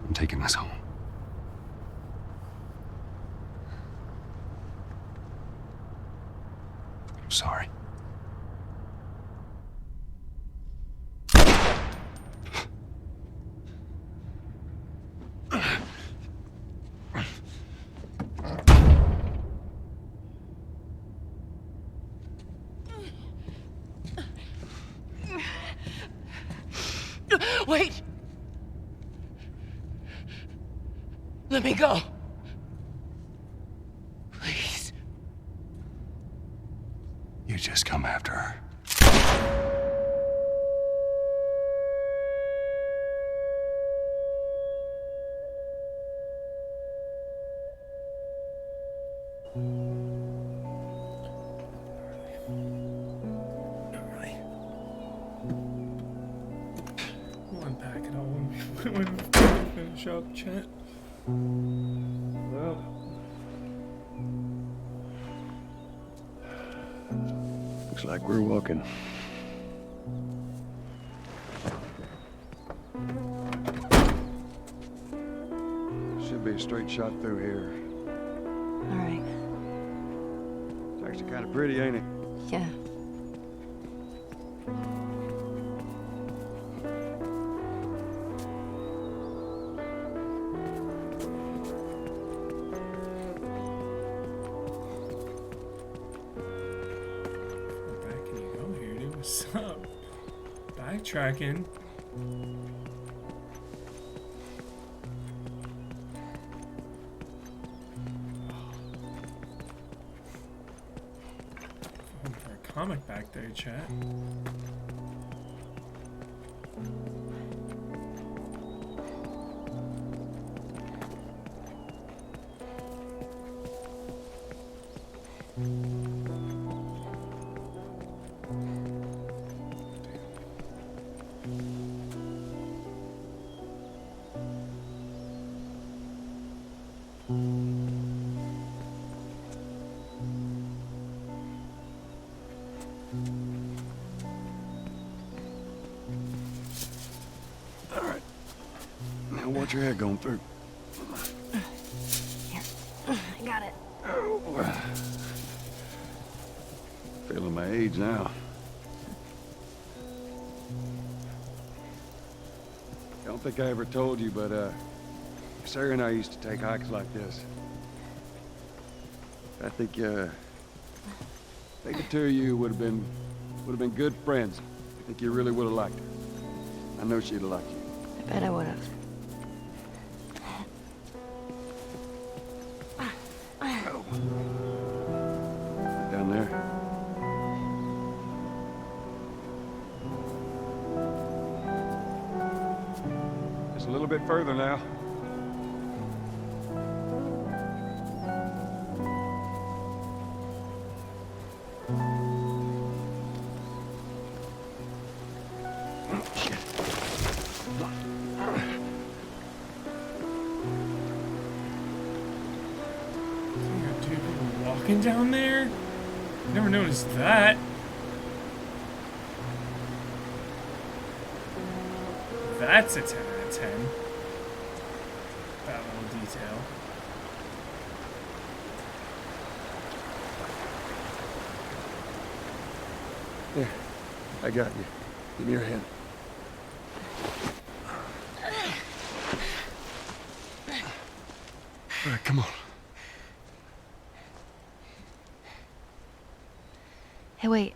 I'm taking us home. I'm sorry. Wait! Let me go. Please. You just come after Not really. We'll unpack it all when we finish up, chat. Well, looks like we're walking. Should be a straight shot through here. All right. It's actually kind of pretty, ain't it? Yeah. Back can you go here, dude? What's up? Backtracking. Going for a comic back there, chat. All right. Now watch your head going through. Here. I got it. Feeling my age now. I don't think I ever told you, but Sarah and I used to take hikes like this. I think the two of you would have been good friends. I think you really would have liked her. I know she'd have liked you. I bet I would have. Down there. Just a little bit further now. Damn, dude, people walking down there? Never noticed that. That's a 10 out of 10. That little detail. Here, I got you. Give me your hand. All right, come on. Hey, wait.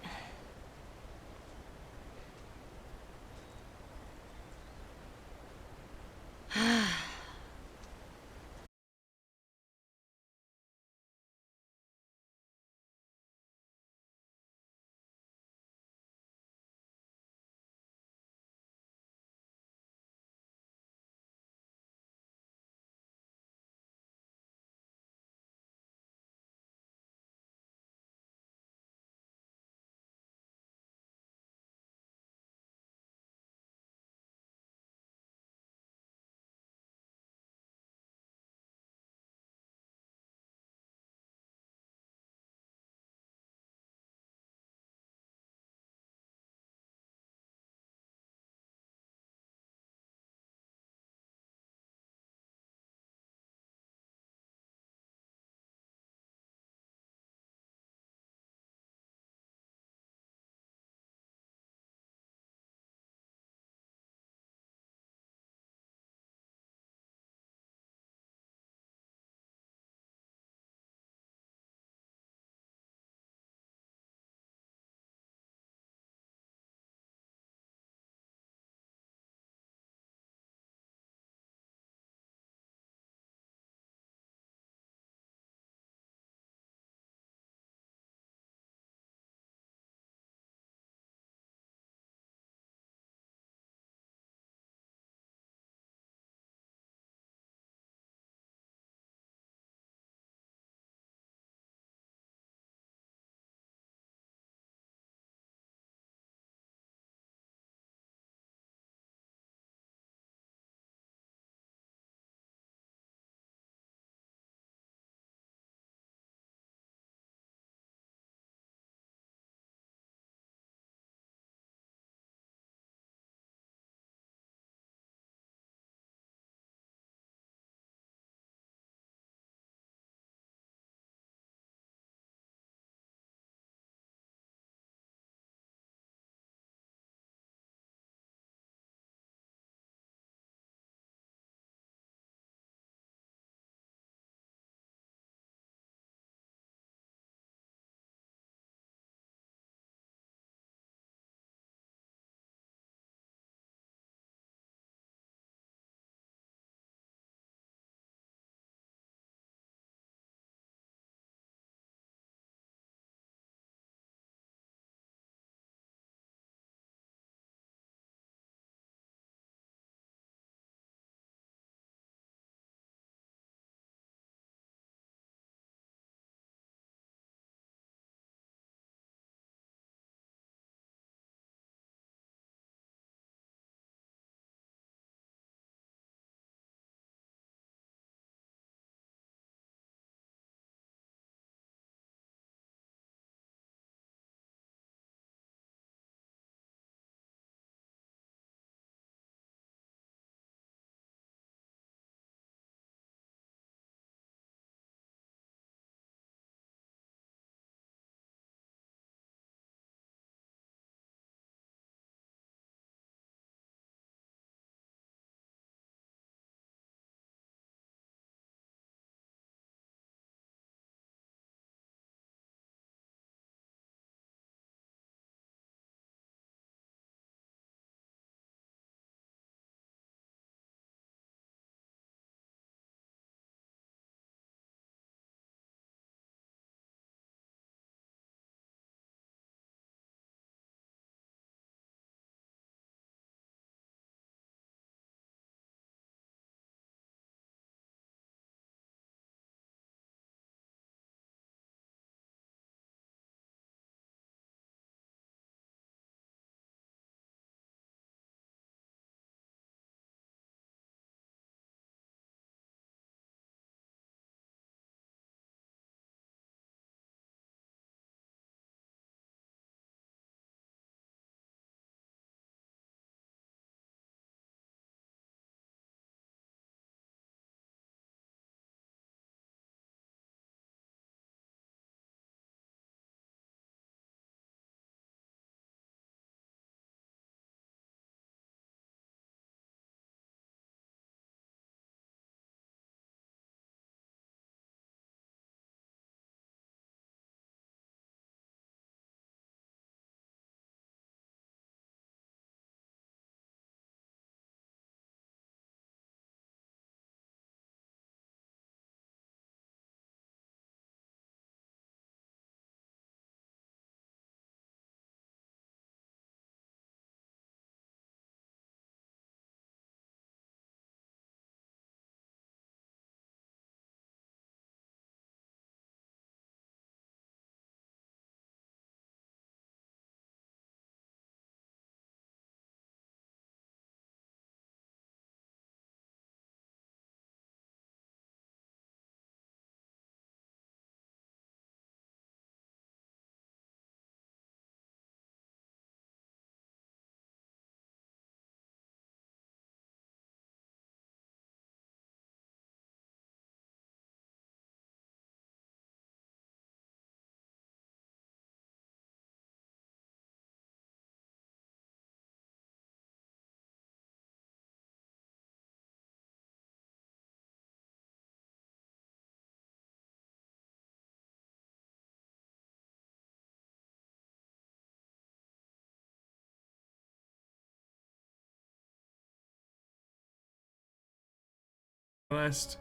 quest.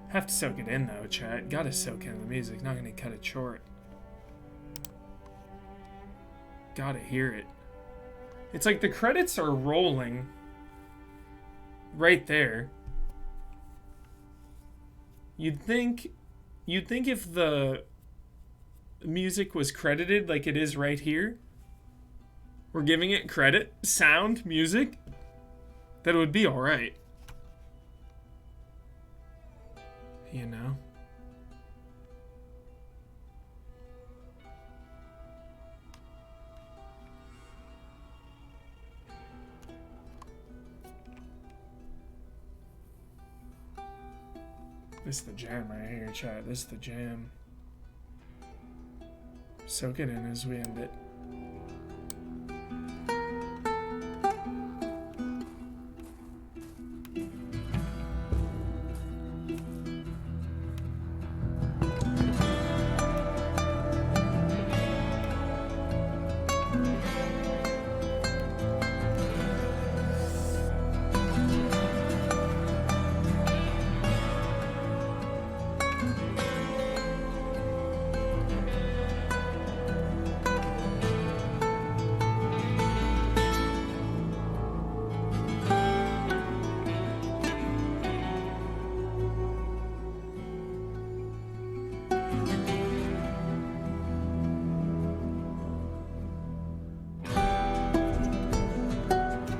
Have to soak it in though, chat. Gotta soak in the music. Not gonna cut it short. Gotta hear it. It's like the credits are rolling right there. You'd think if the music was credited like it is right here, we're giving it credit, sound, music, that it would be alright. You know? This is the jam right here, chat. This is the jam. Soak it in as we end it.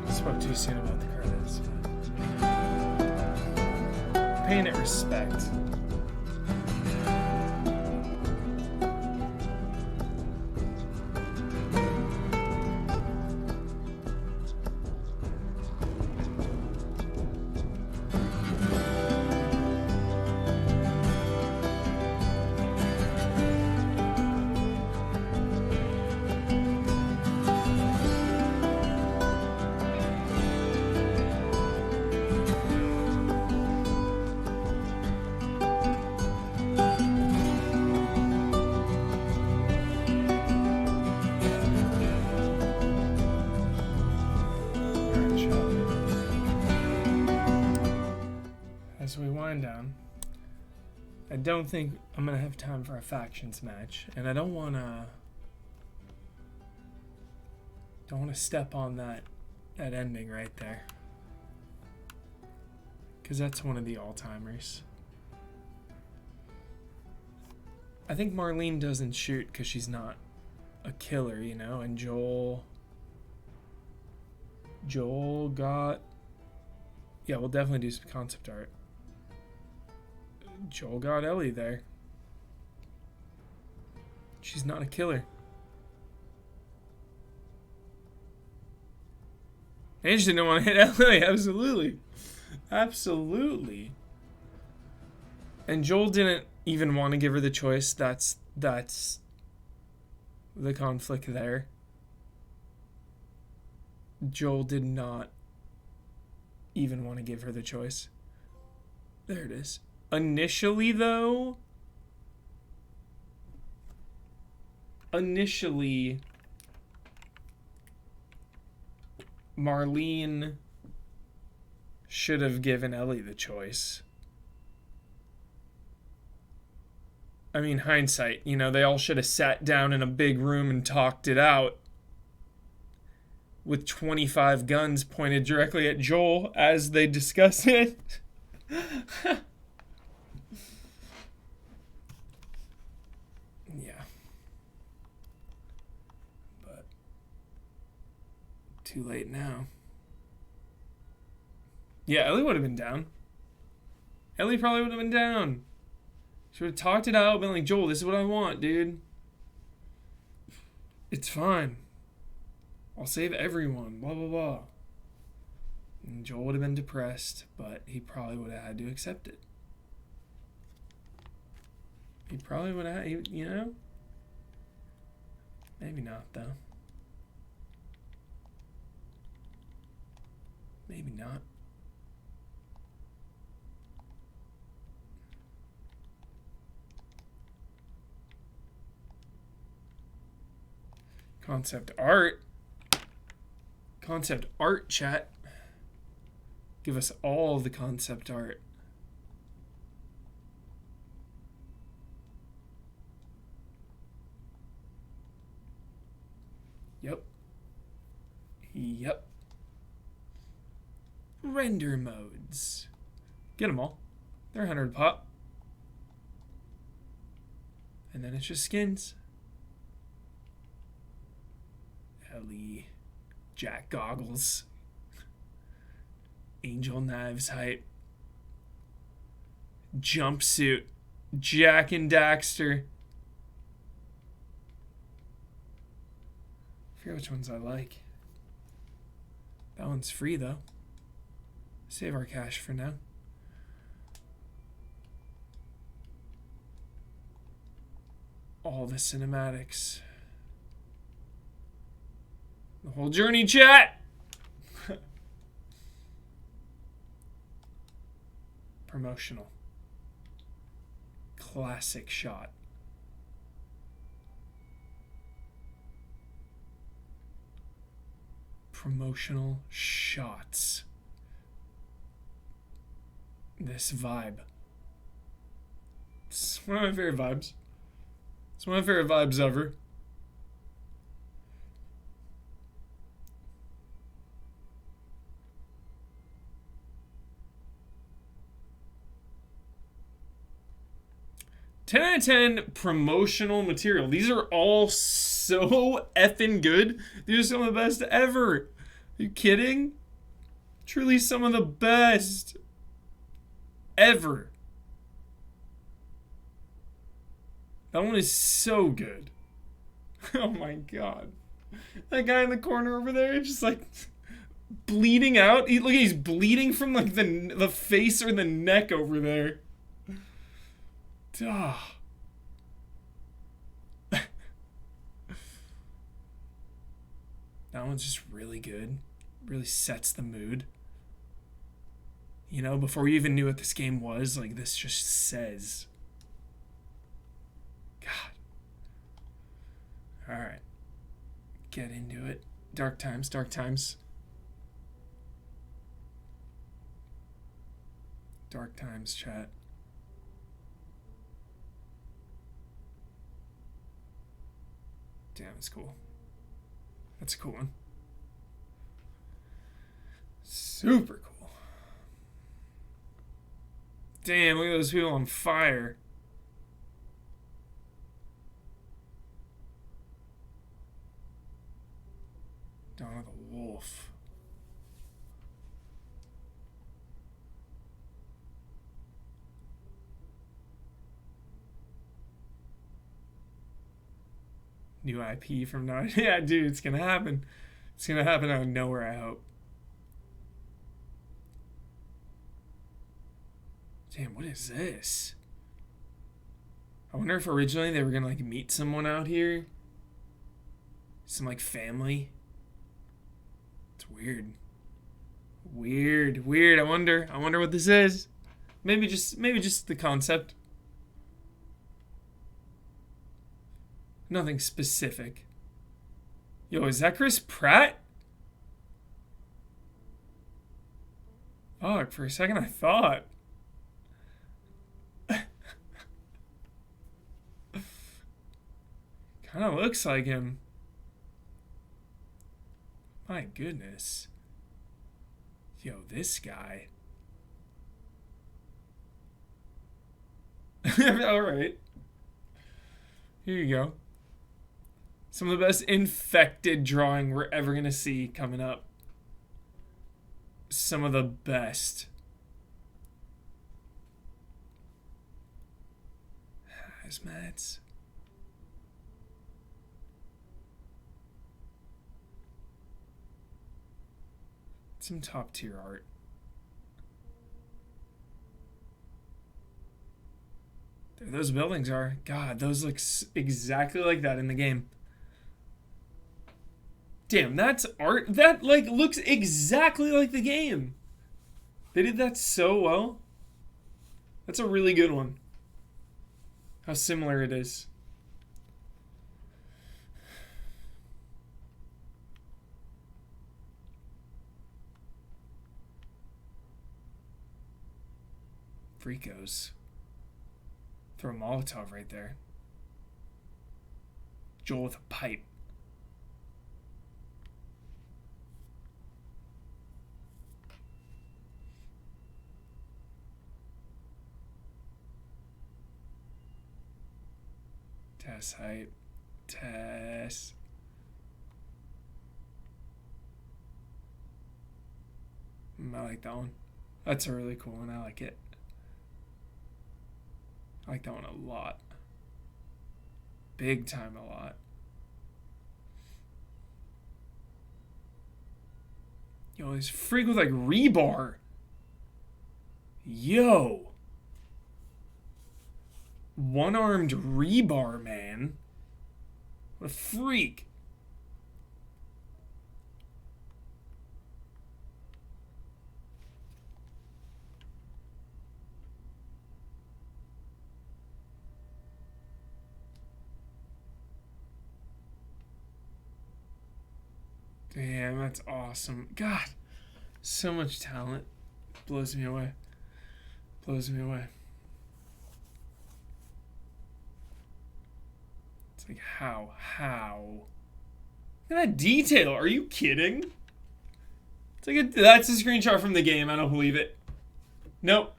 Spoke too soon about the credits. Paying it respect. As we wind down, I don't think I'm gonna have time for a factions match, and I don't wanna step on that ending right there, because that's one of the all-timers. I think Marlene doesn't shoot because she's not a killer, you know, and Joel got, yeah, we'll definitely do some concept art. Joel got Ellie there. She's not a killer. And she didn't want to hit Ellie. Absolutely. Absolutely. And Joel didn't even want to give her the choice. That's the conflict there. Joel did not even want to give her the choice. There it is. Initially, though, Marlene should have given Ellie the choice. I mean, hindsight, you know, they all should have sat down in a big room and talked it out with 25 guns pointed directly at Joel as they discuss it. Yeah. But too late now. Yeah, Ellie would have been down. Ellie probably would have been down. She would have talked it out, been like, Joel, this is what I want, dude. It's fine. I'll save everyone, blah, blah, blah. And Joel would have been depressed, but he probably would have had to accept it. He probably would have, you know? Maybe not, though. Maybe not. Concept art, chat. Give us all the concept art. Yep. Yep. Render modes. Get them all. They're 100 pop. And then it's just skins. Ellie. Jack goggles. Angel knives hype. Jumpsuit. Jack and Daxter. I forget which ones I like. That one's free though. Save our cash for now. All the cinematics. The whole journey, chat! Promotional. Classic shot. Promotional shots. This vibe. It's one of my favorite vibes. It's one of my favorite vibes ever. Ten out of 10 promotional material. These are all so effing good. These are some of the best ever. Are you kidding? Truly some of the best ever. That one is so good. Oh my god. That guy in the corner over there just like bleeding out. Look, he's bleeding from like the face or the neck over there. Duh. That one's just really good. Really sets the mood. You know, before we even knew what this game was, like this just says. God. Alright. Get into it. Dark times, dark times. Dark times, chat. Damn, it's cool. That's a cool one. Super cool. Damn, look at those people on fire. Dawn of the Wolf. New IP from now. Yeah, dude, it's gonna happen. It's gonna happen out of nowhere, I hope. Damn, what is this? I wonder if originally they were gonna like meet someone out here. Some like family. It's weird. Weird. I wonder what this is. Maybe just the concept. Nothing specific. Yo, is that Chris Pratt? Fuck, for a second I thought. Kinda looks like him. My goodness. Yo, this guy. Alright. Here you go. Some of the best infected drawing we're ever going to see coming up. Some of the best. Hazmats. Some top tier art. There those buildings are. God, those look exactly like that in the game. Damn, that's art. That, like, looks exactly like the game. They did that so well. That's a really good one. How similar it is. Freakos. Throw a Molotov right there. Joel with a pipe. Tess hype. Tess. I like that one. That's a really cool one. I like it. I like that one a lot. Big time a lot. Yo, this freak with like rebar. Yo. One-armed rebar, man. What a freak. Damn, that's awesome. God, so much talent. Blows me away. Blows me away. It's like, how? Look at that detail. Are you kidding? It's like, that's a screenshot from the game. I don't believe it. Nope.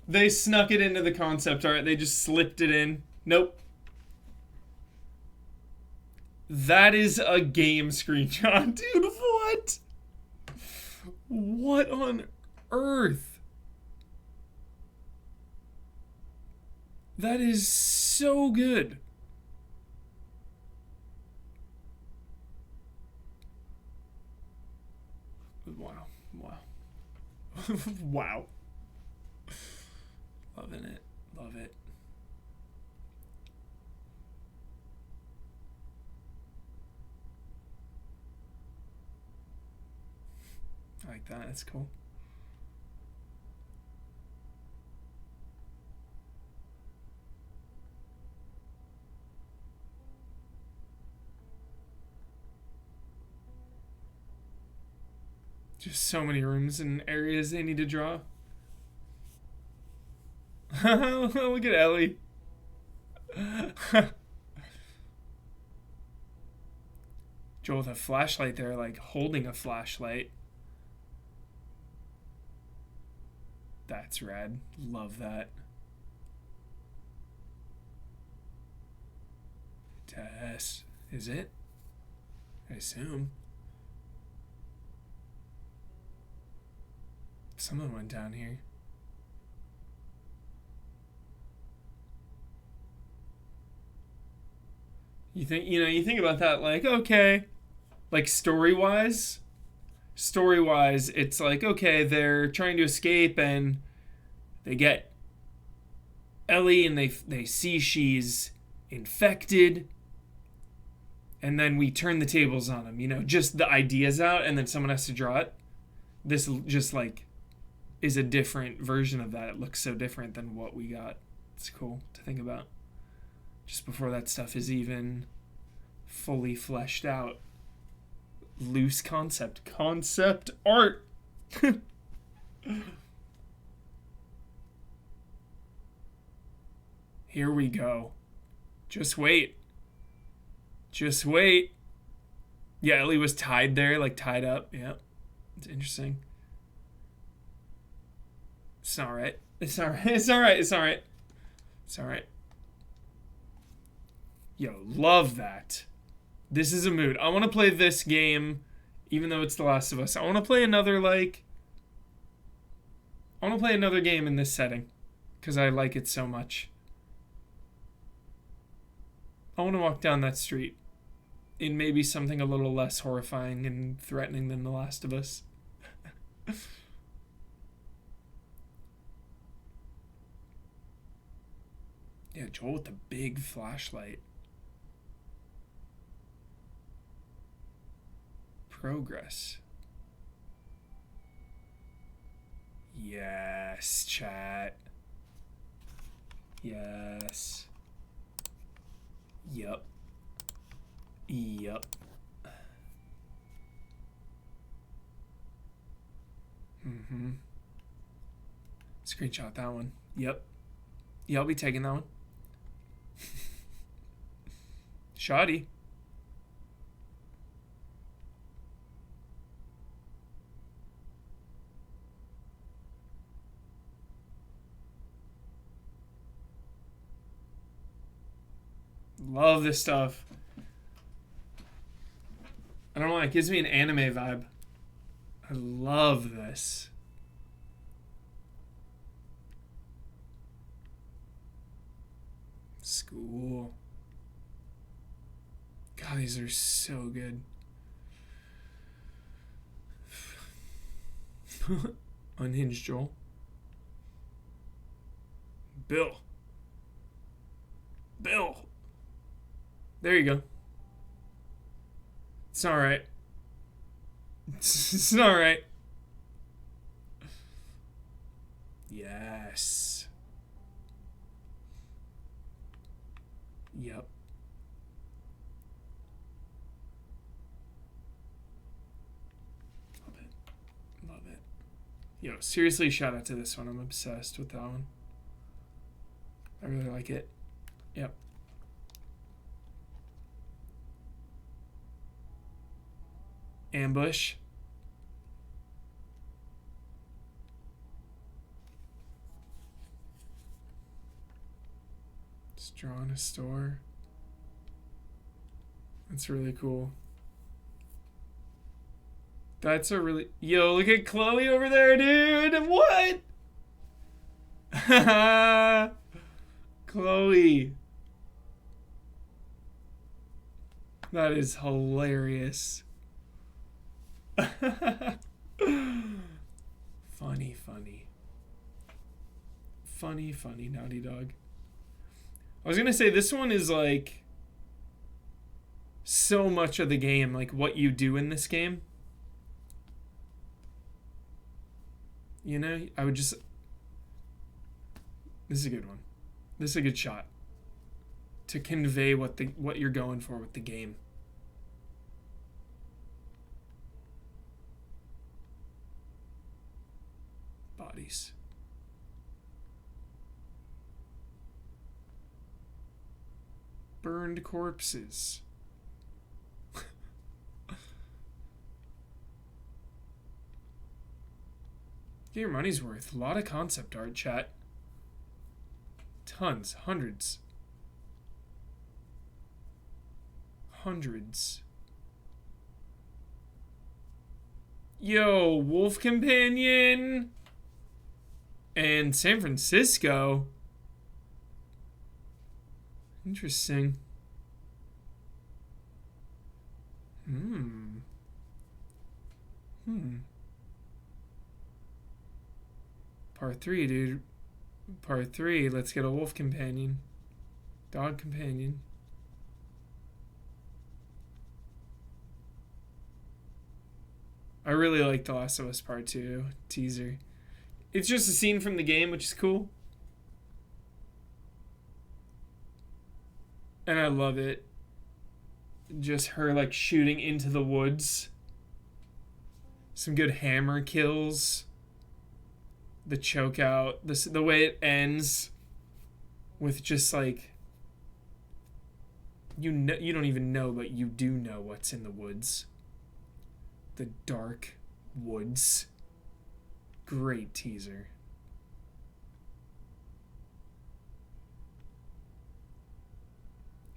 They snuck it into the concept art. They just slipped it in. Nope. That is a game screenshot. Dude, what? What on earth? That is so good. Wow. Wow. Loving it. Love it. I like that. That's cool. Just so many rooms and areas they need to draw. Look at Ellie. Joel with a flashlight there, like holding a flashlight. That's rad. Love that. Tess. Is it? I assume. Someone went down here. You think about that, like, okay, like story-wise, it's like, okay, they're trying to escape and they get Ellie and they see she's infected, and then we turn the tables on them, just the idea's out and then someone has to draw it. This just like is a different version of that. It looks so different than what we got. It's cool to think about. Just before that stuff is even fully fleshed out. Loose concept art. Here we go. Just wait. Yeah, Ellie was tied there, like tied up. Yeah, it's interesting. It's not right. It's all right. Yo, love that. This is a mood. I want to play this game, even though it's The Last of Us. I want to play another game in this setting, because I like it so much. I want to walk down that street in maybe something a little less horrifying and threatening than The Last of Us. Yeah, Joel with the big flashlight. Progress. Yes, chat. Yes. Yup. Screenshot that one. Yep. Yeah, I'll be taking that one. Shoddy. Love this stuff. I don't know why, it gives me an anime vibe. I love this. School. God, these are so good. Unhinged Joel. Bill. Bill. There you go. It's alright. It's alright. Yes. Yep. Love it. Love it. Yo, seriously, shout out to this one. I'm obsessed with that one. I really like it. Yep. Ambush. Straw in a store. That's really cool. That's a really... Yo, look at Chloe over there, dude! What? Chloe. That is hilarious. Funny, funny. Funny, funny, Naughty Dog. I was gonna say, this one is like so much of the game, like what you do in this game. You know, I would just... This is a good one. This is a good shot to convey what you're going for with the game. Bodies. Burned corpses. Get your money's worth. A lot of concept art, chat. Tons. Hundreds. Hundreds. Yo, Wolf Companion. And San Francisco. Interesting. Part 3, dude. Part 3. Let's get a wolf companion. Dog companion. I really like The Last of Us Part 2 teaser. It's just a scene from the game, which is cool. And I love it. Just her, like, shooting into the woods. Some good hammer kills. The choke out. The way it ends with just, like... You don't even know, but you do know what's in the woods. The dark woods. Great teaser.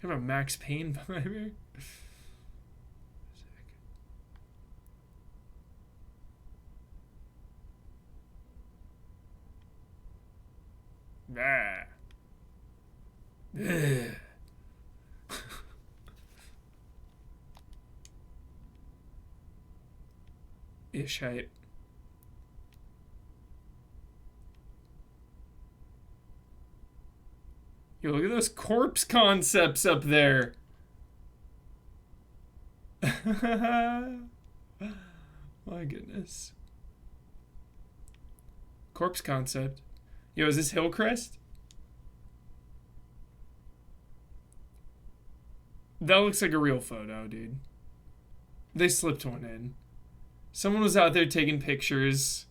Have a Max Payne vibe here. Ah. Ish hype. Yo, look at those corpse concepts up there. My goodness. Corpse concept. Yo, is this Hillcrest? That looks like a real photo, dude. They slipped one in. Someone was out there taking pictures.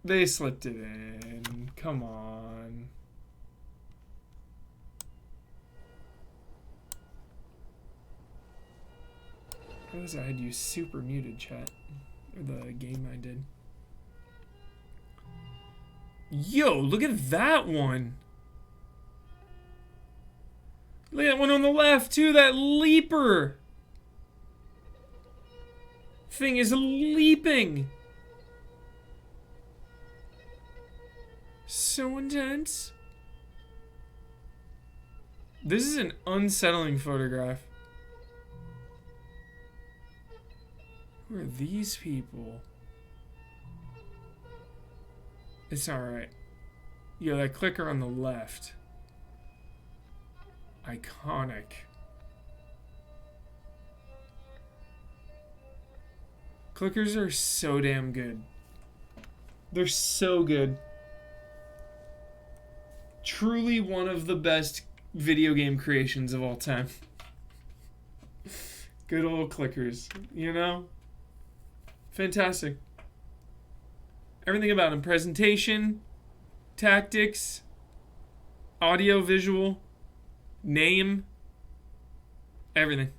They slipped it in. Come on. I realized I had you super muted, chat. Or the game I did. Yo, look at that one. Look at that one on the left, too. That leaper. Thing is leaping. So intense. This is an unsettling photograph. Who are these people? It's alright. Yo, that clicker on the left. Iconic. Clickers are so damn good. They're so good. Truly one of the best video game creations of all time. Good old clickers, you know? Fantastic. Everything about them. Presentation, tactics, audio, visual, name, everything.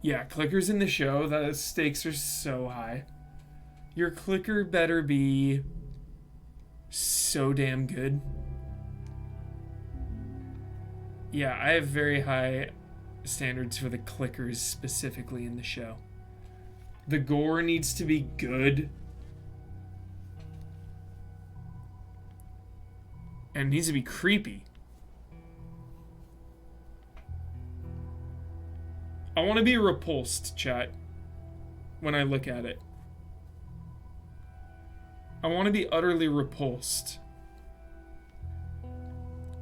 Yeah, clickers in the show, the stakes are so high. Your clicker better be so damn good. Yeah, I have very high standards for the clickers specifically in the show. The gore needs to be good. And it needs to be creepy. I want to be repulsed, chat, when I look at it. I want to be utterly repulsed.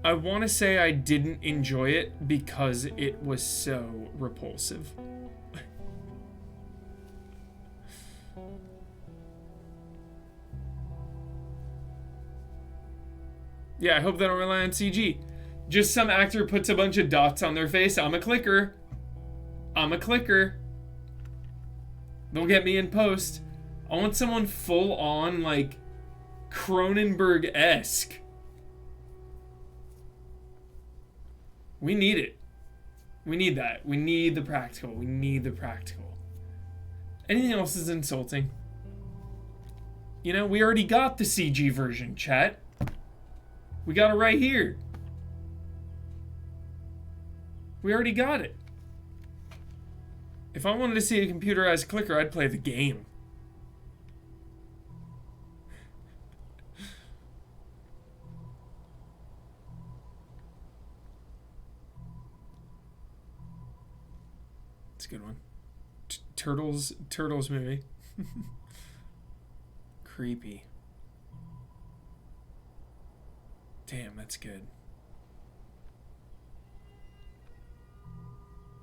I want to say I didn't enjoy it because it was so repulsive. Yeah, I hope they don't rely on CG. Just some actor puts a bunch of dots on their face. I'm a clicker. I'm a clicker. They'll get me in post. I want someone full on, like, Cronenberg-esque. We need it. We need that. We need the practical. We need the practical. Anything else is insulting. You know, we already got the CG version, chat. We got it right here. We already got it. If I wanted to see a computerized clicker, I'd play the game. It's a good one. Turtles movie. Creepy. Damn, that's good.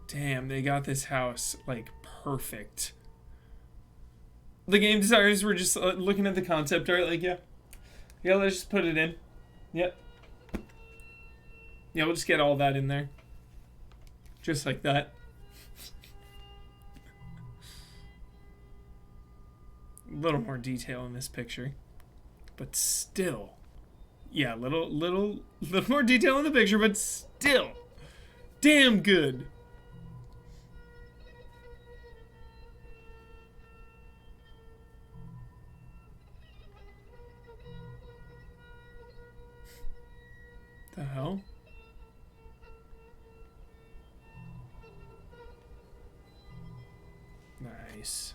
Damn, they got this house, like, perfect. The game designers were just looking at the concept art, like, yeah, let's just put it in. Yep. Yeah, we'll just get all that in there. Just like that. A little more detail in this picture. But still. Yeah, little more detail in the picture, but still. Damn good. The hell? Nice.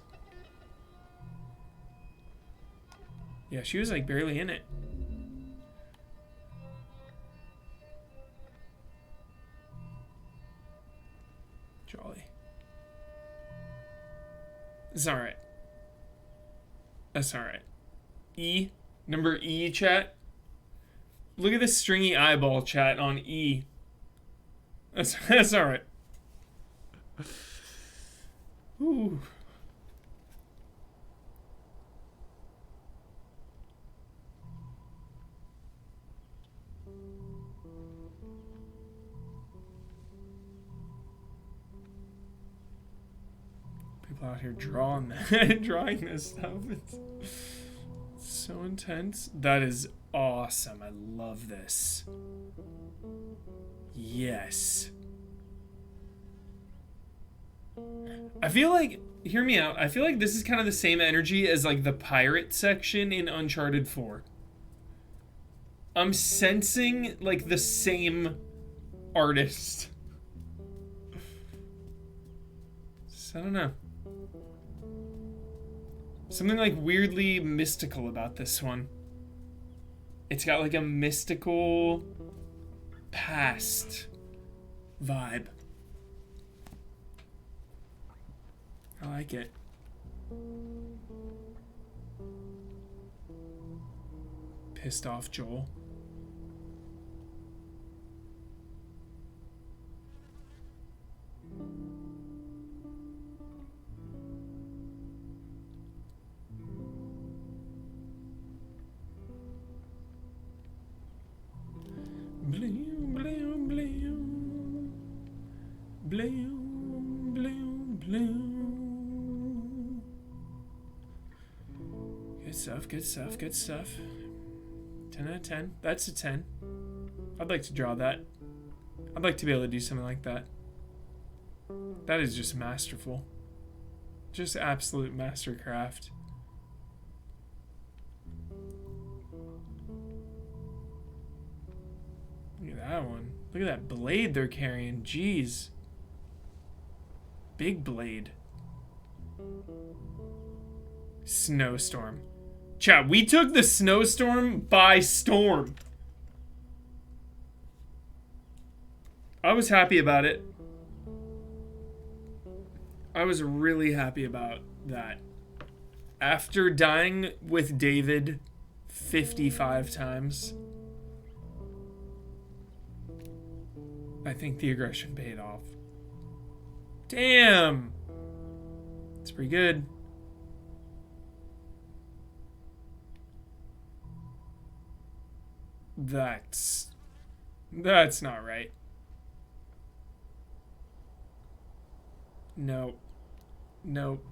Yeah, she was like barely in it. Jolly. It's alright. That's alright. E. Number E, chat. Look at this stringy eyeball, chat, on E. That's alright. Ooh. people out here drawing that, drawing this stuff. It's so intense. That is awesome. I love this. Yes. I feel like, hear me out, I feel like this is kind of the same energy as like the pirate section in Uncharted 4. I'm sensing like the same artist. So, I don't know. Something like weirdly mystical about this one. It's got like a mystical past vibe. I like it. Pissed off Joel. Blim, blim, blim. Blim, blim, blim. Good stuff, good stuff, good stuff. 10 out of 10. That's a 10. I'd like to draw that. I'd like to be able to do something like that. That is just masterful. Just absolute mastercraft. Look at that one. Look at that blade they're carrying. Jeez. Big blade. Snowstorm. Chat, we took the snowstorm by storm. I was happy about it. I was really happy about that. After dying with David 55 times, I think the aggression paid off. Damn! It's pretty good. That's not right. Nope. Nope.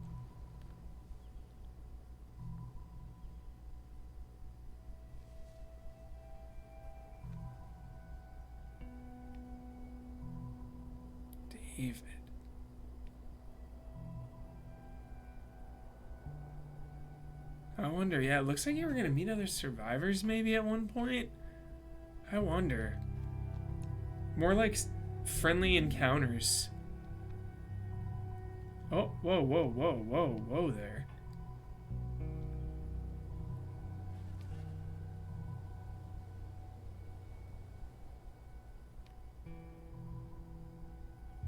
David. I wonder, yeah, it looks like you were gonna meet other survivors maybe at one point. I wonder. More like friendly encounters. Oh, whoa, whoa, whoa, whoa, whoa there.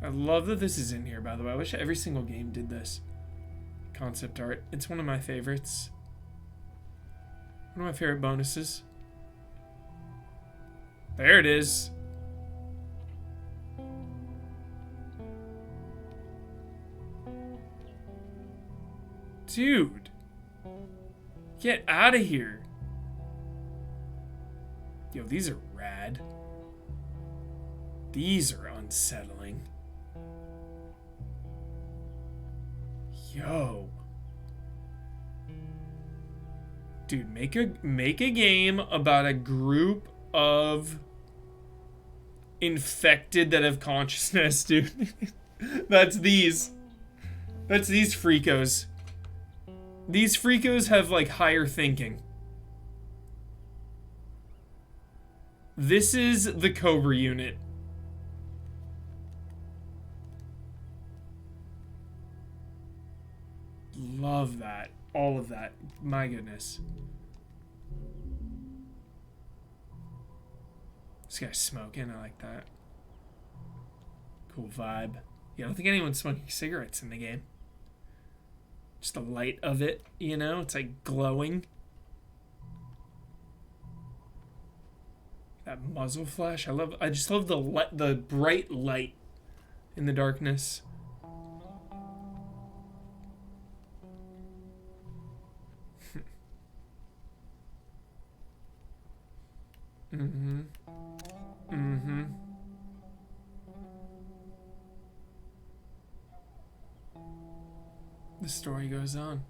I love that this is in here, by the way. I wish every single game did this. Concept art. It's one of my favorites. One of my favorite bonuses. There it is. Dude. Get out of here. Yo, these are rad. These are unsettling. Yo. Dude, make a game about a group of infected that have consciousness, dude. That's these. That's these freakos. These freakos have like higher thinking. This is the Cobra unit. Love that. All of that. My goodness. This guy's smoking. I like that. Cool vibe. Yeah, I don't think anyone's smoking cigarettes in the game. Just the light of it, you know? It's like glowing. That muzzle flash. I just love the bright light in the darkness. Mm-hmm. Mm-hmm. story goes on.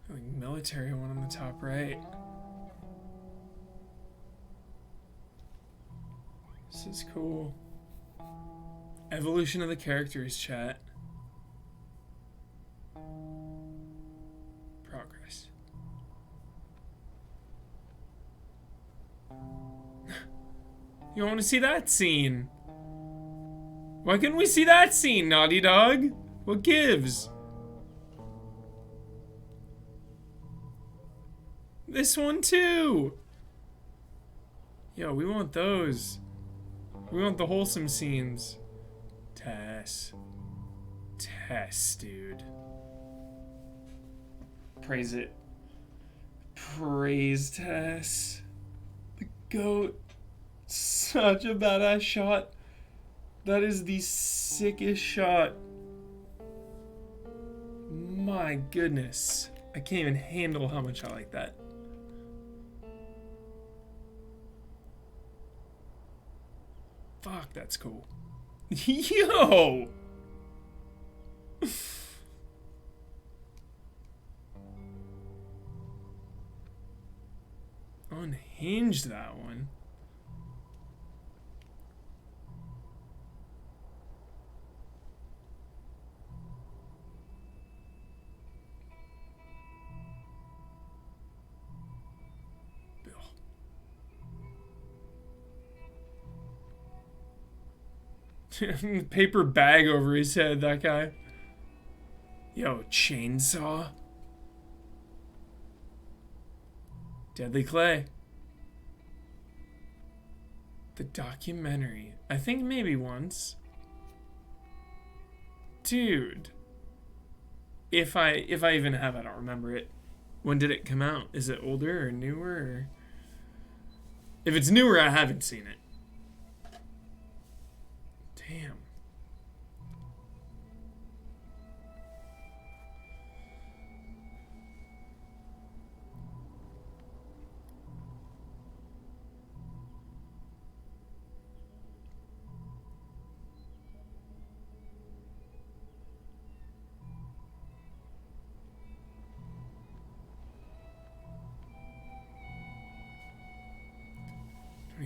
Like military one on the top right. This is cool. Evolution of the characters, chat. Progress. You want to see that scene? Why couldn't we see that scene, Naughty Dog? What gives? This one too. Yo, we want those. We want the wholesome scenes. Tess. Tess, dude. Praise it. Praise Tess. The goat. Such a badass shot. That is the sickest shot. My goodness. I can't even handle how much I like that. Fuck, that's cool. Yo! Unhinged, that one. Paper bag over his head, that guy. Yo, chainsaw. Deadly Clay. The documentary. I think maybe once. Dude. If I even have, I don't remember it. When did it come out? Is it older or newer? Or... If it's newer, I haven't seen it. Damn.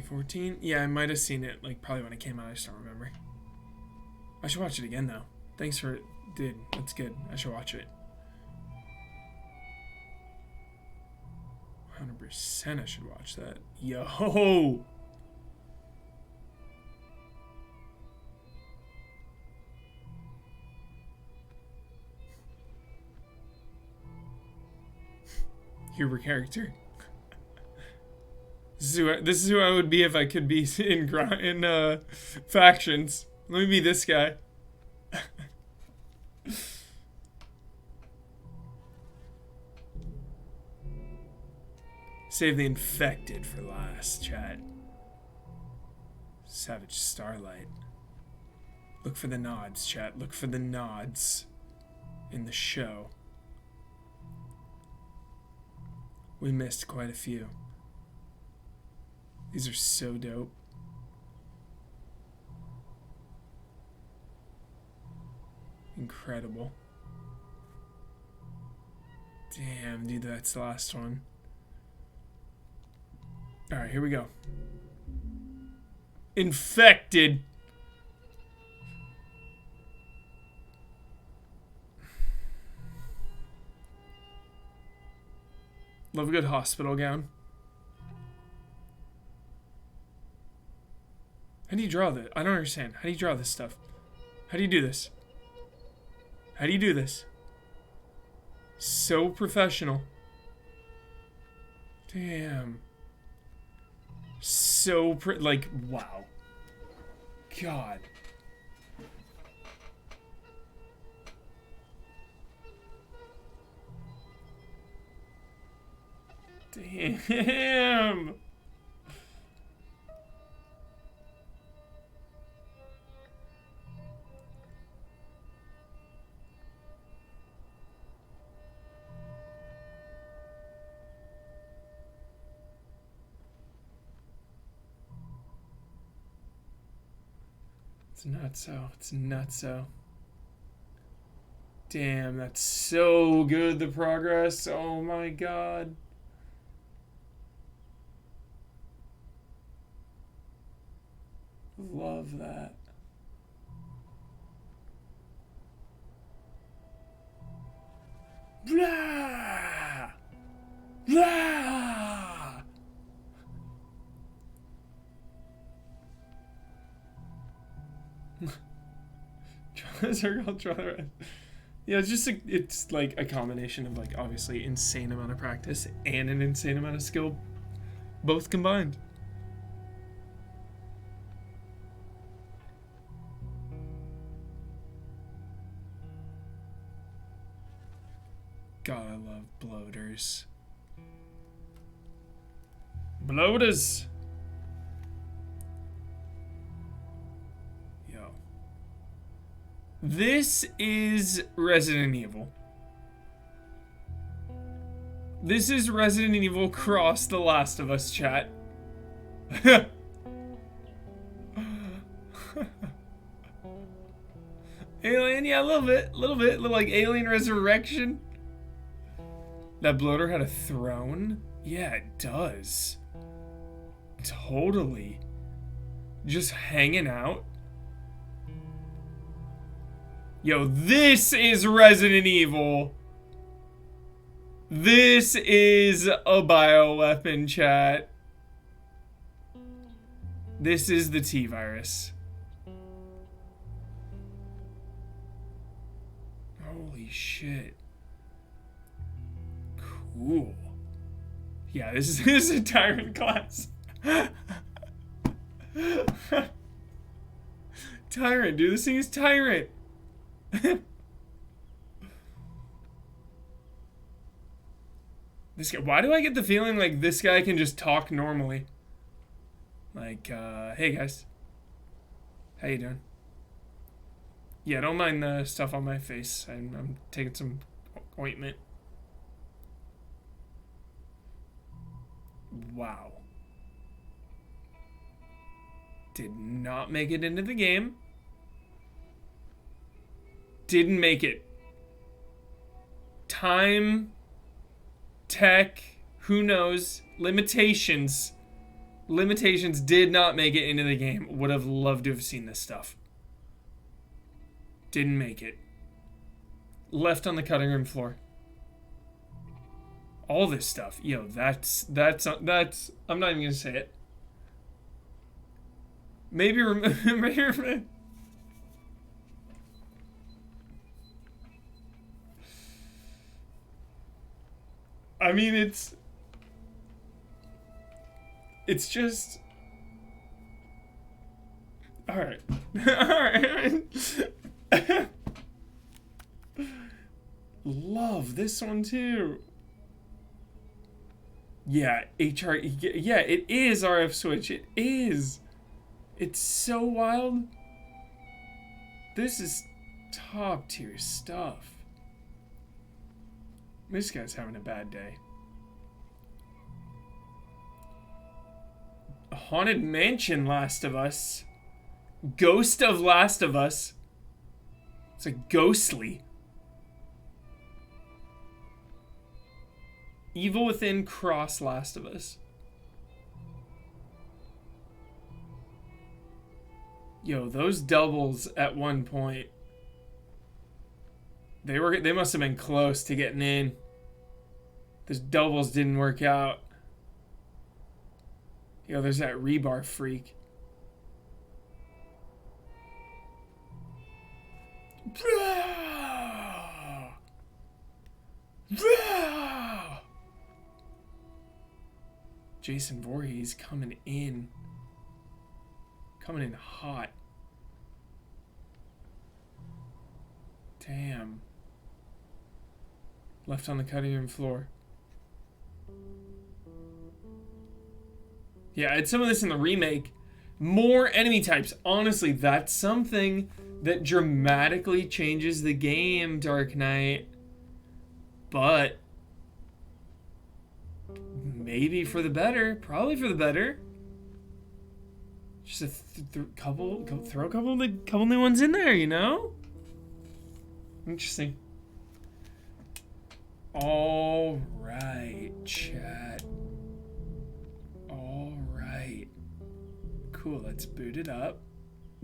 $2014? Yeah, I might have seen it, like, probably when it came out. I just don't remember. I should watch it again, though. Thanks for... Dude, that's good. I should watch it. 100% I should watch that. Yo! Huber character. This is who I would be if I could be in factions. Let me be this guy. Save the infected for last, chat. Savage Starlight. Look for the nods, chat. Look for the nods in the show. We missed quite a few. These are so dope. Incredible. Damn, dude, that's the last one. Alright, here we go. Infected. Love a good hospital gown. How do you draw that? I don't understand. How do you draw this stuff? How do you do this? How do you do this? So professional. Damn. So like, wow. God. Damn. It's nutso. It's nutso. Damn, that's so good, the progress. Oh my god. Love that. Blah! Blah! Circle, try the rest. Yeah, it's just it's like a combination of like obviously insane amount of practice and an insane amount of skill, both combined. God, I love bloaters. Bloaters. Yo. This is Resident Evil. This is Resident Evil cross The Last of Us, chat. Alien, yeah, a little bit, little like Alien Resurrection. That bloater had a throne? Yeah, it does. Totally. Just hanging out. Yo, this is Resident Evil. This is a bioweapon, chat. This is the T-virus. Holy shit. Cool. Yeah, this is a tyrant class. Tyrant, dude. This thing is tyrant. This guy. Why do I get the feeling like this guy can just talk normally? Like, hey guys. How you doing? Yeah, don't mind the stuff on my face. I'm taking some ointment. Wow. Did not make it into the game. Didn't make it. Time, tech, who knows, limitations. Limitations did not make it into the game. Would have loved to have seen this stuff. Didn't make it. Left on the cutting room floor. All this stuff. Yo, that's I'm not even gonna say it. Maybe I mean, it's just all right. All right. Love this one too. Yeah, HR. Yeah, it is RF switch. It is. It's so wild. This is top tier stuff. This guy's having a bad day. Haunted Mansion Last of Us. Ghost of Last of Us. It's a ghostly. Evil Within cross Last of Us. Yo, those doubles at one point. They must have been close to getting in. Those doubles didn't work out. Yo, there's that rebar freak. Jason Voorhees coming in. Coming in hot. Damn. Left on the cutting room floor. Yeah, I had some of this in the remake. More enemy types. Honestly, that's something that dramatically changes the game, Dark Knight. But maybe for the better. Probably for the better. Just a throw a couple new ones in there, you know? Interesting. All right, chat. All right. Cool, let's boot it up.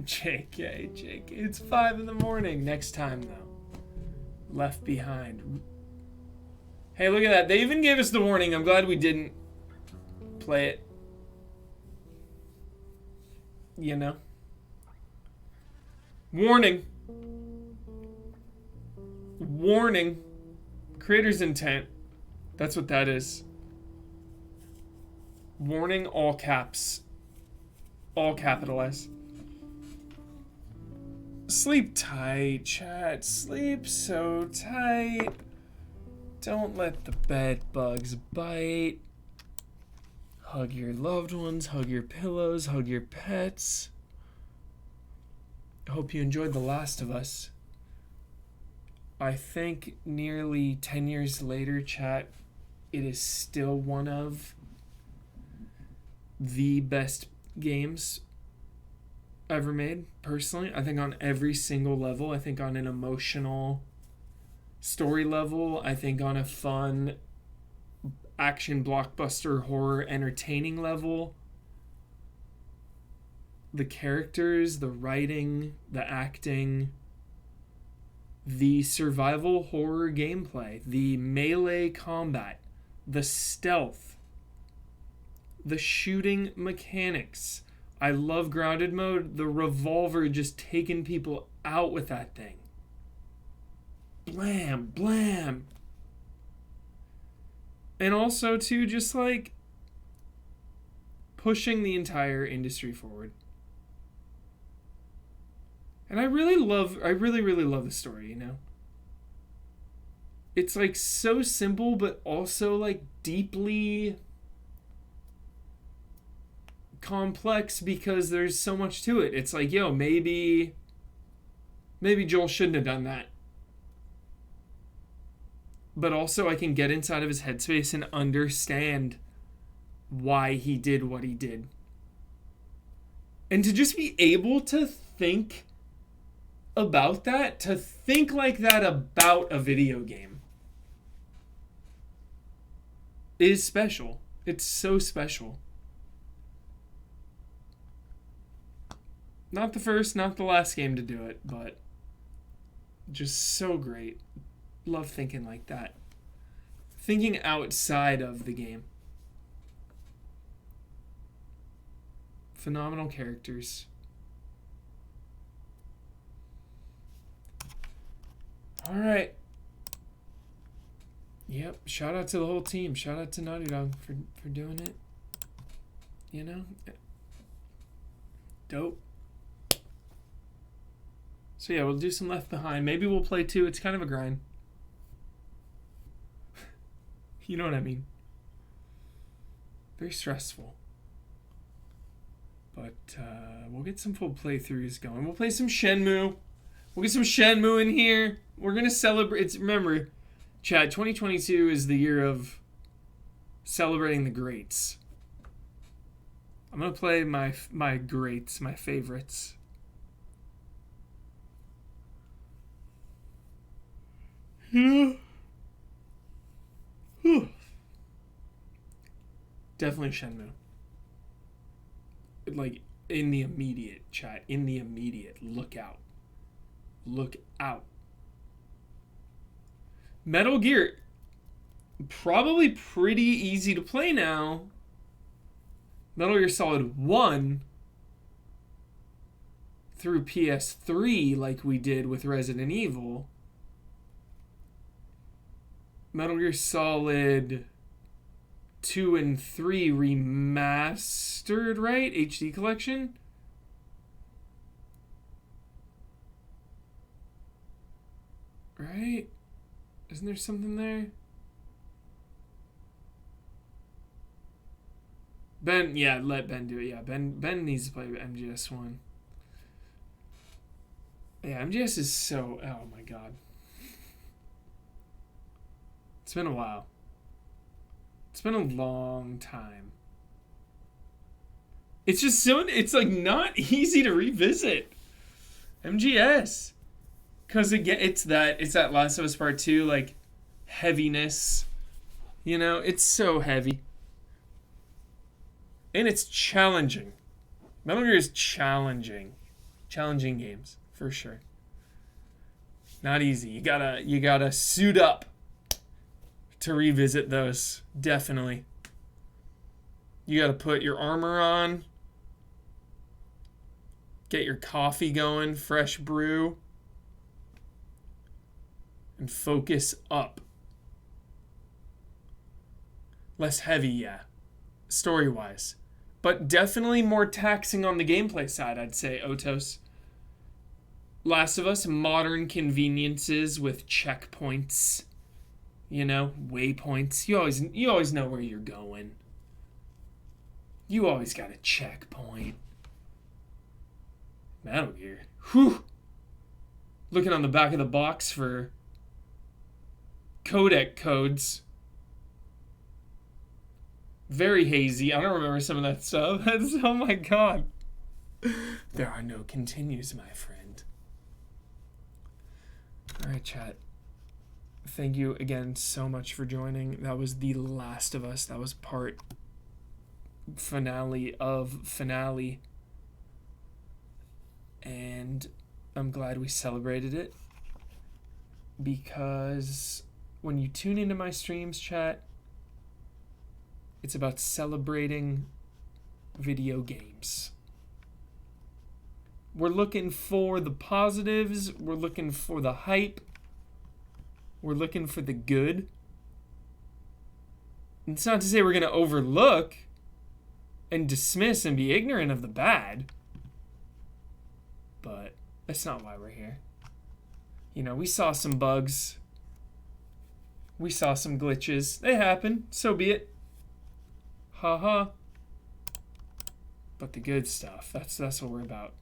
JK. It's 5 in the morning. Next time, though. Left Behind. Hey, look at that. They even gave us the warning. I'm glad we didn't play it. You know? Warning. Warning. Creator's intent. That's what that is. Warning, all caps. All capitalized. Sleep tight, chat. Sleep so tight. Don't let the bed bugs bite. Hug your loved ones, hug your pillows, hug your pets. I hope you enjoyed The Last of Us. I think nearly 10 years later, chat, it is still one of the best games ever made, personally. I think on every single level. I think on an emotional story level. I think on a fun action blockbuster horror entertaining level. The characters, the writing, the acting, the survival horror gameplay, the melee combat, the stealth, the shooting mechanics. I love grounded mode. The revolver just taking people out with that thing. Blam, blam. And also, too, just like pushing the entire industry forward. And I really, really love the story, you know? It's like so simple, but also like deeply complex because there's so much to it. It's like, yo, maybe Joel shouldn't have done that. But also I can get inside of his headspace and understand why he did what he did. And to just be able to think about that, to think like that about a video game, is special. It's so special. Not the first, not the last game to do it, but just so great. Love thinking like that. Thinking outside of the game. Phenomenal characters. Alright. Yep, shout out to the whole team. Shout out to Naughty Dog for doing it. You know? Dope. So yeah, we'll do some Left Behind. Maybe we'll play 2. It's kind of a grind. You know what I mean? Very stressful. But we'll get some full playthroughs going. We'll play some Shenmue. We'll get some Shenmue in here. We're going to celebrate. Remember, chat, 2022 is the year of celebrating the greats. I'm going to play my greats, my favorites. Yeah. Whew. Definitely Shenmue. Like, in the immediate, chat. In the immediate. Look out. Look out. Metal Gear. Probably pretty easy to play now. Metal Gear Solid 1 through PS3 like we did with Resident Evil. Metal Gear Solid 2 and 3 remastered, right? HD collection? Right? Isn't there something there? Ben, yeah, let Ben do it. Yeah, Ben needs to play MGS1. Yeah, MGS is so... Oh my god. It's been a while. It's been a long time. It's just so, it's like not easy to revisit. MGS. Because again, it's that Last of Us Part 2, like, heaviness. You know, it's so heavy. And it's challenging. Metal Gear is challenging. Challenging games, for sure. Not easy. You gotta suit up to revisit those. Definitely. You gotta put your armor on. Get your coffee going, fresh brew. And focus up. Less heavy, yeah. Story-wise. But definitely more taxing on the gameplay side, I'd say, Otos. Last of Us, modern conveniences with checkpoints. You know, waypoints. You always know where you're going. You always got a checkpoint. Metal Gear. Whew. Looking on the back of the box for codec codes. Very hazy. I don't remember some of that stuff. That's, oh my god. There are no continues, my friend. Alright, chat. Thank you again so much for joining. That was The Last of Us. That was part finale of finale. And I'm glad we celebrated it. Because when you tune into my streams, chat, it's about celebrating video games. We're looking for the positives. We're looking for the hype. We're looking for the good. It's not to say we're going to overlook and dismiss and be ignorant of the bad. But that's not why we're here. You know, we saw some bugs. We saw some glitches. They happen. So be it. Haha. But the good stuff, that's what we're about.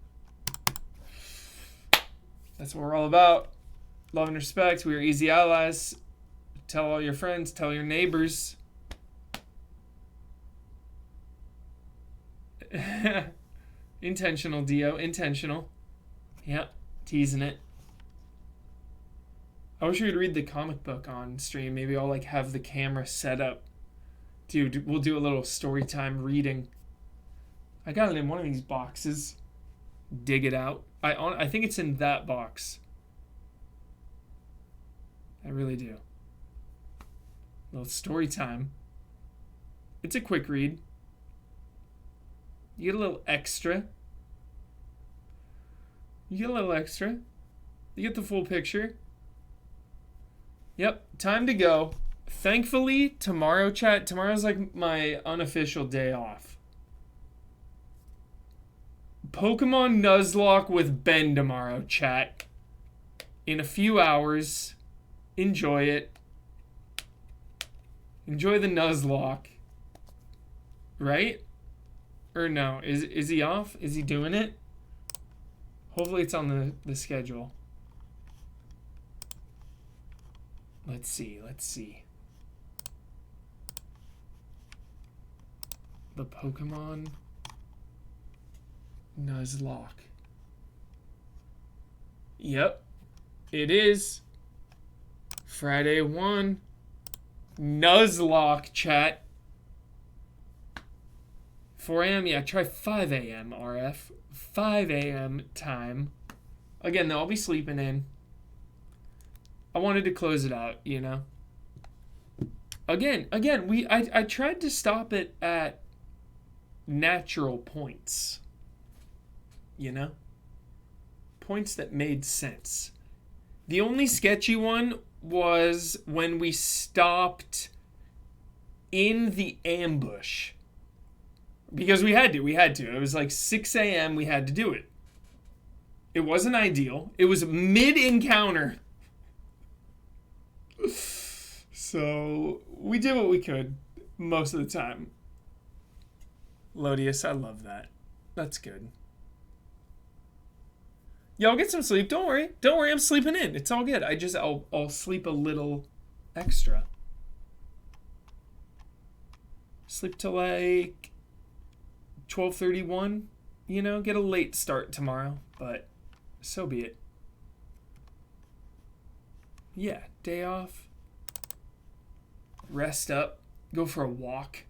That's what we're all about. Love and respect. We are easy allies. Tell all your friends. Tell your neighbors. Intentional, Dio. Intentional. Yep. Teasing it. I wish we could read the comic book on stream. Maybe I'll like have the camera set up. Dude, we'll do a little story time reading. I got it in one of these boxes. Dig it out. I think it's in that box. I really do. A little story time. It's a quick read. You get a little extra. You get a little extra. You get the full picture. Yep, time to go. Thankfully, tomorrow, chat, tomorrow's like my unofficial day off. Pokemon Nuzlocke with Ben tomorrow, chat. In a few hours. Enjoy it. Enjoy the Nuzlocke. Right? Or no, is he off? Is he doing it? Hopefully it's on the schedule. Let's see. The Pokemon Nuzlocke. Yep, it is. Friday 1. Nuzlocke, chat. 4 a.m. Yeah, try 5 a.m. RF. 5 a.m. time. Again, though, I'll be sleeping in. I wanted to close it out, you know. Again, I tried to stop it at natural points. You know? Points that made sense. The only sketchy one was when we stopped in the ambush. Because we had to. It was like 6 a.m. we had to do it. It wasn't ideal. It was mid-encounter. So, we did what we could most of the time. Lodius, I love that. That's good. Y'all get some sleep. Don't worry. I'm sleeping in. It's all good. I'll sleep a little extra. Sleep till like 12:31, you know, get a late start tomorrow, but so be it. Yeah, day off. Rest up. Go for a walk.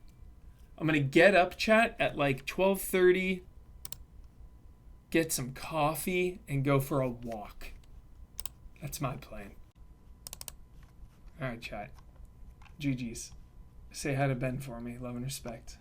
I'm gonna get up, chat, at like 12:30, get some coffee, and go for a walk. That's my plan. Alright, chat. GG's. Say hi to Ben for me. Love and respect.